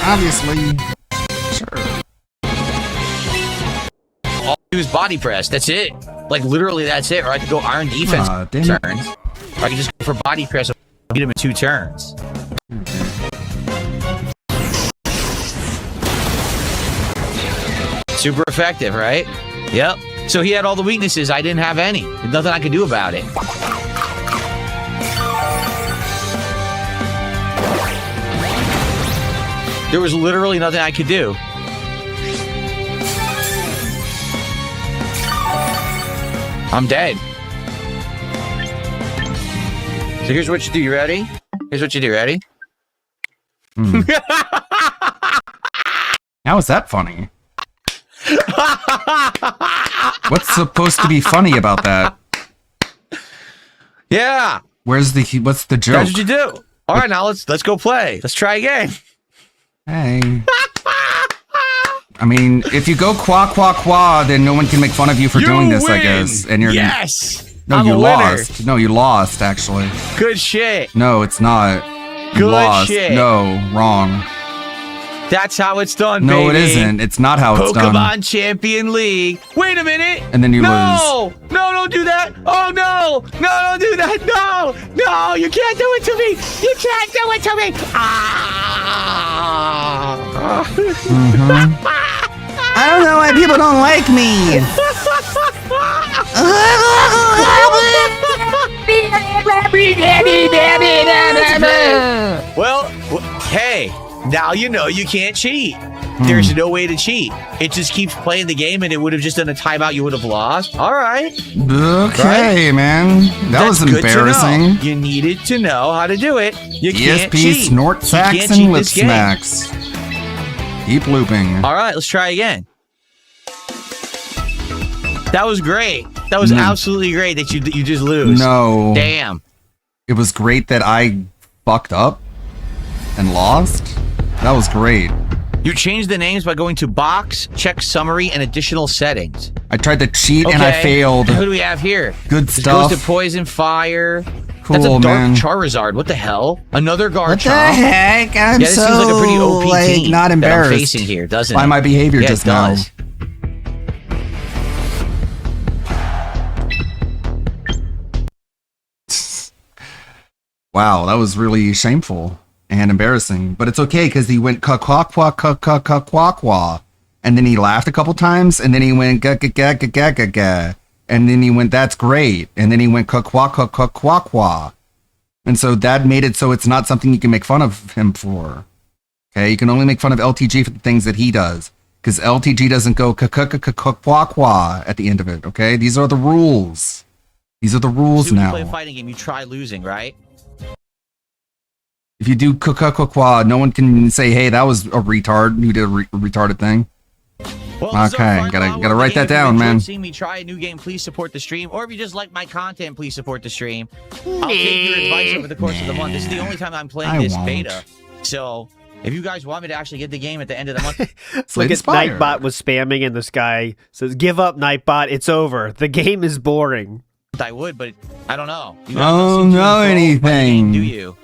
Obviously. Sure. All I do is body press. That's it. Like, literally, that's it. Or I could go Iron Defense turns. Or I could just go for body press and beat him in 2 turns. Super effective, right? Yep. So he had all the weaknesses. I didn't have any. There's nothing I could do about it. There was literally nothing I could do. I'm dead. So here's what you do. You ready? Here's what you do. Ready? How is that funny? What's supposed to be funny about that? Yeah. What's the joke? That's what you do. All right, now let's go play. Let's try again. Hey. I mean, if you go qua, then no one can make fun of you for doing this, win. I guess. And you're yes. No, I'm you a winner. lost. No, you lost, actually. Good shit. No, it's not. You Good lost. shit. No, wrong. That's how it's done, No, baby. it isn't. It's not how it's done. Pokemon Champion League. Wait a minute. And then you lose. No, don't do that. Oh, no, don't do that. No, you can't do it to me. You can't do it to me. Ah. I don't know why people don't like me. Well, hey, now you know you can't cheat. There's no way to cheat. It just keeps playing the game, and it would have just done a timeout. You would have lost. All right. Okay, right? man. That was That's good to know. embarrassing. You needed to know how to do it. You can't ESP cheat. snort You sacks can't and cheat lip this game. smacks. Keep looping. All right, let's try again. That was great. That was absolutely great that you just lose. No. Damn. It was great that I fucked up and lost. That was great. You changed the names by going to box, check summary, and additional settings. I tried to cheat and I failed. Who do we have here? Good This stuff. goes to poison, fire. Cool, That's a dark man. Charizard. What the hell? Another Garchomp. What the heck? I'm this so seems like a pretty OP team not that I'm embarrassed facing here, doesn't by it? my behavior Yeah, just it now. does. Wow, that was really shameful and embarrassing. But it's okay because he went kwa, and then he laughed a couple times, and then he went ga, and then he went that's great, and then he went kwa. And so that made it so it's not something you can make fun of him for. Okay, you can only make fun of LTG for the things that he does, because LTG doesn't go kwa at the end of it. Okay, these are the rules. These are the rules So when you now. play a fighting game, you try losing, right? If you do kwa, no one can say, "Hey, that was a retard. You did a retarded thing." Well, this is our Okay, final gotta hour of the write game. that down, If you enjoyed man. seeing me try a new game, please support the stream. Or if you just like my content, please support the stream. I'll take your advice over the course of the month. This is the only time I'm playing I this won't. beta. So if you guys want me to actually get the game at the end of the month, Look at Nightbot was spamming, and this guy says, "Give up, Nightbot. It's over. The game is boring." I would, but I don't know. You I guys don't seem too know enthralled by the game, anything. do you?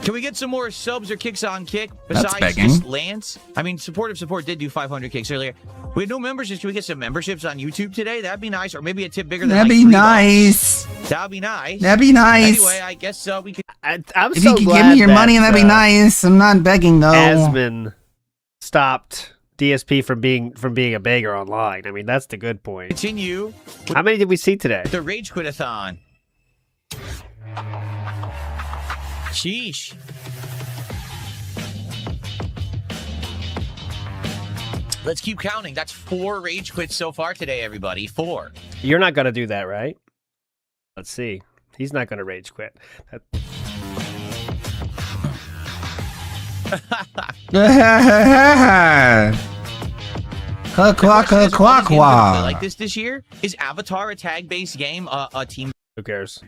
Can we get some more subs or kicks on kick That's besides begging. just Lance? I mean, supportive support did do 500 kicks earlier. We had no memberships. Can we get some memberships on YouTube today? That'd be nice. Or maybe a tip bigger than That'd like be $3. nice. That'd be nice. That'd be nice. Anyway, I guess we could. I'm If so you could glad give me your that, money, that'd be nice. I'm not begging though. Asman stopped DSP from being a beggar online. I mean, that's the good point. Continue. How many did we see today? The Rage Quit-a-thon. Sheesh. Let's keep counting. That's 4 Rage Quits so far today, everybody. 4. You're not gonna do that, right? Let's see. He's not gonna rage quit. Qua. Like this year? Is Avatar a tag-based game? A team? Who cares?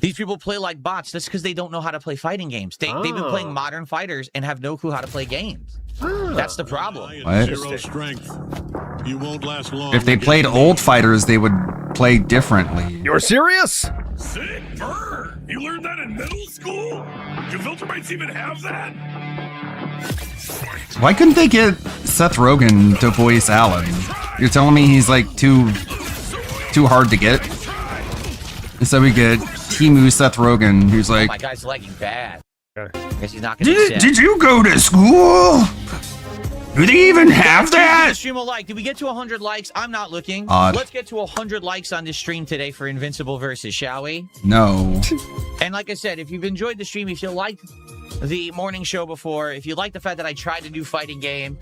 These people play like bots. That's because they don't know how to play fighting games. They've been playing modern fighters and have no clue how to play games. That's the problem. What? Zero strength. You won't last long. If they played old fighters, they would play differently. You're serious? Sick burn. You learned that in middle school? Do Viltrumites even have that? Why couldn't they get Seth Rogen to voice Alan? You're telling me he's like too hard to get? So we get Timu Seth Rogen, who's Oh, like, my guy's lagging bad. Guess he's not gonna accept. did you go to school? Do they even have that? Stream a like. Did we get to 100 likes? I'm not looking. Odd. Let's get to 100 likes on this stream today for Invincible Versus, shall we? No. And like I said, if you've enjoyed the stream, if you liked the morning show before, if you like the fact that I tried to do fighting game,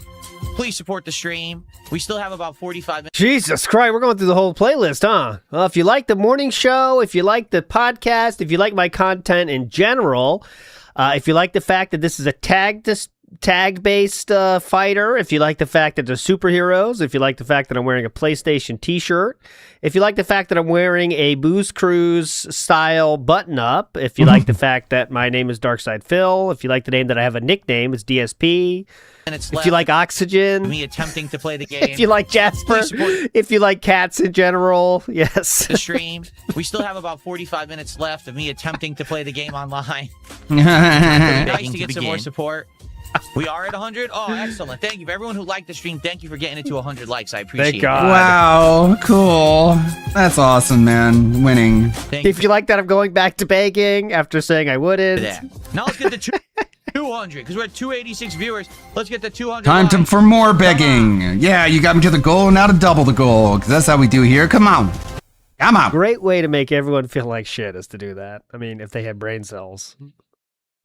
please support the stream. We still have about 45 minutes. Jesus Christ, we're going through the whole playlist, huh? Well, if you like the morning show, if you like the podcast, if you like my content in general, if you like the fact that this is a tag tag-based fighter, if you like the fact that they're superheroes, if you like the fact that I'm wearing a PlayStation t-shirt, if you like the fact that I'm wearing a Booze Cruise style button-up, if you like the fact that my name is Darkside Phil, if you like the name that I have a nickname, it's DSP, if you like Oxygen, me attempting to play the game, if you like Jasper, if you like cats in general, yes. The stream. We still have about 45 minutes left of me attempting to play the game online. Nice to get some more support. We are at 100. Oh, excellent! Thank you for everyone who liked the stream. Thank you for getting it to 100 likes. I appreciate it. Wow, cool. That's awesome, man. Winning. If you like that, I'm going back to begging after saying I wouldn't. Yeah. Now let's get to 200 because we're at 286 viewers. Let's get to 200. Time for more begging. Yeah, you got me to the goal, now to double the goal, because that's how we do here. Come on. Come on. Great way to make everyone feel like shit is to do that. I mean, if they had brain cells.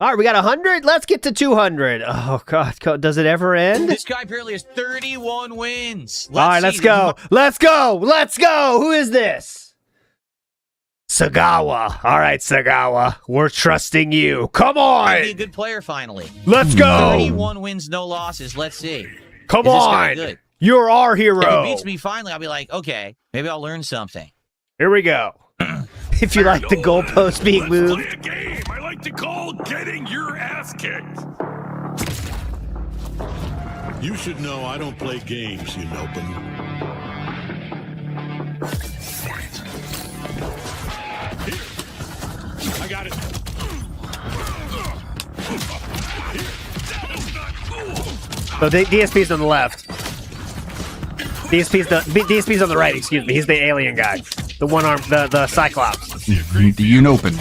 All right, we got 100. Let's get to 200. Oh, God. Does it ever end? This guy apparently has 31 wins. All right, let's go. Let's go. Let's go. Who is this? Sagawa. All right, Sagawa. We're trusting you. Come on. Be a good player finally. Let's go. 31 wins, no losses. Let's see. Come on. You're our hero. If he beats me finally, I'll be like, okay, maybe I'll learn something. Here we go. If you like the goalpost being moved. Play a game I like to call getting your ass kicked. You should know I don't play games, you nopin. Here. I got it. So DSP's on the left. DSP's on the right, excuse me. He's the alien guy. The one arm, the Cyclops. The Unopen.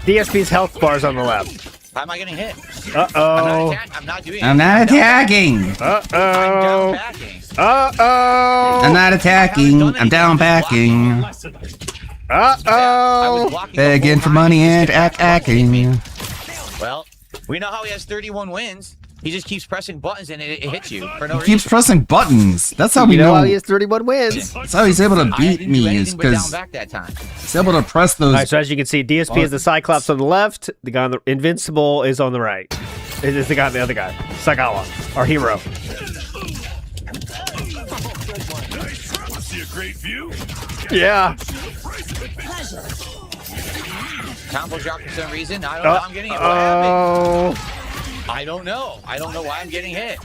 DSP's health bar's on the left. How am I getting hit? Uh-oh. I'm not doing it. I'm not attacking. Uh-oh. I'm not attacking. I'm down backing. Uh-oh. Begging for money and acting. Well, we know how he has 31 wins. He just keeps pressing buttons and it hits you for no reason. He keeps pressing buttons. That's how we know. How he has 31 wins. That's how he's able to beat me, is because he's able to press those. All right, so as you can see, DSP is the Cyclops on the left. The guy on the Invincible is on the right. Is the guy, the other guy, Sagawa, our hero. See a great view? Yeah. Combo drop for some reason. I don't know. I'm getting hit. What happened? I don't know. I don't know why I'm getting hit.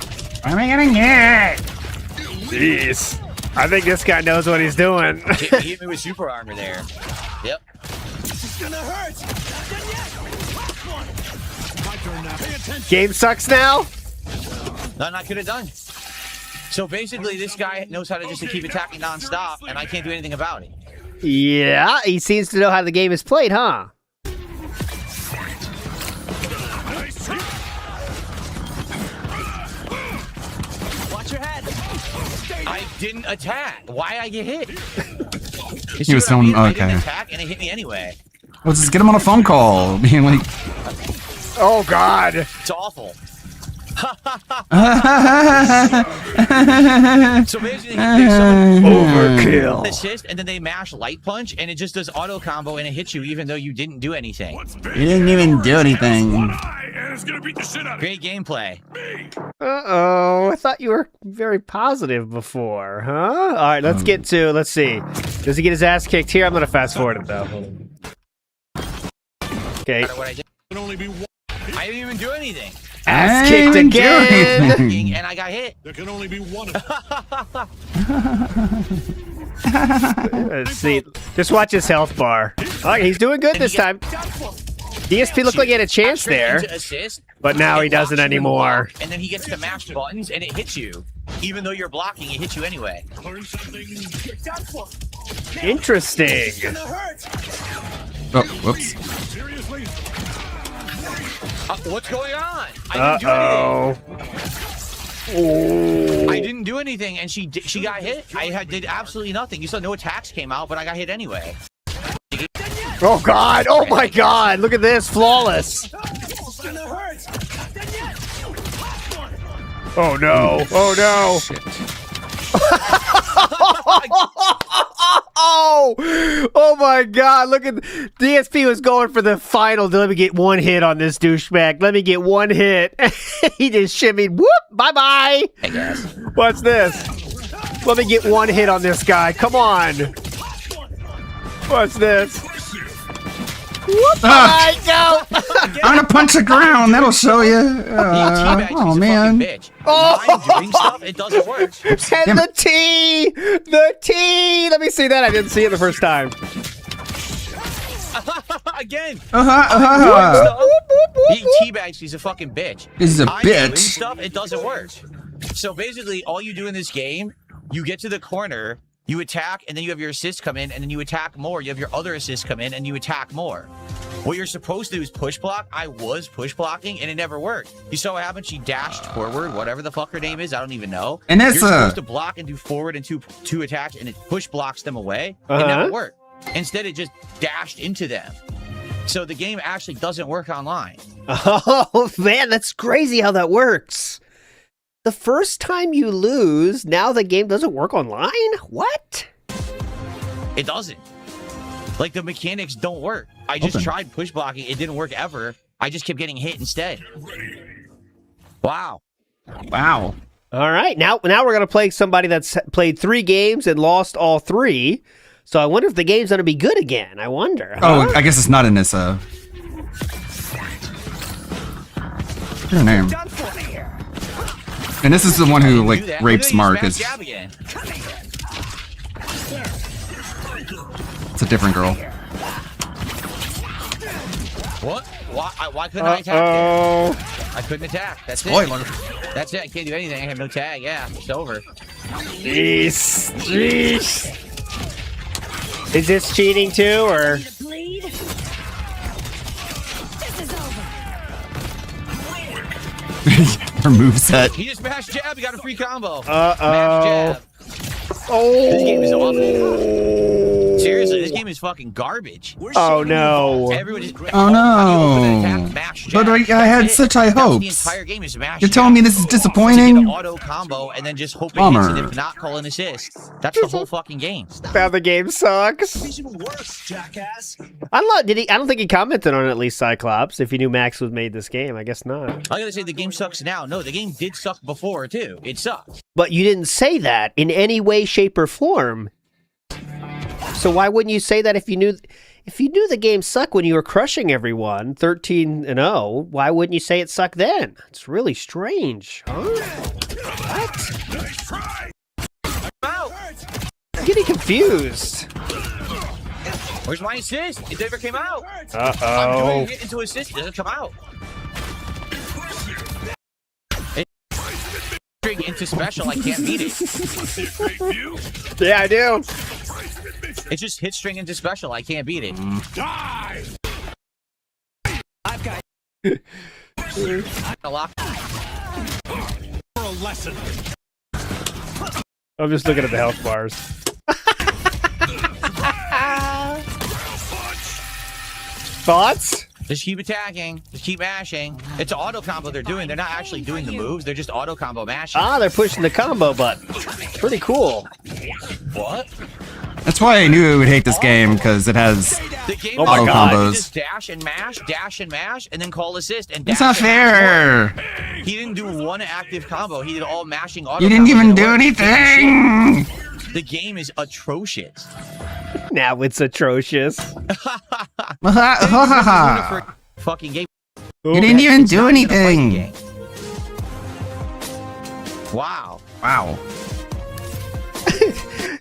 Why am I getting hit? Jeez. I think this guy knows what he's doing. He hit me with super armor there. Yep. It's gonna hurt. My turn now. Pay attention. Game sucks now? Nothing I could have done. So basically, this guy knows how to just keep attacking nonstop, and I can't do anything about it. Yeah, he seems to know how the game is played, huh? Watch your head. I didn't attack. Why I get hit? He was telling. I Okay. didn't attack, and it hit me anyway. Let's just get him on a phone call, being like, "Oh God, it's awful." So basically, overkill. Assist, and then they mash light punch, and it just does auto combo, and it hits you even though you didn't do anything. you didn't even do anything. Great gameplay. Uh-oh, I thought you were very positive before, huh? All right, let's get to, let's see. Does he get his ass kicked here? I'm going to fast forward it, though. Okay. I didn't even do anything. Ass kicked again! And I got hit. There can only be one Let's see. Just watch his health bar. All right, he's doing good this time. DSP looked like he had a chance there, but now he doesn't anymore. And then he gets to mash buttons, and it hits you. Even though you're blocking, it hits you anyway. Interesting. Oh, whoops. What's going on? Uh-oh. I didn't do anything, and she got hit. I did absolutely nothing. You saw no attacks came out, but I got hit anyway. Oh God! Oh my God! Look at this, flawless. Oh no! Oh no! Oh! my god, look at DSP was going for the final. Let me get one hit on this douchebag. Let me get one hit. He just shimmied. Whoop! Bye-bye. I guess. What's this? Let me get one hit on this guy. Come on. What's this? Whoop! Bye, go! I'm gonna punch the ground. That'll show you. Oh man. Oh, doing stuff, it doesn't work. And the T! The T! Let me see that. I didn't see it the first time. Again. Uh-huh. He teabags, he's a fucking bitch. He's a I'm doing bitch. Stuff, it doesn't work. So basically, all you do in this game, you get to the corner, you attack, and then you have your assist come in, and then you attack more. You have your other assist come in, and you attack more. What you're supposed to do is push block. I was push blocking, and it never worked. You saw what happened? She dashed forward, whatever the fuck her name is. I don't even know. And that's you're supposed to block and do forward and two attacks, and it push blocks them away. It never worked. Instead, it just dashed into them. So the game actually doesn't work online. Oh, man, that's crazy how that works. The first time you lose, now the game doesn't work online? What? It doesn't. Like, the mechanics don't work. I just tried push blocking. It didn't work ever. I just kept getting hit instead. Wow. Wow. All right. Now we're going to play somebody that's played 3 games and lost all 3. So I wonder if the game's going to be good again. I wonder. Oh, I guess it's not in this, What's her name? And this is the one who, like, rapes Marcus. It's a different girl. What? Why couldn't I attack there? I couldn't attack. That's Spoiler. it. That's it. I can't do anything. I have no tag. Yeah, it's over. Jeez. Is this cheating too, or? Her moveset. He just mashed jab. He got a free combo. Uh-oh. Oh. This game is awful. Seriously, this game is fucking garbage. Oh no. Oh no. But I had such high hopes. The entire game is mashed. You're telling me this is disappointing? Auto combo and then just hope it hits it, if not call an assist. That's the whole fucking game. Now the game sucks. I don't think he commented on it, at least Cyclops. If he knew Max was made this game, I guess not. I gotta say the game sucks now. No, the game did suck before too. It sucks. But you didn't say that in any way, shape, or form. So why wouldn't you say that if you knew the game sucked when you were crushing everyone 13-0? Why wouldn't you say it sucked then? It's really strange, huh? What? I'm getting confused. Where's my assist? It never came out. Uh-oh. I'm doing it into assist. It doesn't come out. Into special, I can't beat it. Yeah, I do. It just hit string into special, I can't beat it. Die! I've got a lock. For a lesson. I'm just looking at the health bars. Thoughts? Just keep attacking. Just keep mashing. It's an auto combo they're doing. They're not actually doing the moves. They're just auto combo mashing. Ah, they're pushing the combo button. Pretty cool. What? That's why I knew I would hate this game, because it has auto combos. Just dash and mash, and then call assist. And That's not fair. He didn't do one active combo. He did all mashing auto. You didn't even do anything. The game is atrocious. Now it's atrocious. Fucking game. You didn't even do anything. Wow. Wow.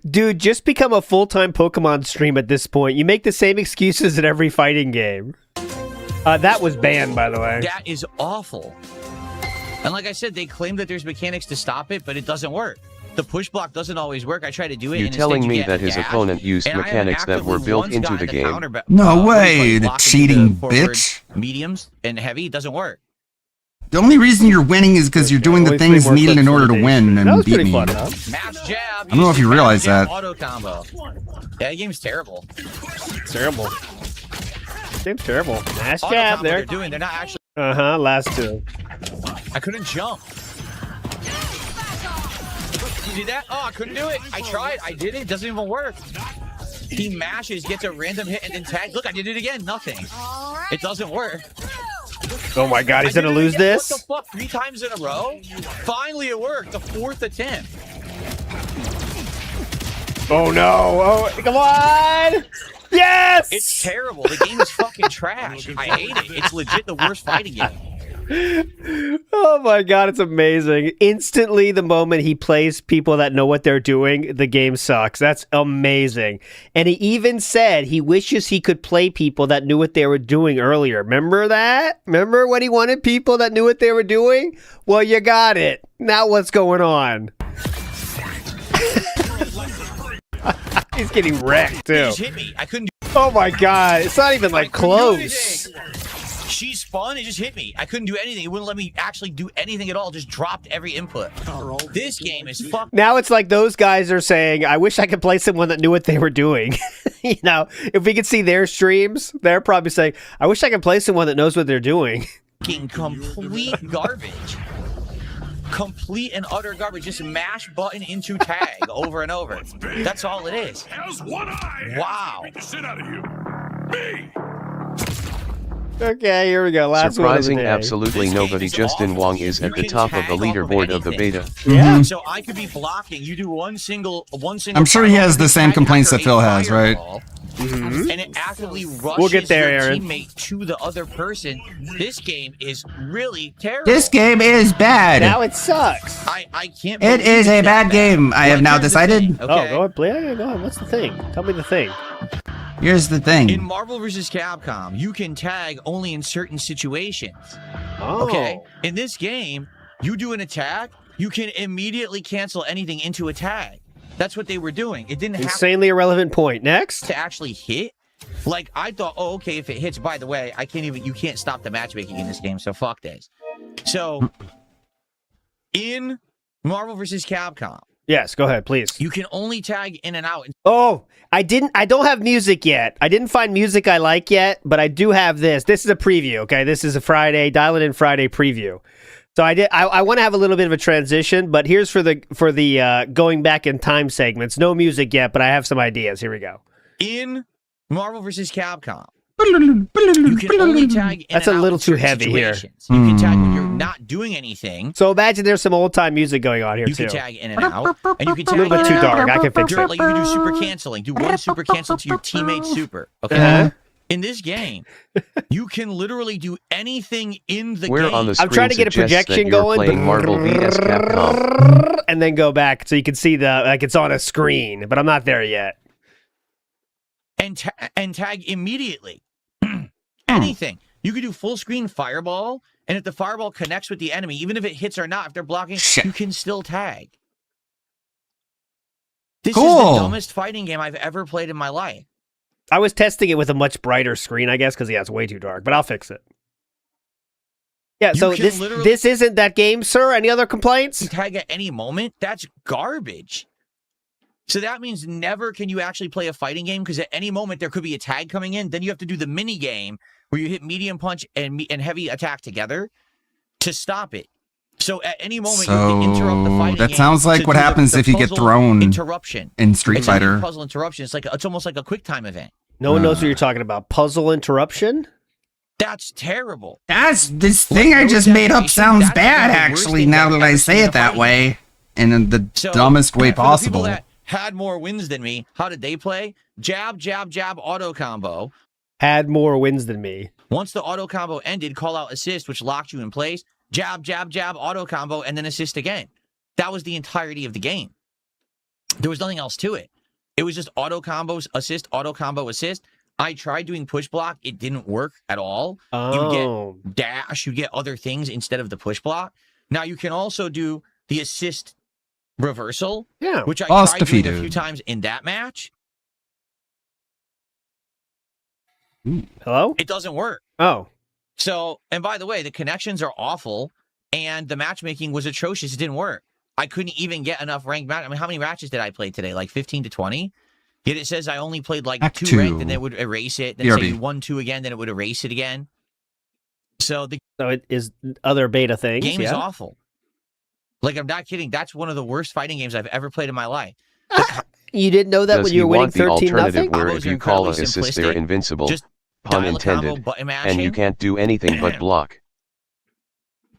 Dude, just become a full-time Pokemon stream at this point. You make the same excuses in every fighting game. That was banned, by the way. That is awful. And like I said, they claim that there's mechanics to stop it, but it doesn't work. The push block doesn't always work. I try to do it. You're and telling me you that his opponent used mechanics that were built into the game? No way, the cheating bitch. Mediums and heavy doesn't work. The only reason you're winning is because you're doing the things needed in order to win and beat me. Mash jab. I don't know if you realize that. Auto combo. Yeah, that game's terrible. Terrible. Game's terrible. Mash Auto jab combo there. They're not actually. Last two. I couldn't jump. You see that? Oh, I couldn't do it. I tried. I did it. It doesn't even work. He mashes, gets a random hit, and then tags. Look, I did it again. Nothing. It doesn't work. Oh my god, he's gonna lose this? What the fuck? 3 times in a row? Finally it worked. The 4th attempt. Oh no. Oh, come on! Yes! It's terrible. The game is fucking trash. I hate it. It's legit the worst fighting game. Oh my god, it's amazing. Instantly, the moment he plays people that know what they're doing, the game sucks. That's amazing. And he even said he wishes he could play people that knew what they were doing earlier. Remember that? Remember when he wanted people that knew what they were doing? Well, you got it. Now what's going on? He's getting wrecked, too. He just hit me. I couldn't do Oh my god, it's not even like close. She spun, it just hit me. I couldn't do anything. It wouldn't let me actually do anything at all. Just dropped every input. This game is fucked. Now it's like those guys are saying, I wish I could play someone that knew what they were doing. You know, if we could see their streams, they're probably saying, I wish I could play someone that knows what they're doing. Complete garbage. Complete and utter garbage. Just mash button into tag over and over. That's all it is. Has one eye. Wow. Beat the shit out of you. Me. Okay, here we go. Last Surprising, one of the day. absolutely nobody. Justin Wong is at the top of the leaderboard of the beta. Yeah. So I could be blocking. You do one single. I'm sure he has the same complaints that Phil has, right? Mm-hmm. And it actively rushes We'll get there, your Aaron. teammate to the other person. This game is really terrible. This game is bad. Now it sucks. I can't. It is a bad game. I have now decided. Oh, go ahead, play. Yeah, go ahead. What's the thing? Tell me the thing. Here's the thing. In Marvel vs. Capcom, you can tag only in certain situations. Oh. Okay. In this game, you do an attack, you can immediately cancel anything into a tag. That's what they were doing. It didn't have Insanely irrelevant point. Next. to actually hit. Like, I thought, oh, okay, if it hits, by the way, you can't stop the matchmaking in this game, so fuck this. So, in Marvel vs. Capcom, Yes, go ahead, please. you can only tag in and out. Oh, I don't have music yet. I didn't find music I like yet, but I do have this. This is a preview, okay? This is a Friday, Dial It In Friday preview. So I want to have a little bit of a transition, but here's for the going back in time segments. No music yet, but I have some ideas. Here we go. In Marvel vs. Capcom, you can only tag in That's and a out little in too certain heavy here. situations. You can tag when you're not doing anything. So imagine there's some old time music going on here You too. can tag in and out, and you can A tag little bit in too and dark. out. I can fix it. Like you can do super canceling. Do one super cancel to your teammate's super. Okay. Uh-huh. In this game, you can literally do anything in the Where game. on the I'm trying to screen get a suggests that projection you're going. playing Marvel vs. Capcom. And then go back so you can see it's on a screen, but I'm not there yet. and tag immediately. Anything. You can do full screen fireball, and if the fireball connects with the enemy, even if it hits or not, if they're blocking, you can still tag. This is the dumbest fighting game I've ever played in my life. I was testing it with a much brighter screen, I guess, because it's way too dark, but I'll fix it. Yeah, so this isn't that game, sir. Any other complaints? Tag at any moment? That's garbage. So that means never can you actually play a fighting game, because at any moment there could be a tag coming in. Then you have to do the mini game where you hit medium punch and heavy attack together to stop it. So at any moment you have to interrupt the fighting game. That sounds like what happens if you get thrown interruption in Street Fighter. Puzzle interruption. It's almost like a quick time event. No one knows what you're talking about. Puzzle interruption? That's terrible. This thing I just made up sounds bad, actually, now that I say it that way. And in the dumbest way possible. The people that had more wins than me, how did they play? Jab, jab, jab, auto combo. Had more wins than me. Once the auto combo ended, call out assist, which locked you in place. Jab, jab, jab, auto combo, and then assist again. That was the entirety of the game. There was nothing else to it. It was just auto combos, assist, auto combo, assist. I tried doing push block. It didn't work at all. Oh. You get dash, you get other things instead of the push block. Now you can also do the assist reversal, which I tried doing a few times in that match. Hello? It doesn't work. Oh. So, and by the way, the connections are awful, and the matchmaking was atrocious. It didn't work. I couldn't even get enough ranked match. I mean, how many matches did I play today? Like 15 to 20? Yet it says I only played like Act 2 ranked, two. and then it would erase it. Then BRB. say you won 2 again, then it would erase it again. So it is other beta things. game is awful. Like, I'm not kidding. That's one of the worst fighting games I've ever played in my life. You didn't know that Does when you were winning 13-0? the alternative where Combos if are you call a incredibly assist they're simplistic. invincible, Just pun dial a combo, intended, button and you mashing. can't do anything but block?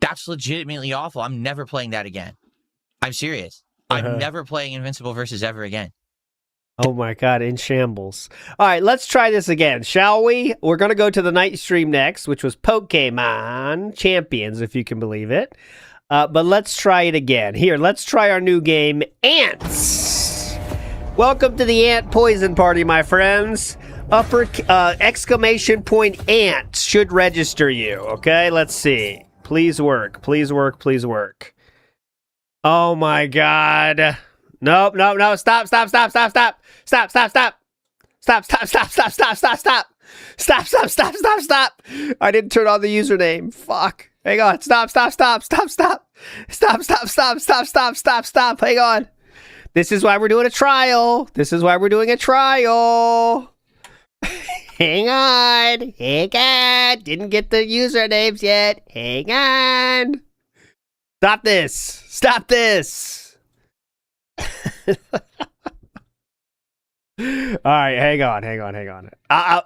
That's legitimately awful. I'm never playing that again. I'm serious. I'm never playing Invincible versus ever again. Oh my god, in shambles. All right, let's try this again, shall we? We're going to go to the night stream next, which was Pokemon Champions, if you can believe it. But let's try it again. Here, let's try our new game, Ants. Welcome to the Ant Poison Party, my friends. Exclamation point Ants should register you, okay? Let's see. Please work, please work, please work. Oh my god. Nope, no, no, stop. Stop. Stop. I didn't turn on the username. Fuck. Hang on. Stop. Hang on. This is why we're doing a trial. Hang on. Didn't get the usernames yet. Hang on. Stop this. All right, hang on.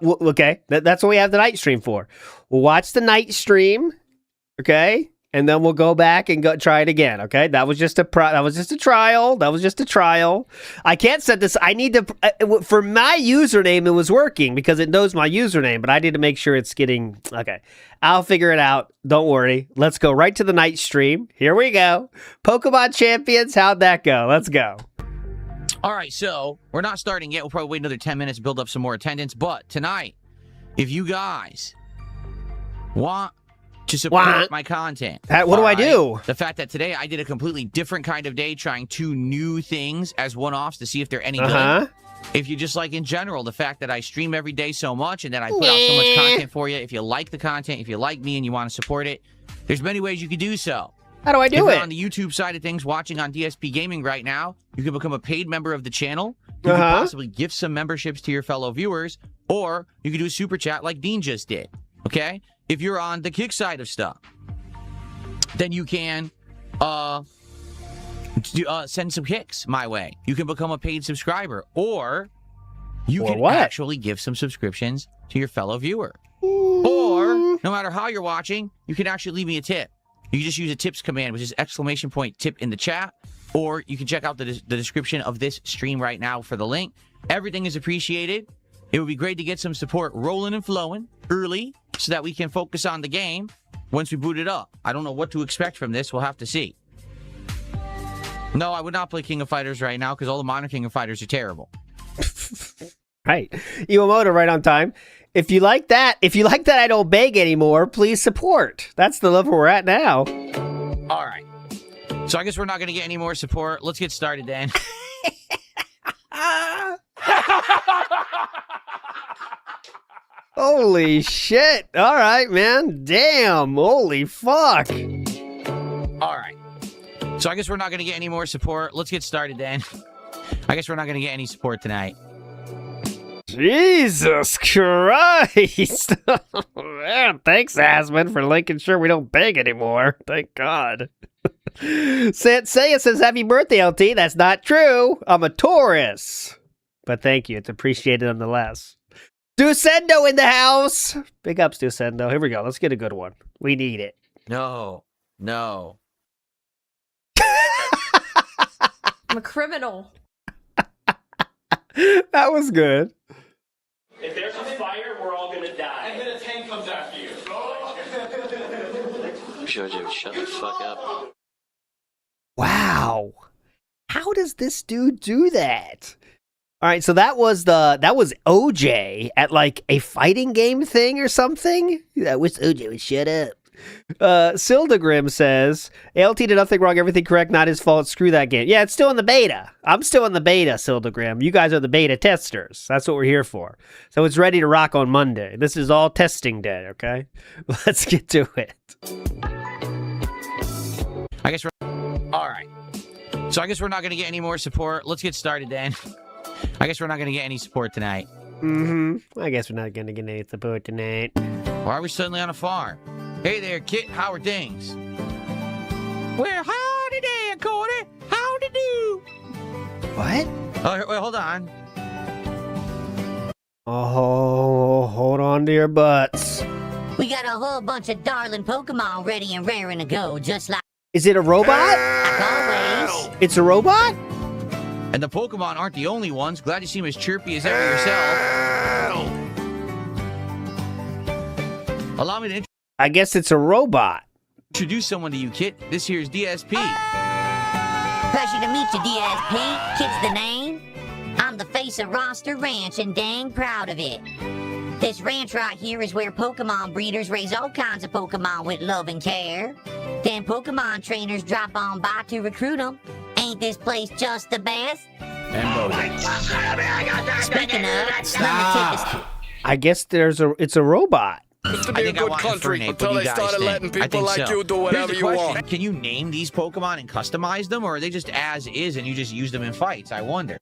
Okay, that's what we have the night stream for. We'll watch the night stream, okay, and then we'll go back and try it again. Okay, that was just a trial. I can't set this. I need to for my username. It was working because it knows my username, but I need to make sure it's getting okay. I'll figure it out. Don't worry. Let's go right to the night stream. Here we go. Pokemon Champions. How'd that go? Let's go. All right, so we're not starting yet. We'll probably wait another 10 minutes, build up some more attendance. But tonight, if you guys want to support my content, what do I do? The fact that today I did a completely different kind of day, trying 2 new things as one-offs to see if they're any good. If you just like in general, the fact that I stream every day so much and that I put out so much content for you, if you like the content, if you like me and you want to support it, there's many ways you could do so. How do I do if it? You're on the YouTube side of things, watching on DSP Gaming right now, you can become a paid member of the channel. You can possibly gift some memberships to your fellow viewers, or you can do a super chat like Dean just did. Okay? If you're on the Kick side of stuff, then you can send some kicks my way. You can become a paid subscriber, or you can actually give some subscriptions to your fellow viewer. Or, no matter how you're watching, you can actually leave me a tip. You can just use a tips command, which is exclamation point tip in the chat, or you can check out the description of this stream right now for the link. Everything is appreciated. It would be great to get some support rolling and flowing early so that we can focus on the game once we boot it up. I don't know what to expect from this. We'll have to see. No, I would not play King of Fighters right now because all the modern King of Fighters are terrible. Right. Iwamoto right on time. If you like that I don't beg anymore, please support. That's the level we're at now. All right. So I guess we're not going to get any more support. Let's get started then. Holy shit. All right, man. Damn. Holy fuck. All right. So I guess we're not going to get any more support. Let's get started then. I guess we're not going to get any support tonight. Jesus Christ. Man, thanks, Asmund, for making sure we don't beg anymore. Thank God. Senseiya says, happy birthday, LT. That's not true. I'm a Taurus. But thank you. It's appreciated nonetheless. Ducendo in the house. Big ups, Ducendo. Here we go. Let's get a good one. We need it. No. I'm a criminal. That was good. If there's a fire, we're all gonna die. And then a tank comes after you. Jojo, shut the fuck up. Wow. How does this dude do that? All right, so that was OJ at like a fighting game thing or something. I wish OJ would shut up. Sildagrim says, ALT did nothing wrong, everything correct, not his fault, screw that game. Yeah, it's still in the beta. I'm still in the beta, Sildagrim. You guys are the beta testers. That's what we're here for. So it's ready to rock on Monday. This is all testing day, okay? Let's get to it. I guess we're... All right. So I guess we're not going to get any more support. Let's get started then. I guess we're not going to get any support tonight. I guess we're not going to get any support tonight. Why are we suddenly on a farm? Hey there, Kit. How are things? Well, howdy there, Cody. Howdy do. What? Oh, wait, hold on. Oh, hold on to your butts. We got a whole bunch of darling Pokemon ready and raring to go, just like... Is it a robot? Like always. It's a robot? And the Pokemon aren't the only ones. Glad you seem as chirpy as ever yourself. Allow me to I guess it's a robot. introduce someone to you, Kit. This here's DSP. Pleasure to meet you, DSP. Kit's the name. I'm the face of Roster Ranch and dang proud of it. This ranch right here is where Pokemon breeders raise all kinds of Pokemon with love and care. Then Pokemon trainers drop on by to recruit them. Ain't this place just the best? Speaking of, I guess it's a robot. I think I want country until they started letting people like you do whatever you want. Can you name these Pokemon and customize them, or are they just as is and you just use them in fights? I wonder.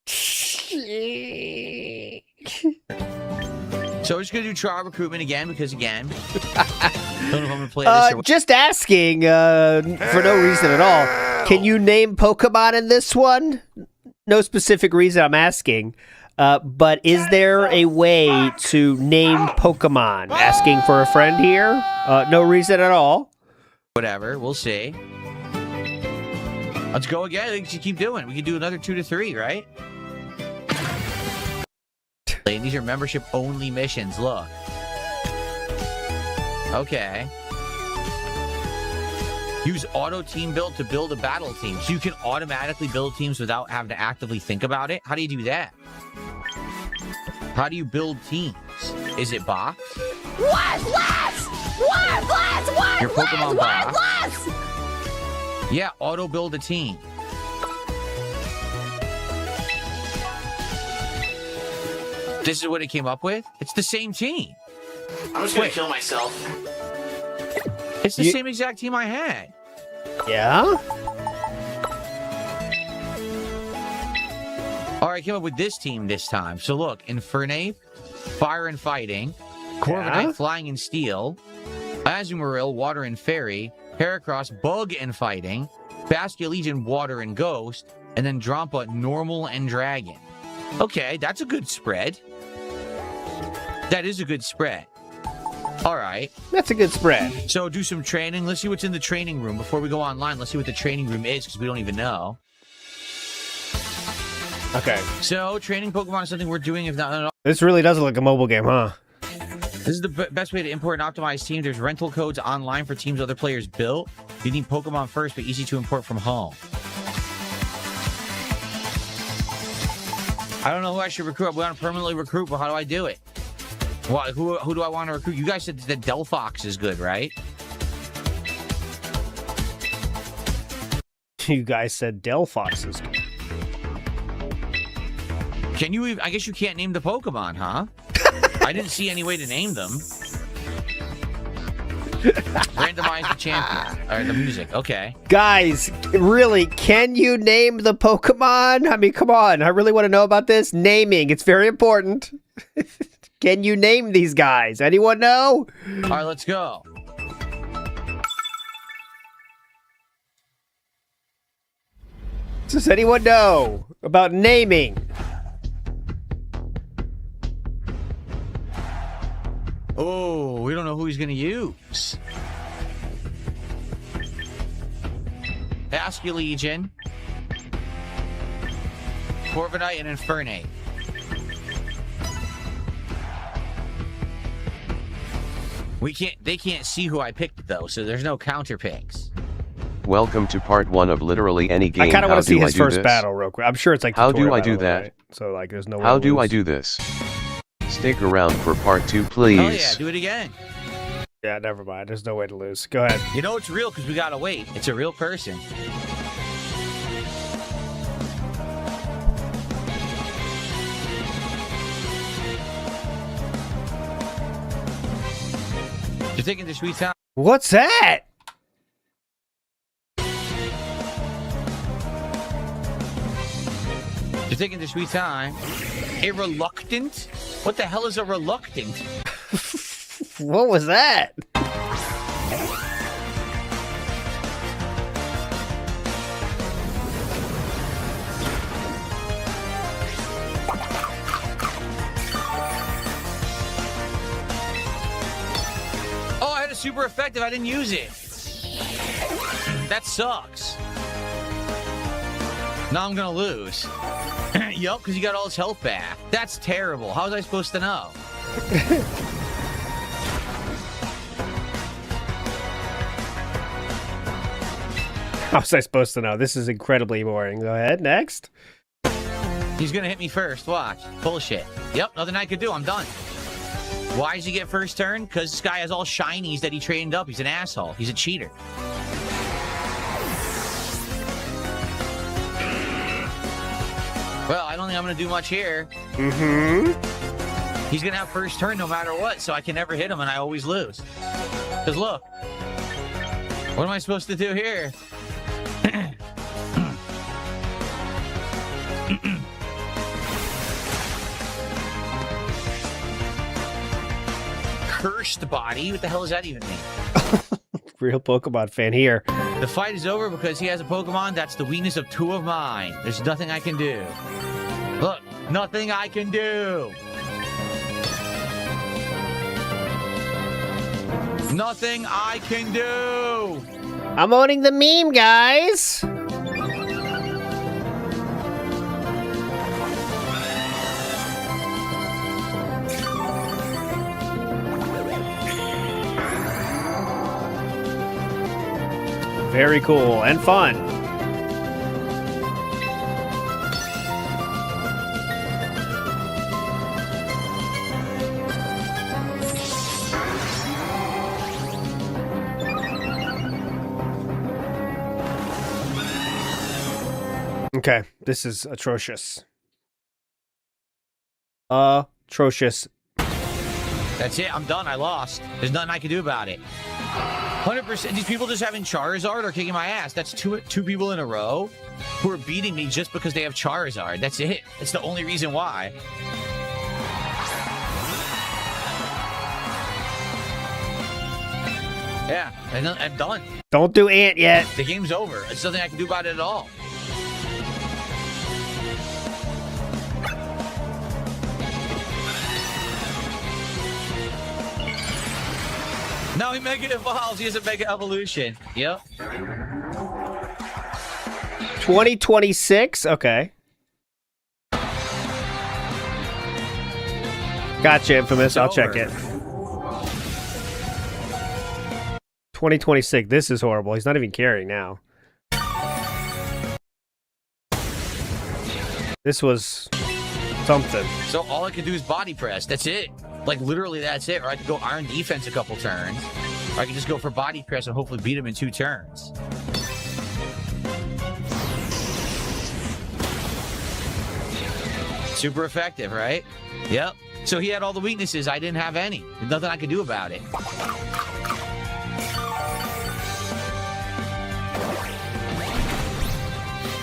So we're just gonna do trial recruitment again because don't know if I'm gonna play this or just asking for no reason at all. Can you name Pokemon in this one? No specific reason I'm asking. But is there a way to name Pokemon? Asking for a friend here? No reason at all. whatever. We'll see. Let's go again. We can keep doing. We can do another 2 to 3, right? And these are membership-only missions. Look. Okay. Use auto team build to build a battle team. So you can automatically build teams without having to actively think about it. How do you do that? How do you build teams? Is it box? Your Pokemon box? Yeah, auto build a team. This is what it came up with? It's the same team. I'm just gonna kill myself. It's the same exact team I had. Yeah? All right, I came up with this team this time. So look, Infernape, Fire and Fighting, Corviknight, Flying and Steel, Azumarill, Water and Fairy, Heracross, Bug and Fighting, Basculegion, Water and Ghost, and then Drampa, Normal and Dragon. Okay, that's a good spread. That is a good spread. All right. That's a good spread. So do some training. Let's see what's in the training room. Before we go online, let's see what the training room is, because we don't even know. Okay. So training Pokemon is something we're doing. If not, This really does look like a mobile game, huh? This is the best way to import and optimize teams. There's rental codes online for teams other players built. You need Pokemon first, but easy to import from home. I don't know who I should recruit. We want to permanently recruit, but how do I do it? What, who do I want to recruit? You guys said that Delphox is good, right? You guys said Delphox is good. Can you even, I guess you can't name the Pokemon, huh? I didn't see any way to name them. Randomize the champion. Or the music. Okay. Guys, really, can you name the Pokemon? I mean, come on. I really want to know about this. Naming. It's very important. Can you name these guys? Anyone know? All right, let's go. Does anyone know about naming? Oh, we don't know who he's going to use. Basculegion, Corviknight, and Infernape. They can't see who I picked, though, so there's no counter picks. Welcome to part 1 of literally any game. I kind of want to see his first this? battle real quick. I'm sure it's like How do I battle, do that? right? So like there's no way How to do lose. I do this? Stick around for part 2, please. Oh yeah, do it again. Yeah, never mind. There's no way to lose. Go ahead. You know it's real because we gotta wait. It's a real person. You're taking the sweet time. What's that? You're taking the sweet time. A reluctant? What the hell is a reluctant? What was that? was super effective. I didn't use it. That sucks. Now I'm gonna lose. Yup, because you got all his health back. That's terrible. How was I supposed to know? How was I supposed to know? This is incredibly boring. Go ahead, next. He's gonna hit me first. Watch. Bullshit. Yep, nothing I could do. I'm done. Why does he get first turn? Because this guy has all shinies that he trained up. He's an asshole. He's a cheater. Well, I don't think I'm gonna do much here. Mm-hmm. He's gonna have first turn no matter what, so I can never hit him and I always lose. Because look. What am I supposed to do here? Cursed body? What the hell does that even mean? Real Pokemon fan here. The fight is over because he has a Pokemon that's the weakness of 2 of mine. There's nothing I can do. Look, nothing I can do. Nothing I can do. I'm owning the meme, guys. Very cool and fun. Okay, this is atrocious. Atrocious. That's it. I'm done. I lost. There's nothing I can do about it. 100%. These people just having Charizard are kicking my ass. That's two people in a row who are beating me just because they have Charizard. That's it. That's the only reason why. Yeah, I'm done. Don't do Ant yet. The game's over. There's nothing I can do about it at all. No, he Mega Evolves. He has a Mega Evolution. Yep. 2026? Okay. Gotcha, Infamous. I'll check it. 2026. This is horrible. He's not even carrying now. This was something. So all I can do is body press. That's it. Like, literally, that's it. Or I could go Iron Defense a couple turns. Or I could just go for body press and hopefully beat him in 2 turns. Super effective, right? Yep. So he had all the weaknesses. I didn't have any. There's nothing I could do about it.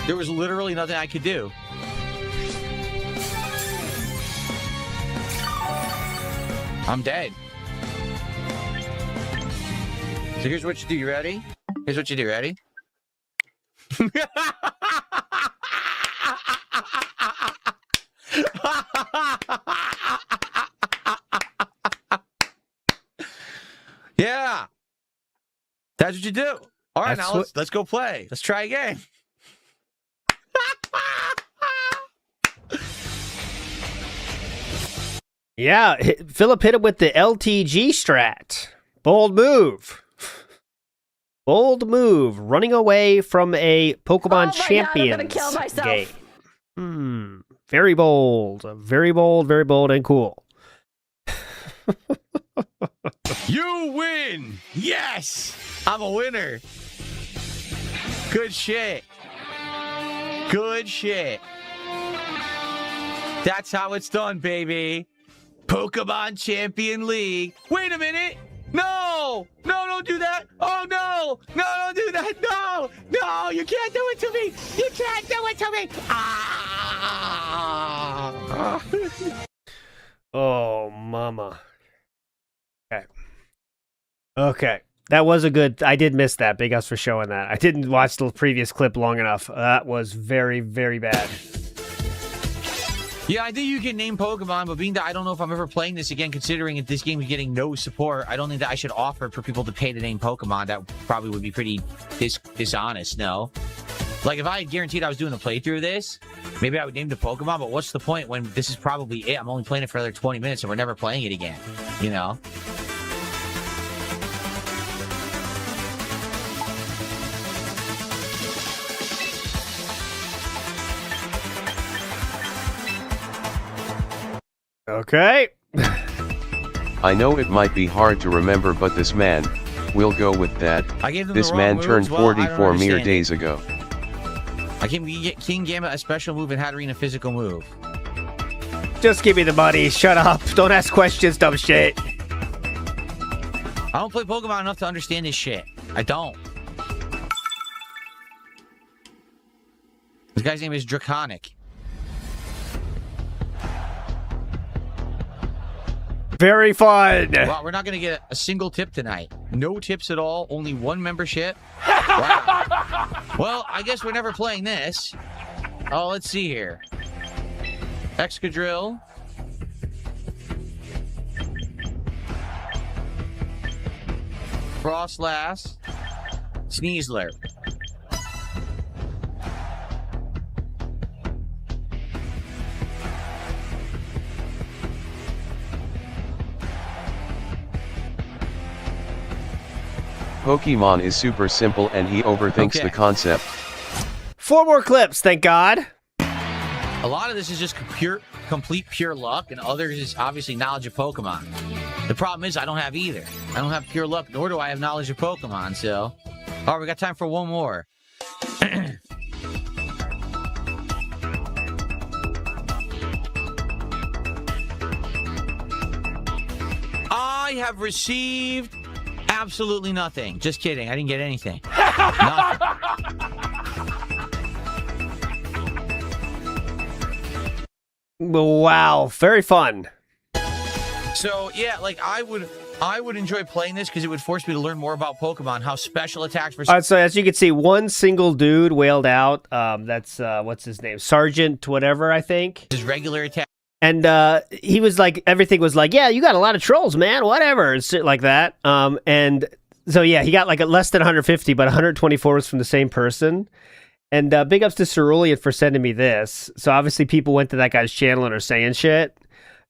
There was literally nothing I could do. I'm dead. So here's what you do. You ready? Here's what you do. Ready? Yeah. That's what you do. All right, now let's go play. Let's try again. Yeah, Philip hit him with the LTG strat. Bold move. Bold move. Running away from a Pokemon Champions game. Very bold. Very bold, very bold, and cool. You win! Yes! I'm a winner. Good shit. Good shit. That's how it's done, baby. Pokemon Champion League. Wait a minute. No! No, don't do that. Oh, no. No, don't do that. No. No, you can't do it to me. You can't do it to me. Ah! Oh, mama. Okay. Okay. That was a good... I did miss that. Big ups for showing that. I didn't watch the previous clip long enough. That was very, very bad. Yeah, I think you can name Pokemon, but being that I don't know if I'm ever playing this again, considering if this game is getting no support, I don't think that I should offer for people to pay to name Pokemon. That probably would be pretty dishonest, no? Like, if I had guaranteed I was doing a playthrough of this, maybe I would name the Pokemon, but what's the point when this is probably it? I'm only playing it for another 20 minutes and we're never playing it again, you know? Okay. I know it might be hard to remember, but this man, we'll go with that. I gave them This the wrong man moves. turned Well, I don't 44 mere understand days ago. I gave King Gambit a special move and Hatterene a physical move. Just give me the money. Shut up. Don't ask questions, dumb shit. I don't play Pokemon enough to understand this shit. I don't. This guy's name is Draconic. Very fun. Wow, we're not going to get a single tip tonight. No tips at all. Only one membership. Wow. Well, I guess we're never playing this. Oh, let's see here. Excadrill. Frostlass. Sneasler. Pokemon is super simple and he overthinks the concept. 4 more clips, thank God. A lot of this is just complete pure luck, and others is obviously knowledge of Pokemon. The problem is I don't have either. I don't have pure luck, nor do I have knowledge of Pokemon, so... All right, we got time for one more. I have received absolutely nothing. Just kidding. I didn't get anything. Nothing. Wow, very fun. So, yeah, like, I would enjoy playing this because it would force me to learn more about Pokemon, how special attacks... All right, so as you can see, one single dude wailed out. That's, what's his name? Sergeant whatever, I think. His regular attack. And he was like, everything was like, yeah, you got a lot of trolls, man, whatever, and shit like that. And so, yeah, he got like less than 150, but 124 was from the same person. And big ups to Cerulean for sending me this. So obviously people went to that guy's channel and are saying shit.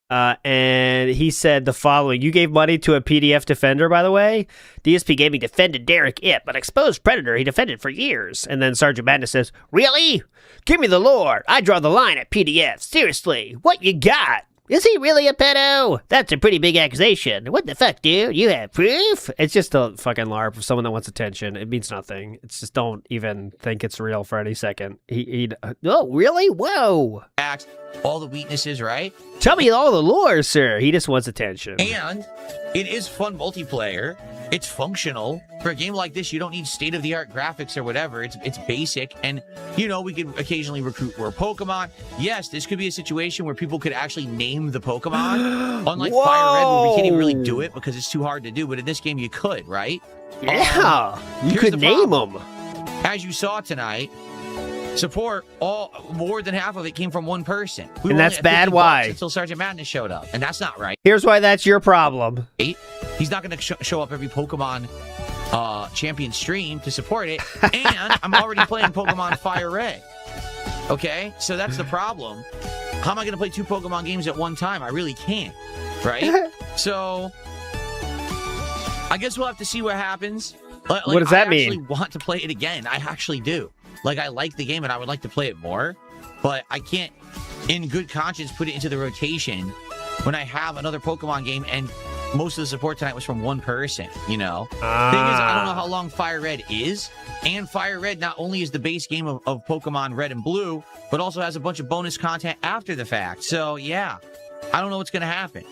And he said the following: you gave money to a PDF defender, by the way. DSP Gaming defended Derek Ip, an exposed predator he defended for years. And then Sergeant Madness says, really? Give me the lore. I draw the line at PDF. Seriously, what you got? Is he really a pedo? That's a pretty big accusation. What the fuck, dude? You have proof? It's just a fucking LARP of someone that wants attention. It means nothing. It's just don't even think it's real for any second. Oh, really? Whoa. All the weaknesses, right? Tell me all the lore, sir. He just wants attention. And it is fun multiplayer. It's functional. For a game like this, you don't need state-of-the-art graphics or whatever. It's basic. And, you know, we could occasionally recruit more Pokemon. Yes, this could be a situation where people could actually name the Pokemon. Unlike Fire Red, where we can't even really do it because it's too hard to do. But in this game, you could, right? Yeah, you could name them. As you saw tonight, support, more than half of it came from one person. And that's bad. Why? Until Sergeant Madness showed up. And that's not right. Here's why that's your problem. He's not going to show up every Pokemon champion stream to support it. And I'm already playing Pokemon Fire Red. Okay? So that's the problem. How am I going to play 2 Pokemon games at one time? I really can't. Right? So I guess we'll have to see what happens. Like, what does that mean? I actually want to play it again. I actually do. Like, I like the game and I would like to play it more, but I can't, in good conscience, put it into the rotation when I have another Pokemon game and most of the support tonight was from one person, you know? Thing is, I don't know how long Fire Red is, and Fire Red not only is the base game of Pokemon Red and Blue, but also has a bunch of bonus content after the fact. So, yeah, I don't know what's going to happen.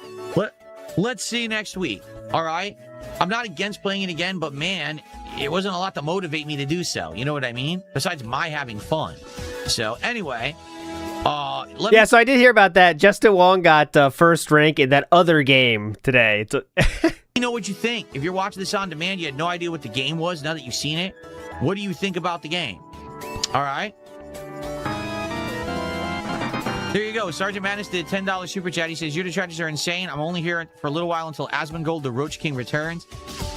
Let's see next week, all right? I'm not against playing it again, but man, it wasn't a lot to motivate me to do so. You know what I mean? Besides my having fun. So anyway, so I did hear about that. Justin Wong got first rank in that other game today. You know what you think? If you're watching this on demand, you had no idea what the game was. Now that you've seen it, what do you think about the game? All right. There you go. Sergeant Madness did a $10 super chat. He says, "Your detractors are insane. I'm only here for a little while until Asmongold the Roach King returns."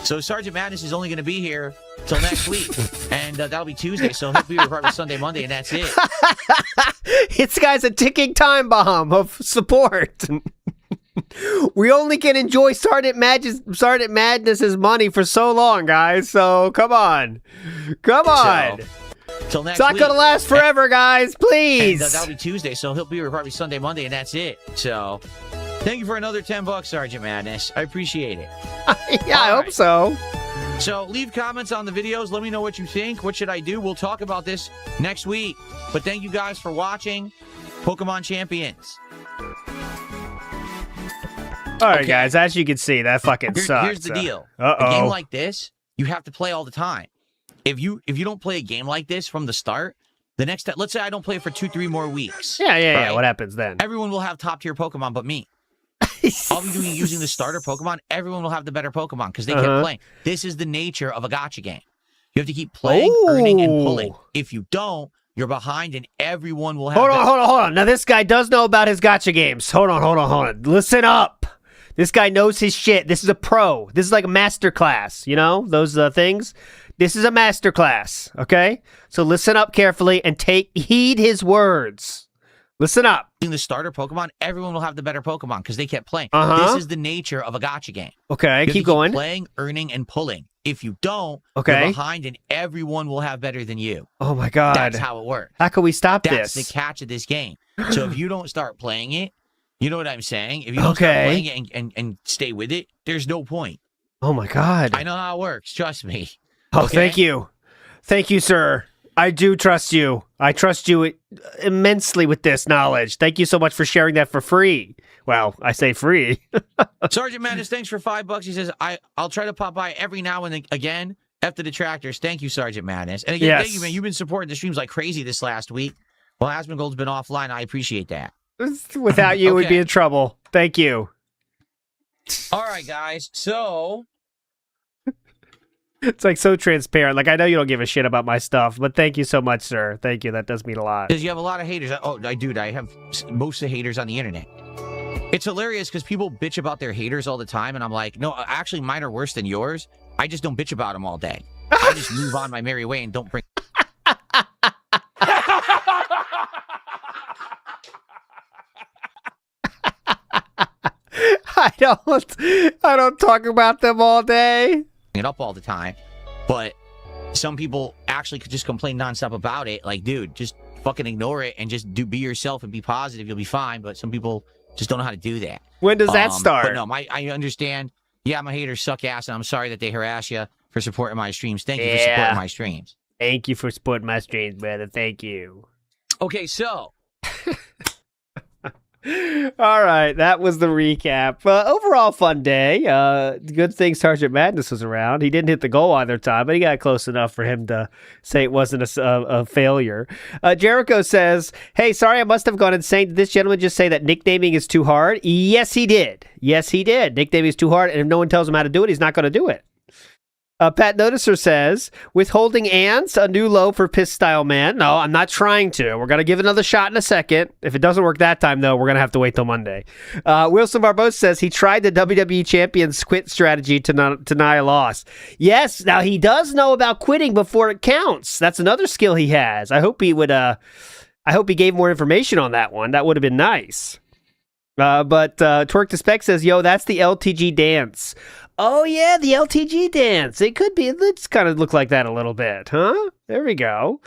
So Sergeant Madness is only going to be here till next week. And that'll be Tuesday. So he'll be recording Sunday, Monday, and that's it. This guy's a ticking time bomb of support. We only can enjoy Sergeant Madness's money for so long, guys. So come on. Come on. Till next It's not week. going to last forever, guys. Please. And that'll be Tuesday. So he'll be recording Sunday, Monday, and that's it. So thank you for another $10, Sergeant Madness. I appreciate it. Yeah, I hope so. So leave comments on the videos. Let me know what you think. What should I do? We'll talk about this next week. But thank you guys for watching Pokemon Champions. All right, guys. As you can see, that fucking sucks. Here's the deal. Uh-oh. A game like this, you have to play all the time. If you don't play a game like this from the start, the next let's say I don't play it for 2-3 more weeks. Yeah. What happens then? Everyone will have top tier Pokemon but me. I'll be using the starter Pokemon. Everyone will have the better Pokemon because they kept playing. This is the nature of a gacha game. You have to keep playing, earning, and pulling. If you don't, you're behind and everyone will have... Hold on. Now, this guy does know about his gacha games. Hold on. Listen up. This guy knows his shit. This is a pro. This is like a master class, you know? Those things. This is a master class, okay? So listen up carefully and heed his words. Listen up. In the starter Pokemon, everyone will have the better Pokemon because they kept playing. Uh-huh. This is the nature of a gacha game. Okay, you have keep to going. Playing, earning, and pulling. If you don't, you're behind and everyone will have better than you. Oh my God. That's how it works. How can we stop That's this? the catch of this game. So if you don't start playing it, you know what I'm saying? If you don't start playing it and stay with it, there's no point. Oh my God. I know how it works. Trust me. Oh, thank you. Thank you, sir. I do trust you. I trust you immensely with this knowledge. Thank you so much for sharing that for free. Well, I say free. Sergeant Madness, thanks for $5. He says, I'll try to pop by every now and again. After the detractors. Thank you, Sergeant Madness. And again, thank you, man. You've been supporting the streams like crazy this last week. Well, Asmongold's been offline. I appreciate that. Without you, we'd be in trouble. Thank you. All right, guys. So... It's like so transparent. Like, I know you don't give a shit about my stuff, but thank you so much, sir. Thank you. That does mean a lot. Because you have a lot of haters. Oh, I have most of the haters on the internet. It's hilarious because people bitch about their haters all the time, and I'm like, no, actually, mine are worse than yours. I just don't bitch about them all day. I just move on my merry way and don't bring... I don't talk about them all day. It up all the time, but some people actually could just complain nonstop about it. Like, dude, just fucking ignore it and just be yourself and be positive. You'll be fine. But some people just don't know how to do that. When does that start? But no, I understand. Yeah, my haters suck ass, and I'm sorry that they harass you for supporting my streams. Thank you for supporting my streams. Thank you for supporting my streams, brother. Thank you. Okay, so. All right, that was the recap. Overall, fun day. Good thing Sergeant Madness was around. He didn't hit the goal either time, but he got close enough for him to say it wasn't a failure. Jericho says, hey, sorry, I must have gone insane. Did this gentleman just say that nicknaming is too hard? Yes, he did. Yes, he did. Nicknaming is too hard, and if no one tells him how to do it, he's not going to do it. Pat Noticer says, withholding ants, a new low for Piss Style Man. No, I'm not trying to. We're going to give it another shot in a second. If it doesn't work that time, though, we're going to have to wait till Monday. Wilson Barbosa says he tried the WWE Champions quit strategy to deny a loss. Yes, now he does know about quitting before it counts. That's another skill he has. I hope he would. I hope he gave more information on that one. That would have been nice. But Twerk to Spec says, yo, that's the LTG dance. Oh, yeah, the LTG dance. It could be. Let's kind of look like that a little bit, huh? There we go.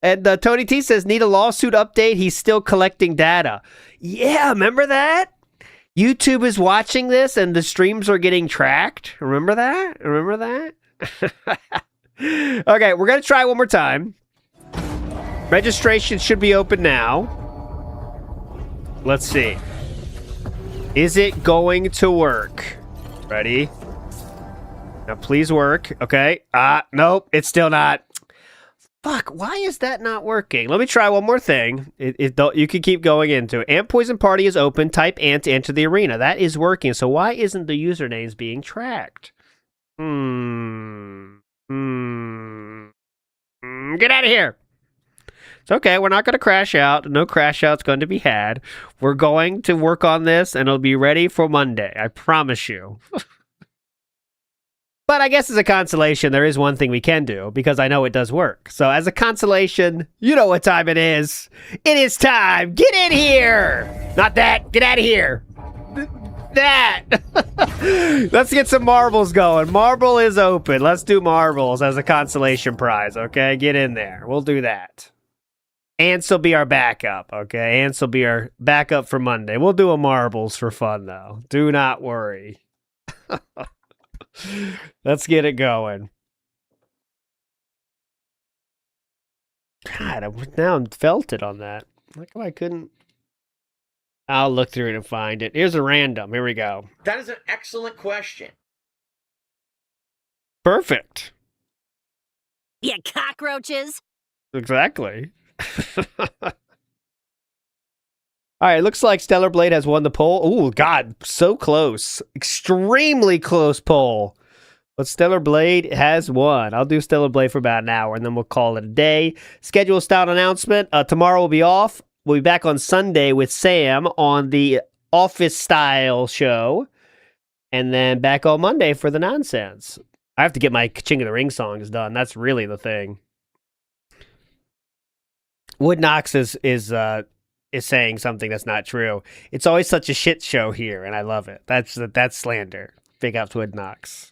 And Tony T says, need a lawsuit update. He's still collecting data. Yeah, remember that? YouTube is watching this and the streams are getting tracked. Remember that? Remember that? Okay, we're going to try one more time. Registration should be open now. Let's see. Is it going to work? Ready? Now, please work. Okay. Nope, it's still not. Fuck, why is that not working? Let me try one more thing. You can keep going into it. Ant Poison Party is open. Type Ant to enter the arena. That is working. So why isn't the usernames being tracked? Get out of here. It's okay. We're not going to crash out. No crash out's going to be had. We're going to work on this, and it'll be ready for Monday. I promise you. But I guess as a consolation, there is one thing we can do, because I know it does work. So as a consolation, you know what time it is. It is time. Get in here. Not that. Get out of here. That. Let's get some marbles going. Marble is open. Let's do marbles as a consolation prize, okay? Get in there. We'll do that. Ants will be our backup, okay? Ants will be our backup for Monday. We'll do a marbles for fun, though. Do not worry. Let's get it going. God, now I'm felted on that. How come I couldn't? I'll look through it and find it. Here's a random. Here we go. That is an excellent question. Perfect. Yeah, cockroaches. Exactly. All right, looks like Stellar Blade has won the poll. Oh, God, so close. Extremely close poll. But Stellar Blade has won. I'll do Stellar Blade for about an hour, and then we'll call it a day. Schedule style announcement. Tomorrow we'll be off. We'll be back on Sunday with Sam on the Office Style show. And then back on Monday for the nonsense. I have to get my King of the Ring songs done. That's really the thing. Wood Knox is saying something that's not true. It's always such a shit show here, and I love it. That's slander. Big up to Wood Knox.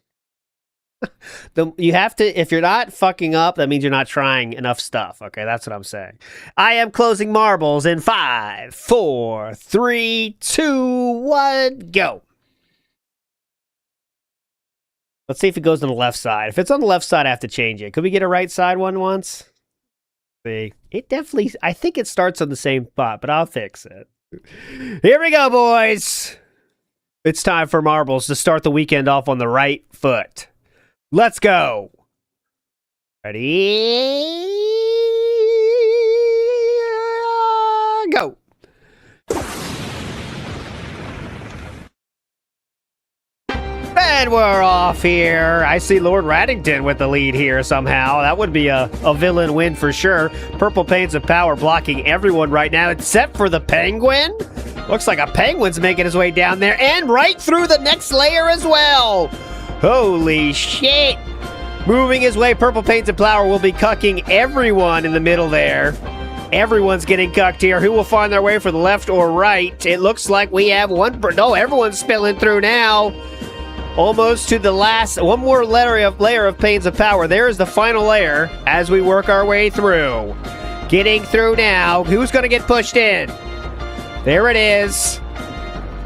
You have to, if you're not fucking up, that means you're not trying enough stuff. Okay, that's what I'm saying. I am closing marbles in 5, 4, 3, 2, 1, go. Let's see if it goes on the left side. If it's on the left side, I have to change it. Could we get a right side one once? See, it definitely, I think it starts on the same spot, but I'll fix it. Here we go, boys. It's time for marbles to start the weekend off on the right foot. Let's go. Ready? Go. And we're off here. I see Lord Raddington with the lead here somehow. That would be a villain win for sure. Purple Pains of Power blocking everyone right now except for the Penguin. Looks like a Penguin's making his way down there and right through the next layer as well. Holy shit. Moving his way, Purple Pains of Power will be cucking everyone in the middle there. Everyone's getting cucked here. Who will find their way for the left or right? It looks like we have one. No, everyone's spilling through now. Almost to the last. One more layer of Pains of Power. There is the final layer as we work our way through. Getting through now. Who's going to get pushed in? There it is.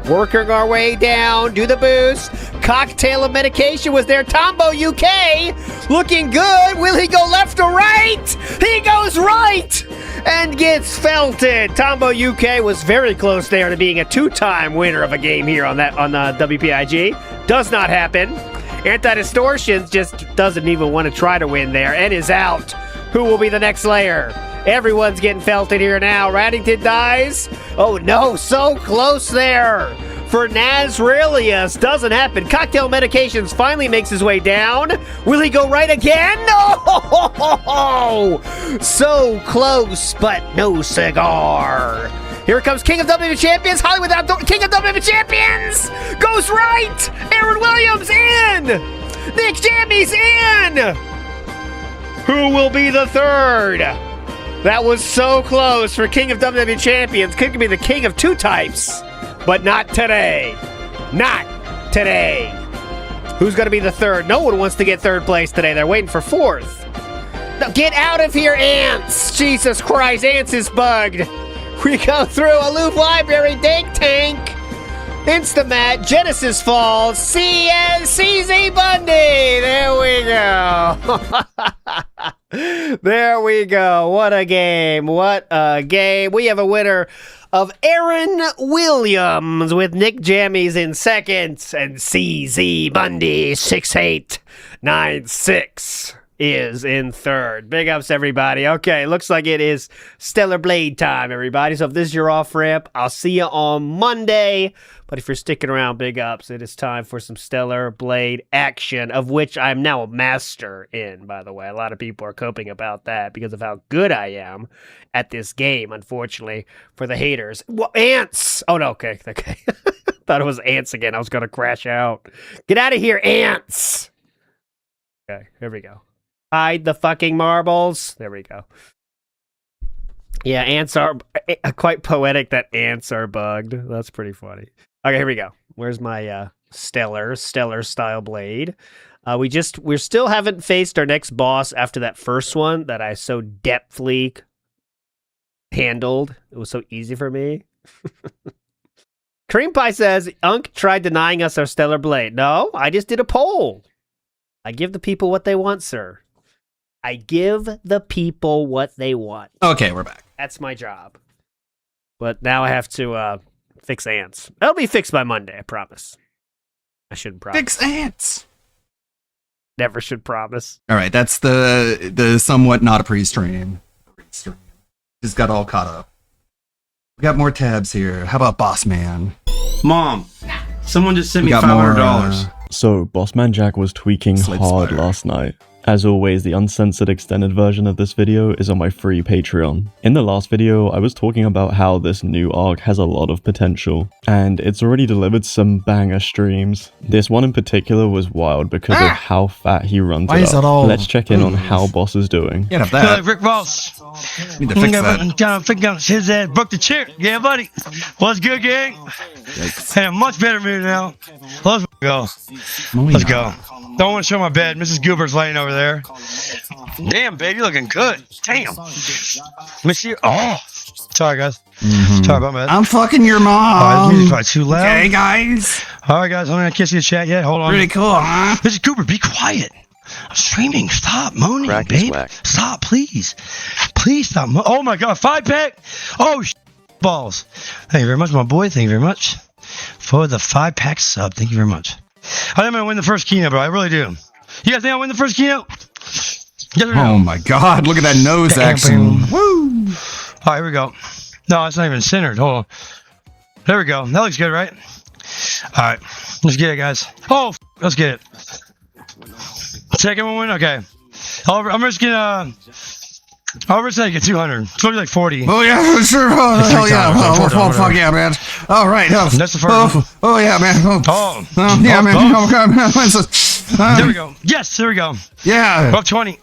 Working our way down. Do the boost. Cocktail of medication was there. Tombo UK looking good. Will he go left or right? He goes right and gets felted. Tombo UK was very close there to being a 2-time winner of a game here on WPIG. Does not happen. Anti-Distortions just doesn't even want to try to win there and is out. Who will be the next layer? Everyone's getting felted here now. Raddington dies. Oh no, so close there. For Nazrelius, doesn't happen. Cocktail Medications finally makes his way down. Will he go right again? No! So close, but no cigar. Here comes King of WWE Champions, Hollywood Outdoor King of WWE Champions! Goes right! Aaron Williams in! Nick Jammy's in! Who will be the third? That was so close for King of WWE Champions. Could be the king of 2 types. But not today. Not today. Who's going to be the third? No one wants to get third place today. They're waiting for 4th. Now get out of here, Ants. Jesus Christ, Ants is bugged. We go through Aloof Library, Dank Tank, Instamat, Genesis Falls, CZ Bundy. There we go. There we go. What a game. What a game. We have a winner of Aaron Williams with Nick Jammies in second and CZ Bundy 6896. is in third. Big ups, everybody. Okay, looks like it is Stellar Blade time, everybody. So if this is your off-ramp, I'll see you on Monday. But if you're sticking around, big ups, it is time for some Stellar Blade action, of which I'm now a master in, by the way. A lot of people are coping about that because of how good I am at this game, unfortunately, for the haters. Well, ants! Oh, no, okay. Thought it was ants again. I was going to crash out. Get out of here, ants! Okay, here we go. Hide the fucking marbles. There we go. Yeah, ants are quite poetic that ants are bugged. That's pretty funny. Okay, here we go. Where's my stellar style blade? We still haven't faced our next boss after that first one that I so depthly handled. It was so easy for me. Cream Pie says, Unk tried denying us our stellar blade. No, I just did a poll. I give the people what they want, sir. I give the people what they want. Okay, we're back. That's my job. But now I have to fix ants. That'll be fixed by Monday, I promise. I shouldn't promise. Fix ants. Never should promise. All right, that's the somewhat not a pre-stream. Just got all caught up. We got more tabs here. How about Boss Man? Mom, someone just sent me $500. So, Bossman Jack was tweaking hard last night. As always, the uncensored extended version of this video is on my free Patreon. In the last video, I was talking about how this new arc has a lot of potential, and it's already delivered some banger streams. This one in particular was wild because of how fat he runs it up. Let's check in on how Boss is doing. Get up there. Rick Ross. Need to fix that. His ass broke the chair. Yeah, buddy. What's good, gang? Hey, I'm much better mood now. Let's go. Let's go. Don't want to show my bed. Mrs. Goober's laying over there. Damn, baby, looking good. Damn. Let me see. Oh, sorry, guys. Sorry about that. I'm fucking your mom. Oh, this music's probably too loud. Okay, guys. All right, guys. I'm going to kiss you a chat yet. Hold on. Pretty cool, huh? Mrs. Goober, be quiet. I'm streaming. Stop moaning, babe. Stop, please. Please stop. Oh, my God. 5-pack. Oh, balls. Thank you very much, my boy. Thank you very much for the 5-pack sub. Thank you very much. I think I'm going to win the first keynote, bro. I really do. You guys think I'll win the first keynote? Yes or no? Oh my God, look at that nose action. Woo! All right, here we go. No, it's not even centered. Hold on. There we go. That looks good, right? All right. Let's get it, guys. Oh, let's get it. Second one win? Okay. I'm just going to... I'll risk I get 200. It's going to be like 40. Oh, yeah, sure. Oh, hell yeah. Oh, fuck yeah, man. All right. That's the first one. Oh, yeah, man. Yeah, man. Oh, God. There we go. Yes, there we go. Yeah. Up 20. Here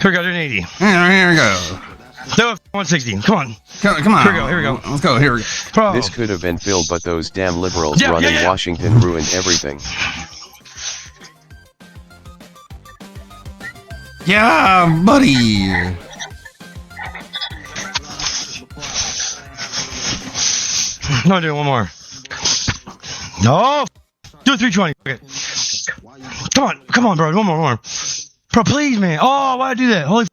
we go. Doing 80. Here we go. No, 160. Come on. Come on. Here we go. Let's go. Here we go. Bro. This could have been Phil, but those damn liberals running Washington ruined everything. Yeah, buddy. No, do one more. No. Do a 320. Okay. Come on, bro. One more. Bro, please, man. Oh, why'd I do that? Holy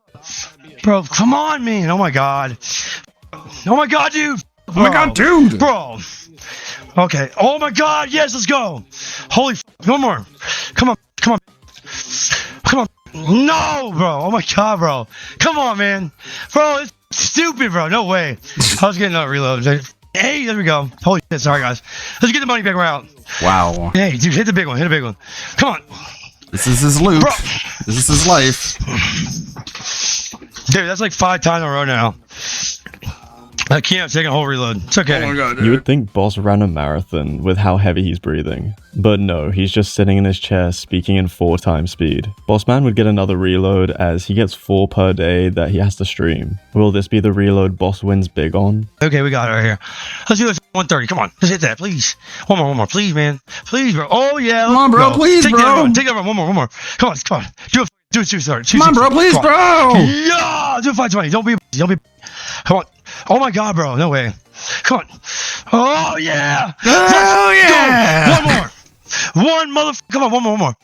bro, come on, man. Oh my God, dude. Oh my God, dude. Bro. Okay. Oh my God. Yes, let's go. Holy one more. Come on. No, bro. Oh my God, bro. Come on, man. Bro, it's stupid, bro. No way. I was getting a reload. Hey, there we go. Holy shit. Sorry, guys. Let's get the money back. We're out. Wow. Hey, dude, hit the big one. Come on. This is his loop. Bro. This is his life. Dude, that's like 5 times in a row now. I can't take a whole reload. It's okay. Oh my God, dude. You would think Boss ran a marathon with how heavy he's breathing. But no, he's just sitting in his chair speaking in 4 times speed. Bossman would get another reload as he gets 4 per day that he has to stream. Will this be the reload Boss wins big on? Okay, we got it right here. Let's do this 130. Come on. Let's hit that, please. One more. Please, man. Please, bro. Oh, yeah. Come on, bro. Please, bro. Take that one. One more. Come on. Do it 230. Come on, bro. Please, bro. Yeah. Do it 520. Don't be. Come on. Oh my God, bro. No way. Come on. Oh, yeah. Oh, yeah. Go. One more. Come on, one more.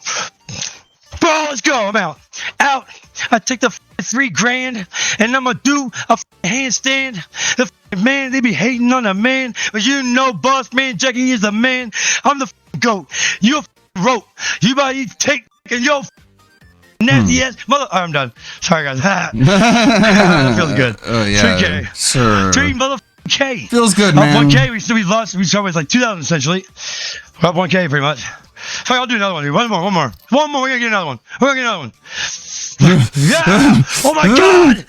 Bro, let's go. I'm out. I take the $3,000 and I'm gonna do a handstand. The man, they be hating on a man, but you know, boss man, Jackie is the man. I'm the GOAT. You a rope. You about to take and yo Nasty ass mother. I'm done. Sorry, guys. That feels good. Oh, yeah. 3K. Sure. 3 mother K. Feels good, man. 1K. We lost. We started with like 2,000 essentially. We're up 1K pretty much. Fuck, I'll do another one, dude. One more. We're gonna get another one. Yeah. Oh my god.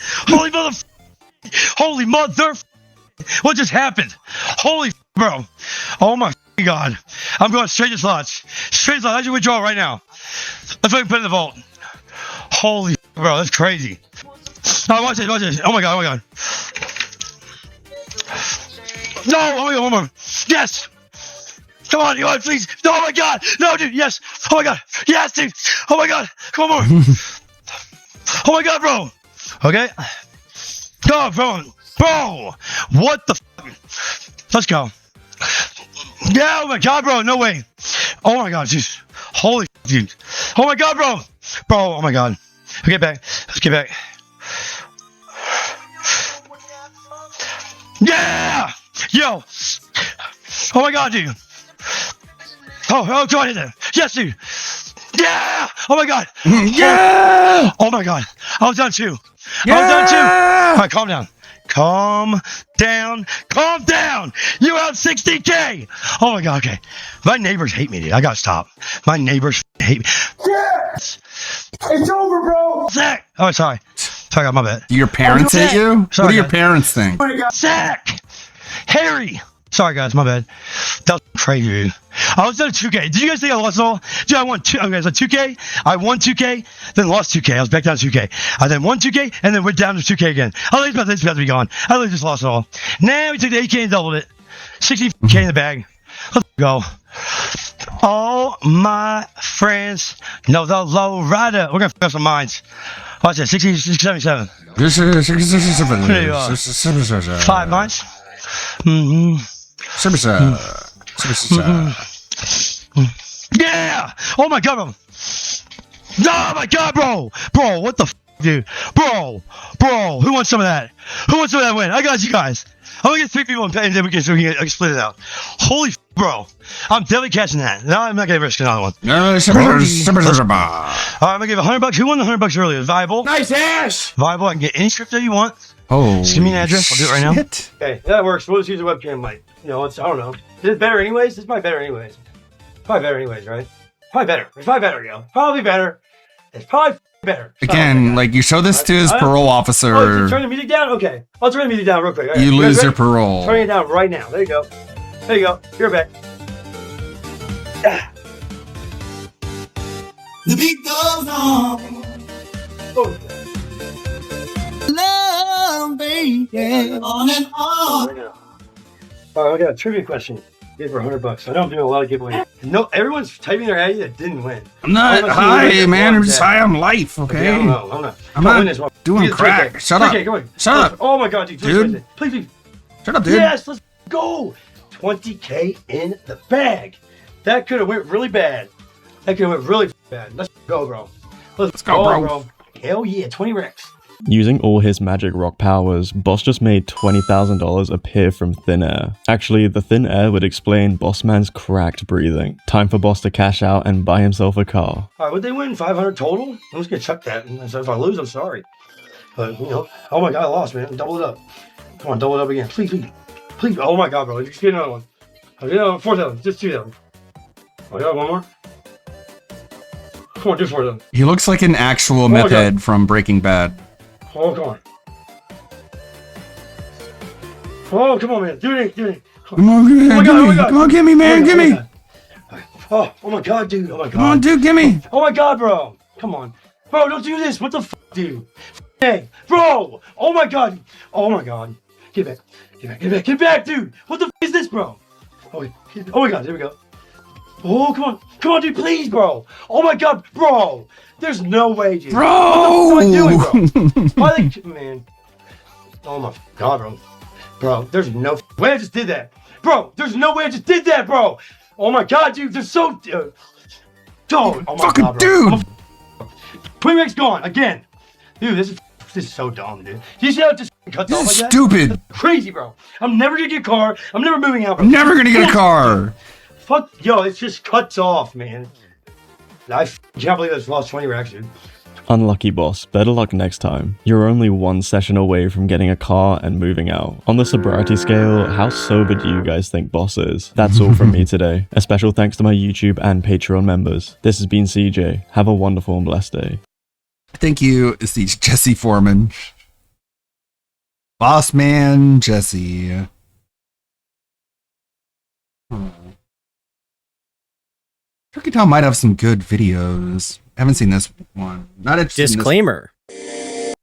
Holy mother. What just happened? Holy bro. Oh my god. I'm going straight to slots. I should withdraw right now. Let's fucking put it in the vault. Holy bro, that's crazy. Oh, watch this. Oh my god. No, oh my god, one more. Yes. Come on, you please. No, oh my god. No, dude, yes. Oh my god. Yes, dude. Oh my god. Come on more. Oh my god, bro. Okay. Go, bro. Bro. What the f? Let's go. Yeah, oh my god, bro. No way. Oh my god, dude. Holy dude. Oh my god, bro. Bro, oh my god. Let's get back. Yeah! Yo! Oh my god, dude. Oh, go ahead there. Yes, dude. Yeah! Oh my god. Yeah! Oh my god. I was done too. Yeah! All right, calm down. Calm down. You out 60K. Oh my god, okay. My neighbors hate me, dude. I gotta stop. My neighbors hate me. Yes! It's over, bro. Zach! Oh, sorry, my bad. Do your parents hate you? Sorry, what do your guys. parents think? Oh my god. Zach! Harry! Sorry, guys, my bad. That was crazy, dude. I was done 2K. Did you guys think I lost it all? Dude, I won 2. Okay, so 2K. I won 2K, then lost 2K. I was back down to 2K. I then won 2K, and then went down to 2K again. I think it's about to be gone. I literally just lost it all. Now we took the 8K and doubled it. 60K in the bag. Let's go. All my friends know the low rider. We're gonna f*** up some minds. Watch that. 60, 77. There you are. 5 minds. Yeah! Oh my god, bro! Oh my god, bro! Bro, what the f, dude? Bro! Who wants some of that? Win? I got you guys. I'm gonna get 3 people and then we can split it out. Holy f, bro! I'm definitely catching that. No, I'm not gonna risk another one. Alright, I'm gonna give $100. Who won the $100 earlier? Viable. Nice ass. Viable. I can get any script that you want. Oh, just give me an address. I'll do it right now. Okay, that works. We'll just use a webcam mic. You know, I don't know. Is it better anyways? This might better anyways. Probably better anyways, right? Probably better. It's probably better, yo. Probably better. It's probably better. Again, like you show this to his parole officer. Oh, turn the music down? Okay. I'll turn the music down real quick. Right. You lose your parole. Turn it down right now. There you go. You're back. The beat goes on. Oh. Love, baby, on and on. All right, I got a trivia question. Give for $100. I know I'm doing a lot of giveaways. No, everyone's typing their head that didn't win. I'm not high, man. I'm just high on life, okay? I don't know. I'm not doing crack. Shut up. Shut up. Oh my god, dude. Please. Shut up, dude. Yes, let's go. 20K in the bag. That could have went really bad. Let's go, bro. Let's go, bro. Hell yeah, 20 Rex. Using all his magic rock powers, Boss just made $20,000 appear from thin air. Actually, the thin air would explain Bossman's cracked breathing. Time for Boss to cash out and buy himself a car. Alright, would they win 500 total? I'm just gonna chuck that. And so if I lose, I'm sorry. But, you know, oh my god, I lost, man. Double it up. Come on, double it up again. Please. Oh my god, bro. Just get another one. I'll get another one. 4,000. Just 2,000. Oh, yeah, one more. Come on, do 4,000. He looks like an actual meth head from Breaking Bad. Oh, come on. Oh, come on, man. Do it. Come on, Come on, give me, man. Give me. Oh my god, dude. Oh my god. Come on, dude. Give me. Oh my god, bro. Come on. Bro, don't do this. What the f, dude? Hey, bro. Oh my god. Get back, dude. What the f is this, bro? Oh my god, there we go. Oh, come on, dude, please, bro. Oh my god, bro. There's no way, dude. Bro! What the f am I doing, bro? Why they, man? Oh my god, bro. Bro, there's no way I just did that. Bro, there's no way I just did that, bro. Oh my god, dude, they're so... oh my fucking god, bro. dude. 20 Rex gone, again. Dude, this is so dumb, dude. Do you see how it just cuts off like that? Stupid. That's crazy, bro. I'm never gonna get a car. I'm never moving out, bro. I'm never gonna get a car. Fuck, yo, it just cuts off, man. I can't believe I just lost 20 Rex, dude. Unlucky boss, better luck next time. You're only one session away from getting a car and moving out. On the sobriety scale, how sober do you guys think boss is? That's all from me today. A special thanks to my YouTube and Patreon members. This has been CJ. Have a wonderful and blessed day. Thank you, Jesse Foreman. Boss man Jesse. Turkey Town might have some good videos. I haven't seen this one. Not interested. Disclaimer. Let's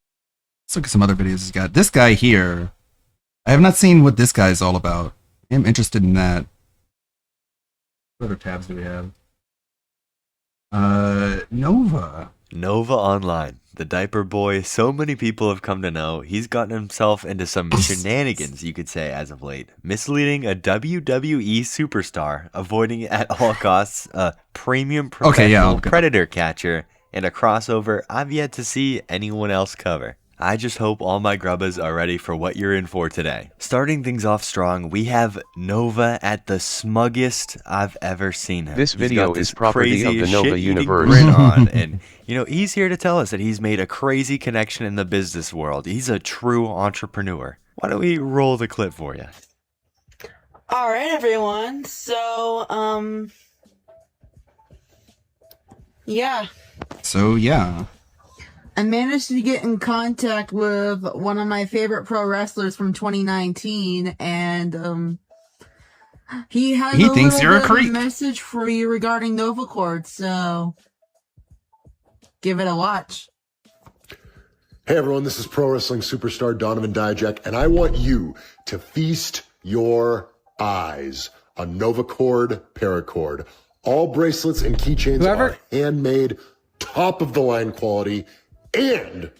look at some other videos he's got. This guy here. I have not seen what this guy is all about. I'm interested in that. What other tabs do we have? Nova. Nova Online. The diaper boy so many people have come to know. He's gotten himself into some shenanigans, you could say, as of late. Misleading a WWE superstar, avoiding at all costs a premium professional predator catcher, and a crossover I've yet to see anyone else cover. I just hope all my grubbas are ready for what you're in for today. Starting things off strong, we have Nova at the smuggest I've ever seen him. This video is property of the Nova universe. Grin on, and you know, he's here to tell us that he's made a crazy connection in the business world. He's a true entrepreneur. Why don't we roll the clip for you? All right, everyone. So, yeah. I managed to get in contact with one of my favorite pro wrestlers from 2019, and he thinks you're a creep. Message for you regarding Novacord, so give it a watch. Hey everyone, this is pro wrestling superstar Donovan Dijak, and I want you to feast your eyes on Novacord Paracord. All bracelets and keychains are handmade, top of the line quality, and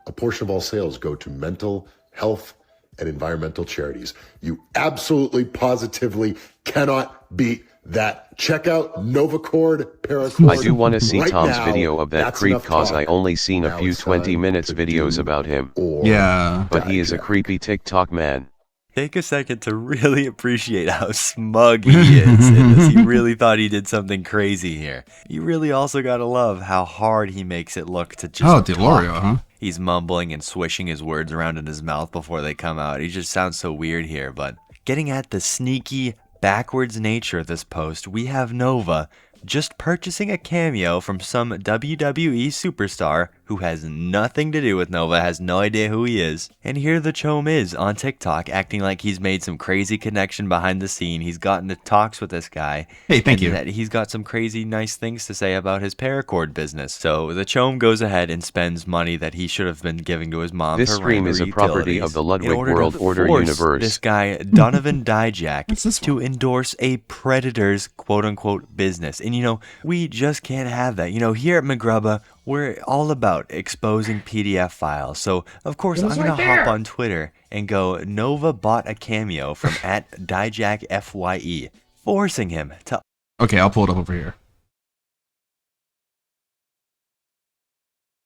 a portion of all sales go to mental health and environmental charities. You absolutely, positively cannot beat that. Check out Novacord Paracord. I do want to see Tom's now. video of that creep, cause I only seen a few 20 minutes videos about him. Yeah. But he is a creepy TikTok man. Take a second to really appreciate how smug he is in this. He really thought he did something crazy here. You really also gotta love how hard he makes it look to just Delorio, huh? He's mumbling and swishing his words around in his mouth before they come out. He just sounds so weird here, but getting at the sneaky, backwards nature of this post, we have Nova just purchasing a cameo from some WWE superstar who has nothing to do with Nova, has no idea who he is. And here the chome is on TikTok acting like he's made some crazy connection behind the scene. He's gotten to talks with this guy. Hey, thank you. That he's got some crazy nice things to say about his paracord business. So the chome goes ahead and spends money that he should have been giving to his mom. This stream is a property of the Ludwig World Order universe. This guy, Donovan Dijak, to endorse a predator's quote-unquote business. And you know, we just can't have that. You know, here at McGrubba, we're all about exposing PDF files. So, of course, I'm going to hop on Twitter and go, Nova bought a cameo from @DijakFYE, forcing him to... Okay, I'll pull it up over here.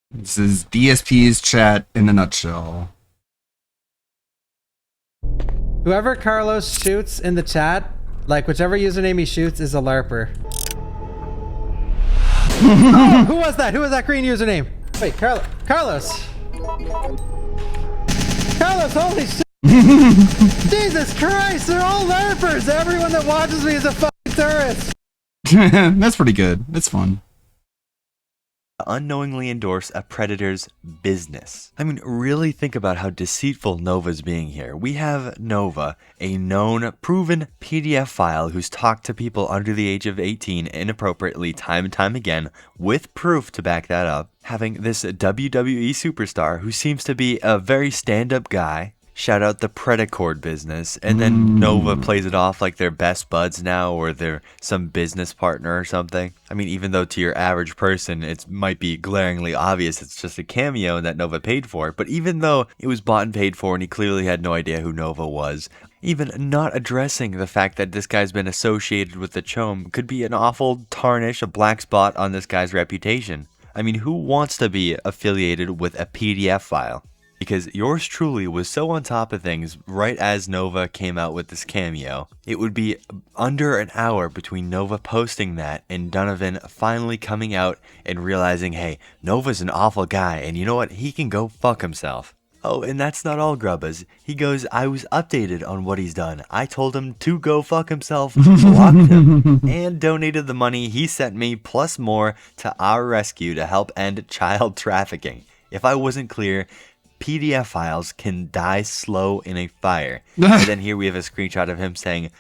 This is DSP's chat in a nutshell. Whoever Carlos shoots in the chat, like whichever username he shoots, is a LARPer. Oh, who was that? Who was that green username? Wait, Carlos. Carlos, holy shit. Jesus Christ, they're all LARPers. Everyone that watches me is a fucking tourist. That's pretty good. That's fun. Unknowingly endorse a predator's business. I mean, really think about how deceitful Nova's being here. We have Nova, a known, proven PDF file who's talked to people under the age of 18 inappropriately time and time again, with proof to back that up. Having this WWE superstar who seems to be a very stand-up guy, shout out the Predacord business, and then Nova plays it off like they're best buds now, or they're some business partner or something. I mean, even though to your average person it might be glaringly obvious it's just a cameo that Nova paid for, but even though it was bought and paid for and he clearly had no idea who Nova was, even not addressing the fact that this guy's been associated with the chome could be an awful tarnish, a black spot on this guy's reputation. I mean, who wants to be affiliated with a PDF file? Because yours truly was so on top of things right as Nova came out with this cameo. It would be under an hour between Nova posting that and Donovan finally coming out and realizing, hey, Nova's an awful guy, and you know what? He can go fuck himself. Oh, and that's not all, Grubbas. He goes, I was updated on what he's done. I told him to go fuck himself, blocked him, and donated the money he sent me plus more to our rescue to help end child trafficking. If I wasn't clear, PDF files can die slow in a fire. And then here we have a screenshot of him saying,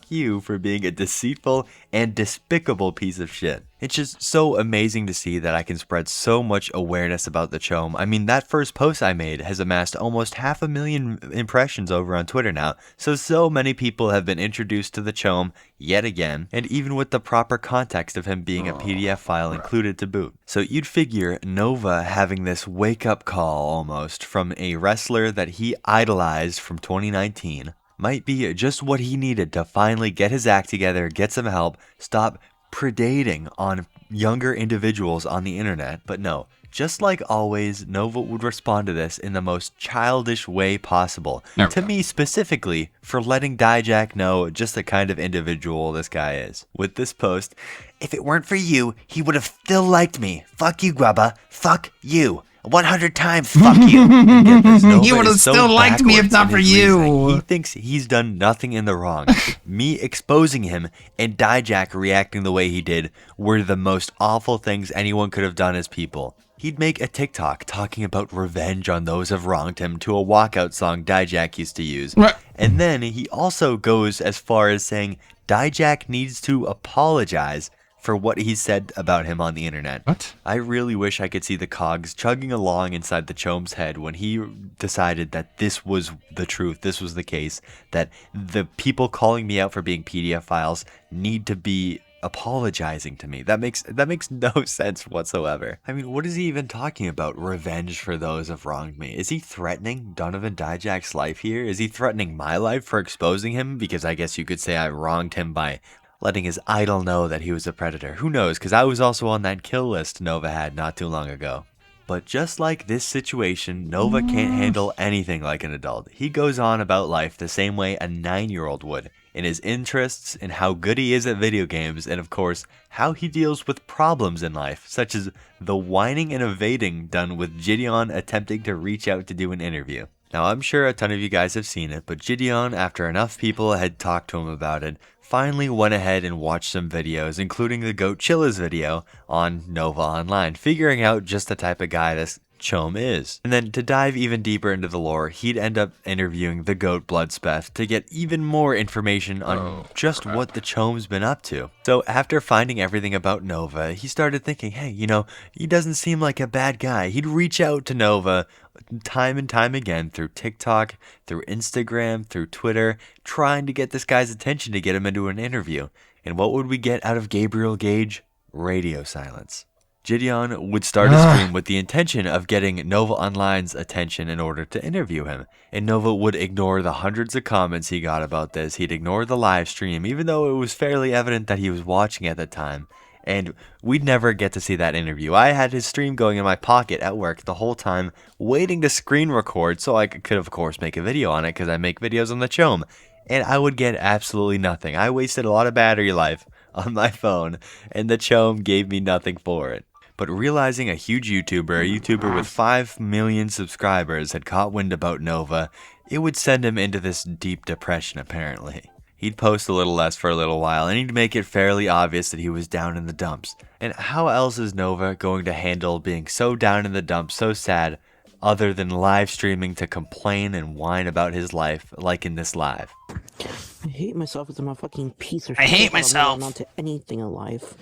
you for being a deceitful and despicable piece of shit. It's just so amazing to see that I can spread so much awareness about the Chom. I mean, that first post I made has amassed almost 500,000 impressions over on Twitter now, so many people have been introduced to the Chom yet again, and even with the proper context of him being a PDF file included to boot. So you'd figure Nova having this wake-up call almost from a wrestler that he idolized from 2019 might be just what he needed to finally get his act together, get some help, stop predating on younger individuals on the internet. But no, just like always, Nova would respond to this in the most childish way possible. To me specifically, for letting Dijak know just the kind of individual this guy is. With this post, if it weren't for you, he would have still liked me. Fuck you, Grubba. Fuck you. 100 times, fuck you. He would have still liked me if not for you. He thinks he's done nothing in the wrong. Me exposing him and Dijak reacting the way he did were the most awful things anyone could have done as people. He'd make a TikTok talking about revenge on those who've wronged him to a walkout song Dijak used to use. And then he also goes as far as saying Dijak needs to apologize for what he said about him on the internet. What? I really wish I could see the cogs chugging along inside the Chom's head when he decided that this was the truth, this was the case, that the people calling me out for being PDF files need to be apologizing to me. That makes no sense whatsoever. I mean, what is he even talking about? Revenge for those who've wronged me. Is he threatening Donovan Dijak's life here? Is he threatening my life for exposing him? Because I guess you could say I wronged him by letting his idol know that he was a predator. Who knows, because I was also on that kill list Nova had not too long ago. But just like this situation, Nova can't handle anything like an adult. He goes on about life the same way a 9-year-old would, in his interests, in how good he is at video games, and of course, how he deals with problems in life, such as the whining and evading done with Gideon attempting to reach out to do an interview. Now, I'm sure a ton of you guys have seen it, but Gideon, after enough people had talked to him about it, finally went ahead and watched some videos, including the Goat Chilla's video on Nova Online, figuring out just the type of guy this Chom is. And then to dive even deeper into the lore, he'd end up interviewing the Goat Bloodspeth to get even more information on just what the Chom's been up to. So after finding everything about Nova, he started thinking, hey, you know, he doesn't seem like a bad guy. He'd reach out to Nova time and time again through TikTok, through Instagram, through Twitter, trying to get this guy's attention to get him into an interview. And what would we get out of Gabriel Gage? Radio silence. Gideon would start a stream with the intention of getting Nova Online's attention in order to interview him, and Nova would ignore the hundreds of comments he got about this. He'd ignore the live stream, even though it was fairly evident that he was watching at the time, and we'd never get to see that interview. I had his stream going in my pocket at work the whole time, waiting to screen record so I could of course make a video on it, because I make videos on the Chom, and I would get absolutely nothing. I wasted a lot of battery life on my phone, and the Chom gave me nothing for it. But realizing a huge YouTuber with 5 million subscribers had caught wind about Nova, it would send him into this deep depression apparently. He'd post a little less for a little while, and he'd make it fairly obvious that he was down in the dumps. And how else is Nova going to handle being so down in the dumps, so sad, other than live streaming to complain and whine about his life, like in this live? I hate myself because I'm a fucking piece of shit. I hate myself. Not to anything in life.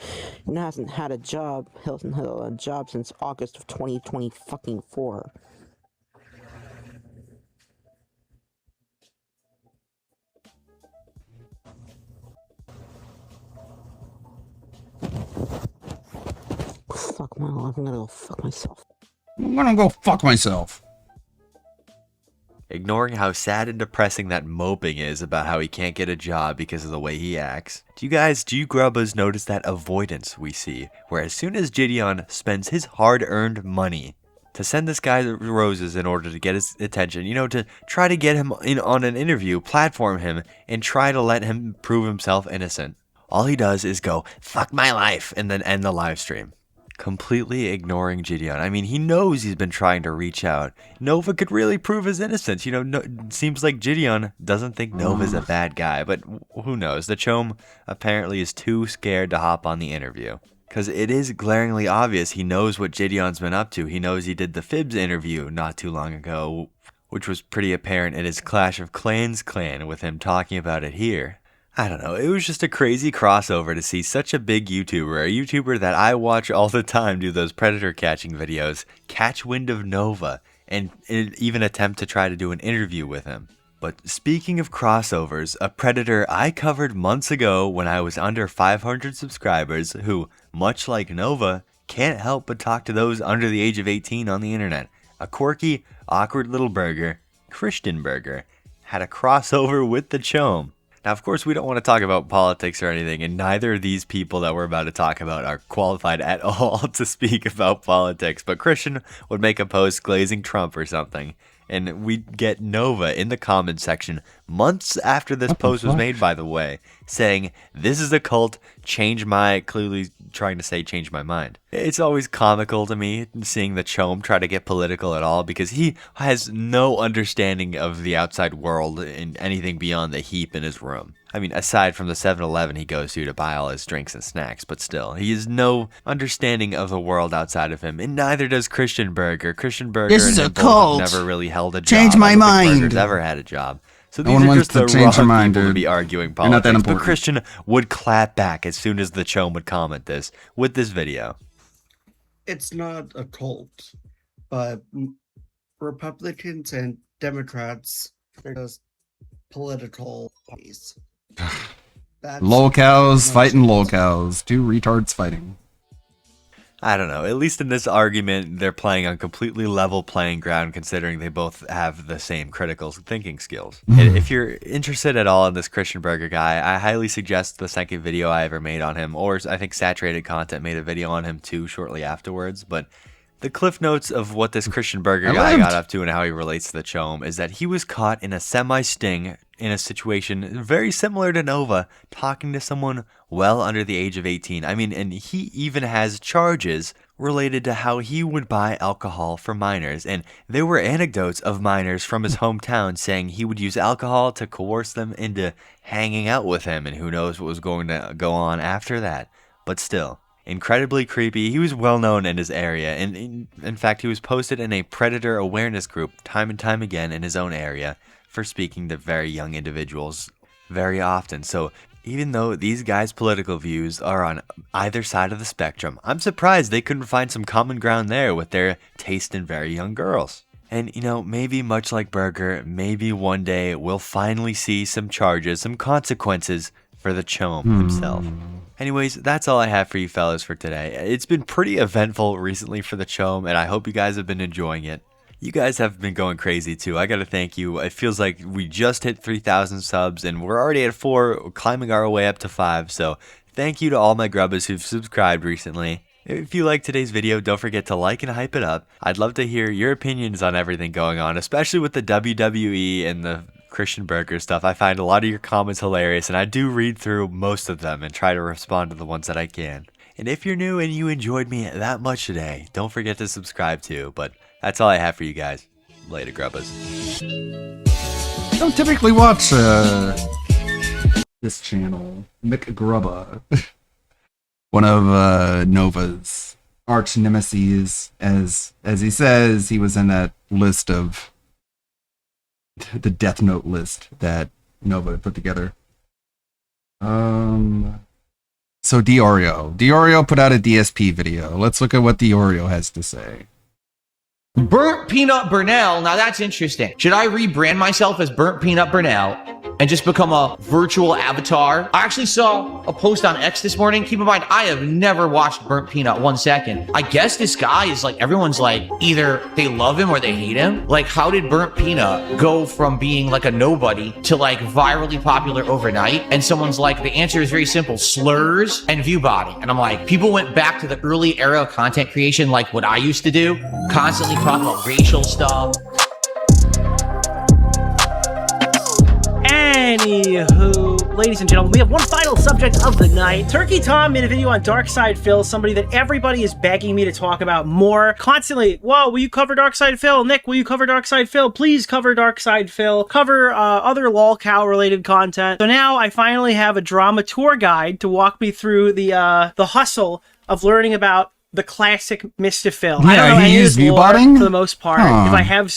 And hasn't had a job. Hasn't had a job since August of 2024. Fuck my life. I'm gonna go fuck myself. I'm gonna go fuck myself. Ignoring how sad and depressing that moping is about how he can't get a job because of the way he acts. Do you grubbas notice that avoidance we see, where as soon as Gideon spends his hard-earned money to send this guy roses in order to get his attention, you know, to try to get him in on an interview, platform him, and try to let him prove himself innocent. All he does is go, fuck my life, and then end the live stream. Completely ignoring Gideon. I mean, he knows he's been trying to reach out. Nova could really prove his innocence. You know, it seems like Gideon doesn't think Nova's a bad guy, but who knows? The Chom apparently is too scared to hop on the interview. Because it is glaringly obvious he knows what Gideon's been up to. He knows he did the Fibs interview not too long ago, which was pretty apparent in his Clash of Clans clan with him talking about it here. I don't know, it was just a crazy crossover to see such a big YouTuber, a YouTuber that I watch all the time do those predator catching videos, catch wind of Nova, and even attempt to try to do an interview with him. But speaking of crossovers, a predator I covered months ago when I was under 500 subscribers who, much like Nova, can't help but talk to those under the age of 18 on the internet. A quirky, awkward little burger, Christian Burger, had a crossover with the Chom. Now, of course, we don't want to talk about politics or anything, and neither of these people that we're about to talk about are qualified at all to speak about politics, but Christian would make a post glazing Trump or something, and we'd get Nova in the comments section months after this post was made, by the way, saying, this is a cult, clearly trying to say change my mind. It's always comical to me seeing the Chom try to get political at all because he has no understanding of the outside world and anything beyond the heap in his room. I mean, aside from the 7-Eleven he goes to buy all his drinks and snacks, but still, he has no understanding of the world outside of him, and neither does Christian Burger. Christian Burger This is and a him both cult. have never really held a job. Change my I don't think mind. Burger's ever had a job. So No these one are wants just the to change their wrong mind, people to dude. be arguing You're not that politics. But important. Christian would clap back as soon as the Chom would comment this with this video. It's not a cult, but Republicans and Democrats are just political parties. Lolcows fighting lolcows. Two retards fighting. I don't know. At least in this argument, they're playing on completely level playing ground considering they both have the same critical thinking skills. And if you're interested at all in this Christian Burger guy, I highly suggest the second video I ever made on him, or I think Saturated Content made a video on him too shortly afterwards. But the cliff notes of what this Christian Burger guy got up to and how he relates to the Chom is that he was caught in a semi-sting in a situation very similar to Nova, talking to someone well under the age of 18. I mean, and he even has charges related to how he would buy alcohol for minors. And there were anecdotes of minors from his hometown saying he would use alcohol to coerce them into hanging out with him, and who knows what was going to go on after that. But still, incredibly creepy. He was well known in his area, and in fact, he was posted in a predator awareness group time and time again in his own area for speaking to very young individuals very often. So even though these guys' political views are on either side of the spectrum, I'm surprised they couldn't find some common ground there with their taste in very young girls. And, you know, maybe much like Burger, maybe one day we'll finally see some charges, some consequences for the Chom himself. Anyways, that's all I have for you fellas for today. It's been pretty eventful recently for the Chom, and I hope you guys have been enjoying it. You guys have been going crazy too. I gotta thank you. It feels like we just hit 3,000 subs and we're already at 4, climbing our way up to 5. So thank you to all my grubbers who've subscribed recently. If you liked today's video, don't forget to like and hype it up. I'd love to hear your opinions on everything going on, especially with the WWE and the Christian Burger stuff. I find a lot of your comments hilarious, and I do read through most of them and try to respond to the ones that I can. And if you're new and you enjoyed me that much today, don't forget to subscribe too. But that's all I have for you guys. Later, grubbers. I don't typically watch this channel, McGrubba. One of Nova's arch nemesis, as he says, he was in that list of the Death Note list that Nova put together. So Diorio put out a DSP video. Let's look at what Diorio has to say. Burnt Peanut Burnell. Now that's interesting. Should I rebrand myself as Burnt Peanut Burnell and just become a virtual avatar? I actually saw a post on X this morning. Keep in mind, I have never watched Burnt Peanut 1 second. I guess this guy is like, everyone's like, either they love him or they hate him. Like, how did Burnt Peanut go from being like a nobody to like virally popular overnight? And someone's like, the answer is very simple: slurs and view body. And I'm like, people went back to the early era of content creation, like what I used to do, constantly talk about racial stuff. Anywho, ladies and gentlemen, we have one final subject of the night. Turkey Tom made a video on Darkside Phil, somebody that everybody is begging me to talk about more. Constantly, whoa, will you cover Darkside Phil? Nick, will you cover Darkside Phil? Please cover Darkside Phil. Cover other lolcow related content. So now I finally have a drama tour guide to walk me through the hustle of learning about the classic Mr. Phil. I don't know any of his lore for the most part.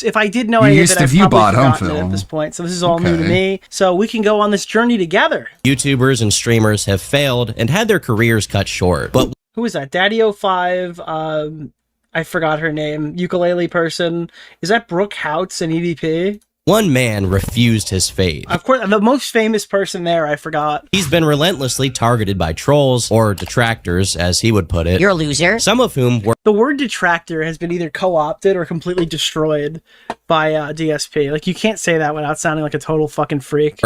If I did know any of it, I've probably forgotten it at this point. So this is all new to me. So we can go on this journey together. YouTubers and streamers have failed and had their careers cut short. But who is that? Daddy05. I forgot her name. Ukulele person. Is that Brooke Houts in EDP? one man refused his fate. Of course, the most famous person there, I forgot. He's been relentlessly targeted by trolls, or detractors, as he would put it. You're a loser. Some of whom were... The word detractor has been either co-opted or completely destroyed by DSP. Like, you can't say that without sounding like a total fucking freak.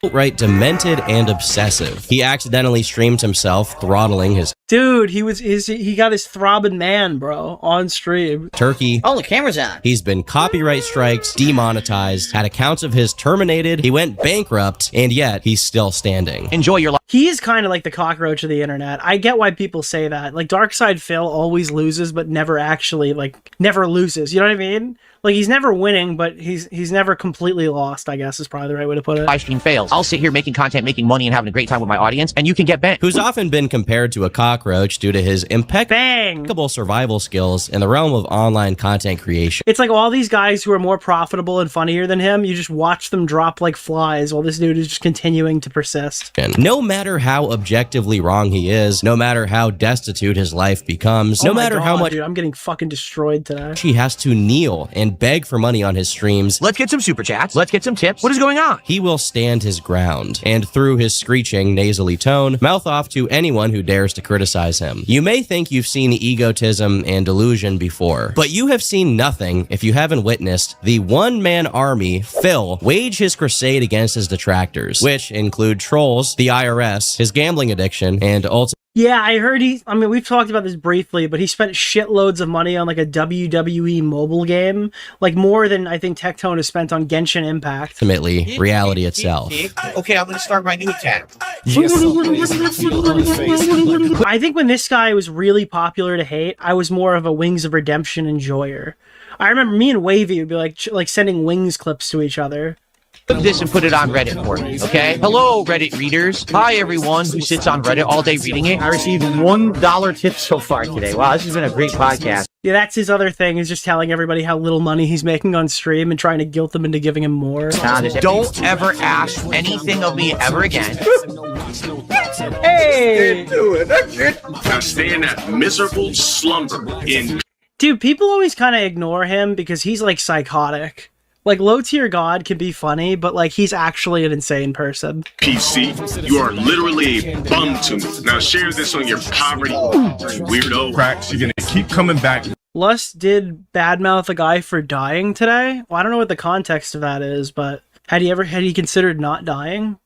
Outright demented and obsessive. He accidentally streamed himself throttling his... Dude, he got his throbbing man, bro, on stream. Turkey. Oh, the camera's on. He's been copyright strikes, demonetized, had accounts of his terminated, he went bankrupt, and yet he's still standing. Enjoy your life. He is kind of like the cockroach of the internet. I get why people say that. Like, Darkside Phil always loses, but never actually, like, never loses. You know what I mean? Like, he's never winning, but he's never completely lost, I guess is probably the right way to put it. Live stream fails. I'll sit here making content, making money, and having a great time with my audience, and you can get bent. Who's often been compared to a cockroach due to his impeccable survival skills in the realm of online content creation. It's like all these guys who are more profitable and funnier than him, you just watch them drop like flies while this dude is just continuing to persist. No matter how objectively wrong he is, no matter how destitute his life becomes, no matter how much... Dude, I'm getting fucking destroyed today. He has to kneel and beg for money on his streams. Let's get some super chats. Let's get some tips. What is going on? He will stand his ground, and through his screeching, nasally tone, mouth off to anyone who dares to criticize him. You may think you've seen egotism and delusion before, but you have seen nothing if you haven't witnessed the one-man army, Phil, wage his crusade against his detractors, which include trolls, the IRS, his gambling addiction, and ultimately... Yeah, I heard I mean, we've talked about this briefly, but he spent shitloads of money on like a WWE mobile game, like more than I think Tectone has spent on Genshin Impact. Ultimately, reality itself. Okay, I'm gonna start my new attack. I think when this guy was really popular to hate, I was more of a Wings of Redemption enjoyer. I remember me and Wavy would be like sending Wings clips to each other. Took this and put it on Reddit for me, okay? Hello, Reddit readers. Hi, everyone who sits on Reddit all day reading it. I received $1 tip so far today. Wow, this has been a great podcast. Yeah, that's his other thing, is just telling everybody how little money he's making on stream and trying to guilt them into giving him more. Don't ever ask anything of me ever again. Hey! Now stay in that miserable slumber in... Dude, people always kind of ignore him because he's like psychotic. Like, low tier god can be funny, but like he's actually an insane person. PC, you are literally a bum to me. Now share this on your poverty, weirdo. Cracks, you're gonna keep coming back. Lust did badmouth a guy for dying today. Well, I don't know what the context of that is, but had he considered not dying?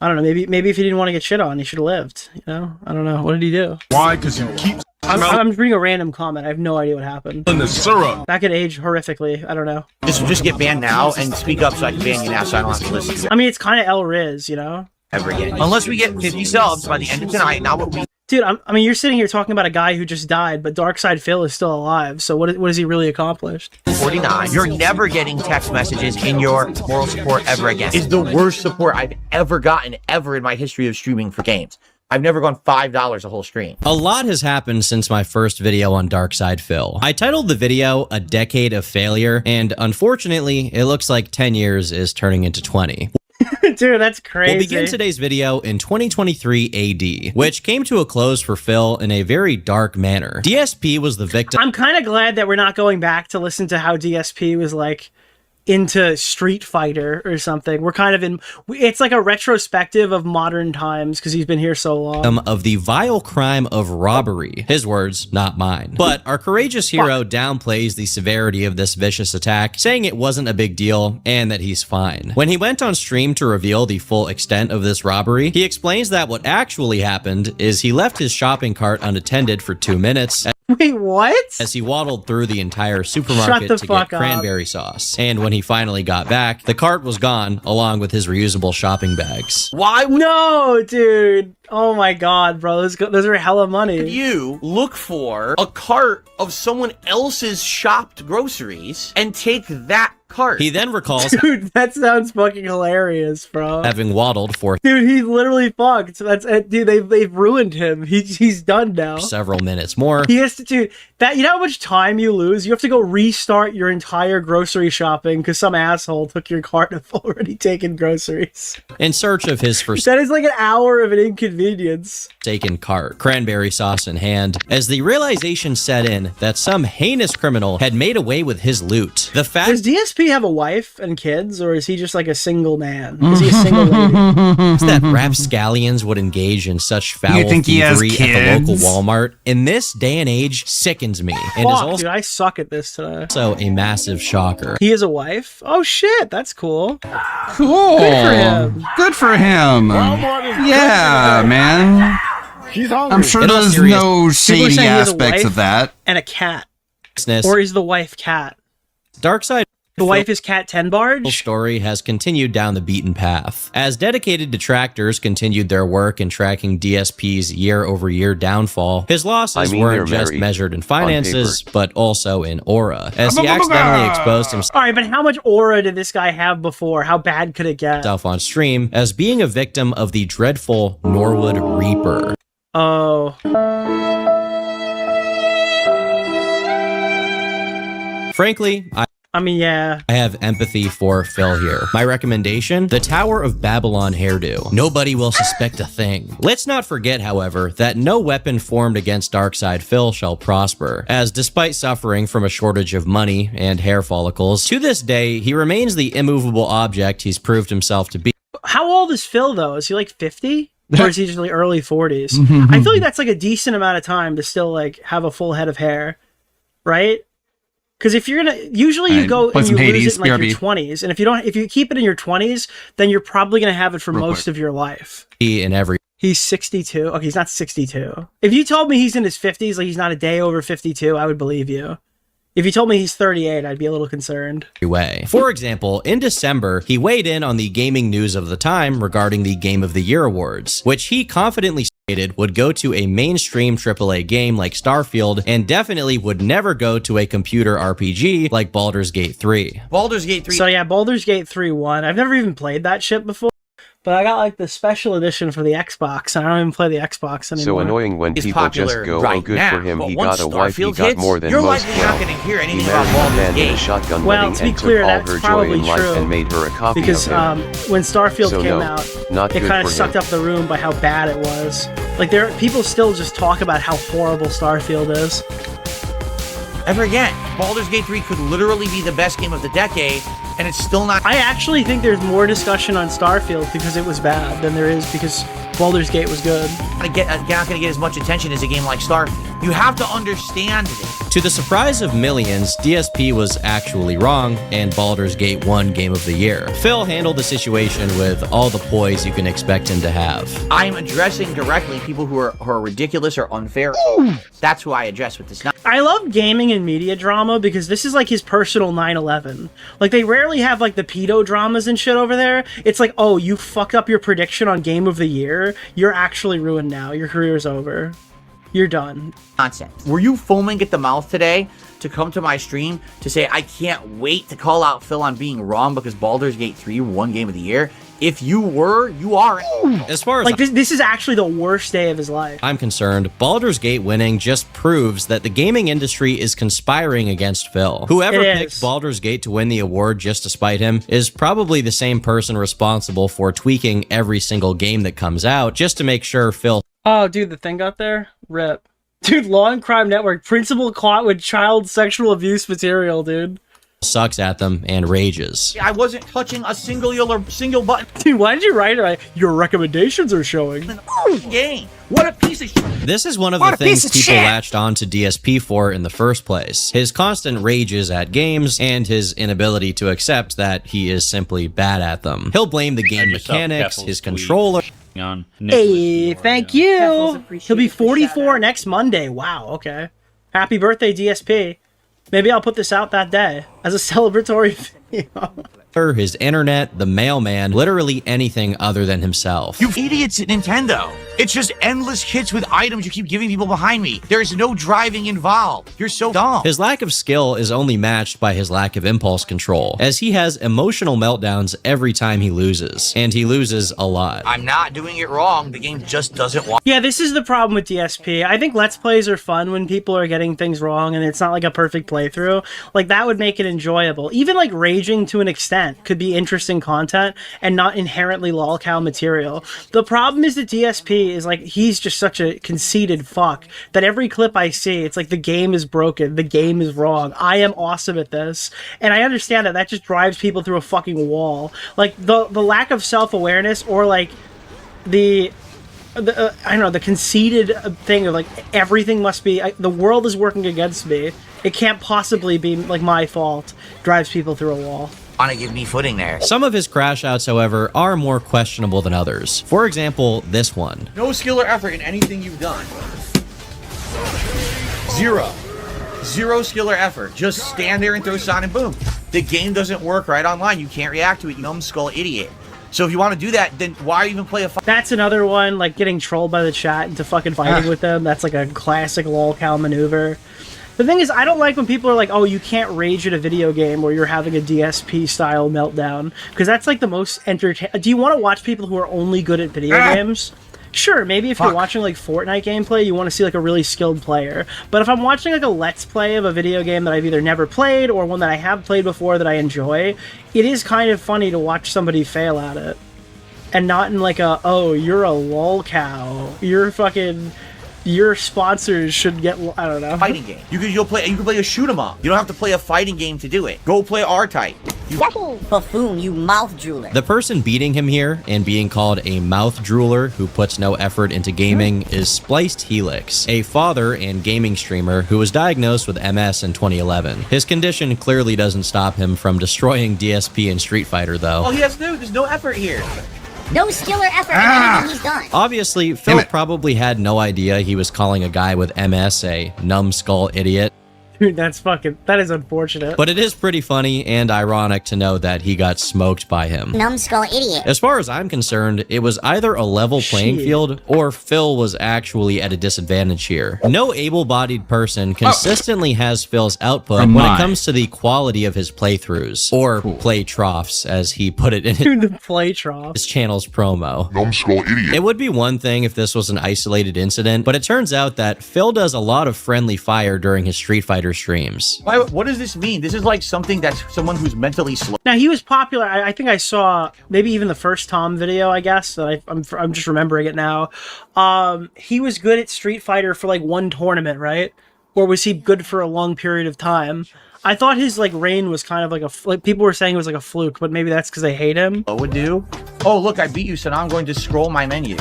I don't know. Maybe if he didn't want to get shit on, he should have lived. You know? I don't know. What did he do? Why? Because you keep... I'm just reading a random comment. I have no idea what happened. In the syrup. That could age horrifically. I don't know. Just get banned now and speak up so I can ban you now so I don't have to listen to it. I mean, it's kind of El Riz, you know? Ever again. Unless we get 50 subs by the end of tonight, not what we... Dude, I mean, you're sitting here talking about a guy who just died, but Darkside Phil is still alive, so what has he really accomplished? 49. You're never getting text messages in your moral support ever again. It's the worst support I've ever gotten ever in my history of streaming for games. I've never gone $5 a whole stream. A lot has happened since my first video on Darkside Phil. I titled the video A Decade of Failure, and unfortunately, it looks like 10 years is turning into 20. Dude, that's crazy. We'll begin today's video in 2023 AD, which came to a close for Phil in a very dark manner. DSP was the victim. I'm kind of glad that we're not going back to listen to how DSP was like into Street Fighter or something. We're kind of in, it's like a retrospective of modern times because he's been here so long. Of the vile crime of robbery. His words, not mine. But our courageous hero downplays the severity of this vicious attack, saying it wasn't a big deal and that he's fine. When he went on stream to reveal the full extent of this robbery, he explains that what actually happened is he left his shopping cart unattended for 2 minutes. Wait, what? As he waddled through the entire supermarket to get cranberry sauce. And when he finally got back, the cart was gone, along with his reusable shopping bags. Why would No, dude. Oh my god, bro. Those are hella money. you look for a cart of someone else's shopped groceries and take that cart? He then recalls Dude, that sounds fucking hilarious, bro. having waddled for Dude, he's literally fucked. That's dude. They've ruined him. He's done now. several minutes more. He has to do that. You know how much time you lose? You have to go restart your entire grocery shopping because some asshole took your cart of already taken groceries. In search of his That is like an hour of an inconvenience. forsaken cart, cranberry sauce in hand, as the realization set in that some heinous criminal had made away with his loot. The fact Does DSP have a wife and kids, or is he just like a single man? Is he a single lady? that rapscallions would engage in such foul You think he has thievery at the local kids? Walmart in this day and age sickens me, and is Fuck, also dude, I suck at this today. a massive shocker. He has a wife? Oh shit, that's cool. Cool. Good for him. Good for him. Yeah, man. I'm sure In all there's serious- no People are shady saying he has a aspects wife of that. and a cat. Business. Or is the wife cat? Darkseid The wife is Cat 10 Barge? story has continued down the beaten path. As dedicated detractors continued their work in tracking DSP's year-over-year downfall, his losses weren't just measured in finances, but also in aura, as he accidentally exposed himself Alright, but how much aura did this guy have before? How bad could it get? on stream as being a victim of the dreadful Norwood Reaper. Oh. Frankly, I mean, yeah. I have empathy for Phil here. My recommendation, the Tower of Babylon hairdo. Nobody will suspect a thing. Let's not forget, however, that no weapon formed against Darkseid Phil shall prosper, as despite suffering from a shortage of money and hair follicles, to this day, he remains the immovable object he's proved himself to be. How old is Phil, though? Is he like 50? Or is he just like early 40s? I feel like that's like a decent amount of time to still like have a full head of hair, right? Because if you're gonna, usually you go and you lose it in like your 20s, and if you keep it in your 20s, then you're probably gonna have it for most of your life. In every He's 62. Okay, he's not 62. If you told me he's in his 50s, like he's not a day over 52, I would believe you. If you told me he's 38, I'd be a little concerned. way. For example, in December, he weighed in on the gaming news of the time regarding the Game of the Year awards, which he confidently stated would go to a mainstream AAA game like Starfield and definitely would never go to a computer RPG like Baldur's Gate 3. Baldur's Gate 3. So yeah, Baldur's Gate 3 won. I've never even played that shit before. But I got like the special edition for the Xbox, and I don't even play the Xbox anymore. So annoying when people just go, oh good for him, he got a wife, he got more than most. Well, not going to hear anything he about married a man Baldur's in a Gate. shotgun Well, wedding to be and clear, took all that's her joy probably in life true. and made her a copy Because of him. when Starfield So came no, out, not it good kind of for sucked him. up the room by how bad it was. Like people still just talk about how horrible Starfield is. Ever again, Baldur's Gate 3 could literally be the best game of the decade, and it's still not. I actually think there's more discussion on Starfield because it was bad than there is because Baldur's Gate was good. Not going to get as much attention as a game like Starfield. You have to understand this. To the surprise of millions, DSP was actually wrong, and Baldur's Gate won Game of the Year. Phil handled the situation with all the poise you can expect him to have. I'm addressing directly people who are ridiculous or unfair. That's who I address with this. I love gaming and media drama because this is like his personal 9/11. Like they rarely have like the pedo dramas and shit over there. It's like, oh, you fucked up your prediction on Game of the Year. You're actually ruined now. Your career's over. You're done. Nonsense. Were you foaming at the mouth today to come to my stream to say, I can't wait to call out Phil on being wrong because Baldur's Gate 3 won Game of the Year? If you were, you are. As far as like this is actually the worst day of his life. I'm concerned, Baldur's Gate winning just proves that the gaming industry is conspiring against Phil. Whoever picked Baldur's Gate to win the award just to spite him is probably the same person responsible for tweaking every single game that comes out just to make sure Phil. Oh, dude, the thing got there? Rip. Dude, Law and Crime Network, principal caught with child sexual abuse material, dude. Sucks at them and rages. I wasn't touching a single button. Dude, why did you write it? Your recommendations are showing. Game. What a piece of shit. This is one of the things people latched on to DSP for in the first place. His constant rages at games and his inability to accept that he is simply bad at them. He'll blame the game mechanics, his controller. Hey, thank you. He'll be 44 next Monday. Wow, okay. Happy birthday, DSP. Maybe I'll put this out that day as a celebratory video. His internet, the mailman, literally anything other than himself. You idiots at Nintendo. It's just endless kits with items you keep giving people behind me. There's no driving involved. You're so dumb. His lack of skill is only matched by his lack of impulse control, as he has emotional meltdowns every time he loses, and he loses a lot. I'm not doing it wrong. The game just doesn't want. Yeah, this is the problem with DSP. I think Let's Plays are fun when people are getting things wrong and it's not like a perfect playthrough. Like, that would make it enjoyable. Even like raging to an extent could be interesting content and not inherently lolcow material. The problem is that DSP is like, he's just such a conceited fuck that every clip I see, it's like the game is broken, the game is wrong, I am awesome at this. And I understand that just drives people through a fucking wall. Like, the lack of self-awareness, or like the I don't know, the conceited thing of like, everything must be, the world is working against me, it can't possibly be like my fault, drives people through a wall. Want to give me footing there. Some of his crash outs, however, are more questionable than others. For example, this one. No skill or effort in anything you've done. Zero. Zero skill or effort. Just stand there and throw Sonic Boom. The game doesn't work right online. You can't react to it, you numbskull idiot. So if you want to do that, then why even play a fight? That's another one, like getting trolled by the chat into fucking fighting with them. That's like a classic lolcow maneuver. The thing is, I don't like when people are like, oh, you can't rage at a video game where you're having a DSP-style meltdown, because that's like the most entertaining. Do you want to watch people who are only good at video games? Sure, maybe if you're watching like Fortnite gameplay, you want to see like a really skilled player. But if I'm watching like a Let's Play of a video game that I've either never played or one that I have played before that I enjoy, it is kind of funny to watch somebody fail at it. And not in like a, oh, you're a lolcow, you're fucking... your sponsors should get, I don't know. Fighting game. You can play a shoot 'em up. You don't have to play a fighting game to do it. Go play R-Type. Buffoon, you mouth drooler. The person beating him here and being called a mouth drooler who puts no effort into gaming is Spliced Helix, a father and gaming streamer who was diagnosed with MS in 2011. His condition clearly doesn't stop him from destroying DSP and Street Fighter, though. All he has to do, there's no effort here. No skill or effort in anything he's done. Obviously, Phil probably had no idea he was calling a guy with MS a numbskull idiot. Dude, that is unfortunate. But it is pretty funny and ironic to know that he got smoked by him. Numbskull idiot. As far as I'm concerned, it was either a level playing field or Phil was actually at a disadvantage here. No able-bodied person consistently has Phil's output when it comes to the quality of his playthroughs, or play troughs, as he put it in the play trough. His channel's promo. Numbskull idiot. It would be one thing if this was an isolated incident, but it turns out that Phil does a lot of friendly fire during his Street Fighter streams. What does this mean? This is like something that's someone who's mentally slow. Now, he was popular. I think I saw maybe even the first Tom video, I guess. That I'm just remembering it now. He was good at Street Fighter for like one tournament, right? Or was he good for a long period of time? I thought his like reign was kind of like people were saying it was like a fluke, but maybe that's because they hate him. What would do? Oh, look, I beat you, so now I'm going to scroll my menu.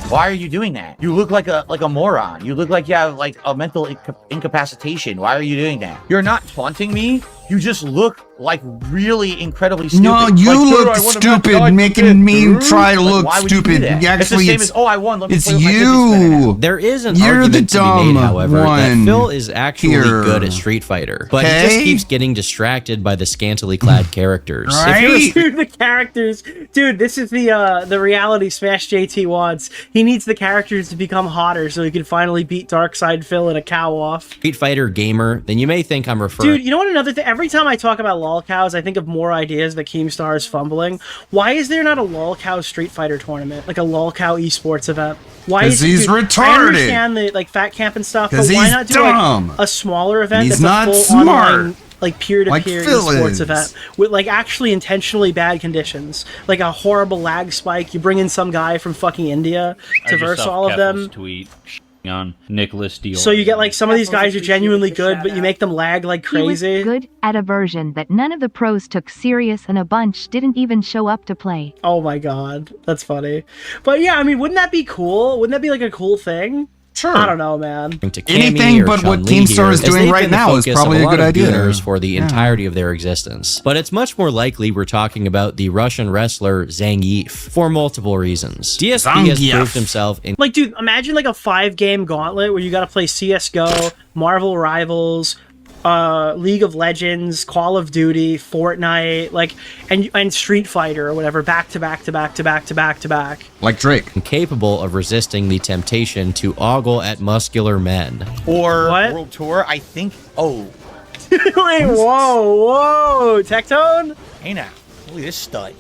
Why are you doing that? You look like a moron. You look like you have like a mental incapacitation. Why are you doing that? You're not taunting me. You just look like really incredibly stupid. No, you look stupid, making me try to look stupid. It's the same as, oh, I won. Let me it's play with my you. There is an You're argument the to be made, dumb however, that one Phil is actually here. good at Street Fighter, but he just keeps getting distracted by the scantily clad characters. Right? Dude, the characters. Dude, this is the reality Smash JT wants. He needs the characters to become hotter so he can finally beat Darkside Phil in a cow off. Street Fighter gamer, then you may think I'm referring. Dude, you know what? Another thing. Every time I talk about lolcows, I think of more ideas that Keemstar is fumbling. Why is there not a lolcow Street Fighter tournament, like a lolcow esports event? Why is he's retarded. I understand the like fat camp and stuff, but why not do dumb. like a smaller event He's that's not a full smart. online, like peer-to-peer esports event with like actually intentionally bad conditions, like a horrible lag spike? You bring in some guy from fucking India to verse all of them. Tweet on Nicholas Dior. So you get like some of these guys are genuinely good, but you make them lag like crazy. He was good at a version that none of the pros took serious, and a bunch didn't even show up to play. Oh my god, that's funny. But yeah, I mean, wouldn't that be cool? Wouldn't that be like a cool thing? Sure. I don't know, man. Anything but what Keemstar is doing right now is probably a good idea. For the entirety of their existence. But it's much more likely we're talking about the Russian wrestler Zangief for multiple reasons. DSP has proved himself in... Like, dude, imagine like a 5-game gauntlet where you gotta play CSGO, Marvel Rivals, League of Legends, Call of Duty, Fortnite, like, and Street Fighter or whatever, back to back to back to back to back to back. Like Drake. Capable of resisting the temptation to ogle at muscular men. Or World Tour, I think. Oh. Wait, whoa. Tectone? Hey now. Look at this stud.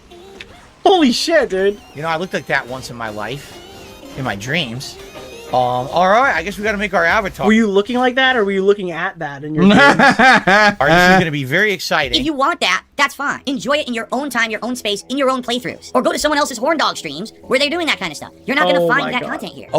Holy shit, dude. You know, I looked like that once in my life. In my dreams. Alright, I guess we gotta make our avatar. Were you looking like that, or were you looking at that in your dreams? Alright, this is gonna be very exciting. If you want that, that's fine. Enjoy it in your own time, your own space, in your own playthroughs. Or go to someone else's Horn Dog streams where they're doing that kind of stuff. You're not gonna find that content here.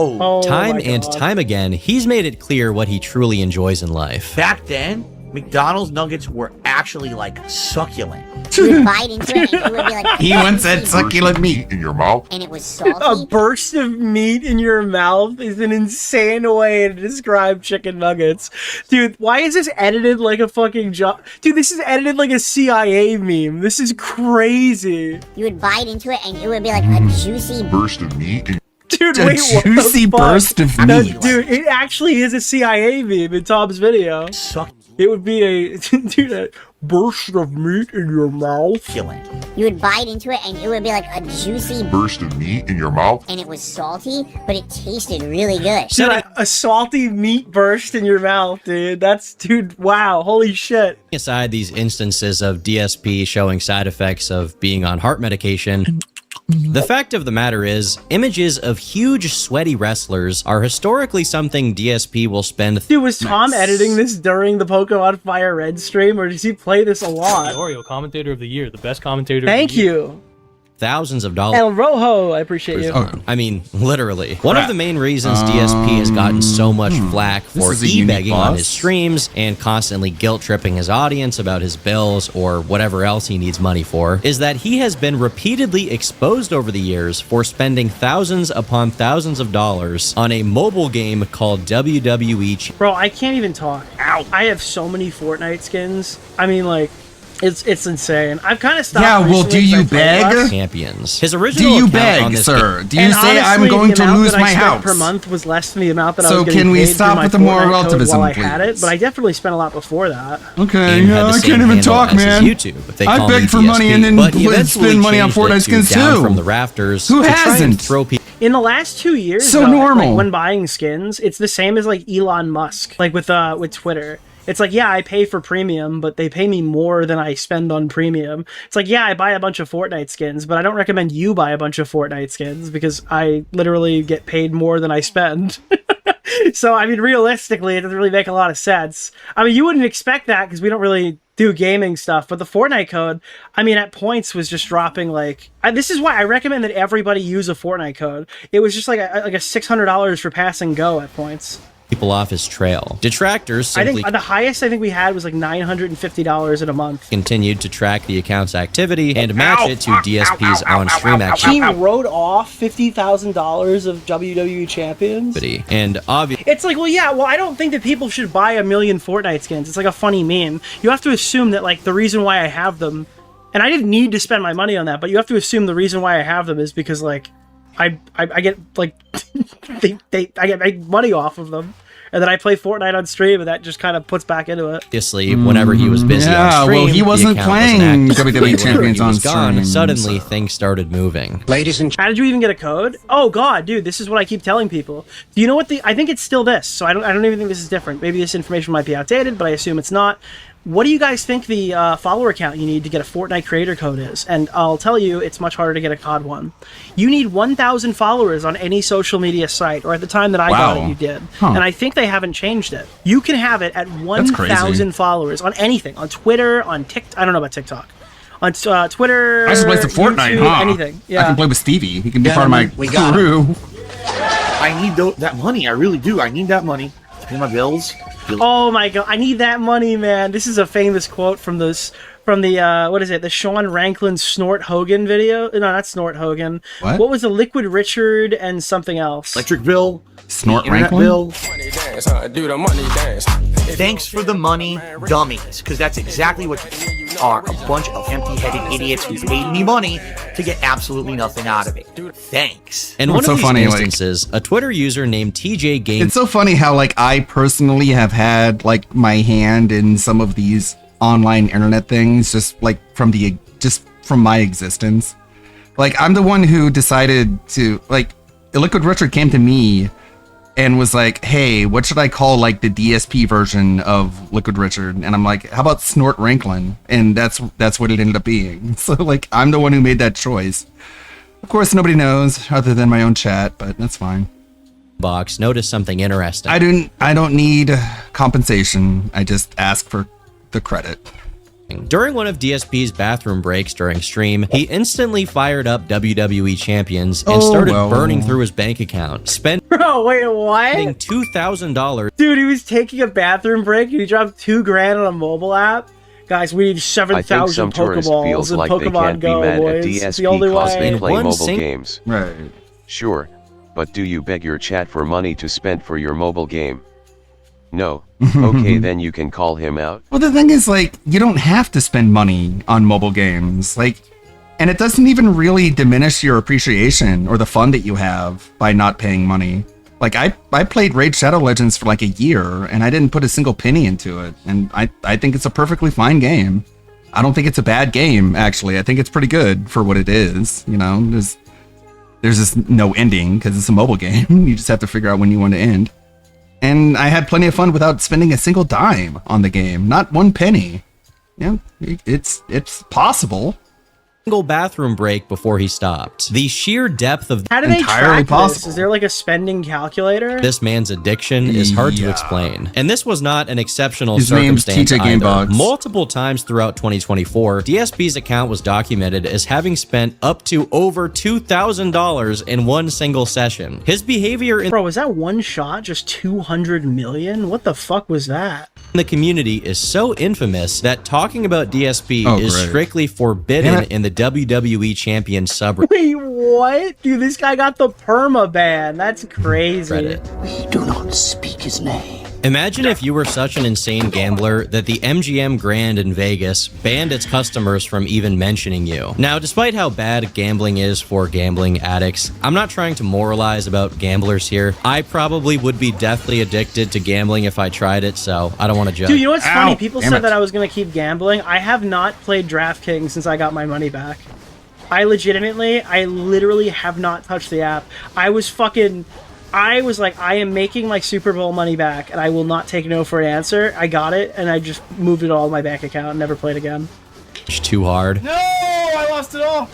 Time and time again, he's made it clear what he truly enjoys in life. Back then, McDonald's nuggets were actually like succulent. You would bite into it and it would be like... He once said succulent meat in your mouth. And it was salty. A burst of meat in your mouth is an insane way to describe chicken nuggets. Dude, why is this edited like a fucking job? Dude, this is edited like a CIA meme. This is crazy. You would bite into it and it would be like a juicy... burst of meat. Dude, A wait, what the juicy fuck? burst of No, meat. dude, it actually is a CIA meme in Tom's video. It would be a burst of meat in your mouth. You would bite into it and it would be like a juicy... burst of meat in your mouth. And it was salty, but it tasted really good. Dude, a salty meat burst in your mouth, dude. Dude, wow, holy shit. Aside these instances of DSP showing side effects of being on heart medication, the fact of the matter is, images of huge, sweaty wrestlers are historically something DSP will spend... Dude, was Tom editing this during the Pokemon Fire Red stream, or does he play this a lot? Oreo, commentator of the year, the best commentator Thank of the year. you. Thousands of dollars. El Rojo, I appreciate you. I mean, literally. One of the main reasons DSP has gotten so much flack for e-begging on his streams and constantly guilt-tripping his audience about his bills or whatever else he needs money for is that he has been repeatedly exposed over the years for spending thousands upon thousands of dollars on a mobile game called WWE. Bro, I can't even talk. Ow. I have so many Fortnite skins. I mean, like... It's insane. I've kind of stopped. Yeah, well, do you beg? Champions. His original do you account beg, on this sir? game, Do you say I'm going to lose my house? Per month was less than the amount that I So was getting can we paid through stop my with the moral Fortnite code relativism, while I had it, please? but I definitely spent a lot before that. Okay, Game had the I same can't even handle talk, as his man. YouTube. They I call me begged for DSP, money and then but he eventually spend money on changed it Fortnite to skins down too. from the rafters Who to try and hasn't? throw people. In the last 2 years, So though, normal. like, when buying skins, it's the same as like Elon Musk, like with Twitter. It's like, yeah, I pay for premium, but they pay me more than I spend on premium. It's like, yeah, I buy a bunch of Fortnite skins, but I don't recommend you buy a bunch of Fortnite skins because I literally get paid more than I spend. So, I mean, realistically, it doesn't really make a lot of sense. I mean, you wouldn't expect that because we don't really do gaming stuff, but the Fortnite code, I mean, at points was just dropping like... this is why I recommend that everybody use a Fortnite code. It was just like a $600 for pass and go at points. People off his trail. Detractors simply... I think the highest I think we had was like $950 in a month. Continued to track the account's activity and match it to DSP's on-stream activity. He wrote off $50,000 of WWE champions. And obviously... It's like, well, yeah, well, I don't think that people should buy a million Fortnite skins. It's like a funny meme. You have to assume that, like, the reason why I have them, and I didn't need to spend my money on that, but you have to assume the reason why I have them is because, like, I get, like, I get money off of them. And then I play Fortnite on stream, and that just kind of puts back into it. Obviously, whenever he was busy on stream, well, he wasn't the account playing wasn't active. WWE Champions on stream. Suddenly, things started moving. Ladies and how did you even get a code? Oh god, dude, this is what I keep telling people. Do you know what I think it's still this, so I don't even think this is different. Maybe this information might be outdated, but I assume it's not. What do you guys think the follower count you need to get a Fortnite creator code is? And I'll tell you, it's much harder to get a COD one. You need 1,000 followers on any social media site, or at the time that I got it, you did. Huh. And I think they haven't changed it. You can have it at 1,000 followers on anything, on Twitter, on TikTok. I don't know about TikTok. On Twitter, I just play some Fortnite, YouTube, huh? anything. Yeah. I can play with Stevie. He can be part of my crew. I need that money. I really do. I need that money to pay my bills. Oh my god, I need that money, man. This is a famous quote from from the what is it? The Sean Ranklin Snort Hogan video? No, not Snort Hogan. What was the Liquid Richard and something else? Electric Bill. Snort Internet Ranklin? Bill. Thanks for the money, dummies, because that's exactly what you are, a bunch of empty-headed idiots who paid me money to get absolutely nothing out of it. Thanks. In one of these instances, a Twitter user named TJ Game. It's so funny how like I personally have had like my hand in some of these online internet things just from my existence. Like I'm the one who decided to like Liquid Richard came to me and was like, hey, what should I call like the DSP version of Liquid Richard? And I'm like, how about Snort Ranklin? And that's what it ended up being. So like I'm the one who made that choice. Of course nobody knows other than my own chat, but that's fine. Box noticed something interesting. I don't need compensation. I just ask for the credit. During one of DSP's bathroom breaks during stream, he instantly fired up WWE champions and started burning through his bank account. Bro, wait, what? $2,000. Dude, he was taking a bathroom break and he dropped $2,000 on a mobile app. Guys, we need 7,000 Pokeballs in like Pokemon Go, boys. It's the only way. Play mobile games. Right. Sure, but do you beg your chat for money to spend for your mobile game? No. Okay, then you can call him out. Well, the thing is, like, you don't have to spend money on mobile games. Like, and it doesn't even really diminish your appreciation or the fun that you have by not paying money. Like, I played Raid Shadow Legends for like a year, and I didn't put a single penny into it. And I think it's a perfectly fine game. I don't think it's a bad game, actually. I think it's pretty good for what it is. You know, there's just no ending because it's a mobile game. You just have to figure out when you want to end. And I had plenty of fun without spending a single dime on the game, not one penny. Yeah, it's possible. Single bathroom break before he stopped. The sheer depth of how do they track this? Is there like a spending calculator? This man's addiction is hard to explain. And this was not an exceptional His name's circumstance TJ either. Gamebox. Multiple times throughout 2024, DSP's account was documented as having spent up to over $2,000 in one single session. His behavior in Bro, was that one shot just 200 million? What the fuck was that? the community is so infamous that talking about DSP is strictly forbidden in the WWE Champion subreddit. Wait, what? Dude, this guy got the perma ban. That's crazy. We do not speak his name. Imagine if you were such an insane gambler that the MGM Grand in Vegas banned its customers from even mentioning you. Now, despite how bad gambling is for gambling addicts, I'm not trying to moralize about gamblers here. I probably would be deathly addicted to gambling if I tried it, so I don't want to judge. Dude, you know what's funny? People said that I was going to keep gambling. I have not played DraftKings since I got my money back. I literally have not touched the app. I was like, I am making my Super Bowl money back, and I will not take no for an answer. I got it, and I just moved it all in my bank account and never played again. Too hard. No, I lost it all.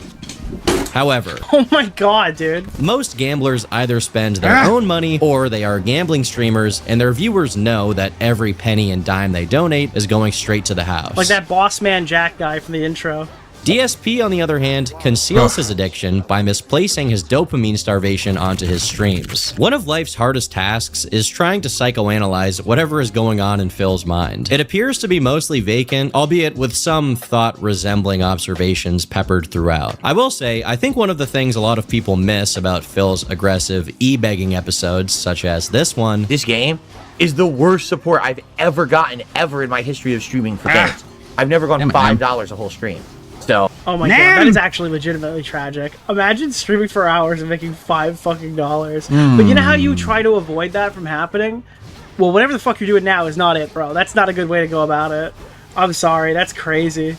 However, oh my god, dude. Most gamblers either spend their own money or they are gambling streamers, and their viewers know that every penny and dime they donate is going straight to the house. Like that Boss Man Jack guy from the intro. DSP, on the other hand, conceals his addiction by misplacing his dopamine starvation onto his streams. One of life's hardest tasks is trying to psychoanalyze whatever is going on in Phil's mind. It appears to be mostly vacant, albeit with some thought-resembling observations peppered throughout. I will say, I think one of the things a lot of people miss about Phil's aggressive e-begging episodes, such as this one, this game is the worst support I've ever gotten in my history of streaming for games. I've never gone $5 a whole stream. So, oh my god, that is actually legitimately tragic. Imagine streaming for hours and making $5 fucking. But you know how you try to avoid that from happening? Well, whatever the fuck you're doing now is not it, bro. That's not a good way to go about it. I'm sorry, that's crazy.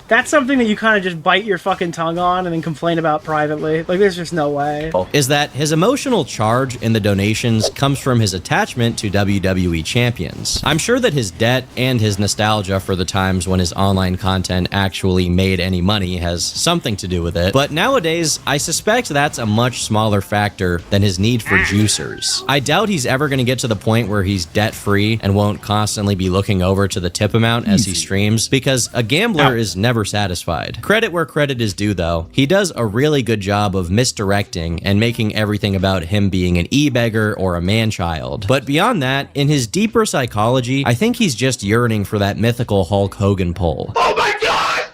That's something that you kind of just bite your fucking tongue on and then complain about privately. Like, there's just no way. Is that his emotional charge in the donations comes from his attachment to WWE champions. I'm sure that his debt and his nostalgia for the times when his online content actually made any money has something to do with it, but nowadays, I suspect that's a much smaller factor than his need for juicers. I doubt he's ever going to get to the point where he's debt-free and won't constantly be looking over to the tip amount as he streams, because a gambler is never satisfied. Credit where credit is due, though. He does a really good job of misdirecting and making everything about him being an e-beggar or a man-child. But beyond that, in his deeper psychology, I think he's just yearning for that mythical Hulk Hogan pull. Oh my god!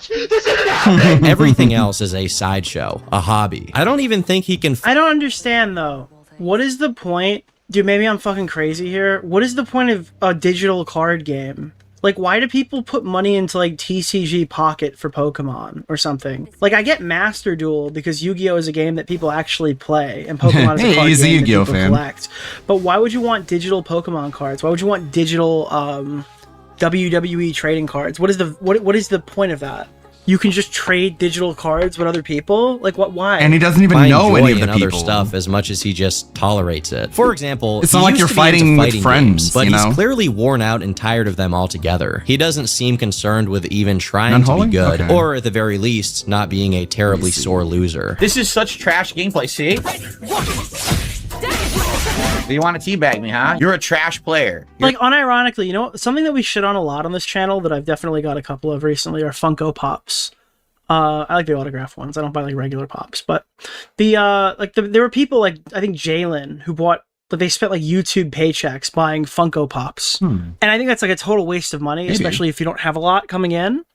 Everything else is a sideshow, a hobby. I don't even think he can. I don't understand though. What is the point? Dude, maybe I'm fucking crazy here. What is the point of a digital card game? Like, why do people put money into, like, TCG Pocket for Pokemon or something? Like, I get Master Duel because Yu-Gi-Oh! Is a game that people actually play, and Pokemon is a card he's a game that Yu-Gi-Oh! people fan. collect. But why would you want digital Pokemon cards? Why would you want digital WWE trading cards? What is the point of that? You can just trade digital cards with other people? Like, what? Why? And he doesn't even Find know joy any of in the other people. stuff as much as he just tolerates it. For example, It's he not like used you're to be into fighting with fighting friends, games, but you know? he's clearly worn out and tired of them altogether. He doesn't seem concerned with even trying to Unholy? be good, Okay. or at the very least, not being a terribly sore loser. This is such trash gameplay, see? You want to teabag me, huh? You're a trash player. Like, unironically, you know, something that we shit on a lot on this channel that I've definitely got a couple of recently are Funko Pops. I like the autograph ones. I don't buy like regular pops, but there were people like, I think Jalen, who bought, but they spent like YouTube paychecks buying Funko Pops. And I think that's like a total waste of money, Maybe. especially if you don't have a lot coming in.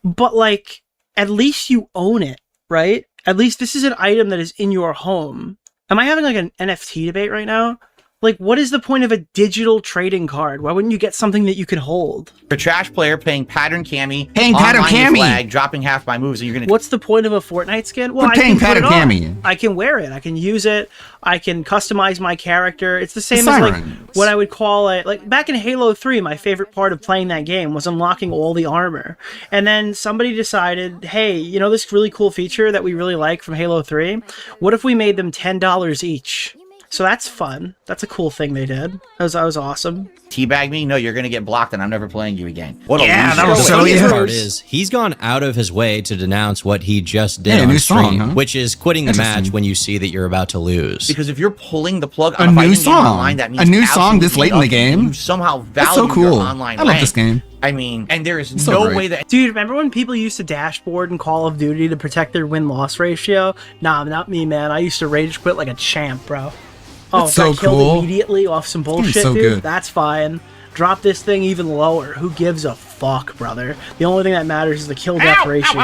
But like, at least you own it, right? At least this is an item that is in your home. Am I having like an NFT debate right now? Like, what is the point of a digital trading card? Why wouldn't you get something that you can hold? A trash player playing pattern cami, Paying pattern online with cami. lag, dropping half my moves, and you're gonna. What's the point of a Fortnite skin? Well, We're I paying can put it pattern on. cami. I can wear it. I can use it. I can customize my character. It's the same as like Sirens. what I would call it. Like back in Halo 3, my favorite part of playing that game was unlocking all the armor. And then somebody decided, hey, you know this really cool feature that we really like from Halo 3? What if we made them $10 each? So that's fun. That's a cool thing they did. That was awesome. Teabag me? No, you're gonna get blocked, and I'm never playing you again. What a Yeah, loser. that was The so funniest yeah. part is he's gone out of his way to denounce what he just did Yeah, on new stream, song, huh? which is quitting the Interesting. match when you see that you're about to lose. Because if you're pulling the plug A on a new fighting game song. online, that means A new song this late in the absolutely game? nothing. You somehow value That's so cool. your online I love rank. this game. I mean, and there is It's so no great. way that Dude, remember when people used to dashboard in Call of Duty to protect their win-loss ratio? Nah, not me, man. I used to rage quit like a champ, bro. Oh, That's so got killed cool. immediately off some bullshit, so dude. good. That's fine. Drop this thing even lower. Who gives a fuck, brother? The only thing that matters is the kill-death ratio.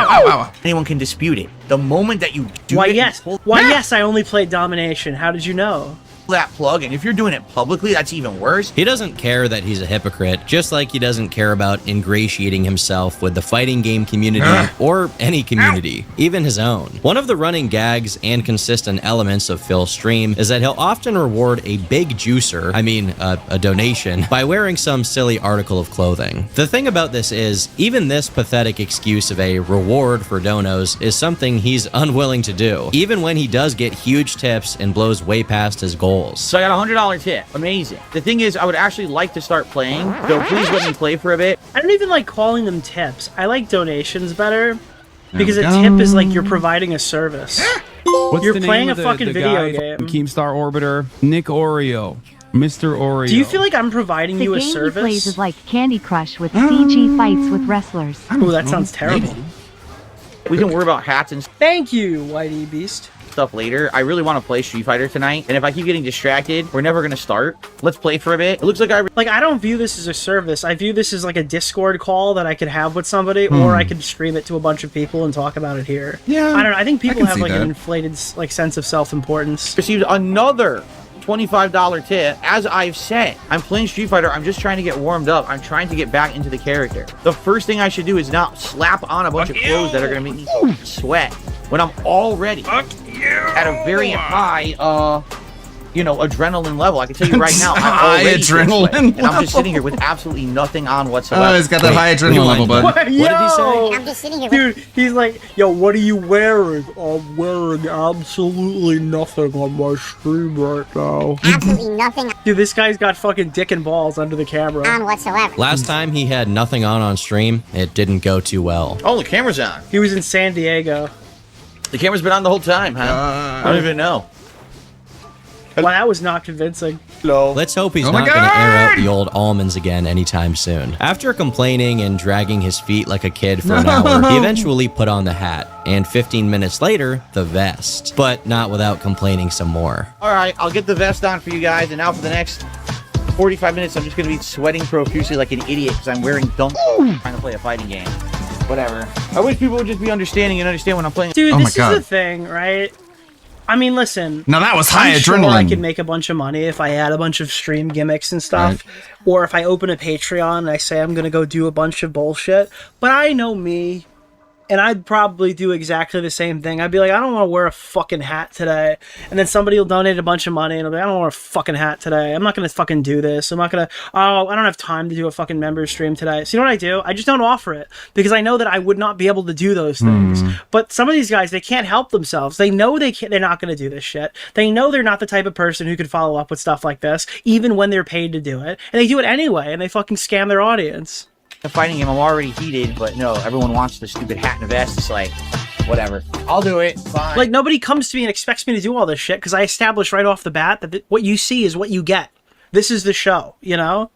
anyone can dispute it. The moment that you do Why, it, yes. you pull Why, yes, I only played Domination. How did you know? that plug, and if you're doing it publicly, that's even worse. He doesn't care that he's a hypocrite, just like he doesn't care about ingratiating himself with the fighting game community or any community, even his own. One of the running gags and consistent elements of Phil's stream is that he'll often reward a big juicer, a donation, by wearing some silly article of clothing. The thing about this is, even this pathetic excuse of a reward for donos is something he's unwilling to do, even when he does get huge tips and blows way past his goals. So I got a $100 tip. Amazing. The thing is, I would actually like to start playing, so please let me play for a bit. I don't even like calling them tips. I like donations better because a we go. tip is like you're providing a service. What's You're the name playing of a fucking the video guy game. from Keemstar Orbiter? Nick Oreo. Mr. Oreo. Do you feel like I'm providing The you a game he service? plays is like Candy Crush with CG fights with wrestlers. Oh, that sounds terrible. We can worry about hats and Thank you, Whitey Beast. stuff later. I really want to play Street Fighter tonight, and if I keep getting distracted, we're never going to start. Let's play for a bit. It looks like I don't view this as a service. I view this as like a Discord call that I could have with somebody, or I could stream it to a bunch of people and talk about it here. Yeah, I don't know. I think people can have see like that. an inflated like sense of self-importance. received another $25 tip. As I've said, I'm playing Street Fighter. I'm just trying to get warmed up. I'm trying to get back into the character. The first thing I should do is not slap on a bunch of clothes that are going to make me sweat when I'm already at a very high, adrenaline level. I can tell you right now, I'm High already sweating, adrenaline and I'm just sitting here with absolutely nothing on whatsoever. Oh, he's got that high adrenaline level, bud. What did he say? I'm just sitting here. Dude, he's like, yo, what are you wearing? I'm wearing absolutely nothing on my stream right now. Absolutely nothing Dude, this guy's got fucking dick and balls under the camera. on whatsoever. Last time he had nothing on stream, it didn't go too well. Oh, the camera's on. He was in San Diego. The camera's been on the whole time, huh? I don't even know. Well, that was not convincing. No. Let's hope he's Oh my not going to air out God! the old almonds again anytime soon. After complaining and dragging his feet like a kid for an hour, he eventually put on the hat, and 15 minutes later, the vest. But not without complaining some more. All right, I'll get the vest on for you guys, and now for the next 45 minutes, I'm just going to be sweating profusely like an idiot because I'm wearing dunks trying to play a fighting game. whatever. I wish people would just be understanding and understand when I'm playing. Dude, this is the thing, right? I mean, listen. Now that was high I'm adrenaline. Sure I could make a bunch of money if I add a bunch of stream gimmicks and stuff, or if I open a Patreon and I say I'm gonna go do a bunch of bullshit. But I know me, and I'd probably do exactly the same thing. I'd be like, I don't want to wear a fucking hat today, and then somebody will donate a bunch of money, and I'll be like, I don't want a fucking hat today. I'm not gonna fucking do this. I'm not gonna. Oh, I don't have time to do a fucking member stream today. So you know what I do? I just don't offer it because I know that I would not be able to do those things. But some of these guys, they can't help themselves. They know they can't. They're not gonna do this shit. They know they're not the type of person who could follow up with stuff like this, even when they're paid to do it, and they do it anyway, and they fucking scam their audience. The fighting game, I'm already heated, but no, everyone wants the stupid hat and vest. It's like, whatever. I'll do it. Fine. Like, nobody comes to me and expects me to do all this shit because I establish right off the bat that what you see is what you get. This is the show, you know?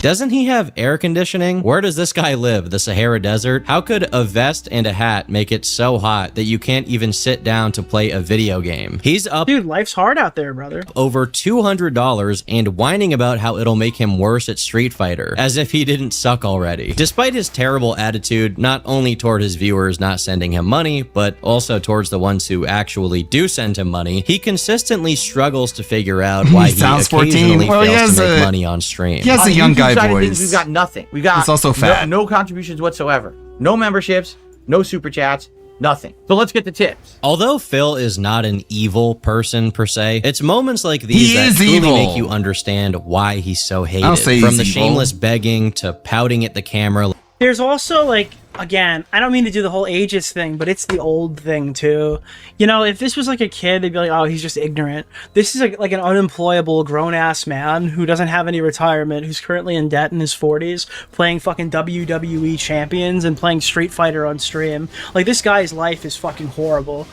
Doesn't he have air conditioning? Where does this guy live? The Sahara Desert? How could a vest and a hat make it so hot that you can't even sit down to play a video game? He's up— Dude, life's hard out there, brother. over $200 and whining about how it'll make him worse at Street Fighter, as if he didn't suck already. Despite his terrible attitude, not only toward his viewers not sending him money, but also towards the ones who actually do send him money, he consistently struggles to figure out why he sounds 14. occasionally Well, fails to make money on stream. He has a young guy side of voice. things, we've got nothing. We've got He's also fat. No contributions whatsoever. No memberships, no super chats, nothing. So let's get the tips. Although Phil is not an evil person per se, it's moments like these that truly make you understand why he's so hated. I'll say From the he's evil. shameless begging to pouting at the camera. There's also, like, again, I don't mean to do the whole ages thing, but it's the old thing, too. You know, if this was like a kid, they'd be like, oh, he's just ignorant. This is like an unemployable, grown-ass man who doesn't have any retirement, who's currently in debt in his 40s, playing fucking WWE champions and playing Street Fighter on stream. Like, this guy's life is fucking horrible.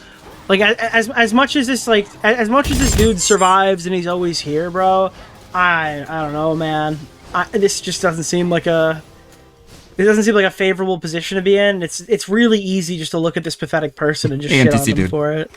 Like, as much as this, like, as much as this dude survives and he's always here, bro, I don't know, man. This just doesn't seem like a... It doesn't seem like a favorable position to be in. It's really easy just to look at this pathetic person and just shit on them for it.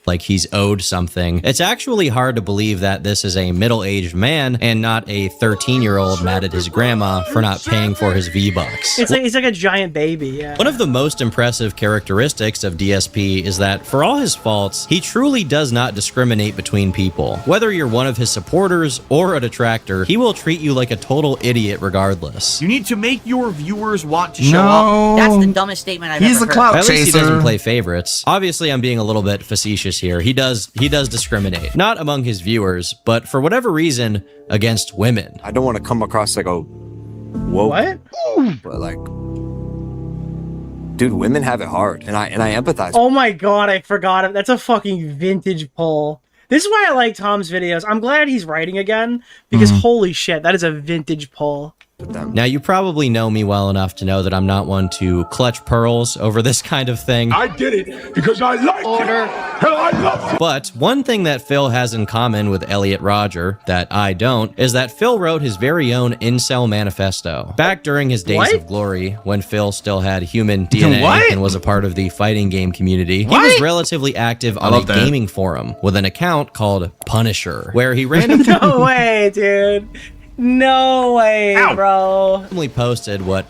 Like he's owed something. It's actually hard to believe that this is a middle-aged man and not a 13-year-old mad at his grandma for not paying for his V-Bucks. It's like a giant baby, yeah. One of the most impressive characteristics of DSP is that, for all his faults, he truly does not discriminate between people. Whether you're one of his supporters or a detractor, he will treat you like a total idiot regardless. You need to make your viewers want to show up. That's the dumbest statement I've ever heard. At least he doesn't play favorites. Obviously, I'm being a little bit facetious here. He does discriminate. Not among his viewers, but for whatever reason, against women. I don't want to come across like a woke. What? But like, dude, women have it hard, and I empathize. Oh my god, I forgot it. That's a fucking vintage poll. This is why I like Tom's videos. I'm glad he's writing again, because holy shit, that is a vintage poll. Now, you probably know me well enough to know that I'm not one to clutch pearls over this kind of thing. I did it because I like order. Hell, I love it. But one thing that Phil has in common with Elliot Rodger that I don't is that Phil wrote his very own incel manifesto. Back during his days of glory, when Phil still had human DNA and was a part of the fighting game community, he was relatively active on a gaming forum with an account called Punisher, where he randomly... No way, dude. No way, bro. Posted what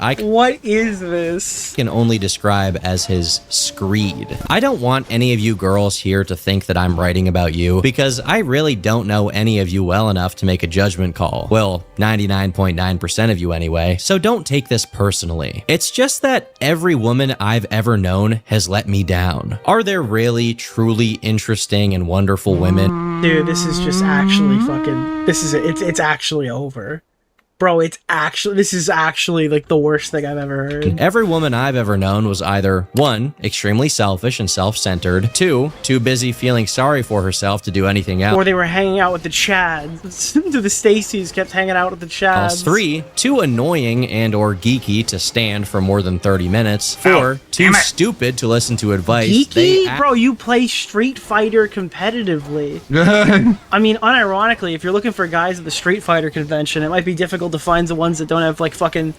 is this? Can only describe as his screed. I don't want any of you girls here to think that I'm writing about you, because I really don't know any of you well enough to make a judgment call. Well, 99.9% of you anyway, so don't take this personally. It's just that every woman I've ever known has let me down. Are there really, truly interesting and wonderful women? Dude, this is just actually fucking... It's actually over. Bro, this is actually like the worst thing I've ever heard. Every woman I've ever known was either 1, extremely selfish and self-centered, 2, too busy feeling sorry for herself to do anything else, Or they were hanging out with the Chads. The Stacys kept hanging out with the Chads. 3, too annoying and or geeky to stand for more than 30 minutes, 4, too stupid to listen to advice. Geeky? Bro, you play Street Fighter competitively. I mean, unironically, if you're looking for guys at the Street Fighter convention, it might be difficult to find the ones that don't have, like, fucking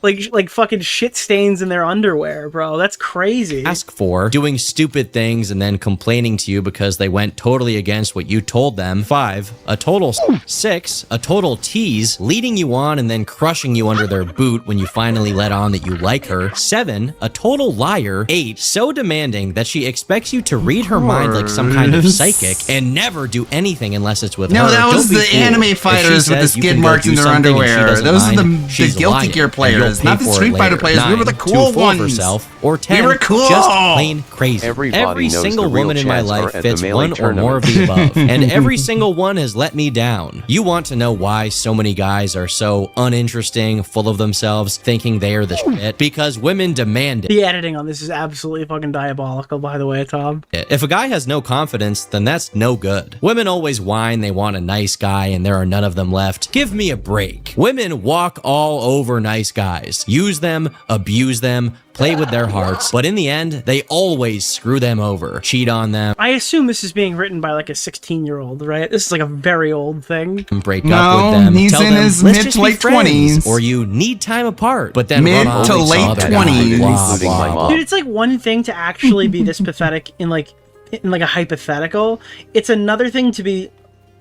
like fucking shit stains in their underwear, bro. That's crazy. Ask for, doing stupid things and then complaining to you because they went totally against what you told them. 5, a total. 6, a total tease, leading you on and then crushing you under their boot when you finally let on that you like her. 7, a total liar. 8, so demanding that she expects you to read her mind like some kind of psychic and never do anything unless it's with her. No, that was Don't be the fooled. anime If she fighters with the says you skid can go marks do in their something and she underwear. doesn't Those are mind, the she's Guilty lying, Gear and players, you'll not pay the for Street it Fighter later. players. We were the 9, cool too full of ones. herself. Or 10, We were cool. just plain crazy. Everybody Every knows single the real woman in my chants are life at the fits Melee one or more of the tournament. above, and every single one has let me down. You want to know why so many guys are so uninteresting, full of themselves, thinking they are the shit? Because women demand it. The editing on this is absolutely fucking diabolical, by the way, Tom. If a guy has no confidence, then that's no good. Women always whine they want a nice guy and there are none of them left. Give me a break. Women walk all over nice guys. Use them, abuse them, play with their hearts, but in the end, they always screw them over, cheat on them. I assume this is being written by like a 16-year-old, right? This is like a very old thing. Break up with them. He's Tell in them, his "Let's mid just to be late friends," 20s. or you need time apart, but then Mid run off to with some late other 20s. guy. Blah, blah, blah. Dude, it's like one thing to actually be this pathetic in like a hypothetical. It's another thing to be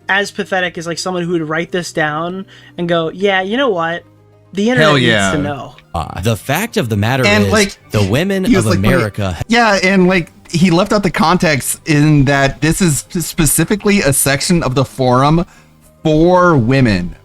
as pathetic as like someone who would write this down and go, yeah, you know what? The internet Hell needs yeah. to know. The fact of the matter And, is, like, the women he was of like, America. Yeah, and like he left out the context in that this is specifically a section of the forum for women.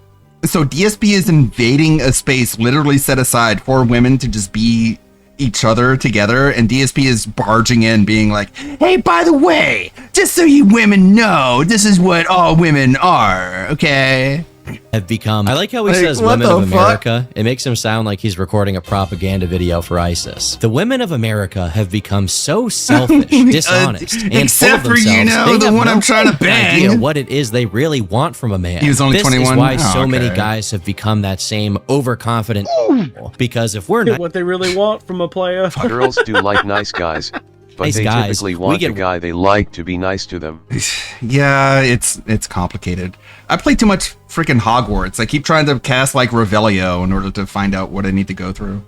So DSP is invading a space literally set aside for women to just be each other together, and DSP is barging in being like, hey, by the way, just so you women know, this is what all women are, okay? Have become. I like how he Like, says what women the of fuck? America. It makes him sound like he's recording a propaganda video for ISIS. The women of America have become so selfish, dishonest, and except full of for, themselves. you know, they the have one no I'm trying to bang. idea what it is they really want from a man. He was only this 21? is why Oh, so many okay. guys have become that same overconfident. Because if we're not What they really want from a player. Girls do like nice guys, but Nice they guys, typically we want get- a guy they like to be nice to them. Yeah, it's complicated. I play too much freaking Hogwarts. I keep trying to cast like Revelio in order to find out what I need to go through.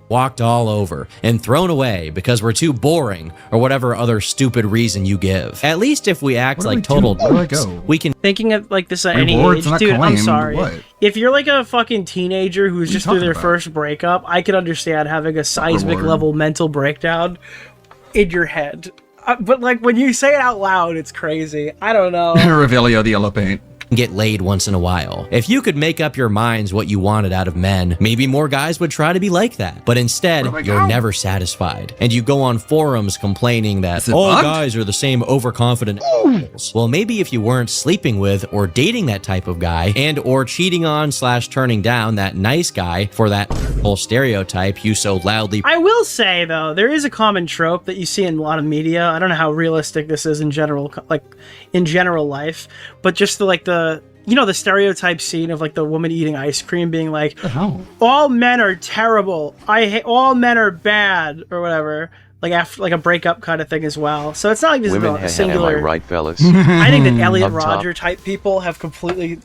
walked all over and thrown away because we're too boring or whatever other stupid reason you give. At least if we act like total dorks, we can Thinking of like this at any Rewards age, not dude. I'm claimed, sorry. what? If you're like a fucking teenager who's just through talking their about? first breakup, I could understand having a seismic reward. level mental breakdown in your head. But like when you say it out loud, it's crazy. I don't know. Revelio the yellow paint. get laid once in a while. If you could make up your minds what you wanted out of men, maybe more guys would try to be like that. But instead, you're never satisfied. And you go on forums complaining that it all bugged? guys are the same overconfident assholes. Well, maybe if you weren't sleeping with or dating that type of guy and or cheating on / turning down that nice guy for that whole stereotype you so loudly I will say though, there is a common trope that you see in a lot of media. I don't know how realistic this is in general, like in general life, but just the you know, the stereotype scene of like the woman eating ice cream being like, all men are terrible. I hate all men are bad or whatever. Like after like a breakup kind of thing as well. So it's not like this Women, is a singular. am I right, fellas? I think that Elliot Up top. Rodger type people have completely.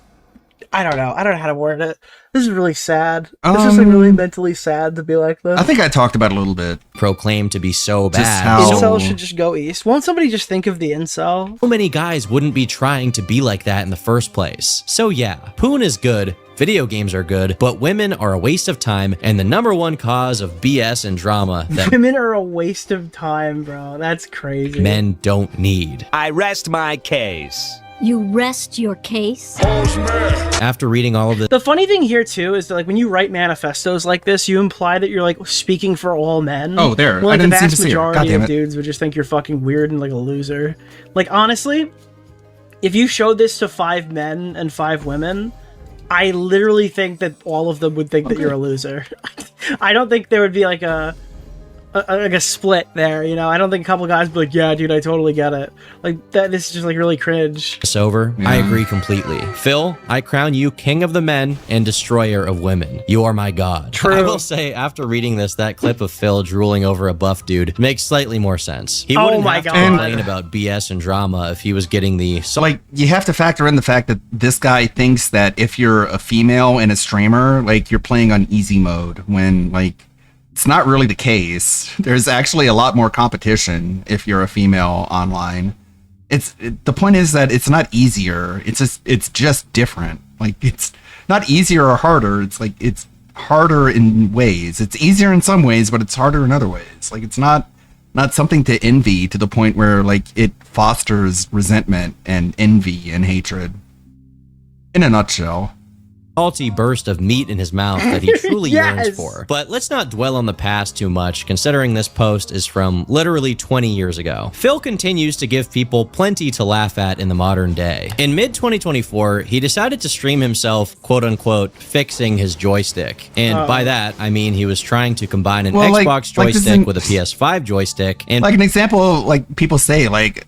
I don't know how to word it. This is really sad. This is like really mentally sad to be like this. I think I talked about it a little bit. proclaim to be so Just bad. how- Incel should just go east. Won't somebody just think of the incel? So many guys wouldn't be trying to be like that in the first place. So yeah, Poon is good, video games are good, but women are a waste of time and the #1 cause of BS and drama that Women are a waste of time, bro. That's crazy. men don't need. I rest my case. You rest your case? After reading all of this, The funny thing here too is that like when you write manifestos like this, you imply that you're like speaking for all men. Oh, there. When, I like, didn't the seem vast to see it. God majority damn of it. dudes would just think you're fucking weird and like a loser. Like honestly, if you showed this to 5 men and 5 women, I literally think that all of them would think that you're a loser. I don't think there would be like a a split there, you know? I don't think a couple guys be like, yeah, dude, I totally get it. Like, this is just, like, really cringe. It's over. I agree completely. Phil, I crown you king of the men and destroyer of women. You are my god. True. I will say, after reading this, that clip of Phil drooling over a buff dude makes slightly more sense. He wouldn't have to complain about BS and drama if he was getting the... So, like, you have to factor in the fact that this guy thinks that if you're a female and a streamer, like, you're playing on easy mode when, like, it's not really the case. There's actually a lot more competition if you're a female online. The point is that it's not easier. It's just different. Like, it's not easier or harder. It's like, it's harder in ways. It's easier in some ways, but it's harder in other ways. Like, it's not something to envy to the point where, like, it fosters resentment and envy and hatred. In a nutshell. Salty burst of meat in his mouth that he truly yearns for. But let's not dwell on the past too much, considering this post is from literally 20 years ago. Phil continues to give people plenty to laugh at in the modern day. In mid-2024, he decided to stream himself, quote-unquote, fixing his joystick. And by that, I mean he was trying to combine an Xbox joystick with a PS5 joystick. And like an example, like people say, like,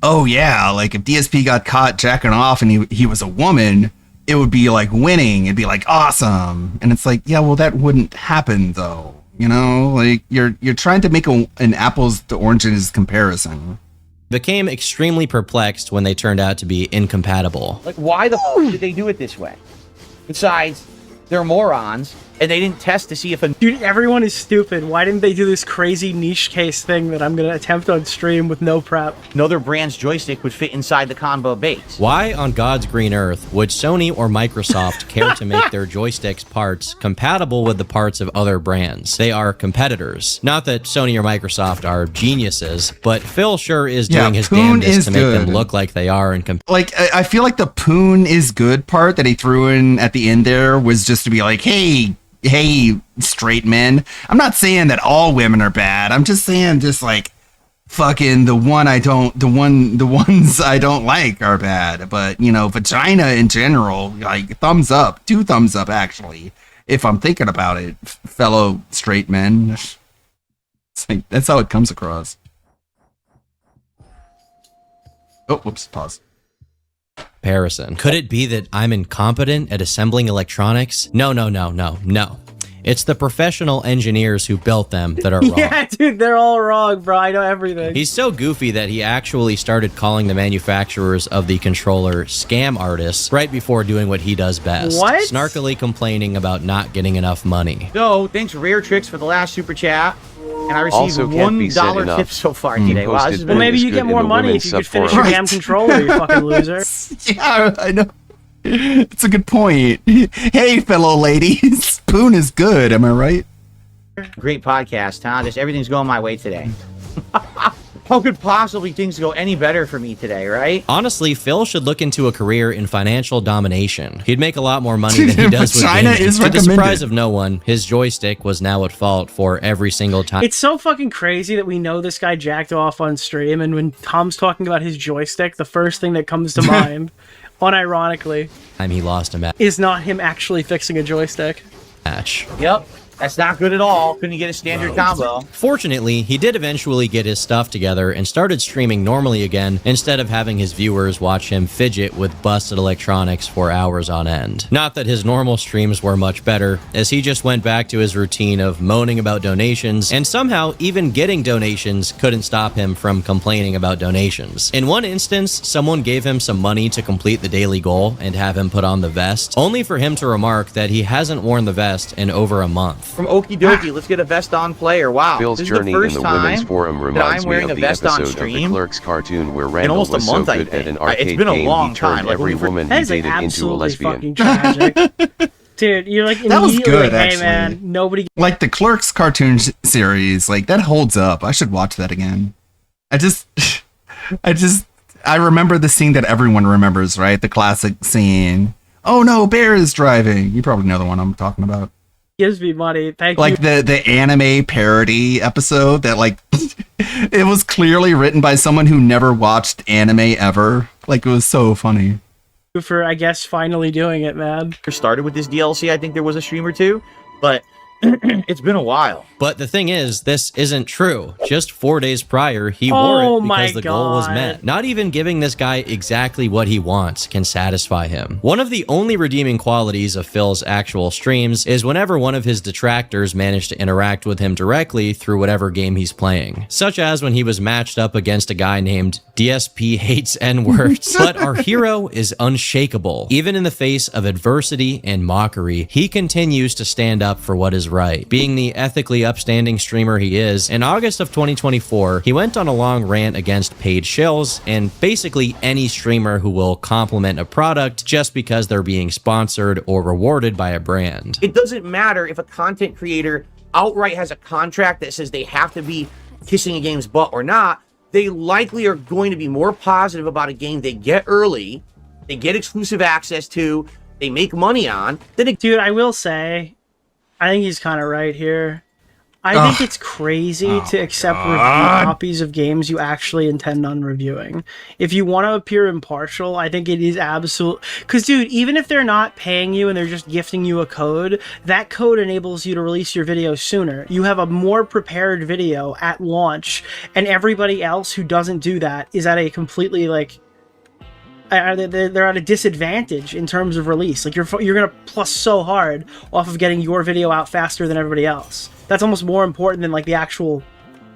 oh yeah, like if DSP got caught jacking off and he was a woman, it would be like winning. It'd be like awesome. And it's like, yeah, well, that wouldn't happen though. You know, like you're trying to make an apples to oranges comparison. Became extremely perplexed when they turned out to be incompatible. Like, why the fuck did they do it this way? Besides, they're morons, and they didn't test to see if a... Dude, everyone is stupid. Why didn't they do this crazy niche case thing that I'm going to attempt on stream with no prep? Another brand's joystick would fit inside the combo base. Why on God's green earth would Sony or Microsoft care to make their joysticks parts compatible with the parts of other brands? They are competitors. Not that Sony or Microsoft are geniuses, but Phil sure is doing his damnedest to make them look like they are. Like, I feel like the Poon is good part that he threw in at the end there was just to be like, hey, straight men. I'm not saying that all women are bad. I'm just saying just like fucking the ones I don't like are bad. But, you know, vagina in general, like thumbs up, 2 thumbs up actually. If I'm thinking about it, fellow straight men. It's like, that's how it comes across. Oh, whoops, pause. Comparison. Could it be that I'm incompetent at assembling electronics? No. It's the professional engineers who built them that are wrong. Yeah, dude, they're all wrong, bro. I know everything. He's so goofy that he actually started calling the manufacturers of the controller scam artists right before doing what he does best. What? Snarkily complaining about not getting enough money. So, thanks Rare Tricks for the last super chat. And I received Also can't be said $1 enough. tip so far today. Wow, this has been... Well, maybe you get more money if you could finish your damn controller, you fucking loser. Yeah, I know. It's a good point. Hey, fellow ladies. Poon is good, am I right? Great podcast, huh? Just everything's going my way today. How could possibly things go any better for me today, right? Honestly, Phil should look into a career in financial domination. He'd make a lot more money than he does with China gaming. is To the recommended. surprise of no one, his joystick was now at fault for every single time. It's so fucking crazy that we know this guy jacked off on stream, and when Tom's talking about his joystick, the first thing that comes to mind, unironically, He lost a match. is not him actually fixing a joystick. Yep. That's not good at all. Couldn't get a standard combo. Fortunately, he did eventually get his stuff together and started streaming normally again instead of having his viewers watch him fidget with busted electronics for hours on end. Not that his normal streams were much better, as he just went back to his routine of moaning about donations, and somehow even getting donations couldn't stop him from complaining about donations. In one instance, someone gave him some money to complete the daily goal and have him put on the vest, only for him to remark that he hasn't worn the vest in over a month. From Okie Dokie, let's get a vest on player. Wow. Phil's this journey is the in first the time women's forum that reminds I'm me wearing of a the vest on episode of the stream Clerks cartoon where in Randall almost a was so month, I good at think. an It's arcade been a game long he turned time. Like, every woman That he is dated into a absolutely lesbian. fucking tragic. Dude, you're like That was immediately good, like, hey actually. man, nobody... Like the Clerks cartoon series, like that holds up. I should watch that again. I remember the scene that everyone remembers, right? The classic scene. Oh no, Bear is driving. You probably know the one I'm talking about. gives me money. Thank Like you. the anime parody episode that like it was clearly written by someone who never watched anime ever. Like it was so funny. For, I guess, finally doing it, man. Started with this DLC, I think there was a stream or two, but It's been a while. But the thing is, this isn't true. Just 4 days prior, he wore it because the goal was met. Not even giving this guy exactly what he wants can satisfy him. One of the only redeeming qualities of Phil's actual streams is whenever one of his detractors managed to interact with him directly through whatever game he's playing. Such as when he was matched up against a guy named DSP Hates N-Words. But our hero is unshakable. Even in the face of adversity and mockery, he continues to stand up for what is right. Being the ethically upstanding streamer he is, in August of 2024, he went on a long rant against paid shills and basically any streamer who will compliment a product just because they're being sponsored or rewarded by a brand. It doesn't matter if a content creator outright has a contract that says they have to be kissing a game's butt or not. They likely are going to be more positive about a game they get early, they get exclusive access to, they make money on. Dude, I will say, I think he's kind of right here. I think it's crazy to accept review copies of games you actually intend on reviewing. If you want to appear impartial, I think it is absolute. Because, dude, even if they're not paying you and they're just gifting you a code, that code enables you to release your video sooner. You have a more prepared video at launch, and everybody else who doesn't do that is at a completely, like, they're at a disadvantage in terms of release. Like, you're gonna plus so hard off of getting your video out faster than everybody else. That's almost more important than like the actual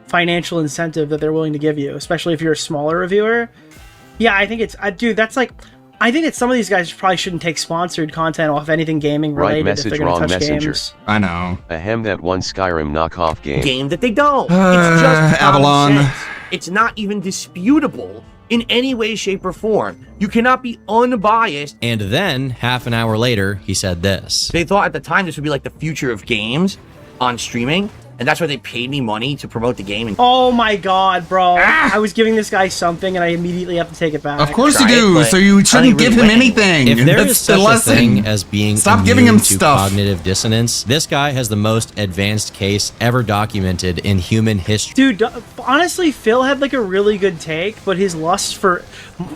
financial incentive that they're willing to give you, especially if you're a smaller reviewer. Yeah, I think it's dude, that's like, I think that some of these guys probably shouldn't take sponsored content off anything gaming related. Right message, if they're wrong gonna touch messenger. games. I know. Ahem, that one Skyrim knockoff game. That they don't. It's just Avalon. common sense. It's not even disputable in any way, shape, or form. You cannot be unbiased. And then, half an hour later, he said this. They thought at the time this would be like the future of games on streaming, and that's why they paid me money to promote the game. And Oh my god, bro. I was giving this guy something and I immediately have to take it back. Of course you do, so you shouldn't give him anything. If there That's is such the a lesson. thing as being Stop immune giving him to stuff. cognitive dissonance, this guy has the most advanced case ever documented in human history. Dude, honestly, Phil had like a really good take, but his lust for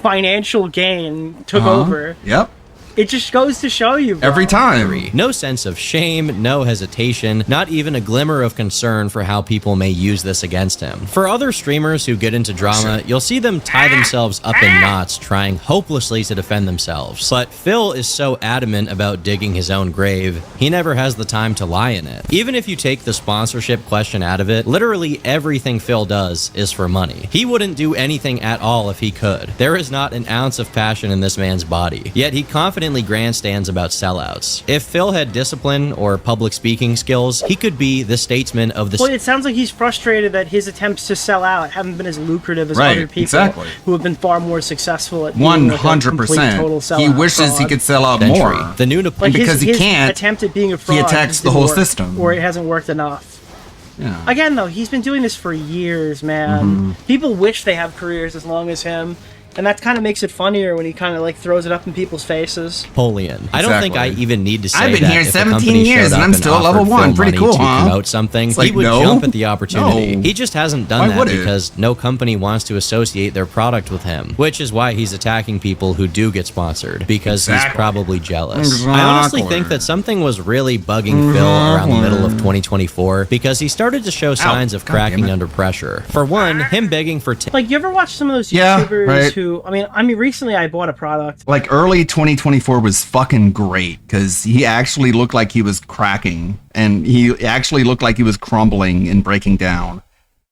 financial gain took over. Yep. It just goes to show you, bro. Every time. No sense of shame, no hesitation, not even a glimmer of concern for how people may use this against him. For other streamers who get into drama, you'll see them tie themselves up in knots trying hopelessly to defend themselves. But Phil is so adamant about digging his own grave, he never has the time to lie in it. Even if you take the sponsorship question out of it, literally everything Phil does is for money. He wouldn't do anything at all if he could. There is not an ounce of passion in this man's body, yet he confidently grandstands about sellouts. If Phil had discipline or public speaking skills, he could be the statesman of the... Well, it sounds like he's frustrated that his attempts to sell out haven't been as lucrative as other people who have been far more successful at being like a complete total 100%. sellout. He wishes he could sell out more. The new and because he can't, attempt at being a fraud he attacks just the didn't whole work, system. or it hasn't worked enough. Yeah. Again, though, he's been doing this for years, man. People wish they have careers as long as him. And that kind of makes it funnier when he kind of like throws it up in people's faces. Napoleon. I don't think I even need to say I've been that here if a 17 company years showed and up I'm still at level offered 1. Phil Pretty money cool, to huh? promote something, It's like, he would no, jump at the opportunity. no. He just hasn't done Why that would it? because no company wants to associate their product with him, which is why he's attacking people who do get sponsored, because he's probably jealous. I honestly think that something was really bugging Phil around the middle of 2024 because he started to show signs of cracking under pressure. For one, him begging for... Like, you ever watch some of those Yeah, YouTubers right. who... I mean, recently I bought a product. Like early 2024 was fucking great because he actually looked like he was cracking and he actually looked like he was crumbling and breaking down.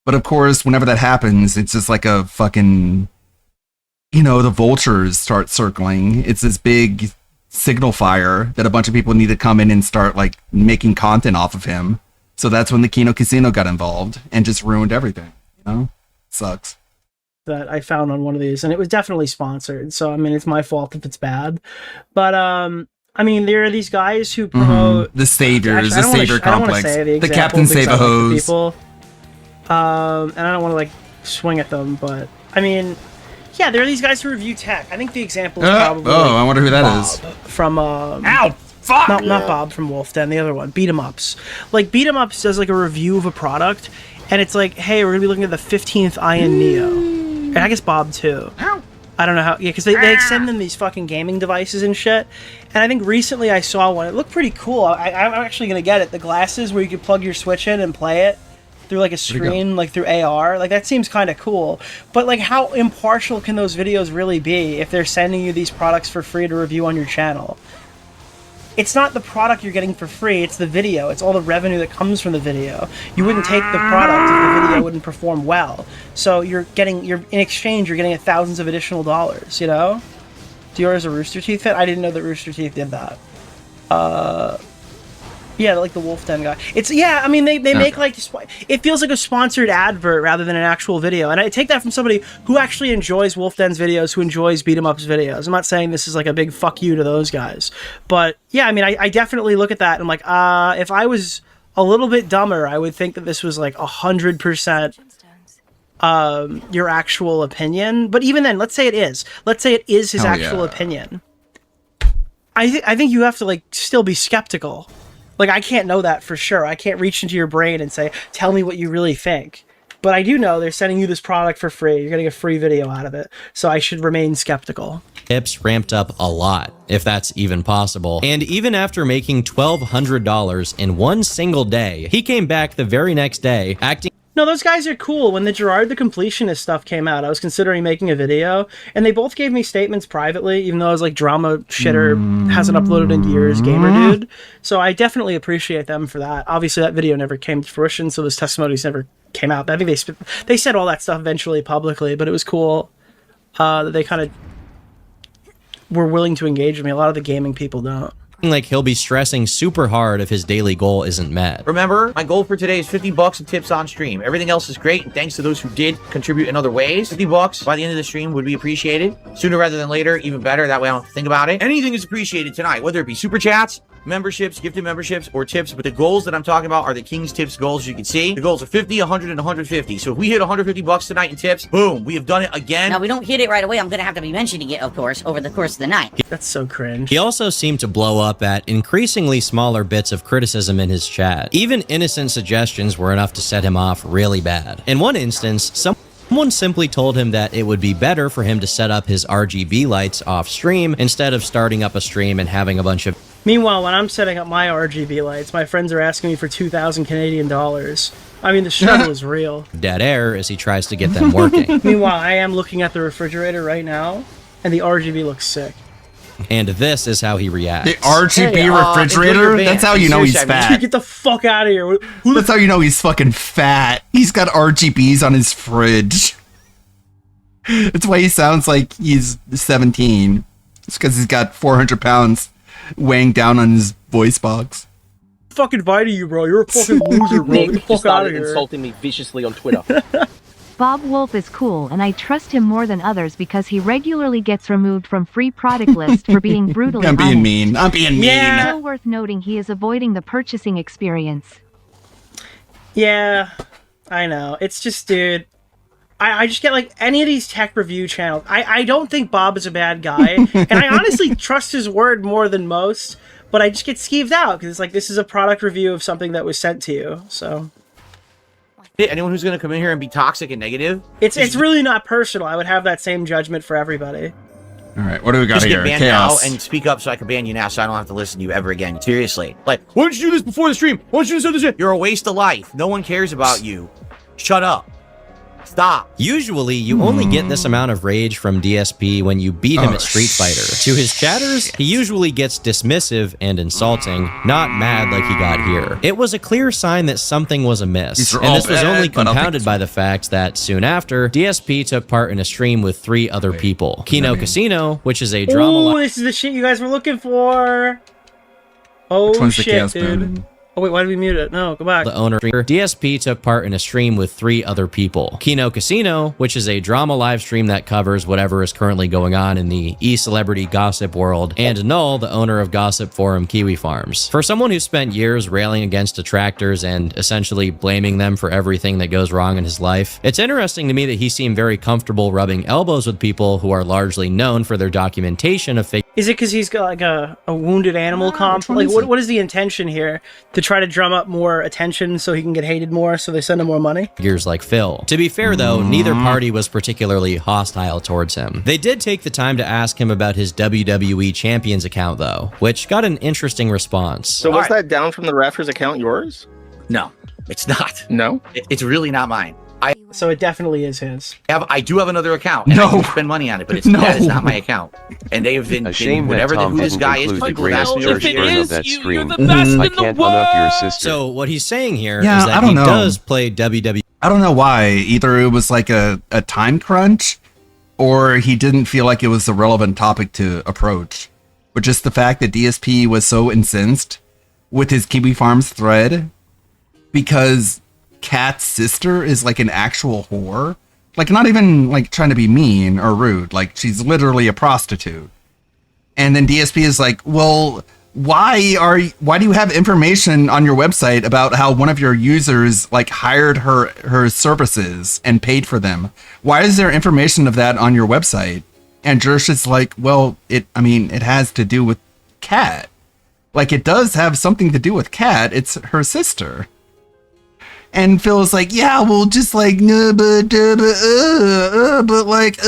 But of course, whenever that happens, it's just like a fucking, you know, the vultures start circling. It's this big signal fire that a bunch of people need to come in and start like making content off of him. So that's when the Kino Casino got involved and just ruined everything. You know, sucks. That I found on one of these, and it was definitely sponsored, so I mean it's my fault if it's bad. But I mean, there are these guys who promote the saviors, Actually, the savior I don't wanna complex, say the the example Captain because I like the Save-A-Hose. people. And I don't want to like swing at them, but I mean, yeah, there are these guys who review tech. I think the example is probably I wonder who that is. from Ow, fuck! Not Bob from Wolf Den, the other one, Beat 'em Ups. Like Beat 'em Ups does like a review of a product, and it's like, hey, we're gonna be looking at the 15th Iron Neo. And I guess Bob too. I don't know how, yeah, because they send them these fucking gaming devices and shit. And I think recently I saw one. It looked pretty cool. I'm actually going to get it. The glasses where you could plug your Switch in and play it through like a screen, like through AR. Like that seems kind of cool. But like how impartial can those videos really be if they're sending you these products for free to review on your channel? It's not the product you're getting for free, it's the video. It's all the revenue that comes from the video. You wouldn't take the product if the video wouldn't perform well. So in exchange, you're getting thousands of additional dollars, you know? Dior is a Rooster Teeth fan? I didn't know that Rooster Teeth did that. Yeah, like the Wolf Den guy. I mean, they make like, it feels like a sponsored advert rather than an actual video. And I take that from somebody who actually enjoys Wolf Den's videos, who enjoys Beat 'em Ups videos. I'm not saying this is like a big fuck you to those guys. But yeah, I mean, I definitely look at that and I'm like, if I was a little bit dumber, I would think that this was like 100% your actual opinion. But even then, let's say it is. Let's say it is his actual opinion. I think you have to like still be skeptical. Like, I can't know that for sure. I can't reach into your brain and say, tell me what you really think. But I do know they're sending you this product for free. You're getting a free video out of it. So I should remain skeptical. Tips ramped up a lot, if that's even possible. And even after making $1,200 in one single day, he came back the very next day acting... No, those guys are cool. When the Gerard the Completionist stuff came out, I was considering making a video, and they both gave me statements privately, even though I was like, drama shitter, hasn't uploaded in years, gamer dude. So I definitely appreciate them for that. Obviously, that video never came to fruition, so those testimonies never came out. I think they said all that stuff eventually publicly, but it was cool that they kind of were willing to engage with me. A lot of the gaming people don't. Like he'll be stressing super hard if his daily goal isn't met. Remember, my goal for today is 50 bucks of tips on stream. Everything else is great, and thanks to those who did contribute in other ways. 50 bucks by the end of the stream would be appreciated. Sooner rather than later, even better. That way I don't have to think about it. Anything is appreciated tonight, whether it be super chats, memberships, gifted memberships, or tips. But the goals that I'm talking about are the King's Tips goals, as you can see. The goals are 50, 100, and 150. So if we hit 150 bucks tonight in tips, boom, we have done it again. Now, we don't hit it right away. I'm going to have to be mentioning it, of course, over the course of the night. That's so cringe. He also seemed to blow up at increasingly smaller bits of criticism in his chat. Even innocent suggestions were enough to set him off really bad. In one instance, someone simply told him that it would be better for him to set up his RGB lights off stream instead of starting up a stream and having a bunch of... Meanwhile, when I'm setting up my RGB lights, my friends are asking me for 2,000 Canadian dollars. I mean, the struggle is real. Dead air as he tries to get them working. Meanwhile, I am looking at the refrigerator right now, and the RGB looks sick. And this is how he reacts. The RGB refrigerator? That's how you know he's fat. Get the fuck out of here. That's how you know he's fucking fat. He's got RGBs on his fridge. That's why he sounds like he's 17. It's because he's got 400 pounds weighing down on his voice box. Fucking inviting you, bro. You're a fucking loser, bro. Get the fuck out of here. Insulting me viciously on Twitter. Bob Wolf is cool, and I trust him more than others because he regularly gets removed from free product list for being brutally I'm being honest. mean. I'm being mean. Yeah. Still worth noting he is avoiding the purchasing experience. Yeah, I know. It's just, dude, I just get like any of these tech review channels. I don't think Bob is a bad guy, and I honestly trust his word more than most, but I just get skeeved out because it's like, this is a product review of something that was sent to you, so... Anyone who's going to come in here and be toxic and negative? It's really not personal. I would have that same judgment for everybody. All right, what do we got Just here? get banned now and speak up so I can ban you now so I don't have to listen to you ever again. Seriously. Like, why don't you do this before the stream? Why don't you do this? You're a waste of life. No one cares about you. Shut up. Stop. Usually, you only get this amount of rage from DSP when you beat him at Street Fighter. To his chatters, he usually gets dismissive and insulting, not mad like he got here. It was a clear sign that something was amiss, and this was only compounded by the fact that soon after, DSP took part in a stream with 3 other people. Kino Casino, which is a drama... Oh, this is the shit you guys were looking for! Oh shit, dude. Oh wait, why did we mute it? No, go back. The owner, DSP, took part in a stream with 3 other people. Kino Casino, which is a drama live stream that covers whatever is currently going on in the e-celebrity gossip world, and Null, the owner of gossip forum Kiwi Farms. For someone who spent years railing against detractors and essentially blaming them for everything that goes wrong in his life, it's interesting to me that he seemed very comfortable rubbing elbows with people who are largely known for their documentation of fake Is it because he's got like a wounded animal comp? Like, what is the intention here? To try to drum up more attention so he can get hated more, so they send him more money? Figures like Phil. To be fair, though, neither party was particularly hostile towards him. They did take the time to ask him about his WWE Champions account, though, which got an interesting response. So was that down from the Rafters account yours? No, it's not. No? It's really not mine. So it definitely is his. I do have another account, and I do spend money on it, but that is not my account. And they have been whatever Tom who this didn't guy is. include the People greatest ask me, church "If it burn is, of that you're stream. the best I in the can't one up your sister. So what he's saying here is Yeah, that I don't he know. does play WWE. I don't know why. Either it was like a time crunch, or he didn't feel like it was a relevant topic to approach. But just the fact that DSP was so incensed with his Kiwi Farms thread because Kat's sister is like an actual whore. Like, not even like trying to be mean or rude. Like, she's literally a prostitute. And then DSP is like, well, why do you have information on your website about how one of your users like hired her services and paid for them? Why is there information of that on your website? And Jersh is like, well, it has to do with Kat. Like, it does have something to do with Kat. It's her sister. And Phil is like, yeah, well, just like, no, but like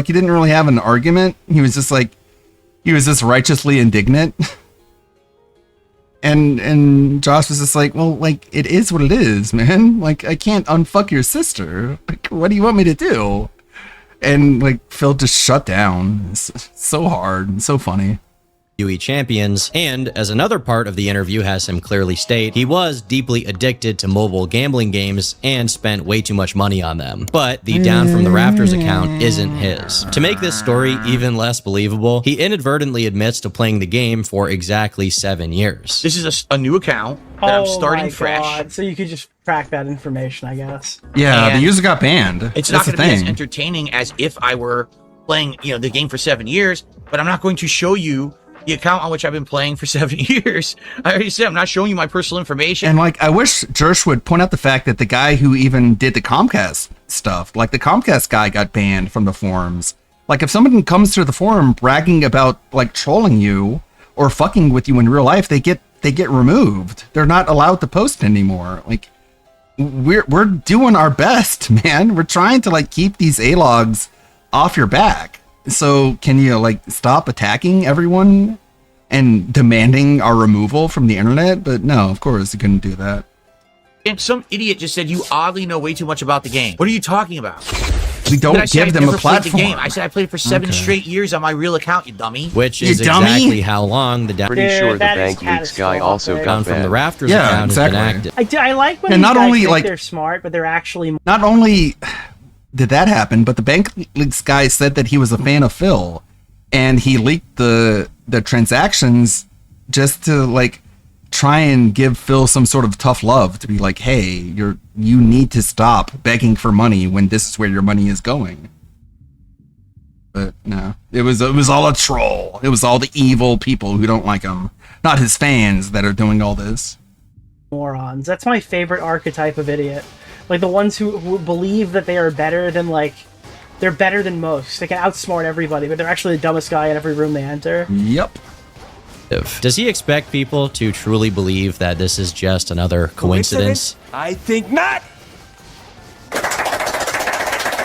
he didn't really have an argument. He was just righteously indignant. And Josh was just like, well, like, it is what it is, man. Like, I can't unfuck your sister. Like, what do you want me to do? And like, Phil just shut down. It's so hard and so funny. WWE Champions, and as another part of the interview has him clearly state, he was deeply addicted to mobile gambling games and spent way too much money on them. But the Down from the Rafters account isn't his. To make this story even less believable, he inadvertently admits to playing the game for exactly 7 years. This is a new account that I'm starting fresh. God. So you could just track that information, I guess. Yeah, And the user got banned. It's That's not the going to be as thing. entertaining as if I were playing, the game for 7 years, but I'm not going to show you the account on which I've been playing for 7 years. I already said I'm not showing you my personal information. And like, I wish Jersh would point out the fact that the guy who even did the Comcast stuff, like the Comcast guy got banned from the forums. Like, if someone comes to the forum bragging about like trolling you or fucking with you in real life, they get removed. They're not allowed to post anymore. Like, we're doing our best, man. We're trying to like keep these A-logs off your back. So can you like stop attacking everyone and demanding our removal from the internet? But no, of course you couldn't do that. And some idiot just said, you oddly know way too much about the game. What are you talking about? We don't I said give I've them a never played the platform. game. I said I played it for 7 straight years on my real account, you dummy. Which is exactly how long the Pretty sure the bank leaks guy also got Down from the banned. Rafters Yeah, account exactly. has been active. I like when And these not guys only, think like- they're smart, but they're actually... Not only did that happen, but the bank leaks guy said that he was a fan of Phil, and he leaked the transactions just to like try and give Phil some sort of tough love, to be like, hey, you need to stop begging for money when this is where your money is going. But no, it was all a troll. It was all the evil people who don't like him, not his fans, that are doing all this. morons. That's my favorite archetype of idiot. Like the ones who believe that they are better than they're better than most. They can outsmart everybody, but they're actually the dumbest guy in every room they enter. Yep. Does he expect people to truly believe that this is just another coincidence? I think not.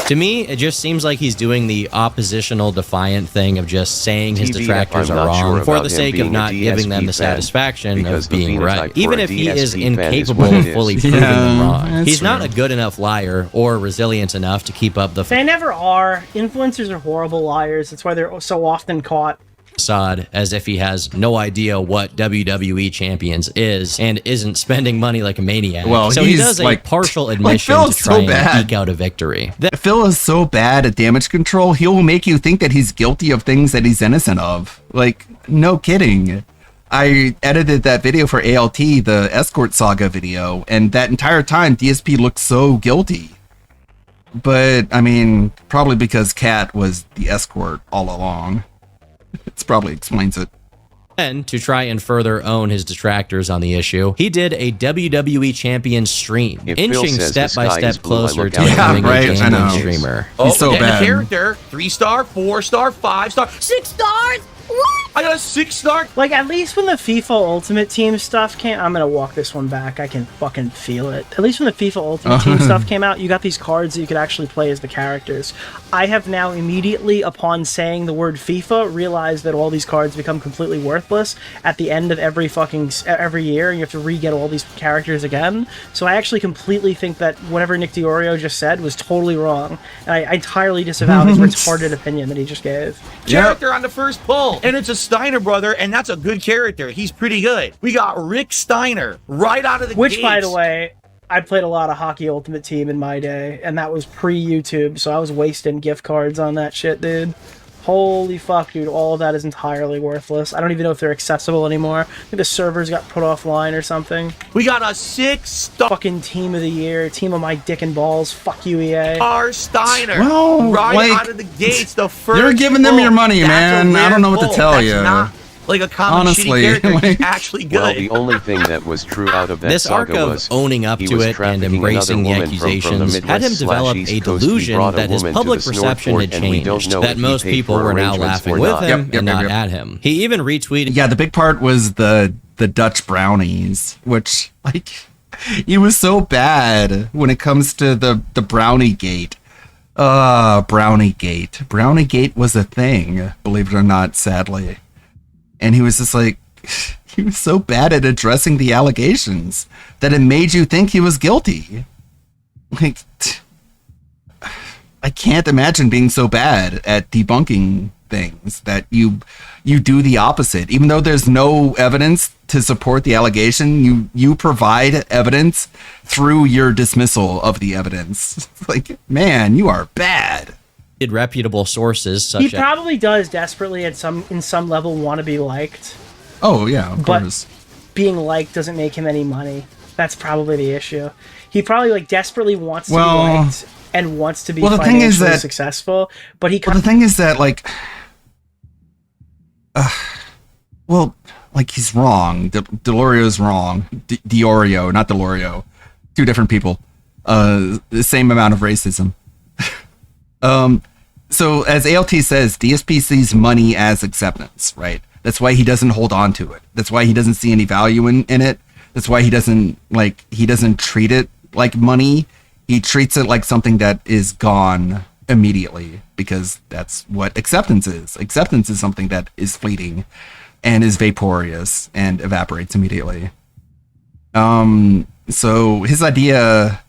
To me, it just seems like he's doing the oppositional defiant thing of just saying his TBF, detractors I'm are not wrong sure for about the him sake of being a not giving them DSP the fan, satisfaction because of the being phenotype right. for Even a if he is DSP fan is incapable what it of is. fully Yeah, proving them wrong. that's He's not true. a good enough liar or resilient enough to keep up the They never are. Influencers are horrible liars. That's why they're so often caught. facade as if he has no idea what WWE Champions is and isn't spending money like a maniac. Well, so he he's, does a like- partial like, admission Phil's to try so and bad. eke out a victory. Phil is so bad at damage control, he'll make you think that he's guilty of things that he's innocent of. Like, no kidding. I edited that video for ALT, the Escort Saga video, and that entire time DSP looked so guilty. But, I mean, probably because Kat was the escort all along. It probably explains it. Then, to try and further own his detractors on the issue, he did a WWE Champion stream, If Phil inching says step the by sky step is blue, I closer look to out. becoming Yeah, right, a I gambling know. streamer. He's so and bad. the character, 3-star, 4-star, 5-star, 6 stars? I got a 6-star. Like, at least when the FIFA Ultimate Team stuff came, I'm gonna walk this one back. I can fucking feel it. At least when the FIFA Ultimate Team stuff came out, you got these cards that you could actually play as the characters. I have now immediately, upon saying the word FIFA, realized that all these cards become completely worthless at the end of every year, and you have to re-get all these characters again. So I actually completely think that whatever Nick Diorio just said was totally wrong, and I entirely disavow his retarded opinion that he just gave. Character on the first pull, and it's a Steiner brother, and that's a good character. He's pretty good. We got Rick Steiner right out of the Which, gates. by the way, I played a lot of Hockey Ultimate Team in my day, and that was pre-YouTube, so I was wasting gift cards on that shit, dude. Holy fuck, dude, all of that is entirely worthless. I don't even know if they're accessible anymore. I think the servers got put offline or something. We got a 6-star fucking Team of the Year, Team of my dick and balls, fuck you, EA. Steiner. Well, right like, out of the gates, the first you're giving them your money, man. I don't know what to tell That's you. Not like a common Honestly, shitty character. He's like- actually good. Well, the only thing that was true out of that This arc saga of was owning up he to was it and trafficking embracing the another woman from the accusations had him Midwest develop / East a Coast. He delusion brought a that his woman to public the North perception Fork, had and we don't changed, know that if he most paid people for were now arrangements laughing or with not. him and not at him. He even retweeted. Yeah, the big part was the Dutch brownies, which, like, he was so bad when it comes to the brownie gate. Brownie gate. Brownie gate was a thing, believe it or not, sadly. And he was just like, he was so bad at addressing the allegations that it made you think he was guilty. Like, I can't imagine being so bad at debunking things that you do the opposite. Even though there's no evidence to support the allegation, you provide evidence through your dismissal of the evidence. Like, man, you are bad. Reputable sources such He as probably does desperately in some level want to be liked. Oh yeah, of but course. Being liked doesn't make him any money. That's probably the issue. He probably like desperately wants to be liked and wants to be the thing financially is that, successful, but he. Well, the thing is that like, he's wrong. Delorio's wrong. Diorio, not Delorio. Two different people. The same amount of racism. So as ALT says, DSP sees money as acceptance, right? That's why he doesn't hold on to it. That's why he doesn't see any value in it. That's why he doesn't treat it like money. He treats it like something that is gone immediately, because that's what acceptance is. Acceptance is something that is fleeting and is vaporous and evaporates immediately. So his idea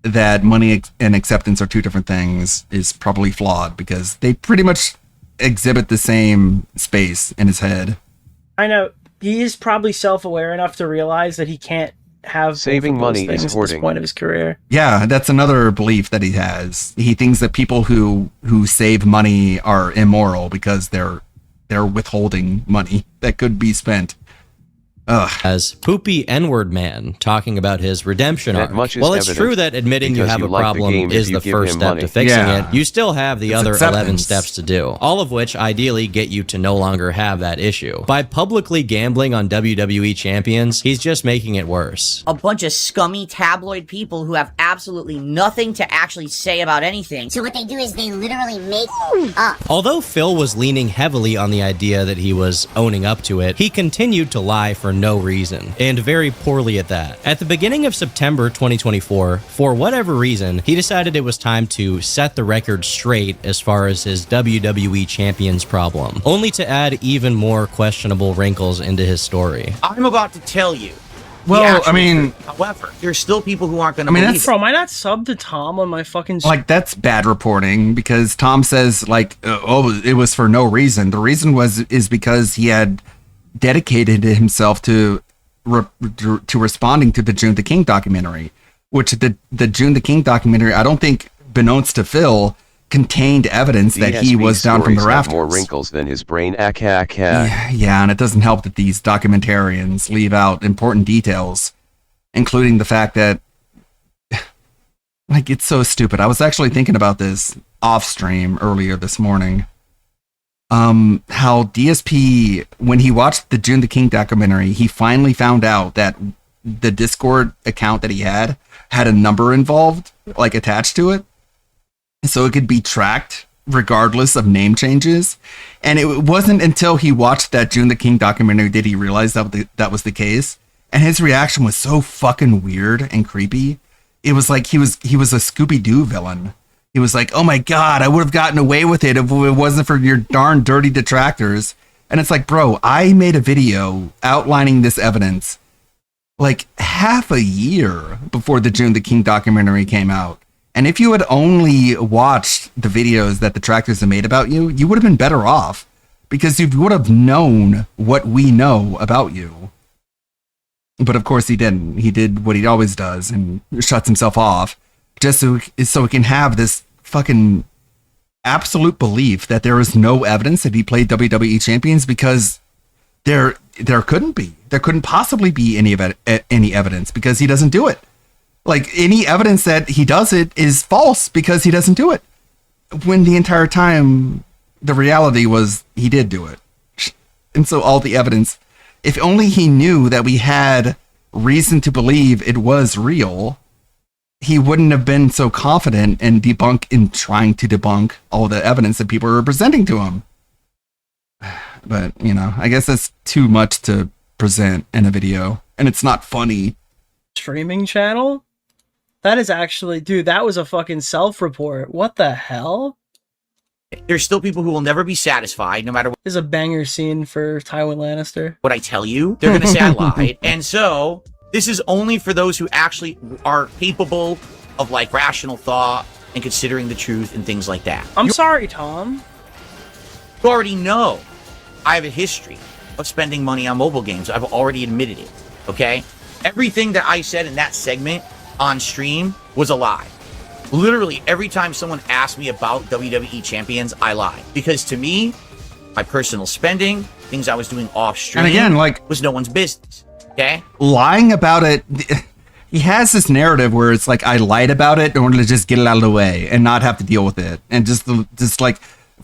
that money and acceptance are two different things is probably flawed, because they pretty much exhibit the same space in his head. I know he is probably self-aware enough to realize that he can't have saving money is at hoarding. this point of his career. Yeah, that's another belief that he has. He thinks that people who save money are immoral because they're withholding money that could be spent. As Poopy N-word man talking about his redemption arc. While it's true that admitting you have a problem is the first step to fixing it, you still have the other 11 steps to do, all of which ideally get you to no longer have that issue. By publicly gambling on WWE champions, he's just making it worse. A bunch of scummy tabloid people who have absolutely nothing to actually say about anything. So what they do is they literally make up. Although Phil was leaning heavily on the idea that he was owning up to it, he continued to lie for no reason, and very poorly at that. At the beginning of September 2024, for whatever reason, he decided it was time to set the record straight as far as his WWE Champions problem, only to add even more questionable wrinkles into his story. I'm about to tell you. Well, I mean, however, there's still people who aren't going to I mean, believe Bro, am I not subbed to Tom on my fucking... like, that's bad reporting, because Tom says, like, it was for no reason. The reason is because he had dedicated himself to responding to the June the King documentary, which the June the King documentary, I don't think, beknownst to Phil, contained evidence that he was down from the rafters. More wrinkles than his brain. Yeah, and it doesn't help that these documentarians leave out important details, including the fact that, like, it's so stupid. I was actually thinking about this off stream earlier this morning. How DSP, when he watched the June the King documentary, he finally found out that the Discord account that he had a number involved, like, attached to it. So it could be tracked regardless of name changes. And it wasn't until he watched that June the King documentary did he realize that was the case. And his reaction was so fucking weird and creepy. It was like he was a Scooby-Doo villain. He was like, oh my God, I would have gotten away with it if it wasn't for your darn dirty detractors. And it's like, bro, I made a video outlining this evidence like half a year before the June the King documentary came out. And if you had only watched the videos that detractors have made about you, you would have been better off because you would have known what we know about you. But of course he didn't. He did what he always does and shuts himself off just so he can have this fucking absolute belief that there is no evidence that he played WWE champions because there couldn't be. There couldn't possibly be any evidence because he doesn't do it. Like, any evidence that he does it is false because he doesn't do it. When the entire time, the reality was he did do it. And so all the evidence, if only he knew that we had reason to believe it was real, he wouldn't have been so confident in trying to debunk all the evidence that people were presenting to him. But, you know, I guess that's too much to present in a video, and it's not funny. Streaming channel? That is actually, dude, that was a fucking self-report. What the hell? There's still people who will never be satisfied, no matter what. This is a banger scene for Tywin Lannister. What I tell you, they're going to say I lied. And so, this is only for those who actually are capable of, like, rational thought and considering the truth and things like that. I'm sorry, Tom. You already know I have a history of spending money on mobile games. I've already admitted it, okay? Everything that I said in that segment on stream was a lie. Literally, every time someone asked me about WWE champions, I lied. Because to me, my personal spending, things I was doing off stream, and again, like, was no one's business, okay? Lying about it, he has this narrative where it's like, I lied about it in order to just get it out of the way and not have to deal with it. And just like,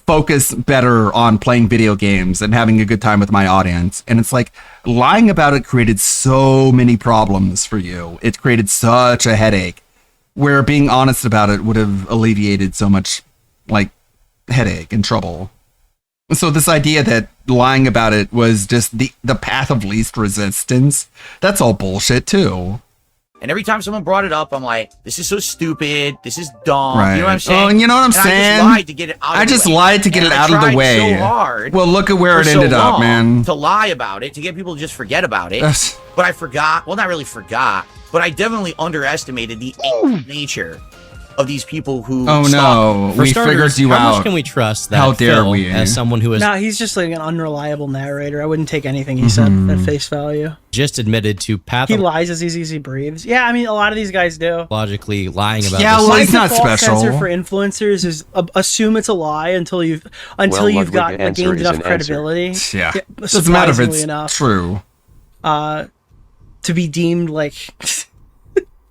focus better on playing video games and having a good time with my audience. And it's like, lying about it created so many problems for you. It created such a headache, where being honest about it would have alleviated so much, like, headache and trouble. So this idea that lying about it was just the path of least resistance, that's all bullshit too. And every time someone brought it up, I'm like, this is so stupid. This is dumb. Right. You know what I'm saying? Oh, and you know what I'm saying? I just lied to get it out of the way. I just lied to get it out of the way. So hard. Well, look at where it ended up, man. To lie about it, to get people to just forget about it. But I forgot. Well, not really forgot, but I definitely underestimated the nature of these people who. Oh no, For we starters, figured you how out. much can we trust that How dare Phil, we? as someone who has No, he's just like an unreliable narrator. I wouldn't take anything he said at face value. just admitted to He lies as easy as he breathes. Yeah, I mean, a lot of these guys do. pathologically lying about Yeah, this. well, My he's not default special. censor for influencers is assume it's a lie until you've Ludwig, got the answer gained is enough an answer. credibility. Yeah, doesn't matter if surprisingly it's enough, true. to be deemed like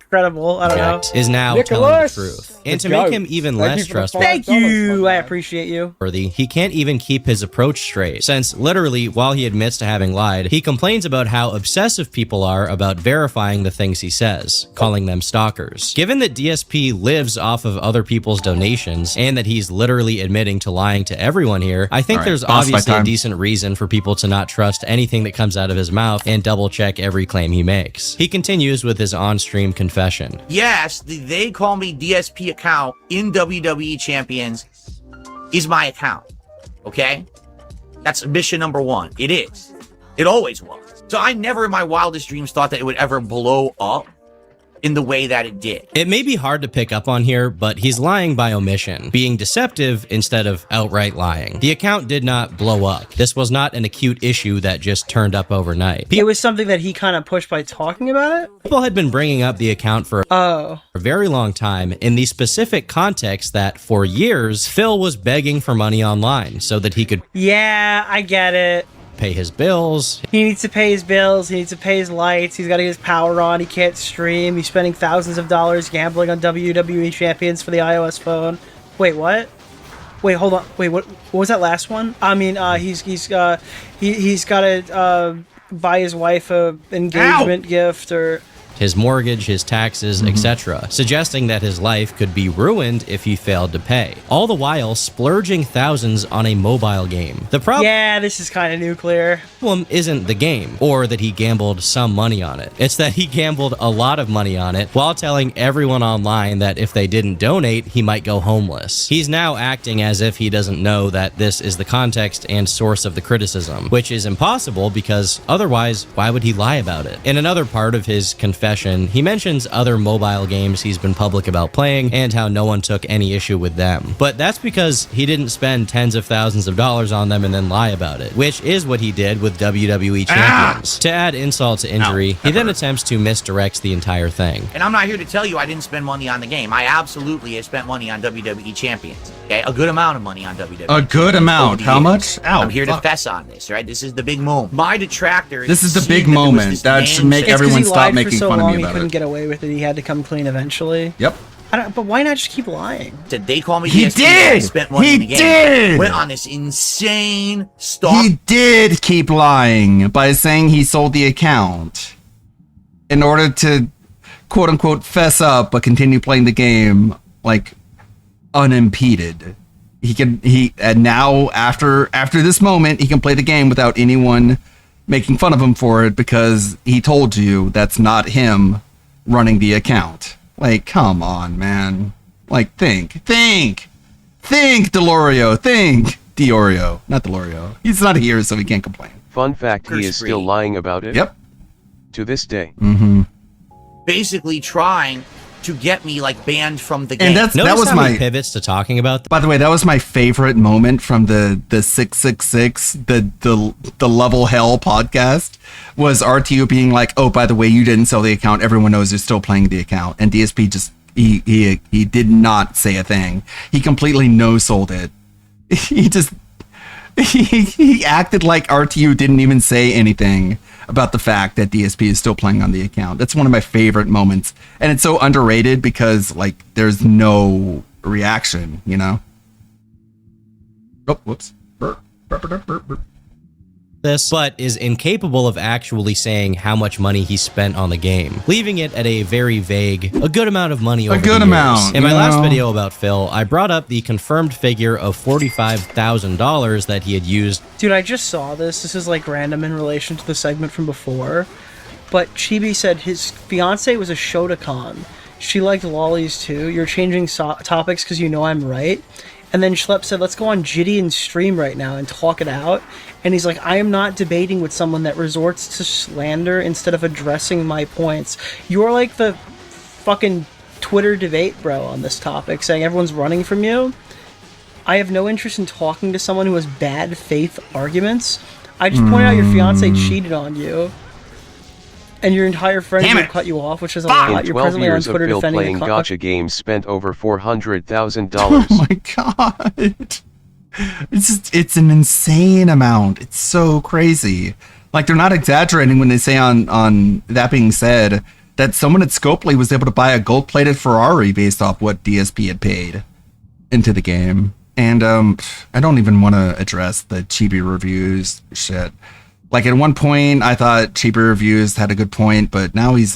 credible. I don't know. is now telling the truth. And to make him even less trustworthy, Thank you. I appreciate you. he can't even keep his approach straight, since literally, while he admits to having lied, he complains about how obsessive people are about verifying the things he says, calling them stalkers. Given that DSP lives off of other people's donations, and that he's literally admitting to lying to everyone here, I think All right, there's boss fight obviously a time. decent reason for people to not trust anything that comes out of his mouth and double check every claim he makes. He continues with his on-stream confession. Yes, they call me DSP account in WWE Champions is my account. Okay? That's mission number one. It is. It always was. So I never in my wildest dreams thought that it would ever blow up in the way that it did. It may be hard to pick up on here, but he's lying by omission, being deceptive instead of outright lying. The account did not blow up. This was not an acute issue that just turned up overnight. It was something that he kind of pushed by talking about it. People had been bringing up the account for a very long time in the specific context that for years, Phil was begging for money online so that he could Yeah, I get it. pay his bills. He needs to pay his bills. He needs to pay his lights. He's got to get his power on. He can't stream. He's spending thousands of dollars gambling on WWE champions for the iOS phone. Wait, what? Wait, hold on. Wait, what was that last one? I mean, he's got to buy his wife a engagement gift or. his mortgage, his taxes, etc., suggesting that his life could be ruined if he failed to pay. All the while splurging thousands on a mobile game. The problem this is kind of nuclear. Isn't the game, or that he gambled some money on it. It's that he gambled a lot of money on it while telling everyone online that if they didn't donate, he might go homeless. He's now acting as if he doesn't know that this is the context and source of the criticism, which is impossible because otherwise, why would he lie about it? In another part of his confession, he mentions other mobile games he's been public about playing and how no one took any issue with them. But that's because he didn't spend tens of thousands of dollars on them and then lie about it, which is what he did with WWE Champions. To add insult to injury, he then attempts to misdirect the entire thing. And I'm not here to tell you I didn't spend money on the game. I absolutely have spent money on WWE Champions. Okay, a good amount of money on WWE. A good amount. How much? Ow, I'm here to fess on this, right? This is the big moment. My detractors. This is the big moment that should make everyone stop making fun of me He about couldn't it. get away with it. He had to come clean eventually. Yep. But why not just keep lying? They call me He DSP. did! I spent money He in the game. did! Went on this insane stalk. He did keep lying by saying he sold the account in order to quote unquote fess up but continue playing the game like unimpeded. And now after this moment he can play the game without anyone making fun of him for it because he told you that's not him running the account. Like, come on, man. Like, think, Delorio, think. Diorio, not Delorio. He's not here, so he can't complain. Fun fact, he is still lying about it? Yep. To this day. Basically trying to get me like banned from the game. And that was my pivots to talking about. By the way, that was my favorite moment from the 666, the Level Hell podcast, was RTU being like, "Oh, by the way, you didn't sell the account. Everyone knows you're still playing the account." And DSP just he did not say a thing. He completely no-sold it. He just he acted like RTU didn't even say anything about the fact that DSP is still playing on the account. That's one of my favorite moments. And it's so underrated because, like, there's no reaction, you know? Oh, whoops. Burp. This, but is incapable of actually saying how much money he spent on the game, leaving it at a very vague, a good amount of money over the years. In my last video about Phil, I brought up the confirmed figure of $45,000 that he had used. Dude, I just saw this. This is like random in relation to the segment from before. But Chibi said his fiance was a Shotokan. She liked lollies too. You're changing topics because you know I'm right. And then Schlepp said, let's go on Gideon's stream right now and talk it out. And he's like, I am not debating with someone that resorts to slander instead of addressing my points. You're like the fucking Twitter debate bro on this topic, saying everyone's running from you. I have no interest in talking to someone who has bad faith arguments. I just pointed out your fiance cheated on you. And your entire friend group cut you off, which is a lot. In You're 12 presently on years of Twitter Phil defending playing a gacha games, spent over $400,000. Oh my god. It's an insane amount. It's so crazy. Like, they're not exaggerating when they say on that being said that someone at Scopely was able to buy a gold-plated Ferrari based off what DSP had paid into the game. And I don't even want to address the Chibi reviews shit. Like, at one point, I thought Chibi Reviews had a good point, but now he's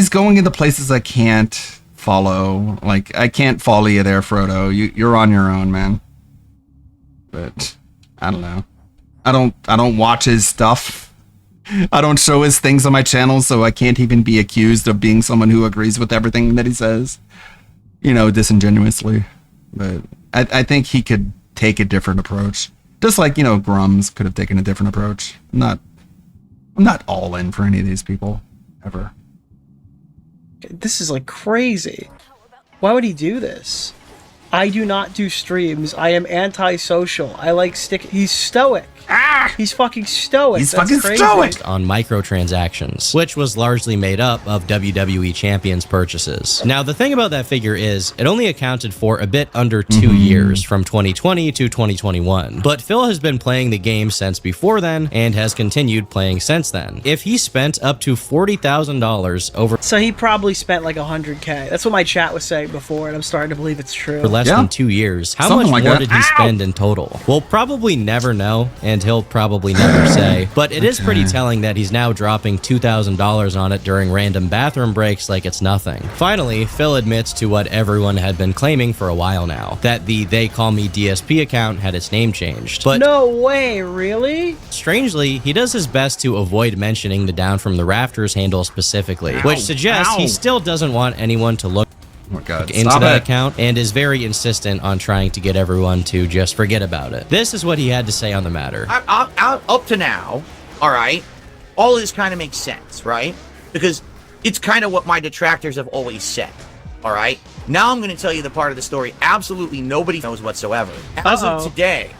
going into places I can't follow. Like, I can't follow you there, Frodo. You're on your own, man. But I don't know. I don't watch his stuff. I don't show his things on my channel, so I can't even be accused of being someone who agrees with everything that he says, you know, disingenuously. But I think he could take a different approach. Just like, you know, Grums could have taken a different approach. I'm not all in for any of these people, ever. This is like crazy. Why would he do this? I do not do streams. I am antisocial. I like he's stoic. He's fucking stoic. He's That's fucking crazy. stoic! On microtransactions, which was largely made up of WWE Champions purchases. Now, the thing about that figure is, it only accounted for a bit under 2 years, from 2020 to 2021. But Phil has been playing the game since before then, and has continued playing since then. If he spent up to $40,000 over... So he probably spent like 100K. That's what my chat was saying before, and I'm starting to believe it's true. For less than 2 years, how Something much like more that. did he spend in total? We'll probably never know, and and he'll probably never say. But it is pretty telling that he's now dropping $2,000 on it during random bathroom breaks like it's nothing. Finally, Phil admits to what everyone had been claiming for a while now, that the They Call Me DSP account had its name changed. But no way, really? strangely, he does his best to avoid mentioning the Down from the Rafters handle specifically, which suggests he still doesn't want anyone to look into that account and is very insistent on trying to get everyone to just forget about it. This is what he had to say on the matter. Up to now, all right, all this kind of makes sense, right? Because it's kind of what my detractors have always said, all right? Now I'm going to tell you the part of the story absolutely nobody knows whatsoever. As of today,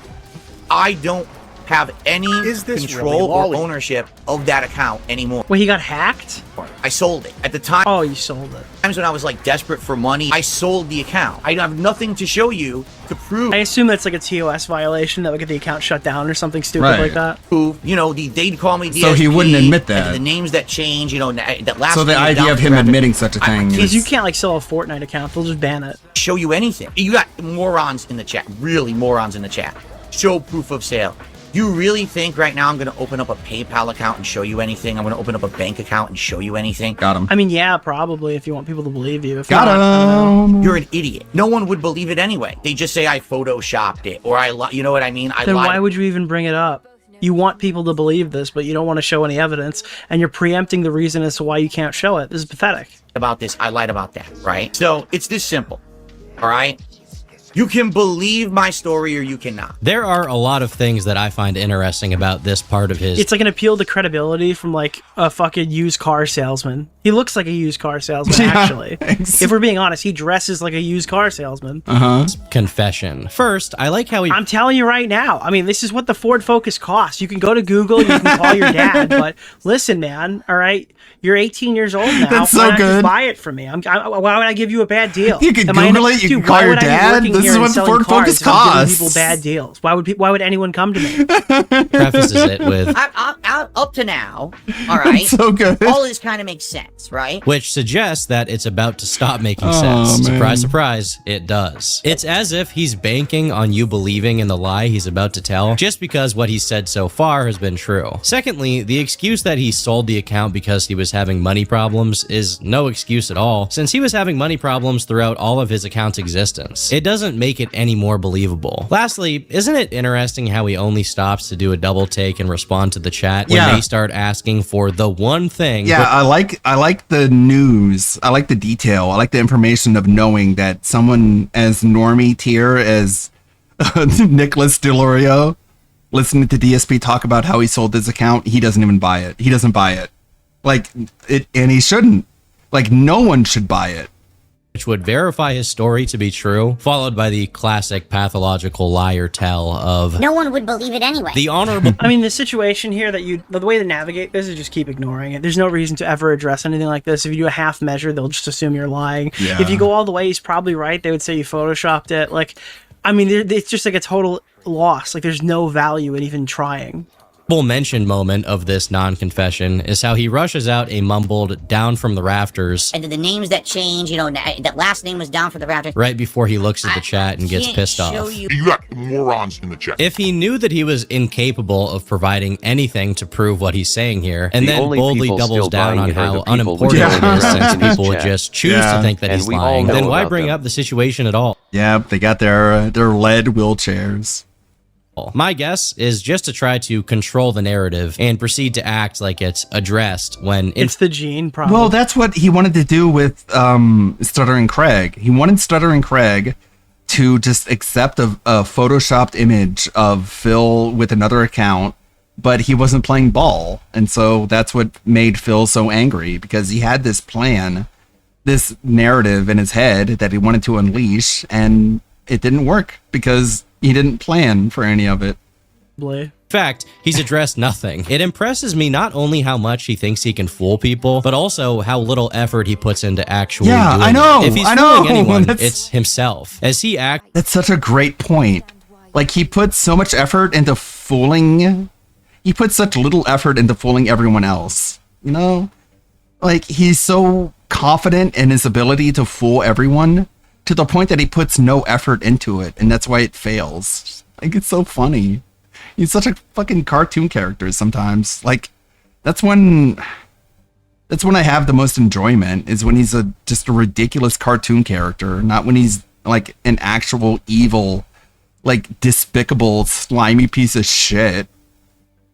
I don't have any control or ownership of that account anymore. Well, he got hacked? I sold it. At the time... Oh, you sold it. Times when I was like desperate for money, I sold the account. I have nothing to show you to prove. I assume that's like a TOS violation that would get the account shut down or something stupid like that. Who, you know, they'd call me DSP. So he wouldn't admit that. The names that change, you know, that last. So the idea of him admitting such a thing Because is... you can't like sell a Fortnite account, they'll just ban it. Show you anything. You got morons in the chat, really morons in the chat. Show proof of sale. You really think right now I'm going to open up a PayPal account and show you anything? I'm going to open up a bank account and show you anything? Got him. I mean, yeah, probably, if you want people to believe you. If Got him. You're an idiot. No one would believe it anyway. They just say I photoshopped it, or you know what I mean? Then why would you even bring it up? You want people to believe this, but you don't want to show any evidence, and you're preempting the reason as to why you can't show it. This is pathetic. About this, I lied about that, right? So it's this simple, all right? You can believe my story or you cannot. There are a lot of things that I find interesting about this part of his... It's like an appeal to credibility from like a fucking used car salesman. He looks like a used car salesman, actually. If we're being honest, he dresses like a used car salesman. Confession. First, I like how he... I'm telling you right now. I mean, this is what the Ford Focus costs. You can go to Google, you can call your dad, but listen, man, all right? You're 18 years old now. That's so why not good. Just buy it from me. Why would I give you a bad deal? You can Google it, you can call your dad. This is what the Ford Focus costs. People bad deals. Why would anyone come to me? Prefaces it with... Up to now, all right? So good. All this kind of makes sense, right? Which suggests that it's about to stop making sense. Man. Surprise, surprise, it does. It's as if he's banking on you believing in the lie he's about to tell, just because what he's said so far has been true. Secondly, the excuse that he sold the account because he was having money problems is no excuse at all, since he was having money problems throughout all of his account's existence. It doesn't make it any more believable. Lastly, isn't it interesting how he only stops to do a double take and respond to the chat when they start asking for the one thing? Yeah, I like the news. I like the detail. I like the information of knowing that someone as normie tier as Nicholas DeLorio listening to DSP talk about how he sold his account, he doesn't even buy it. He doesn't buy it. Like, and he shouldn't. Like, no one should buy it. Which would verify his story to be true, followed by the classic pathological liar tell of... No one would believe it anyway. The honorable... I mean, the situation here the way to navigate this is just keep ignoring it. There's no reason to ever address anything like this. If you do a half measure, they'll just assume you're lying. Yeah. If you go all the way, he's probably right. They would say you photoshopped it. Like, I mean, it's just like a total loss. Like, there's no value in even trying. Mention moment of this non-confession is how he rushes out a mumbled down from the rafters And the names that change, you know, that last name was down for the rafters. right before he looks at the chat and gets pissed off. You got morons in the chat. If he knew that he was incapable of providing anything to prove what he's saying here, and The then only boldly people doubles still down buying on it are how the people unimportant with it their is since accounts in his people would chat. just choose to think that And he's we all lying, know then why about bring them. up the situation at all? Yeah, they got their lead wheelchairs. My guess is just to try to control the narrative and proceed to act like it's addressed when It's the gene problem. Well, that's what he wanted to do with Stuttering Craig. He wanted Stuttering Craig to just accept a photoshopped image of Phil with another account, but he wasn't playing ball. And so that's what made Phil so angry, because he had this plan, this narrative in his head that he wanted to unleash, and it didn't work because he didn't plan for any of it. In fact, he's addressed nothing. It impresses me not only how much he thinks he can fool people, but also how little effort he puts into actually doing I know, it. If he's I know. fooling anyone, That's- it's himself. As he acts... That's such a great point. Like, he puts so much effort into fooling. He puts such little effort into fooling everyone else. You know? Like, he's so confident in his ability to fool everyone to the point that he puts no effort into it, and that's why it fails. Like, it's so funny. He's such a fucking cartoon character sometimes. Like, that's when I have the most enjoyment, is when he's just a ridiculous cartoon character, not when he's like an actual evil, like despicable, slimy piece of shit.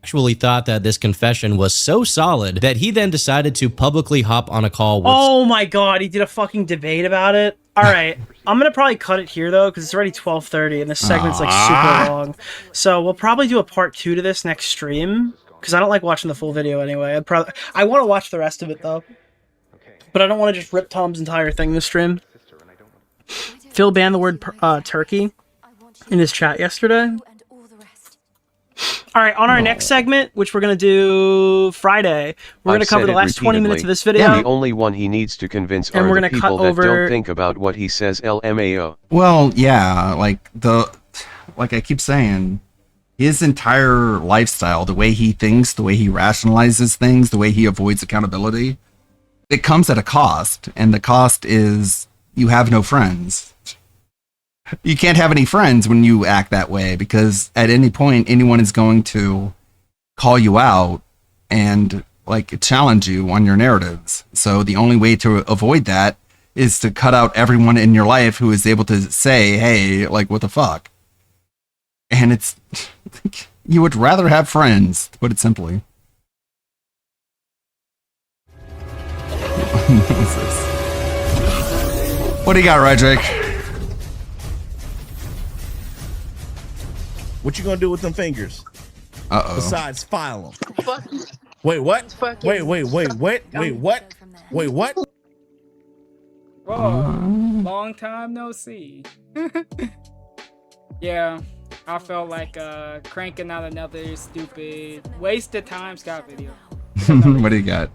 Actually thought that this confession was so solid that he then decided to publicly hop on a call with Oh my god, he did a fucking debate about it. All right, I'm gonna probably cut it here though, because it's already 12:30 and this segment's like super long. So we'll probably do a part 2 to this next stream, because I don't like watching the full video anyway. I want to watch the rest of it though, but I don't want to just rip Tom's entire thing this stream. Phil banned the word turkey in his chat yesterday. All right, on our next segment, which we're going to do Friday, we're going to cover the last 20 minutes of this video. The only one he needs to convince are the people that don't think about what he says, LMAO. Well, yeah, like I keep saying, his entire lifestyle, the way he thinks, the way he rationalizes things, the way he avoids accountability, it comes at a cost, and the cost is you have no friends. You can't have any friends when you act that way, because at any point anyone is going to call you out and like challenge you on your narratives. So the only way to avoid that is to cut out everyone in your life who is able to say, hey, like, what the fuck? And it's you would rather have friends, to put it simply. What do you got, Roderick? What you gonna do with them fingers? Uh-oh. Besides file them. Wait, what? Wait, what? Wait, what? Whoa, long time no see. Yeah, I felt like cranking out another stupid waste of time Scott video. What do you got?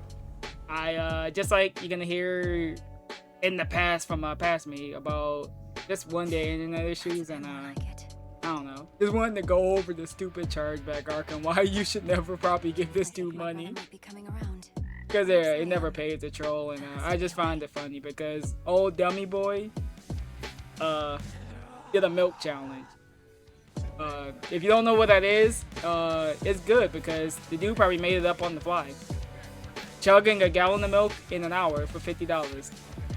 I just like you're gonna hear in the past from past me about this one day internet issues, and I don't know. Just wanted to go over the stupid chargeback arc and why you should never probably give this dude money. Because it never pays the troll, and I just find it funny because old dummy boy did a milk challenge. If you don't know what that is, it's good because the dude probably made it up on the fly. Chugging a gallon of milk in an hour for $50.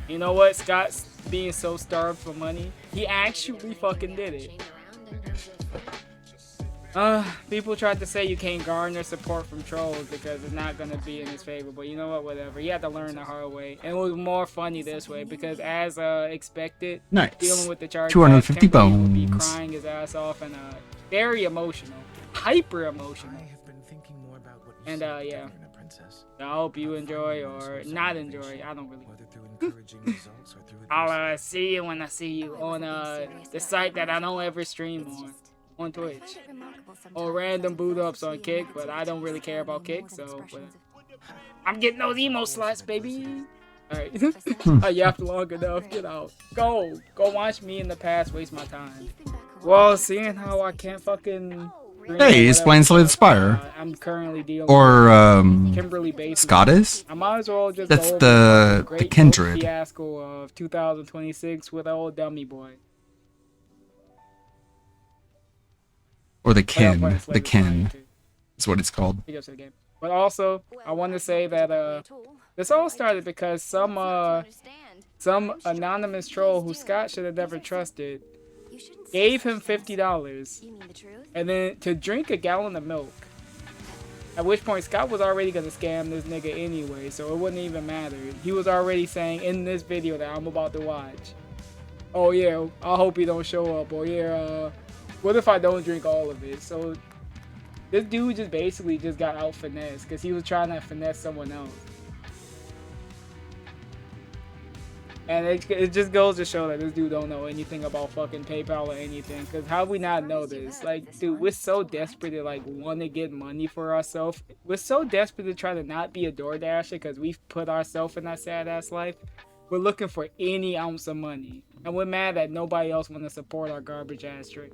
You know what? Scott's being so starved for money, he actually fucking did it. People tried to say you can't garner support from trolls because it's not gonna be in his favor, but you know what, whatever. You had to learn the hard way. And it was more funny this way because as expected, nice. Dealing with the charge 250 bones. Would be bones. crying his ass off and very emotional. Hyper emotional. And yeah. I hope you enjoy or not enjoy. I don't really. I'll see you when I see you on the site that I don't ever stream on Twitch. Or random boot ups on Kick, but I don't really care about Kick, so I'm getting those emo slots, baby. Alright. I yapped long enough. Get out. Go watch me in the past waste my time. Well, seeing how I can't fucking Hey, he's playing Slay the Spire. I'm currently dealing with Kimberly Scottis? I might as well just That's go over the great Kindred. fiasco of 2026 with old dummy boy. Or the Kin. The Kin is what it's called. But also, I want to say that this all started because some anonymous troll who Scott should have never trusted gave him $50 and then to drink a gallon of milk. At which point Scott was already gonna scam this nigga anyway, so it wouldn't even matter. He was already saying in this video that I'm about to watch, oh yeah, I hope he don't show up, or yeah, what if I don't drink all of it? So this dude just basically just got out finessed because he was trying to finesse someone else. And it just goes to show that this dude don't know anything about fucking PayPal or anything. Because how we not know this? Like, dude, we're so desperate to, like, want to get money for ourselves. We're so desperate to try to not be a DoorDasher because we've put ourselves in that sad-ass life. We're looking for any ounce of money. And we're mad that nobody else want to support our garbage-ass trick.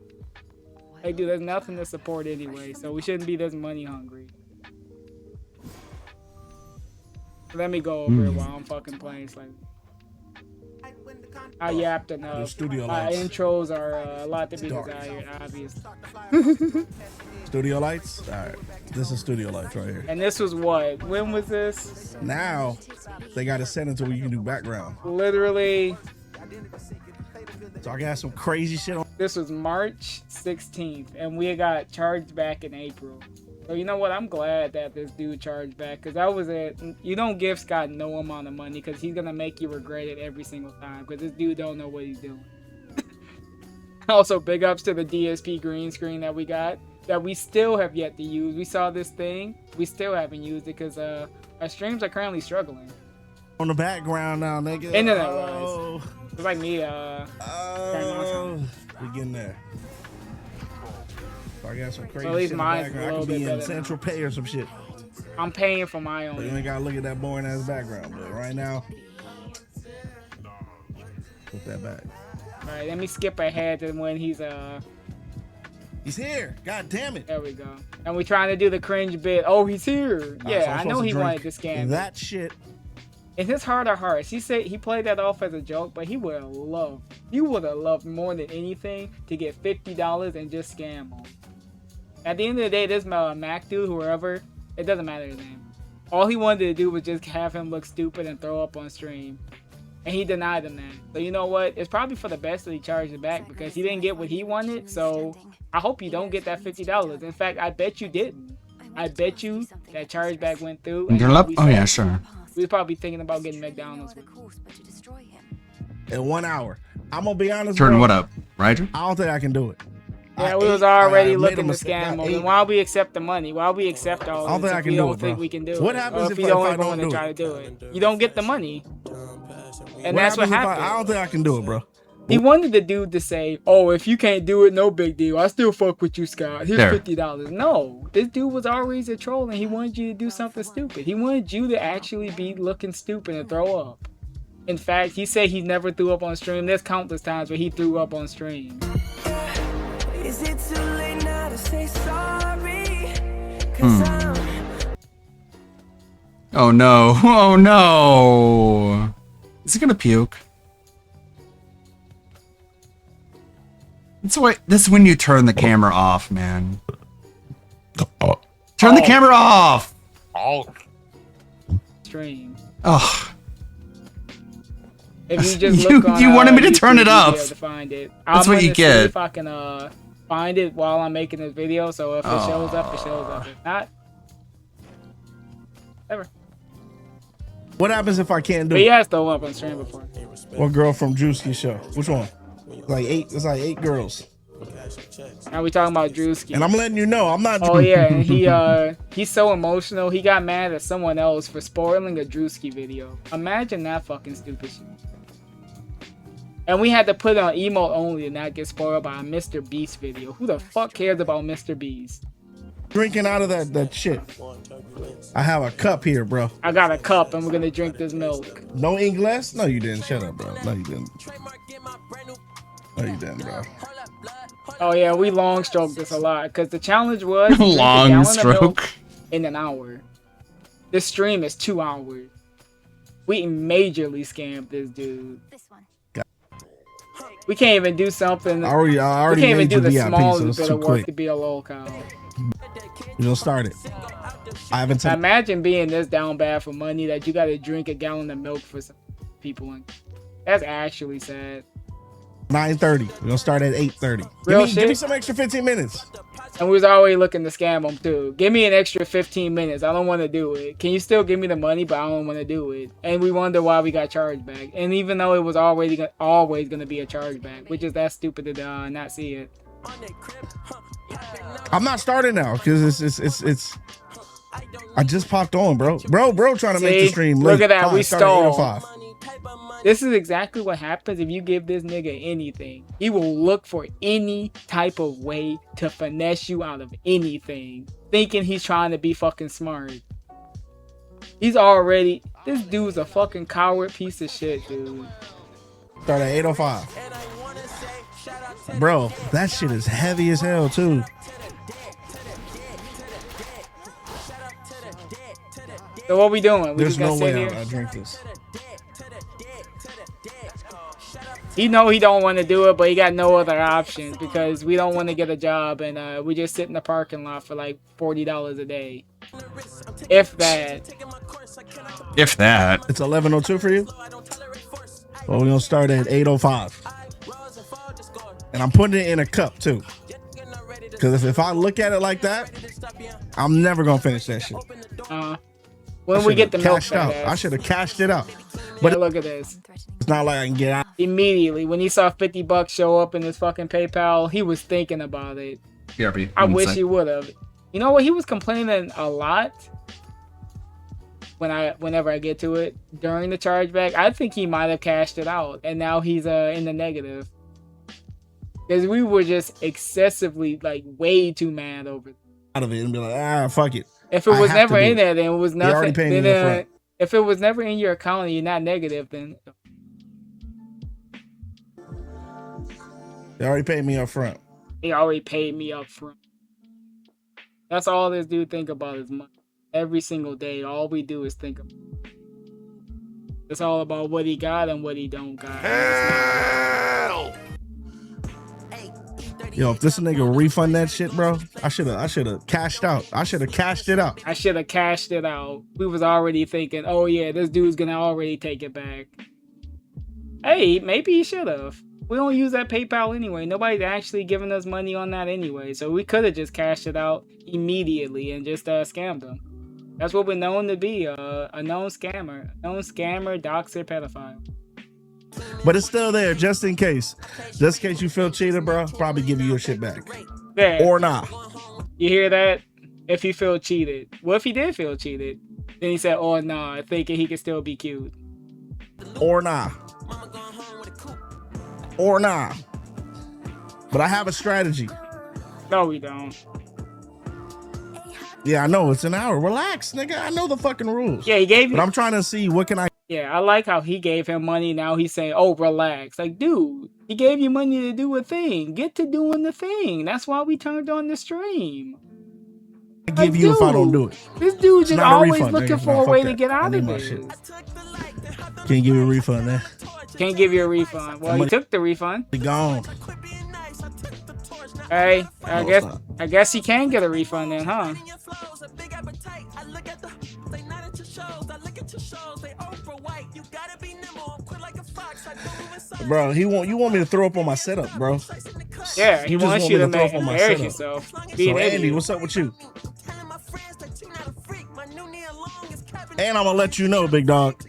Like, dude, there's nothing to support anyway. So we shouldn't be this money hungry. Let me go over it while I'm fucking playing Slay. I yapped enough. The studio My lights. intros are a lot to be Dark. desired, obviously. Studio lights? Alright. This is studio lights right here. And this was what? When was this? Now, they got it set into where you can do background. Literally. So I got some crazy shit on. This was March 16th, and we got charged back in April. So you know what? I'm glad that this dude charged back, because that was it. You don't give Scott no amount of money, because he's gonna make you regret it every single time, because this dude don't know what he's doing. Also, big ups to the DSP green screen that we got, that we still have yet to use. We saw this thing, we still haven't used it, because our streams are currently struggling. On the background now, nigga. Internet-wise. It's like me, we getting there. So I got some crazy at least shit in the mine's a background. I little could be bit in better Central Pay or some shit. I'm paying for my So you own. ain't gotta look at that boring ass background, but right now, put that back. Alright, let me skip ahead to when he's here. God damn it. There we go. And we're trying to do the cringe bit. Oh, he's here. Yeah, So I'm I know supposed he to wanted drink to scam that shit. In his heart of hearts, he said he played that off as a joke, but he would have loved more than anything to get $50 and just scam him. At the end of the day, this Mac dude, whoever, it doesn't matter his name. All he wanted to do was just have him look stupid and throw up on stream. And he denied him that. So you know what? It's probably for the best that he charged it back, because he didn't get what he wanted. So I hope you don't get that $50. In fact, I bet you didn't. I bet you that chargeback went through. And Oh yeah, sure. we was probably thinking about getting McDonald's. In 1 hour. I'm gonna be honest. Turn bro, what up, Ryder? I don't think I can do it. Yeah, we was already made a looking to mistake. scam I him. ate. And why we accept the money? Why we accept all I don't this think I if can we do don't it, bro. think we can do What it? happens Or if you I don't don't want to do try it? to do it? You don't get the money. And What that's what happens if happened. I don't think I can do it, bro. He wanted the dude to say, "Oh, if you can't do it, no big deal. I still fuck with you, Scott. Here's There. $50." No, this dude was always a troll, and he wanted you to do something stupid. He wanted you to actually be looking stupid and throw up. In fact, he said he never threw up on stream. There's countless times where he threw up on stream. Is it too late now to say sorry? Oh no! Oh no! Is he gonna puke? This is when you turn the camera off, man. Turn the camera off! Stream. Oh. If you just look on, you wanted me to YouTube, turn it you'll up. be able to find it. That's I'm what you gonna see get. If I can find it while I'm making this video, so if it shows up, it shows up. If not, ever. What happens if I can't do But it? he has thrown up on stream before. What girl from Drewski's show? Which one? Like 8. It's like 8 girls. Now we talking about Drewski. And I'm letting you know, I'm not. Oh yeah, and he's so emotional. He got mad at someone else for spoiling a Drewski video. Imagine that fucking stupid shit. And we had to put it on emote only and not get spoiled by a Mr. Beast video. Who the fuck cares about Mr. Beast? Drinking out of that shit. I have a cup here, bro. I got a cup and we're gonna drink this milk. No ink glass? No, you didn't. Shut up, bro. No, you didn't. No, you didn't, bro. Oh yeah, we long stroked this a lot because the challenge was drink a Long gallon of stroke. milk in an hour. This stream is 2 hours. We majorly scammed this dude. We can't even do something. I already we can't even made do you the VIP, so smallest it's bit too of work quick. to be a lol cow. You don't start it. I haven't Now taken. imagine being this down bad for money that you got to drink a gallon of milk for some people. That's actually sad. 9:30. We're gonna start at 8:30. Real Give me shit? some extra 15 minutes. And we was already looking to scam them too. Give me an extra 15 minutes. I don't want to do it. Can you still give me the money? But I don't want to do it. And we wonder why we got charged back. And even though it was always going to be a chargeback, which is that stupid to not see it. I'm not starting now because it's. I just popped on, bro. Bro, trying to make the See? stream late. Look at that. Fine, We start at stalled. 8:05. This is exactly what happens if you give this nigga anything. He will look for any type of way to finesse you out of anything, thinking he's trying to be fucking smart. He's already... This dude's a fucking coward piece of shit, dude. Start at 8:05. Bro, that shit is heavy as hell too. So what we doing? We There's just gonna no sit way here? I drink this. He know he don't want to do it, but he got no other options because we don't want to get a job and we just sit in the parking lot for like $40 a day, if that. If that. It's 11:02 for you. Well, we're gonna start at 8:05, and I'm putting it in a cup too. Because if I look at it like that, I'm never gonna finish that shit. When we get the milk cashed out, I should have cashed it out. But look at this. It's not like I can get out Immediately when he saw $50 show up in his fucking PayPal, he was thinking about it. BRB. I wish he would have. You know what? He was complaining a lot. Whenever I get to it during the chargeback, I think he might have cashed it out, and now he's in the negative. Because we were just excessively, like, way too mad over it. Out of it and be like, fuck it. If it was never in there, then it was nothing. Already paying me up front. If it was never in your account and you're not negative, then they already paid me up front. He already paid me up front. That's all this dude think about is money. Every single day, all we do is think about it. It's all about what he got and what he don't got. Yo, if this nigga refund that shit, bro, I should have cashed out. I should have cashed it out. I should have cashed it out. We was already thinking, oh yeah, this dude's gonna already take it back. Hey, maybe he should have. We don't use that PayPal anyway. Nobody's actually giving us money on that anyway. So we could have just cashed it out immediately and just scammed them. That's what we're known to be, a known scammer. A known scammer, doxer, pedophile. But it's still there, just in case. Just in case you feel cheated, bro, probably give you your shit back. There. Or not. You hear that? If you feel cheated. What if he did feel cheated? Then he said, oh, nah, thinking he could still be cute. Or nah. Or nah. But I have a strategy. No, we don't. Yeah, I know. It's an hour. Relax, nigga. I know the fucking rules. Yeah, he gave you. But I'm trying to see what can I. Yeah, I like how he gave him money. Now he's saying, oh, relax. Like, dude, he gave you money to do a thing. Get to doing the thing. That's why we turned on the stream. I give you if I don't do it. This dude just always refund, looking nigga. for Nah, a way fuck to that. get out of my this. shit. Can't give you a refund, man. Can't give you a refund. Well, he took the refund. He gone. Hey, I guess he can get a refund then, huh? Bro, you want me to throw up on my setup, bro. Yeah, he wants you to embarrass yourself. Be So an Andy, idiot. what's up with you? And I'm gonna let you know, big dog.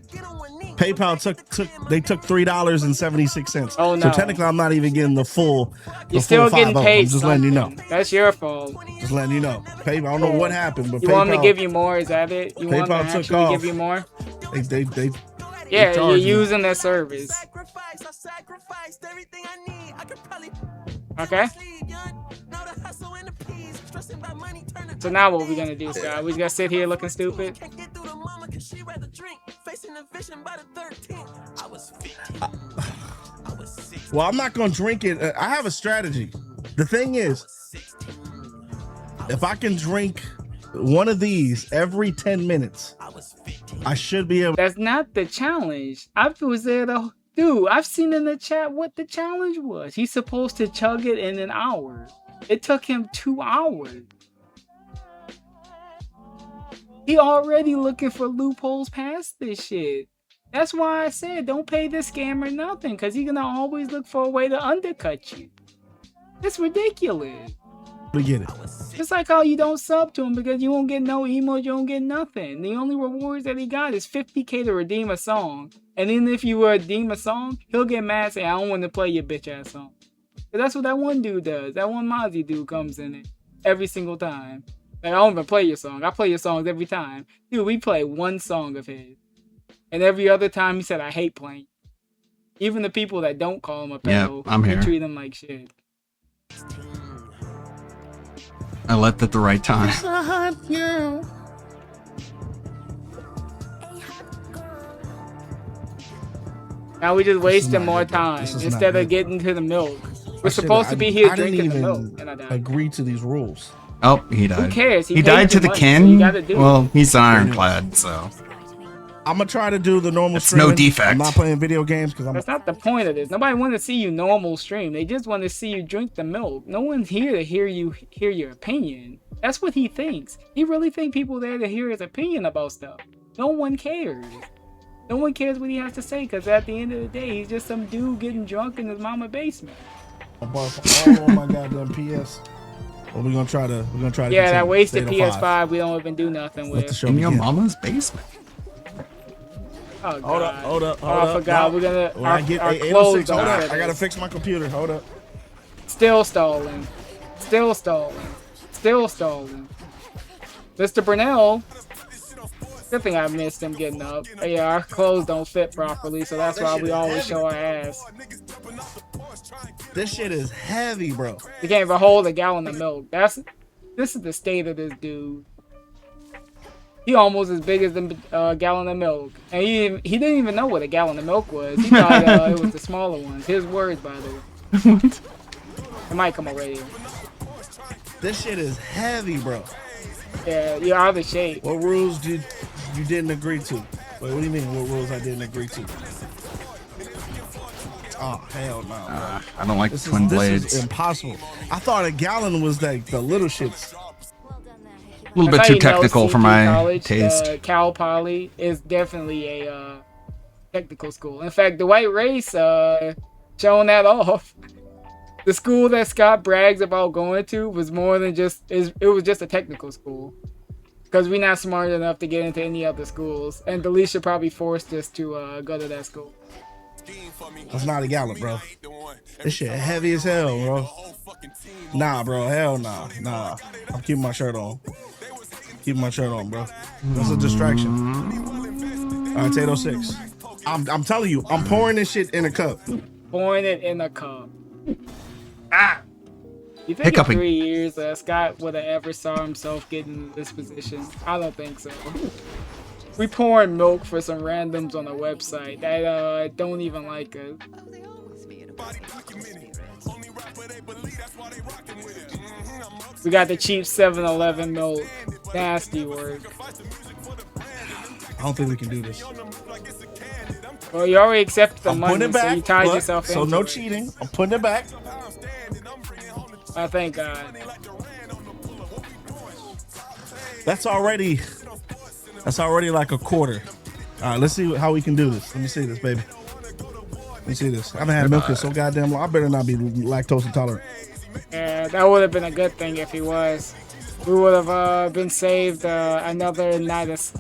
PayPal took $3.76. Oh no! So technically, I'm not even getting the full. You're still getting paid. I'm just letting you know. That's your fault. Just letting you know. PayPal. I don't know what happened, but you PayPal, want him to give you more? Is that it? You want him PayPal to took actually off. give you more? They Yeah, you're charged me. using their service. Okay. So now what we gonna do, Scott? We gonna sit here looking stupid? Well, I'm not gonna drink it. I have a strategy. The thing is, if I can drink one of these every 10 minutes, I should be able. That's not the challenge. I was there the dude. I've seen in the chat what the challenge was. He's supposed to chug it in an hour. It took him 2 hours. He already looking for loopholes past this shit. That's why I said don't pay this scammer nothing, because he's gonna always look for a way to undercut you. It's ridiculous. We get it. It's like how you don't sub to him because you won't get no emotes, you don't get nothing. The only rewards that he got is 50k to redeem a song. And then if you redeem a song, he'll get mad and say, I don't want to play your bitch ass song. But that's what that one dude does. That one Mozzie dude comes in it every single time. Like, I don't even play your song. I play your songs every time. Dude, we play one song of his. And every other time he said, I hate playing. Even the people that don't call him a pedo, I'm he here. treat him like shit. I left at the right time. Now we just wasting not more good, bro. time This is not instead of good. getting to the milk. We're supposed to be here drinking the milk. And I died. Agree to these rules. Oh, he died. Who cares? He He paid died to you the money, so kin? you gotta do it. Well, he's an ironclad, so. I'm gonna try to do the normal It's streaming. no defect. I'm not playing video games because I'm. That's not the point of this. Nobody want to see you normal stream. They just want to see you drink the milk. No one's here to hear your opinion. That's what he thinks. He really think people there to hear his opinion about stuff. No one cares. No one cares what he has to say because at the end of the day, he's just some dude getting drunk in his mama's basement. I bought all on my goddamn PS. Well, we're gonna try to. Yeah, continue. that wasted State of PS5 five. we don't even do nothing Let the with. show In your begin. mama's basement. Oh, Hold up, God. hold up, hold Oh, up. I forgot. No. We're gonna. When I get our 806, clothes hold don't up. fit I gotta us. fix my computer. Hold up. Still stalling. Still stalling. Still stalling. Mr. Brunel. Good thing I missed him getting up. Yeah, our clothes don't fit properly, so that's why we always show our ass. This shit is heavy, bro. We can't even hold a gallon of milk. This is the state of this dude. He almost as big as the gallon of milk, and he didn't even know what a gallon of milk was. He thought it was the smaller ones. His words, by the way. It might come already. This shit is heavy, bro. Yeah, you're out of shape. What rules did you didn't agree to? Wait, what do you mean? What rules I didn't agree to? Oh hell no! I don't like This twin blades. This is impossible. I thought a gallon was like the little shits. A little bit That's too how you know technical for CG my college, taste. Cal Poly is definitely a technical school. In fact, the white race showing that off. The school that Scott brags about going to was more than just it was just a technical school. Because we're not smart enough to get into any other schools. And Delisha probably forced us to go to that school. That's not a gallon, bro. This shit heavy as hell, bro. Nah, bro. Hell nah. Nah. I'm keeping my shirt on. Keeping my shirt on, bro. That's a distraction. All right, 806. I'm telling you, I'm pouring this shit in a cup. Pouring it in a cup. Ah! You think Hiccuping. in 3 years Scott would have ever saw himself getting in this position? I don't think so. We pouring milk for some randoms on a website that don't even like us. We got the cheap 7-Eleven milk. Nasty work. I don't think we can do this. Well, you already accepted the I'm money, putting it back. so you tied look, yourself so into no it. cheating. I'm putting it back. I thank God. That's already like a quarter. All right, let's see how we can do this. Let me see this, baby. Let me see this. I haven't had milk in so goddamn long. I better not be lactose intolerant. Yeah, that would have been a good thing if he was. We would have been saved another night of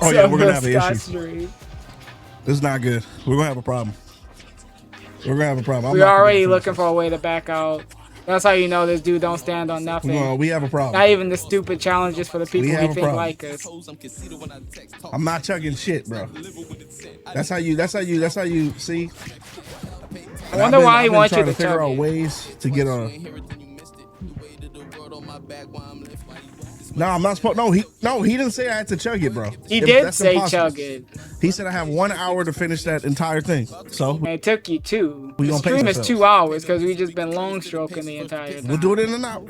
Oh yeah, we're gonna have an Scott issue. Street. This is not good. We're gonna have a problem. We're gonna have a problem. I'm We're not gonna already finish looking for a way to back out. That's how you know this dude don't stand on nothing. No, we have a problem. Not even the stupid challenges for the people We we have a think problem. like us. I'm not chugging shit, bro. That's how you see. I wonder why he wants you trying to figure chug out it. ways to get on. No, I'm not supposed. No, he didn't say I had to chug it, bro. He did That's say impossible. chug it. He said I have 1 hour to finish that entire thing. So And it took you 2. We The gonna pace stream is ourselves. 2 hours because we just been long stroking the entire time. we'll do it in an hour.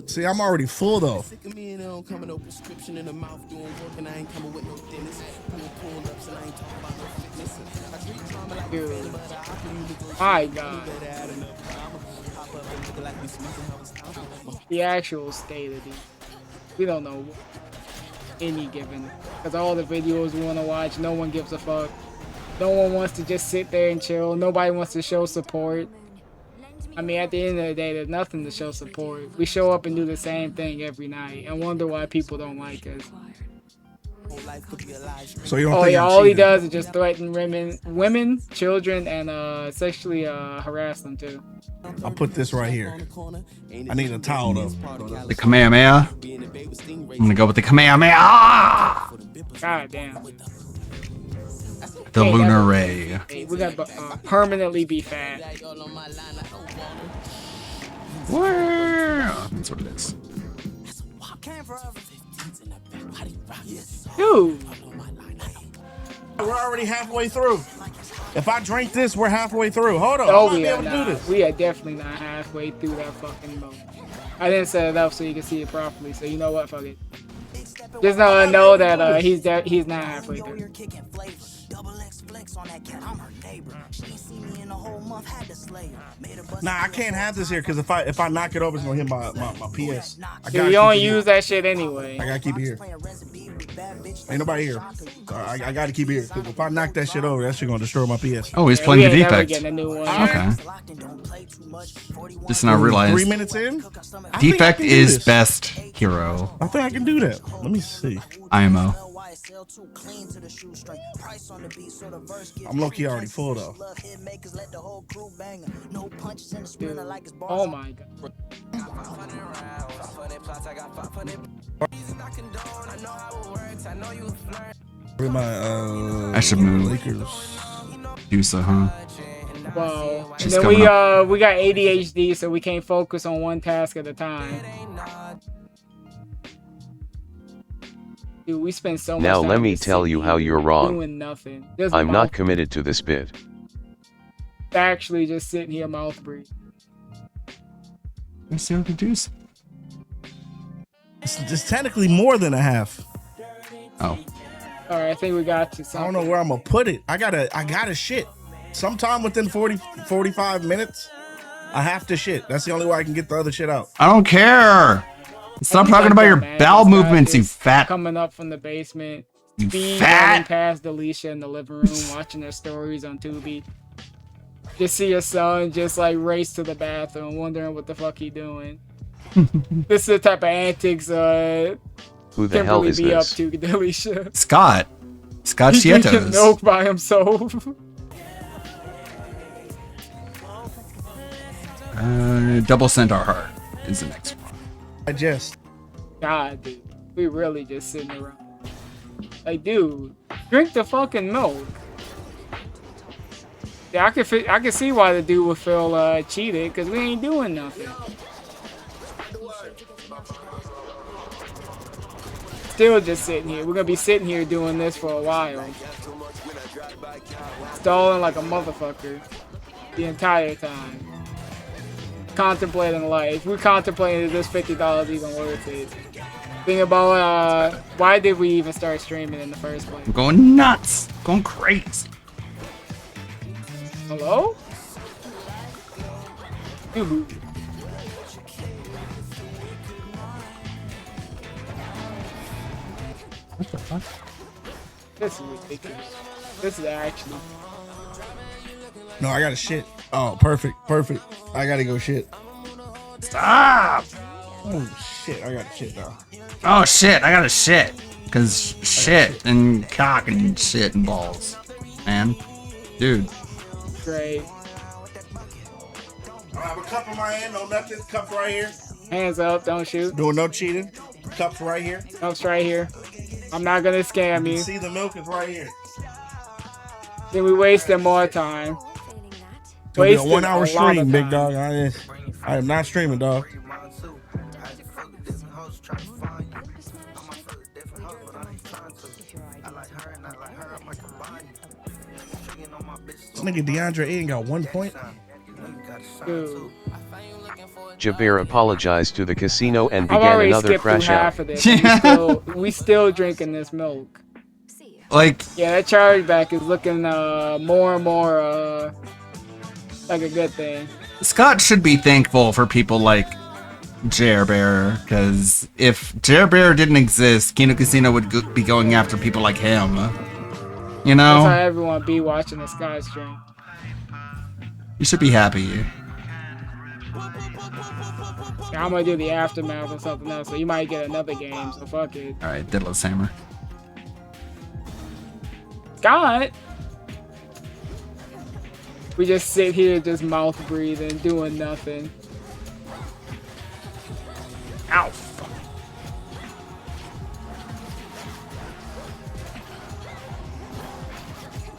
See, I'm already full though. Dude. My God. The actual state of these. We don't know any given. Because all the videos we want to watch, no one gives a fuck. No one wants to just sit there and chill. Nobody wants to show support. I mean, at the end of the day, there's nothing to show support. We show up and do the same thing every night and wonder why people don't like us. So you don't Oh think yeah, I'm all he cheating? does is just threaten women, children, and sexually harass them too. I'll put this right here. I need a towel though. The Kamehameha. I'm gonna go with the Kamehameha. God damn. The Hey, lunar that- ray. Hey, we gotta permanently be fat. That's what it is. Dude. We're already halfway through. If I drink this, we're halfway through. Hold on. Oh, I might we be are able to do not. this. We are definitely not halfway through that fucking boat. I didn't set it up so you can see it properly. So you know what? Fuck it. Just know that he's not halfway there. Nah, I can't have this here because if I knock it over, it's gonna hit my PS. You don't use that shit anyway. I gotta keep it here. Ain't nobody here. So I gotta keep it here because if I knock that shit over, that shit gonna destroy my PS. Oh, he's playing the defect. A new one. Okay. Just now realized 3 minutes in. defect is best hero. I think I can do that. Let me see. IMO. I'm low-key already full though. Dude. Oh my god. Where my I should move. Lakers. Dusa, huh? Wow. And She's then coming we got ADHD, so we can't focus on one task at a time. Dude, we spend so much Now time let me just tell you how you're wrong. doing nothing. Just I'm mouth- not committed to this bit. Actually just sitting here mouth breathe. Let's see what the deuce. It's technically more than a half. Oh. All right, I think we got to I something. don't know where I'm gonna put it. I gotta shit. Sometime within 45 minutes, I have to shit. That's the only way I can get the other shit out. I don't care. Stop talking about your bowel movements, you fat. Coming up from the basement. You Speed fat. running past Alicia in the living room, watching their stories on Tubi. Just see your son just like race to the bathroom, wondering what the fuck he doing. This is the type of antics Who the hell Kimberly is be up this? to, Alicia. Scott He's drinking Chietos. milk by himself. Double Centaur Heart is the next one. I just. God, dude, we really just sitting around. Like, dude, drink the fucking milk. Yeah, I can see why the dude would feel cheated, because we ain't doing nothing. Still just sitting here. We're gonna be sitting here doing this for a while. Stalling like a motherfucker the entire time. Contemplating life. We're contemplating is this $50 even worth it. Think about why did we even start streaming in the first place? I'm going nuts. Going crazy. Hello? Dude. What the fuck? This is ridiculous. This is actually. No, I gotta shit. Oh, perfect. I gotta go shit. Stop. Oh shit, I gotta shit now. Oh shit, I gotta shit. Cause shit and cock and shit and balls. Man. Dude. Great. I have a cup in my hand, no nothing. Cups right here. Hands up, don't shoot. Doing no cheating. Cups right here. Cups right here. I'm not gonna scam you. See, the milk is right here. Then we wasted more time. It's gonna be a Wasted 1 hour a lot of stream, big time. dog. I am not streaming, dog. This nigga DeAndre Ayton got 1 point. Dude. Jabir apologized to the casino and I've began already another skipped through crash half out. of this. And we still drinking this milk. Like, yeah, that chargeback is looking more and more like a good thing. Scott should be thankful for people like Jer Bear, because if Jer Bear didn't exist, Kino Casino would be going after people like him. You know? That's how everyone be watching the Sky stream. You should be happy. Yeah, I'm gonna do the aftermath or something else, so you might get another game, so fuck it. Alright, Diddler's Hammer. Scott! We just sit here just mouth breathing, doing nothing. Ow!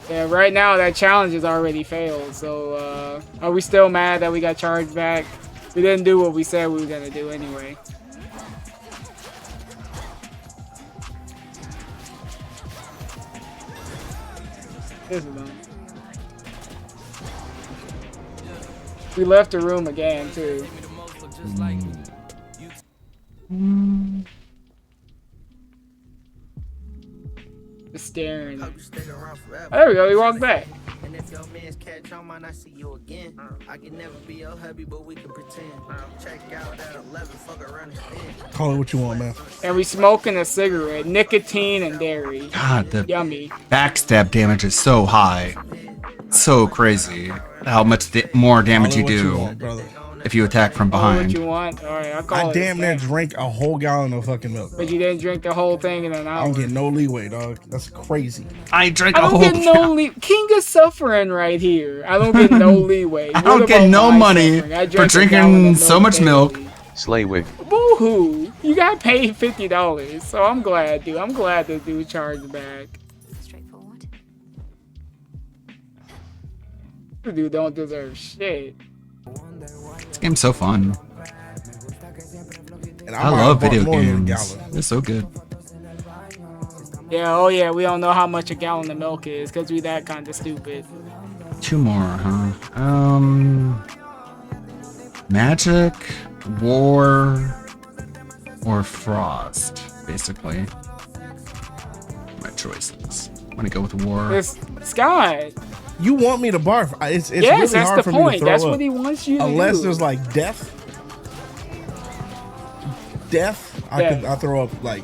Yeah, right now that challenge has already failed, so are we still mad that we got charged back? We didn't do what we said we were gonna do anyway. This is done. We left the room again, too. staring. There we go. He walked back. Call it what you want, man. And we smoking a cigarette, nicotine and dairy. God, the Yummy. backstab damage is so high. So crazy how much more damage you do if you attack from Call it behind. what you want? All right, I'll call I it. damn near drank a whole gallon of fucking milk. But you didn't drink the whole thing in an hour. I don't get no leeway, dog. That's crazy. I drank I don't get no leeway. King is suffering right here. I don't get no leeway. I don't get no money for drinking so much milk. Slay wig. Boo-hoo. You got paid $50, so I'm glad, dude. I'm glad this dude charged back. This dude don't deserve shit. This game's so fun. And I love video more than a games. gallon. They're so good. Yeah, oh yeah, we don't know how much a gallon of milk is because we that kind of stupid. 2 more, huh? Magic, War, or Frost, basically. My choices. I'm gonna go with War. It's Scott. You want me to barf? It's Yes, really that's hard the for me to point. throw That's up. what he wants you to Unless do. there's like death. I throw up like,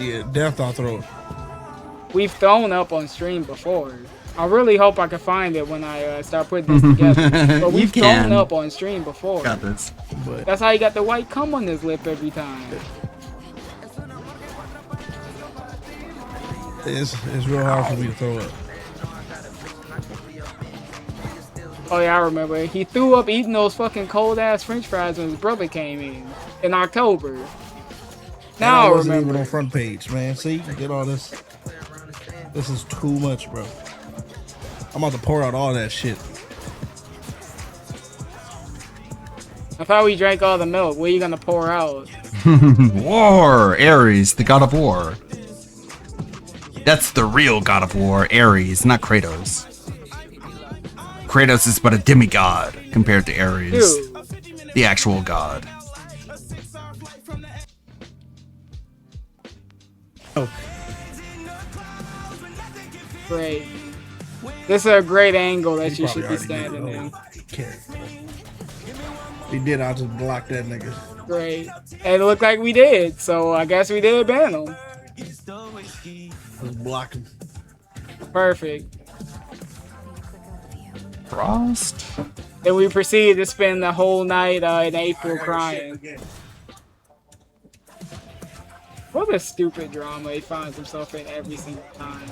yeah, death. I'll throw up. We've thrown up on stream before. I really hope I can find it when I start putting this together. But You we've can. thrown up on stream before. Got this. But That's how he got the white cum on his lip every time. it's real hard for me to throw up. Oh yeah, I remember. He threw up eating those fucking cold ass French fries when his brother came in October. Now I I wasn't remember. even on front page, man. See, get all this. This is too much, bro. I'm about to pour out all that shit. I thought we drank all the milk. What are you gonna pour out? War! Ares, the god of war. That's the real god of war, Ares, not Kratos. Kratos is but a demigod compared to Ares, Dude. the actual god. Great. This is a great angle that He you probably should be already standing did. in. Okay. He did. I just blocked that nigga. Great. And it looked like we did, so I guess we did ban him. Just block him. Perfect. Frost? Then we proceeded to spend the whole night in April crying. What a stupid drama he finds himself in every single time.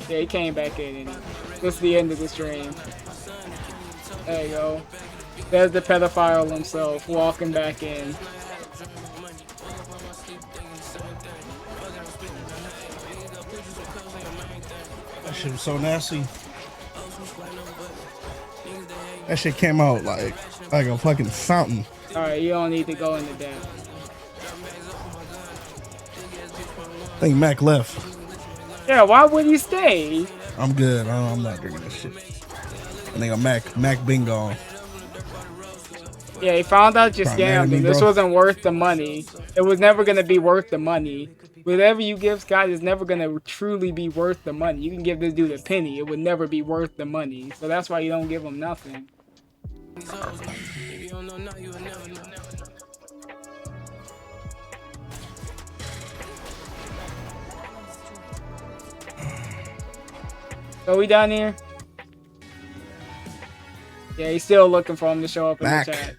Yeah, he came back in and this is the end of the stream. There you go. There's the pedophile himself walking back in. That shit was so nasty. That shit came out like a fucking fountain. Alright, you don't need to go into depth. I think Mac left. Yeah, why would he stay? I'm good. I'm not drinking this shit. I think Mac been gone. Yeah, he found out you Trying to scammed manage him. me, This bro. wasn't worth the money. It was never gonna be worth the money. Whatever you give Scott is never gonna truly be worth the money. You can give this dude a penny, it would never be worth the money. So that's why you don't give him nothing. So we done here? Yeah, he's still looking for him to show up in Mac. the chat.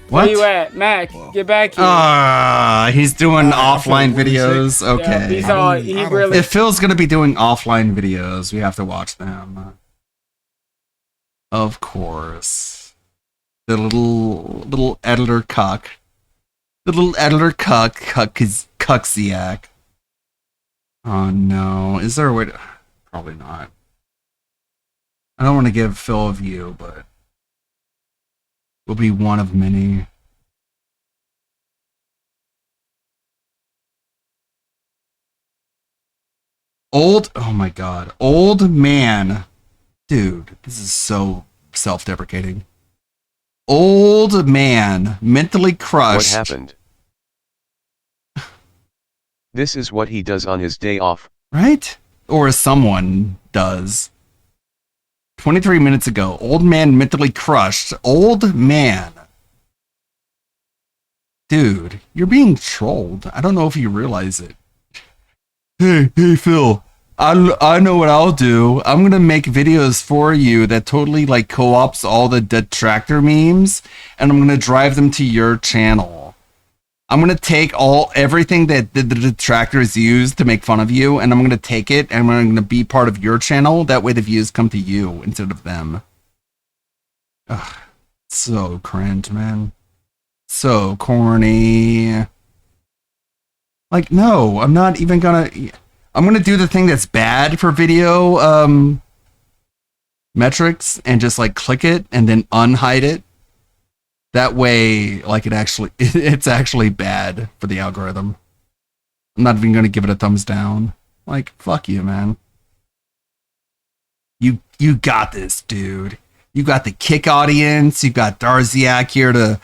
What? Where you at? Mac, get back here. He's doing offline videos. Yeah, Okay. he's all, he really... If Phil's gonna be doing offline videos, we have to watch them. Of course. The little editor cuck. The little editor cucksiac. Oh no. Is there a way to... Probably not. I don't want to give Phil a view, but will be one of many. Oh my god. Old man. Dude, this is so self-deprecating. Old man, mentally crushed. What happened? This is what he does on his day off. Right? Or someone does. 23 minutes ago, old man mentally crushed. Old man. Dude, you're being trolled. I don't know if you realize it. Hey, Phil. I know what I'll do. I'm going to make videos for you that totally like co-ops all the detractor memes, and I'm going to drive them to your channel. I'm going to take everything that the detractors use to make fun of you, and I'm going to take it and I'm going to be part of your channel. That way the views come to you instead of them. Ugh, so cringe, man. So corny. Like, no, I'm not even gonna... I'm gonna do the thing that's bad for video metrics and just like click it and then unhide it. That way, like it's actually bad for the algorithm. I'm not even gonna give it a thumbs down. Like, fuck you, man. You got this, dude. You got the Kick audience. You got Darziak here to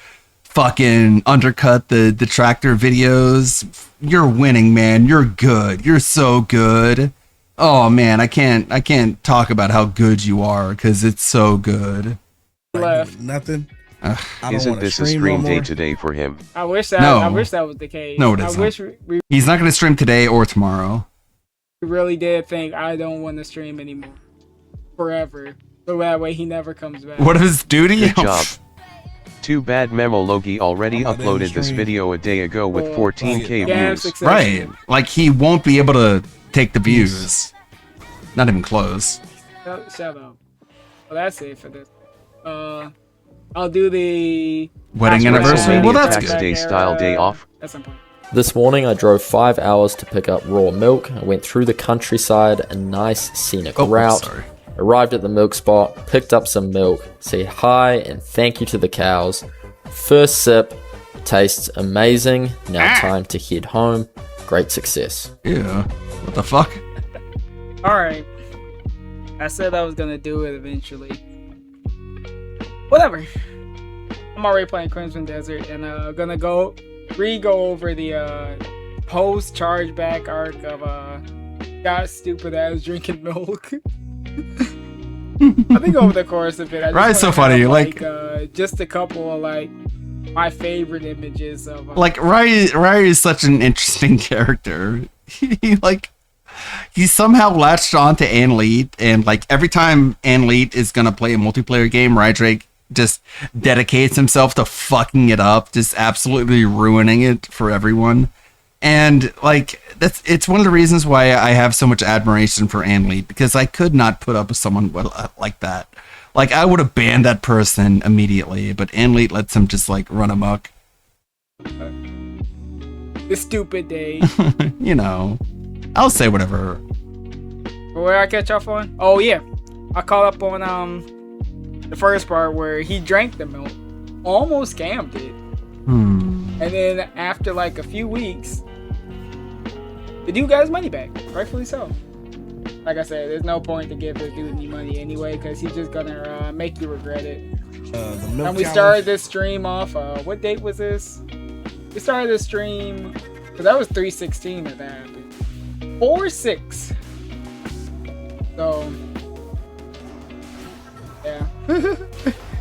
fucking undercut the detractor videos. You're winning, man. You're good. You're so good. Oh man, I can't talk about how good you are because it's so good. Left. Nothing. Isn't this a stream day today for him? I wish that. No. I wish that was the case. No, it I isn't. wish we He's not going to stream today or tomorrow. really did think I don't want to stream anymore forever. So that way he never comes back. What is duty? Good job. Too bad Memo Logi already uploaded this video a day ago with 14k views. Right. Like, he won't be able to take the views. Not even close. Shut up. Well, that's it for this. I'll do the wedding anniversary. Well, that's good. Day style day off. That's important. This morning I drove 5 hours to pick up raw milk. I went through the countryside, a nice scenic route. Arrived at the milk spot, picked up some milk, said hi and thank you to the cows. First sip, tastes amazing. Now time to head home. Great success. Yeah. What the fuck? Alright. I said I was gonna do it eventually. Whatever. I'm already playing Crimson Desert and gonna go over the post chargeback arc of got stupid ass drinking milk. I think over the course of it, I just Right, so funny. Like just a couple of like my favorite images of like Ryu is such an interesting character. He somehow latched on to Anleet, and like every time Anleet is gonna play a multiplayer game, Rydrake just dedicates himself to fucking it up, just absolutely ruining it for everyone. And like it's one of the reasons why I have so much admiration for Anleet, because I could not put up with someone like that. Like I would have banned that person immediately, but Anleet lets him just like run amok. The stupid day. You know, I'll say whatever. Where I catch off on? Oh yeah, I caught up on the first part where he drank the milk, almost scammed it, and then after like a few weeks, the dude got his money back, rightfully so. Like I said, there's no point to give the dude any money anyway, because he's just gonna make you regret it. And we started this stream off. What date was this? We started this stream because that was 3/16 that happened. 4/6. So yeah,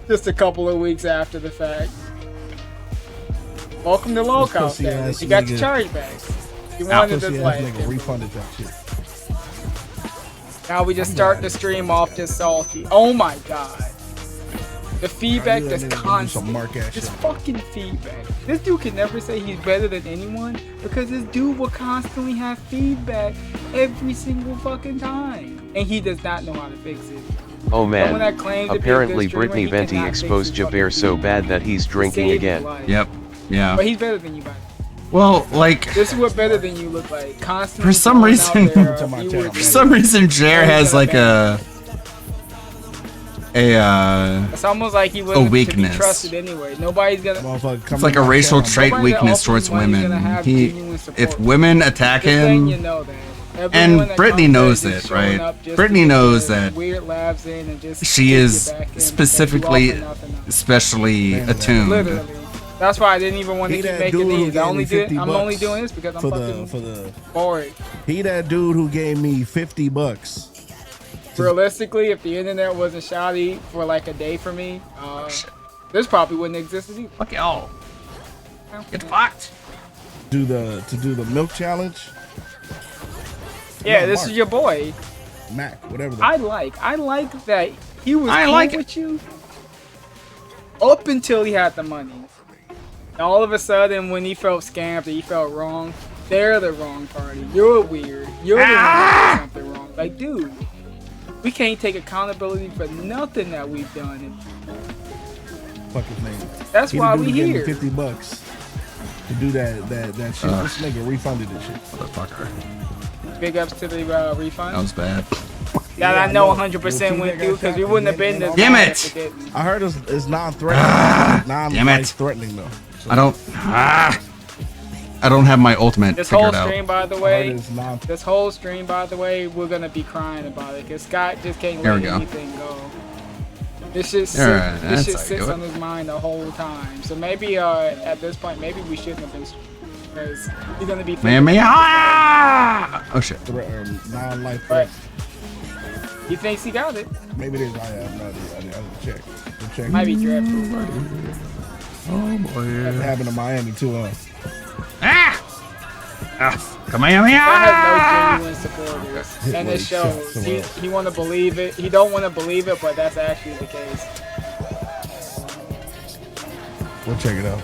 just a couple of weeks after the fact. Welcome to low cost. You got your chargebacks. You wanted this life. Refunded that shit. Now we just start the stream off just salty. Oh my god. The feedback that's constant. This fucking feedback. This dude can never say he's better than anyone because this dude will constantly have feedback every single fucking time. And he does not know how to fix it. Oh man, Someone that claims to be a apparently good streamer, Brittany he Venti cannot exposed fix his Javert so bad that he's drinking Saved again. your life. Yep. Yeah. But he's better than you, by the way. Well, like This is what better than you look like. Constantly for some reason, Jer has like it's almost like he wasn't weakness. to be trusted anyway. Nobody's gonna. It's like a racial trait weakness towards women. If women attack him, and Brittany knows it, right? Brittany knows that she is specifically, especially attuned That's why I didn't even want to He keep that making dude who these. gave me I'm only 50 doing this because I'm fucking bored. He that dude who gave me $50. Realistically, if the internet wasn't shoddy for like a day for me, this probably wouldn't exist either. Fuck y'all. Get fucked. To do the milk challenge. Yeah, No, this Mark. is your boy. Mac, whatever. I like that he was I cool like with you up until he had the money. And all of a sudden, when he felt scammed or he felt wrong, they're the wrong party. You're weird. You're the one who did something wrong. Like, dude, we can't take accountability for nothing that we've done. Fuck his name. That's He the why dude we who gave me here. $50 to do that shit. This nigga refunded this shit. Motherfucker. Big ups to the refund. That was bad. That I know 100% went through because we wouldn't have been this Damn bad it! if it didn't. I heard it's non-threatening. Damn it! Threatening though. I don't. I don't have my ultimate This figured whole out. stream, by the way, we're gonna be crying about it because Scott just can't There let we go. anything go. This shit, Alright, this that's shit how you sits do it. on his mind the whole time. So maybe at this point, maybe we shouldn't have been because he's gonna be. Oh shit. Non-life But threat. he thinks he got it. Maybe it is. I have no idea. I didn't check. We'll check. Might be draft proof. Oh boy. That happened in Miami too, huh? Come on, That has no genuine supporters, and it Wait, shows. somewhere He want to believe it. He don't want to believe it, but that's actually the case. We'll check it out.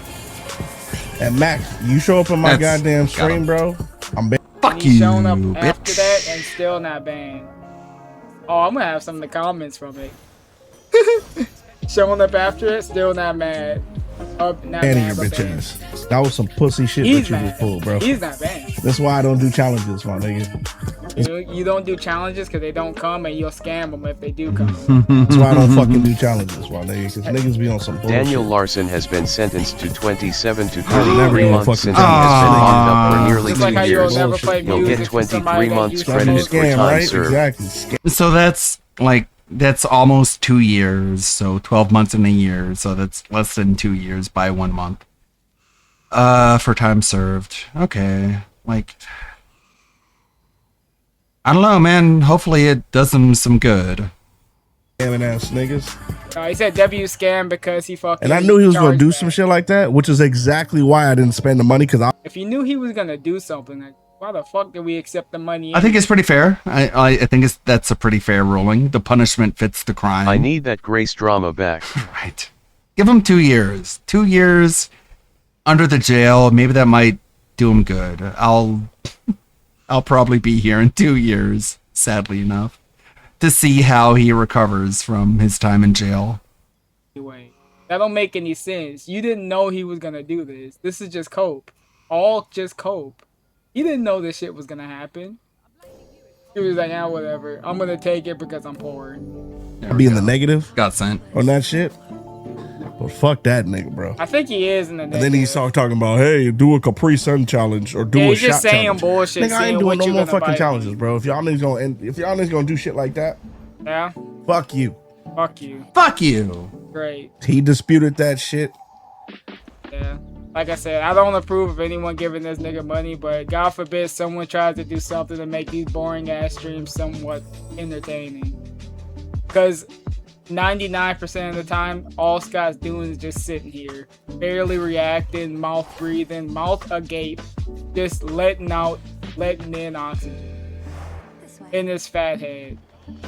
And Mac, you show up in my That's- goddamn got stream, him. bro. I'm banned. Fuck And he's showing up you, after bitch. that and still not banned. Oh, I'm gonna have some of the comments from it. Showing up after it, still not mad. Not Banning your but bitch banned. ass. That was some pussy shit He's that you mad. just pulled, bro. He's not banned. That's why I don't do challenges, my nigga. You don't do challenges because they don't come, and you'll scam them if they do come. That's why I don't fucking do challenges, my nigga. Because niggas be on some bullshit. Daniel Larson has been sentenced to 27 to never 33 gonna months fucking since he do has been that. locked up for nearly Just 2 like how you'll years. never play He'll music get for somebody 23 that months used to credited for Scam, time right? served. Exactly. So that's almost 2 years. So 12 months in a year. So that's less than 2 years by 1 month. For time served. Okay. Like, I don't know, man. Hopefully it does him some good. Scamming ass niggas. He said W scam because he fucking. And I knew he was gonna charged do back. some shit like that, which is exactly why I didn't spend the money. Because If you knew he was gonna do something, like, why the fuck did we accept the money? I think it's pretty fair. I think that's a pretty fair ruling. The punishment fits the crime. I need that Grace drama back. Right. Give him 2 years. 2 years under the jail. Maybe that might do him good. I'll probably be here in 2 years, sadly enough, to see how he recovers from his time in jail. Anyway, that don't make any sense. You didn't know he was gonna do this. This is just cope. All just cope. He didn't know this shit was gonna happen. He was like, ah, whatever. I'm gonna take it because I'm poor. I'd be in the negative Got sent on that shit. Well, fuck that nigga, bro. I think he is in the And then he started talking about, hey, do a Capri Sun challenge or do Yeah, a he's shot just saying challenge. bullshit, Nigga, I saying ain't doing what no you more gonna fucking buy challenges, me. bro. If y'all niggas gonna do shit like that, Yeah? fuck you. Fuck you. Fuck you. Great. He disputed that shit. Yeah. Like I said, I don't approve of anyone giving this nigga money, but God forbid someone tries to do something to make these boring ass streams somewhat entertaining. Because 99% of the time, all Scott's doing is just sitting here, barely reacting, mouth breathing, mouth agape, just letting in oxygen in his fat head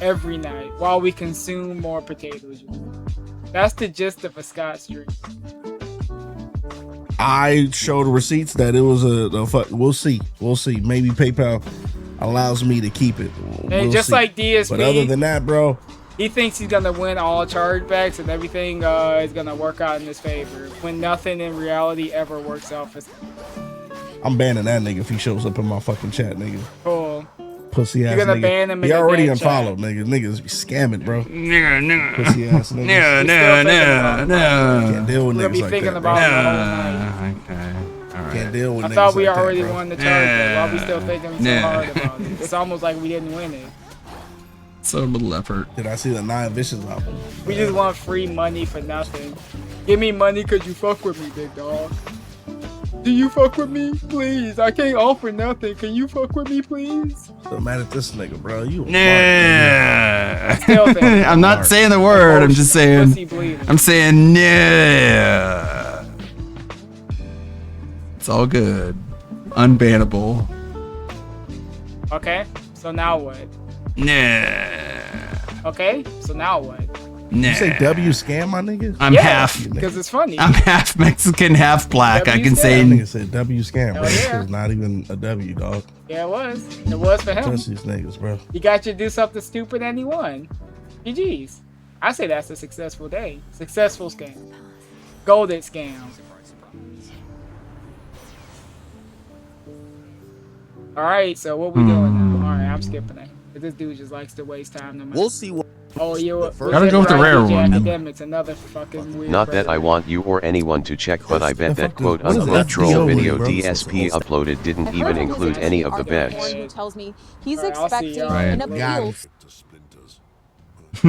every night while we consume more potatoes. That's the gist of a Scott stream. I showed receipts that it was a fuck. We'll see. Maybe PayPal allows me to keep it. And just like DSP, but other than that, bro, he thinks he's gonna win all chargebacks and everything is gonna work out in his favor. When nothing in reality ever works out for. I'm banning that nigga if he shows up in my fucking chat, nigga. Cool. Pussy ass You're gonna nigga. ban him in He the already damn unfollowed, nigga. Niggas be scamming, bro. Nigga. Pussy ass niggas. No. Can't deal with We're gonna niggas be like thinking that, about bro. it the whole night. Okay. All right. Can't deal with I niggas thought we like already that, bro. won the chargeback. Why we still thinking so hard about it? It's almost like we didn't win it. So little effort. Did I see the 9 Vicious album? We just want free money for nothing. Give me money because you fuck with me, big dog. Do you fuck with me? Please. I can't offer nothing. Can you fuck with me, please? I'm mad at this nigga, bro. You Nah. Still think I'm not saying the word. I'm just saying. Pussy bleeding. I'm saying nah. It's all good. Unbannable. Okay, so now what? Nah. Okay, so now what? Nah. You say W scam, my nigga? I'm half. Because it's funny. I'm half Mexican, half black. I can say. That nigga said W scam, bro. Hell This yeah. is not even a W, dog. Yeah, it was. It was for him. Trust these niggas, bro. You got you to do something stupid and he won. GG's. I say that's a successful day. Successful scam. Golden scam. Alright, so what we doing now? Alright, I'm skipping it. This dude just likes to waste time. No matter. We'll see what. Oh, you Gotta go with the rare one. Academics, another fucking weird. Not that I want you or anyone to check, but I bet that quote-unquote troll video DSP uploaded didn't even include any of the bets. Who tells me he's Alright, I'll see expecting y'all. an Got appeal.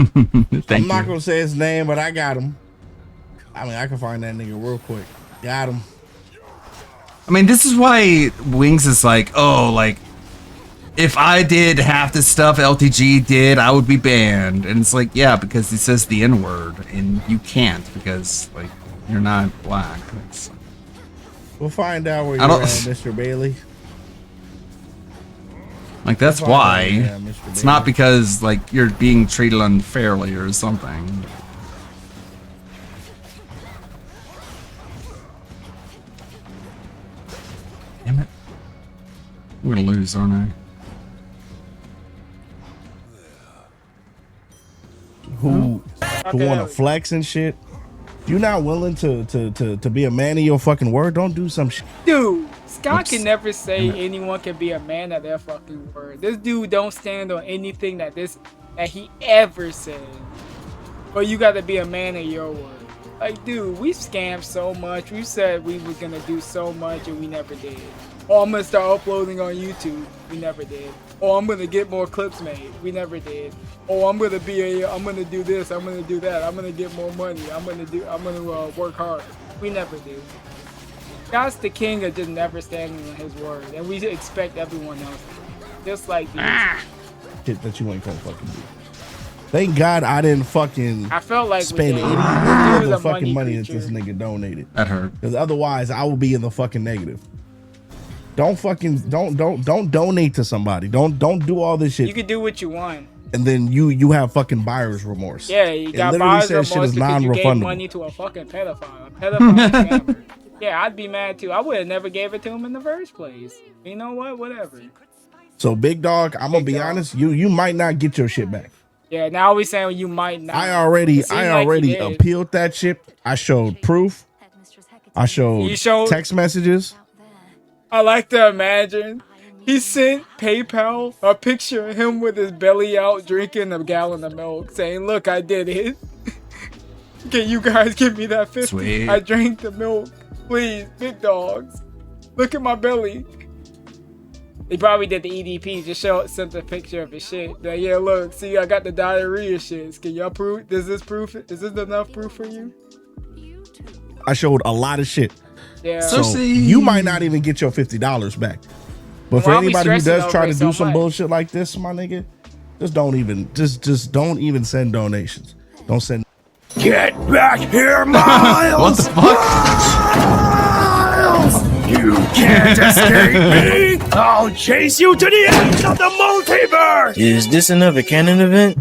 him. Thank I'm not you. gonna say his name, but I got him. I mean, I can find that nigga real quick. Got him. I mean, this is why Wings is like, oh, like, if I did half the stuff LTG did, I would be banned. And it's like, yeah, because he says the N-word, and you can't because, like, you're not black. It's, We'll find out where I you're don't- at, Mr. Bailey. like, that's We'll find out why. where you're at, Mr. It's Bailey. not because, like, you're being treated unfairly or something. Damn it. We're gonna lose, aren't I? Who want to flex and shit. You're not willing to be a man of your fucking word. Don't do some shit. Dude, Scott Oops. can never say anyone can be a man of their fucking word. This dude don't stand on anything that he ever said. But you gotta be a man of your word. Like, dude, we scammed so much. We said we was gonna do so much and we never did. Oh, I'm gonna start uploading on YouTube. We never did. Oh, I'm gonna get more clips made. We never did. Oh, I'm gonna do this. I'm gonna do that. I'm gonna get more money. I'm gonna work hard. We never do. Scott's the king of just never standing on his word, and we expect everyone else to. Just like these. Shit that you ain't gonna fucking do. Thank God I didn't fucking I felt like we spend did. any He of was the a fucking money that creature. this nigga donated. That hurt. Because otherwise I will be in the fucking negative. Don't donate to somebody. Don't do all this shit. You can do what you want. And then you have fucking buyer's remorse. Yeah, you It got literally buyer's says shit remorse is because you gave non-refundable. money to a fucking pedophile. A pedophile scammer. Yeah, I'd be mad too. I would have never gave it to him in the first place. You know what? Whatever. So big dog, I'm gonna be honest, you might not get your shit back. Yeah, now we saying you might not. I already It seemed like you did. appealed that shit. I showed proof. I showed, You showed- text messages. I like to imagine he sent PayPal a picture of him with his belly out drinking a gallon of milk, saying, "Look, I did it. Can you guys give me that 50? Sweet. I drank the milk. Please, big dogs. Look at my belly." He probably did the EDP, just sent a picture of his shit. Like, yeah, look, see, I got the diarrhea shits. Can y'all prove? Is this enough proof for you? I showed a lot of shit. Yeah. So you might not even get your $50 back. But for Why we anybody who stressing does try over to it do so some much? bullshit like this, my nigga, just don't even send donations. Don't send. Get back here, Miles! What the fuck? You can't escape me! I'll chase you to the ends of the multiverse! Is this another canon event?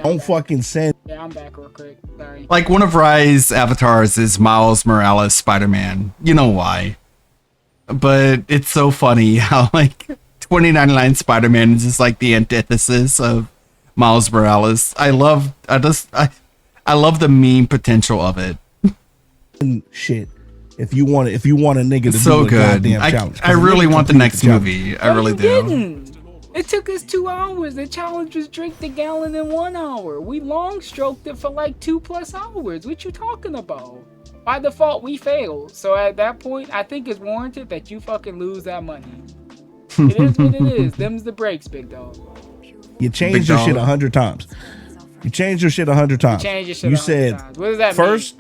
Don't fucking send. Yeah, I'm back real quick. Sorry. Like, one of Rye's avatars is Miles Morales Spider-Man. You know why. But it's so funny how, like, 2099 Spider-Man is just, like, the antithesis of Miles Morales. I love the meme potential of it. Shit. If you want a nigga to It's so do a good. goddamn challenge. I really want the next movie. movie. I really do. Didn't. It took us 2 hours. The challenge was drink the gallon in 1 hour. We long stroked it for like 2+ hours. What you talking about? By default, we failed. So at that point, I think it's warranted that you fucking lose that money. It is what it is. Them's the breaks, big dog. You changed your shit 100 times. You changed your shit 100 times. Change your shit You 100 said times. What does that first.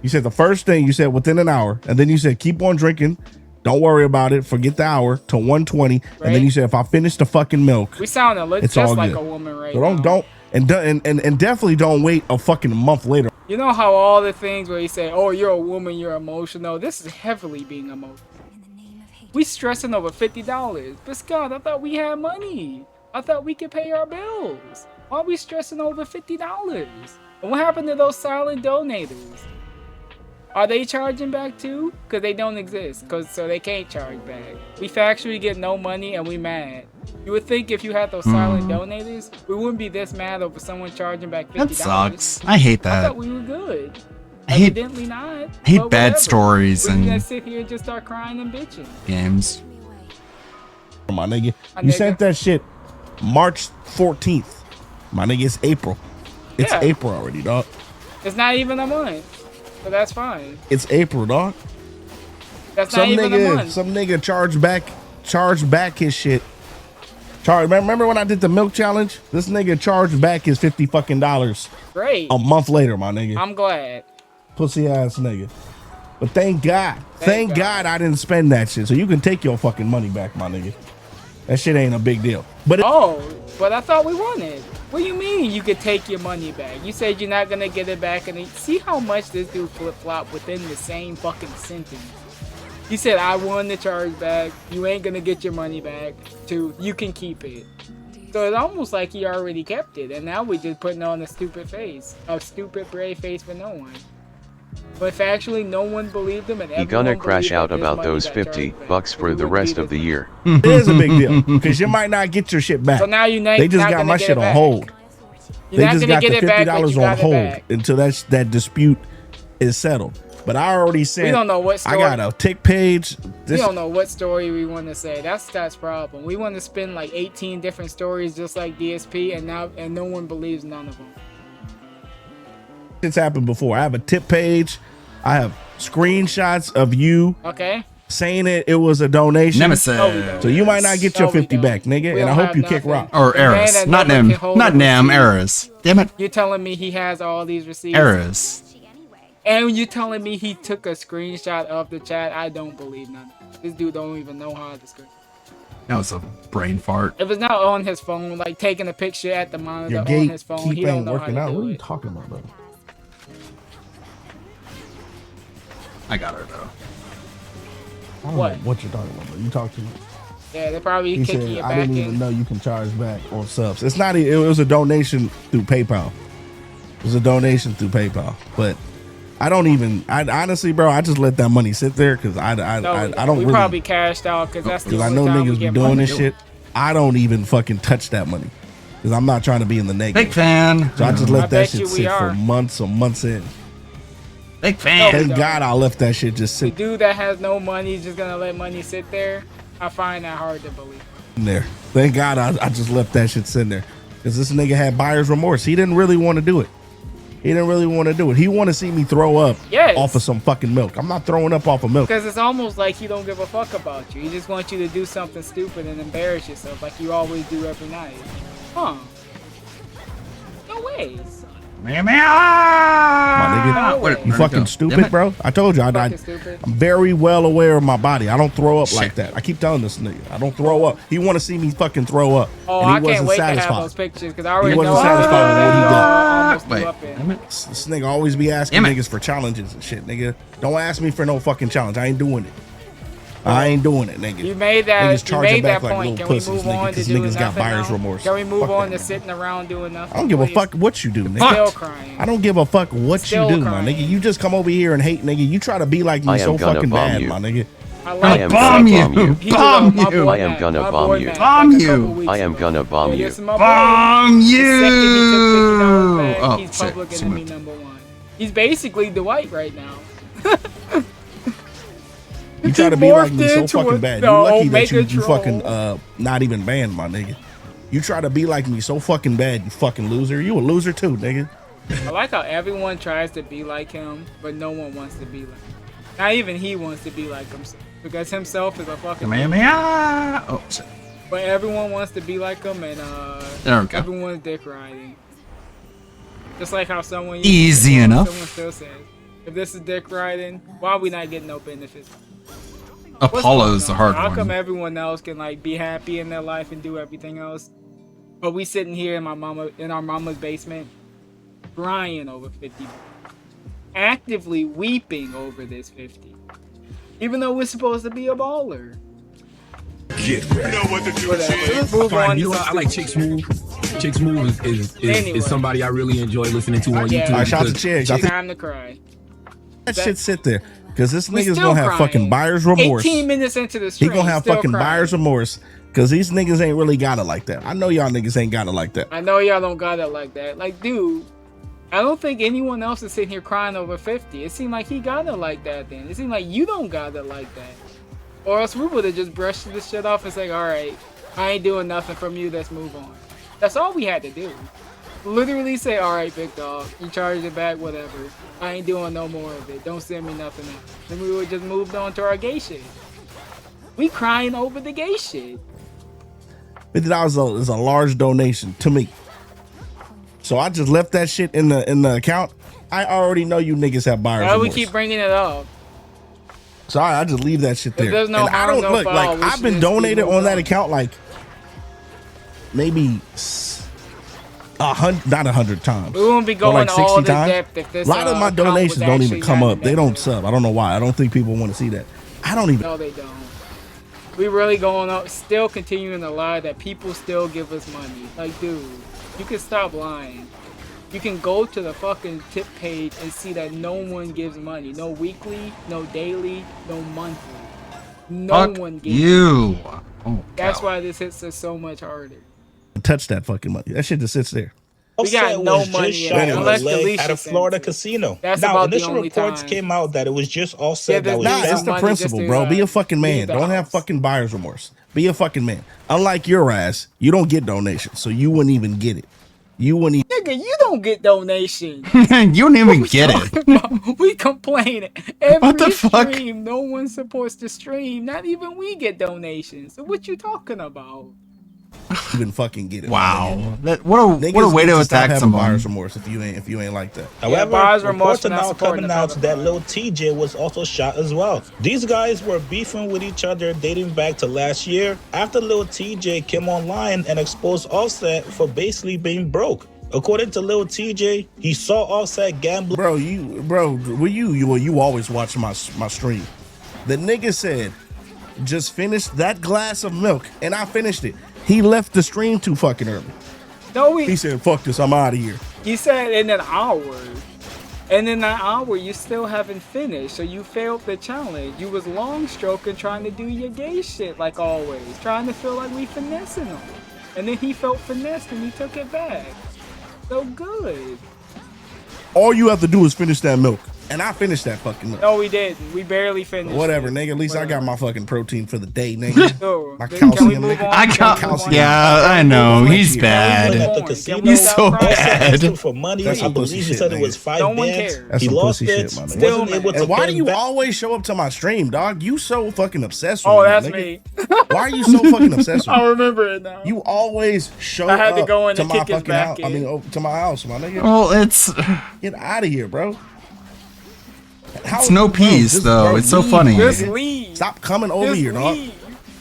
You said the first thing you said within an hour, and then you said keep on drinking. Don't worry about it. Forget the hour to 120, Right. and then you said if I finish the fucking milk, We sound it's just all like good. a woman right So now. and definitely don't wait a fucking month later. You know how all the things where you say, "Oh, you're a woman, you're emotional." This is heavily being emotional. We stressing over $50, but Scott, I thought we had money. I thought we could pay our bills. Why are we stressing over $50? And what happened to those silent donators? Are they charging back too? Because they don't exist. So they can't charge back. We factually get no money and we mad. You would think if you had those silent donators, we wouldn't be this mad over someone charging back $50. That sucks. I hate I that. thought we were good. I hate- Evidently not. I hate but bad whatever. stories We're and- gonna sit here and just start crying and bitching. Games. My nigga, My you nigga. sent that shit March 14th. My nigga, it's April. It's Yeah. April already, dog. It's not even a month, so that's fine. It's April, dog. That's not even a month. Some nigga charged back his shit. Remember when I did the milk challenge? This nigga charged back his $50 fucking Great. a month later, my nigga. I'm glad. Pussy ass nigga. But thank God I didn't spend that shit. So you can take your fucking money back, my nigga. That shit ain't a big deal. But But I thought we won it. What do you mean you could take your money back? You said you're not gonna get it back, and see how much this dude flip-flop within the same fucking sentence. You said I won the charge back. You ain't gonna get your money back. To you can keep it. So it's almost like he already kept it, and now we're just putting on a stupid face, a stupid brave face for no one. But factually, no one believed him, and He everyone gonna crash believed out that this about money those got $50 charged back. bucks for the rest of the year. it is a big deal because you might not get your shit back. So now you they just not got gonna my get shit it on back. hold. You're They not just gonna got get the it back, but $50 you on got it hold back. until that dispute is settled. But I already sent. We don't know what story. I got a tick page. We don't know what story we want to say. That's Scott's problem. We want to spin like 18 different stories just like DSP, and no one believes none of them. It's happened before. I have a tip page. I have screenshots of you Okay. saying it was a donation. Nemesis. No, we So you might not get your No, we 50 back, nigga. We And I don't hope you have kick nothing. rock. Or The man Eris. that Not never Nem. can hold Not a Nem. receipt. Eris. Damn it. You're telling me he has all these receipts? Eris. And you're telling me he took a screenshot of the chat? I don't believe none. This dude don't even know how to screen. That was a brain fart. If it's not on his phone, like taking a picture at the monitor Your on gate his phone, keep he don't ain't know how working to out. do What are you it. talking about, bro? I got her though. I don't What? know what you're talking about, bro. You talk to me. Yeah, they probably He kicking said, you I back didn't in. even know you can charge back on subs. It's not, it was a donation through PayPal. It was a donation through PayPal. But I don't even, honestly, bro, I just let that money sit there because I don't we really, probably cashed out because that's the because I only know time we niggas be get doing money. this shit. I don't even fucking touch that money because I'm not trying to be in the negative. Big fan. So I just I let that bet shit you we sit for are. months and months in. Big fan. Thank God I left that shit just The sit dude that has no money is just gonna let money sit there. I find that hard to believe. in there. Thank God I just left that shit sitting there because this nigga had buyer's remorse. He didn't really want to do it. He didn't really want to do it. He want to see me throw up Yes. off of some fucking milk. I'm not throwing up off of milk. Because it's almost like he don't give a fuck about you. He just wants you to do something stupid and embarrass yourself like you always do every night. Huh. No ways. My nigga, you fucking stupid, bro. I told you, I'm very well aware of my body. I don't throw up like that. I keep telling this nigga, I don't throw up. He want to see me fucking throw up. Oh, and he I can't wasn't wait satisfied. to have those pictures because I already He wasn't know satisfied with what he done. almost threw up in. This nigga always be asking niggas for challenges and shit, nigga. Don't ask me for no fucking challenge. I ain't doing it. I ain't doing it, nigga. You made that. Niggas You charging made that back like point. little Can we pussies, move nigga, on to 'cause doing niggas got nothing buyer's now? remorse. Can we move Fuck on that, to sitting around doing nothing? I don't give a please? fuck what you do, nigga. Still crying. I don't give a fuck what Still you do, crying. my nigga. You just come over here and hate, nigga. You try to be like me I so am gonna fucking bomb bad, you. my nigga. I I like am Bomb gonna you. bomb you. He Bomb was my you. boy I am Matt. gonna My bomb boy you. Matt, Bomb like a you. couple weeks I am ago. gonna bomb Yeah, you. this is my boy. Bomb The you. second he took $50 back, Oh, he's shit. public She enemy moved. number one. He's basically Dwight right now. You try to be like me morphed so into fucking a- bad. no, You lucky that you Megatron. fucking not even banned, my nigga. You try to be like me so fucking bad, you fucking loser. You a loser too, nigga. I like how everyone tries to be like him, but no one wants to be like him. Not even he wants to be like himself. Because himself is a fucking Oh, shit. But everyone wants to be like him, and There we go. everyone's dick riding. Just like how someone Easy enough. Someone still says, if this is dick riding, why are we not getting no benefits? Apollo's the hard How come one. everyone else can like be happy in their life and do everything else, but we sitting here in our mama's basement, crying over 50, actively weeping over this 50, even though we're supposed to be a baller. Get ready. You know what to do. I like Chick Smooth. Chick Smooth is somebody I really enjoy listening to on YouTube. All right, shout out to Chicks. Time to cry. That shit sit there. Because this We nigga's still gonna have crying. fucking buyer's remorse. 18 minutes into the He stream, gonna have still fucking crying. buyer's remorse. Because these niggas ain't really got it like that. I know y'all niggas ain't got it like that. I know y'all don't got it like that. Like, dude, I don't think anyone else is sitting here crying over 50. It seemed like he got it like that then. It seemed like you don't got it like that. Or else we would have just brushed this shit off and said, alright, I ain't doing nothing from you, let's move on. That's all we had to do. Literally say, alright, big dog, you charged it back, whatever. I ain't doing no more of it. Don't send me nothing else. Then we would just moved on to our gay shit. We crying over the gay shit. $50 is a large donation to me. So I just left that shit in the account. I already know you niggas have buyer's Why we remorse. keep bringing it up? Sorry, I just leave that shit there. There's no and I harm, don't no look foul. like We I've should been just donated move on that on. account like maybe 100, not 100 times. We won't be Or going like 60 all this times. depth if this A lot of my account donations was don't even actually come up. happening. They don't sub. I don't know why. I don't think people want to see that. I don't even. No, they don't. We really going up, still continuing to lie that people still give us money. Like, dude, you can stop lying. You can go to the fucking tip page and see that no one gives money. No weekly, no daily, no monthly. No Fuck one gives you. money. Oh, That's why this hits us so much harder. touch that fucking money. That shit just sits there. We got Offset no was money just in shot it, in the unless leg Felicia at a sends Florida it. casino. That's Now, about the initial only reports time. came out that it was just Offset Yeah, that was Nah, just it's the money principle, just to, bro. Be a fucking man. leave the Don't have fucking buyer's remorse. Be a fucking man. Unlike your ass, you don't get donations, so you wouldn't even get it. You wouldn't even. Nigga, you don't get donations. you don't even get it. We complain every What the fuck? stream. No one supports the stream. Not even we get donations. So what you talking about? Even fucking get it. Wow. That, what a Niggas way need to stop attack having someone. buyer's remorse if you ain't like that. However, buyer's remorse reports for are not now supporting coming the out brother. that Lil TJ was also shot as well. These guys were beefing with each other dating back to last year after Lil TJ came online and exposed Offset for basically being broke. According to Lil TJ, he saw Offset gambling. Bro, you always watch my stream. The nigga said, just finish that glass of milk, and I finished it. He left the stream too fucking early. No, He said, fuck this, I'm out of here. You said in an hour. And in that hour, you still haven't finished, so you failed the challenge. You was long stroking, trying to do your gay shit like always, trying to feel like we finessing him. And then he felt finessed and he took it back. So good. All you have to do is finish that milk. And I finished that fucking milk. No, we didn't. We barely finished. Whatever, it. nigga. At least I got my fucking protein for the day, nigga. Sure. My Then can we calcium, move nigga. on? I Can we got. move on? Yeah, I know. He's At bad. the casino. He's so Offset asked him bad. for money. That's I some believe pussy he shit, said it nigga. was 5 No one bands. cares. That's He some lost pussy it. shit, my nigga. Wasn't able to And why pay do him you back. always show up to my stream, dog? You so fucking obsessed with Oh, me, that's nigga. me. Why are you so fucking obsessed with I me? remember it now. You always show I had to up go in to and my kick his fucking house. back I mean, in. to my house, my nigga. Well, it's Get out of here, bro. it's no peace though. It's so funny. Just leave. Stop coming over Just here, dog. leave.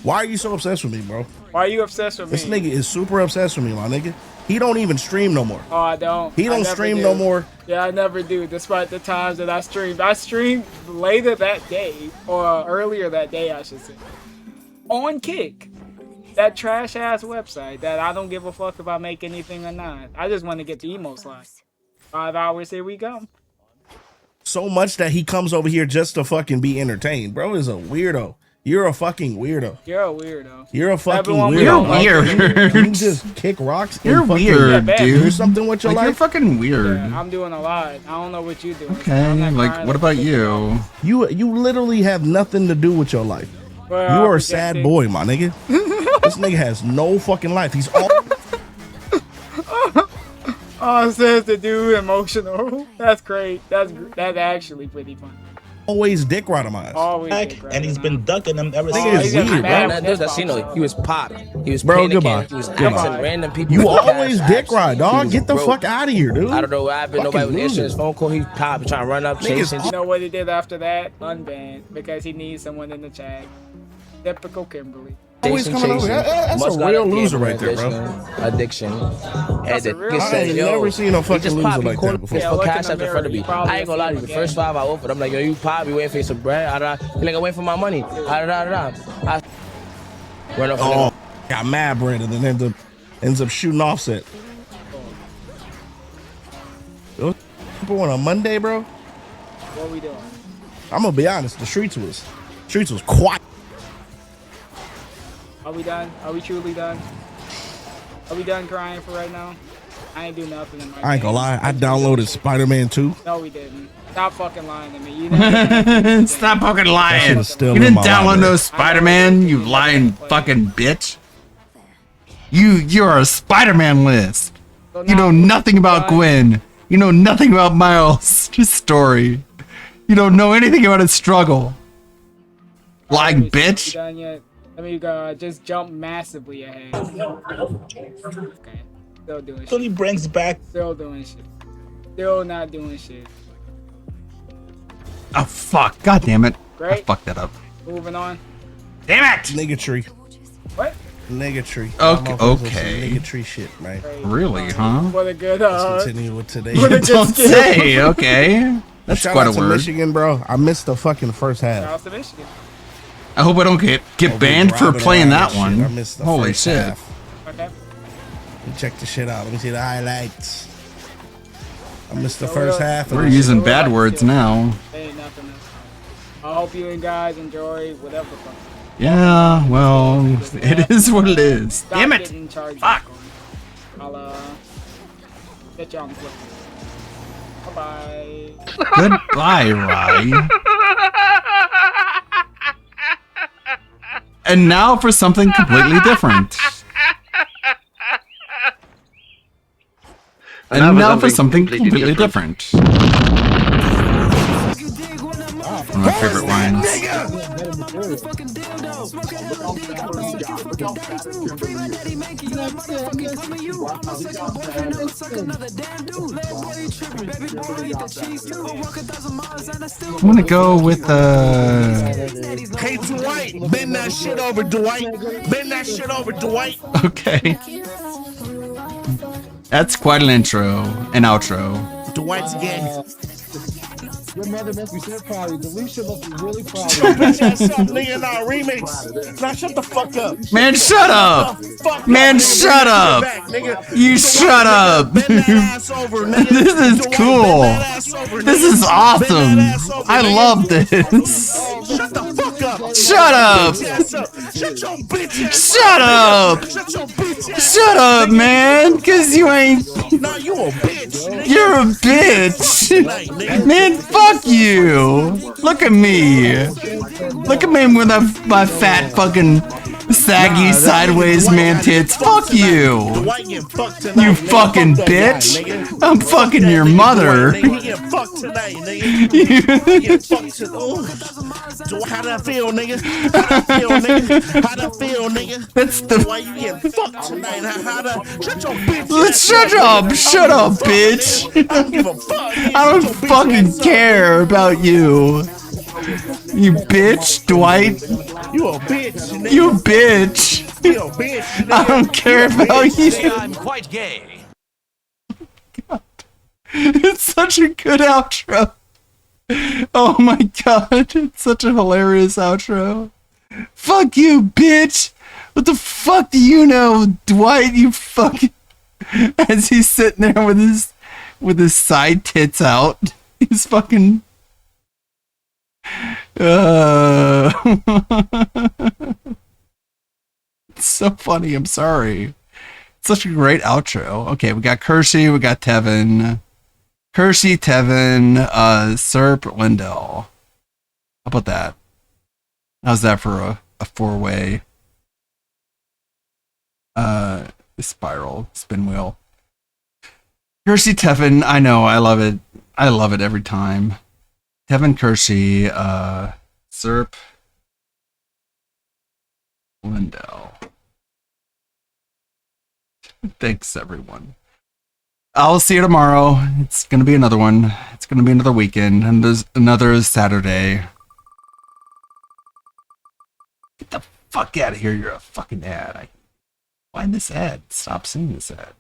Why are you so obsessed with me, bro? Why are you obsessed with me? This nigga is super obsessed with me, my nigga. He don't even stream no more. Oh, I don't. He I don't never stream do. no more. Yeah, I never do, despite the times that I streamed. I streamed later that day, or earlier that day, I should say, on Kick. That trash-ass website that I don't give a fuck about make anything or not. I just want to get the emo slide. 5 hours, here we go. So much that he comes over here just to fucking be entertained. Bro is a weirdo. You're a fucking weirdo. You're a weirdo. You're a fucking Everyone we weirdo. don't like You're weird. You just kick rocks. You're and fucking weird, Yeah, dude. do something with your Like, you're life. fucking weird. Yeah, I'm doing a lot. I don't know what you're doing. Okay, I'm not like, crying what over about you? You literally have nothing to do with your life. Well, You are a I sad rejected. boy, my nigga. This nigga has no fucking life. He's all Oh, it says the dude emotional. That's great. That's actually pretty fun. always dick riding my ass. Always Back, dick and he's been ducking them ever Nigga is since. weird, bro. He was popping. He was Bro, panicking. goodbye. He was Goodbye. asking random people. You for always cash dick apps. ride, He dog. was Get the broke. fuck out of here, dude. I don't know what happened. Nobody was Fucking answering loser. his phone call. He popped, trying to run up, chasing. You know what he did after that? Unbanned because he needs someone in the chat. Typical Kimberly. Always coming over. That's a real loser right there, bro. Addiction. That's a real I ain't never seen a fucking loser like that before. For cash up in front of me. I ain't gonna lie to you. The first 5 I offered, I'm like, yo, you probably waiting for some bread. He like, I'm waiting for my money. I run off. Oh, got mad bread and then ends up shooting offset. People on a Monday, bro. What we doing? I'm gonna be honest. The streets was quiet. Are we done? Are we truly done? Are we done crying for right now? I ain't do nothing in my I ain't gonna lie. I downloaded Spider-Man 2. No, we didn't. Stop fucking lying to me. You never Stop fucking That lying. shit is still You in didn't my download library. no Spider-Man, you lying fucking bitch. You're a Spider-Man list. You know nothing about Gwen. You know nothing about Miles' story. You don't know anything about his struggle. Lying We bitch. done yet? Let me just jump massively ahead. Okay. Still doing shit. Only brings back. Still doing shit. Still not doing shit. Oh fuck. God damn it. I Great. fucked that up. Moving on. Damn it! Niggatry. What? Niggatry. Okay, My motherfuckers on some okay. Niggatry shit, right? Really, huh? For the good, Let's continue with today. for the good Don't skill. say, okay. That's Shout quite out a to word. Michigan, bro. I missed the fucking first half. Shout out to Michigan. I hope I don't get banned for driving playing around that and shit. I one. missed the Holy first shit. half. Okay. Let me check the shit out. Let me see the highlights. I missed the first half. We're using bad words now. Ain't nothing else. I hope you guys enjoy whatever the fuck. Yeah, well, it is what it is. Stop Damn it! getting charged. Fuck! I'll get you on the flip. Bye-bye. Goodbye, Rye. And now for something completely different. And now for something completely different. One of my favorite lines. I'm gonna go with Hey, Dwight, bend that shit over, Dwight. Bend that shit over, Dwight. Okay. That's quite an intro, an outro. Dwight's gang. Your mother must be so proud of you. Delisha must be really proud Yo, of you. bitch ass up, nigga, in our remix. Now shut the fuck up. Man, shut up! Man, shut up! You shut up! This is cool. This is awesome. I love this. Shut the fuck up. Shut up! Shut your bitch ass Shut up! Shut your bitch ass Shut up, man! Cause you ain't. Nah, you a bitch. Nigga. You're a bitch! Man, fuck you! Look at me! Look at me with my fat fucking saggy sideways man tits. Fuck you! You fucking bitch! I'm fucking your mother! You get fucked tonight, nigga. You get fucked tonight. How that feel, nigga? How that feel, nigga? How that feel, nigga? That's the. Why you get fucked tonight? How that? Shut your bitch. Let's shut up! Shut up, bitch! I don't give a fuck. I don't fucking care about you! You bitch, Dwight! You a bitch, nigga. You bitch! You a bitch, nigga. I don't care about you! I'm quite gay. It's such a good outro. Oh my god, it's such a hilarious outro. Fuck you, bitch! What the fuck do you know, Dwight? You fucking. As he's sitting there with his side tits out, he's fucking. It's so funny. I'm sorry. It's such a great outro. Okay, we got Kershey, we got Tevin. Kershey, Tevin, Serp, Lindell. How about that? How's that for a four-way spiral spin wheel? Kershey, Tevin, I know, I love it. I love it every time. Kevin Kershey, Zerp, Lindell. Thanks, everyone. I'll see you tomorrow. It's going to be another one. It's going to be another weekend, and there's another Saturday. Get the fuck out of here. You're a fucking ad. Find this ad. Stop seeing this ad.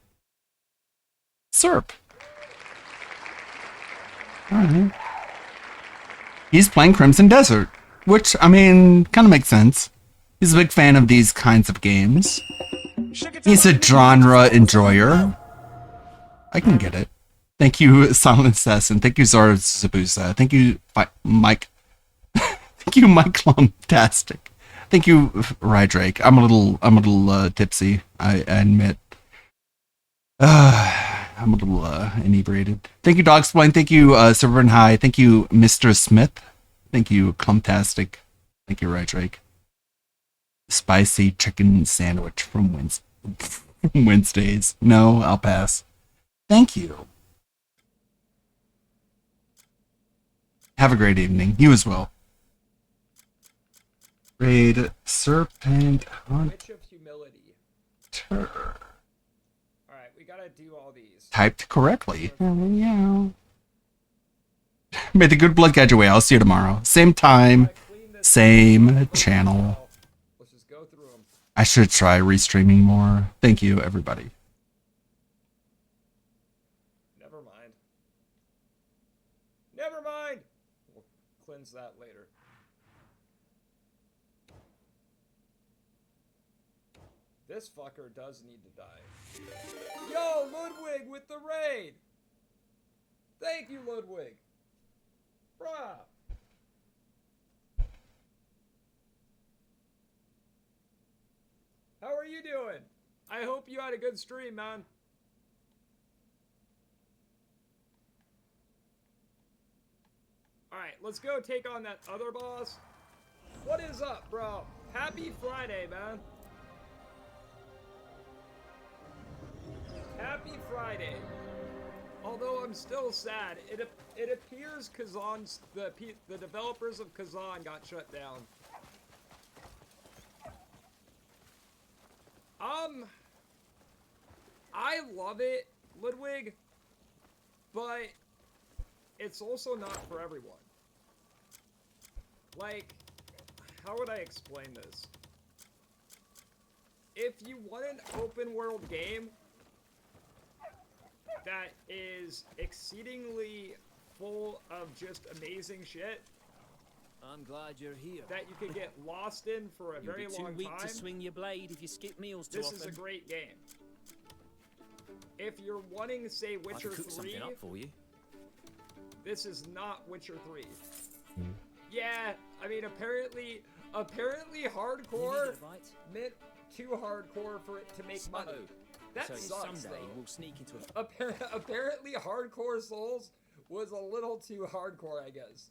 Zerp. Alright. He's playing Crimson Desert, which, I mean, kind of makes sense. He's a big fan of these kinds of games. He's a genre enjoyer. I can get it. Thank you, Silent Assassin. Thank you, Zara Zabusa. Thank you, Mike. Thank you, Mike Lumtastic. Thank you, Rydrake. I'm a little tipsy. I admit. I'm a little inebriated. Thank you, Dogsplain. Thank you, Silver High. Thank you, Mr. Smith. Thank you, Clumtastic. Thank you, Rydrake. Spicy chicken sandwich from Wednesdays. No, I'll pass. Thank you. Have a great evening. You as well. Raid Serpent Hunter. Witch of Humility. Alright, we gotta do all these. Typed correctly. Yeah. May the good blood guide your way. I'll see you tomorrow. Same time, same channel. Let's just go through them. I should try restreaming more. Thank you, everybody. Never mind. Never mind! We'll cleanse that later. This fucker does need to die. Yo, Ludwig with the raid! Thank you, Ludwig! Bruh! How are you doing? I hope you had a good stream, man. Alright, let's go take on that other boss. What is up, bro? Happy Friday, man. Happy Friday. Although I'm still sad, it appears Kazan's the developers of Kazan got shut down. I love it, Ludwig, but it's also not for everyone. Like, how would I explain this? If you want an open world game that is exceedingly full of just amazing shit, I'm glad you're here. that you could get lost in for a You'll very be too long weak time, to swing your blade if you skip meals too this often. is a great game. If you're wanting, say, I Witcher could cook 3, something up for you. this is not Witcher 3. Yeah, I mean, apparently hardcore meant too hardcore for it to make money. That So sucks, someday though. we'll sneak into a Apparently, Hardcore Souls was a little too hardcore, I guess.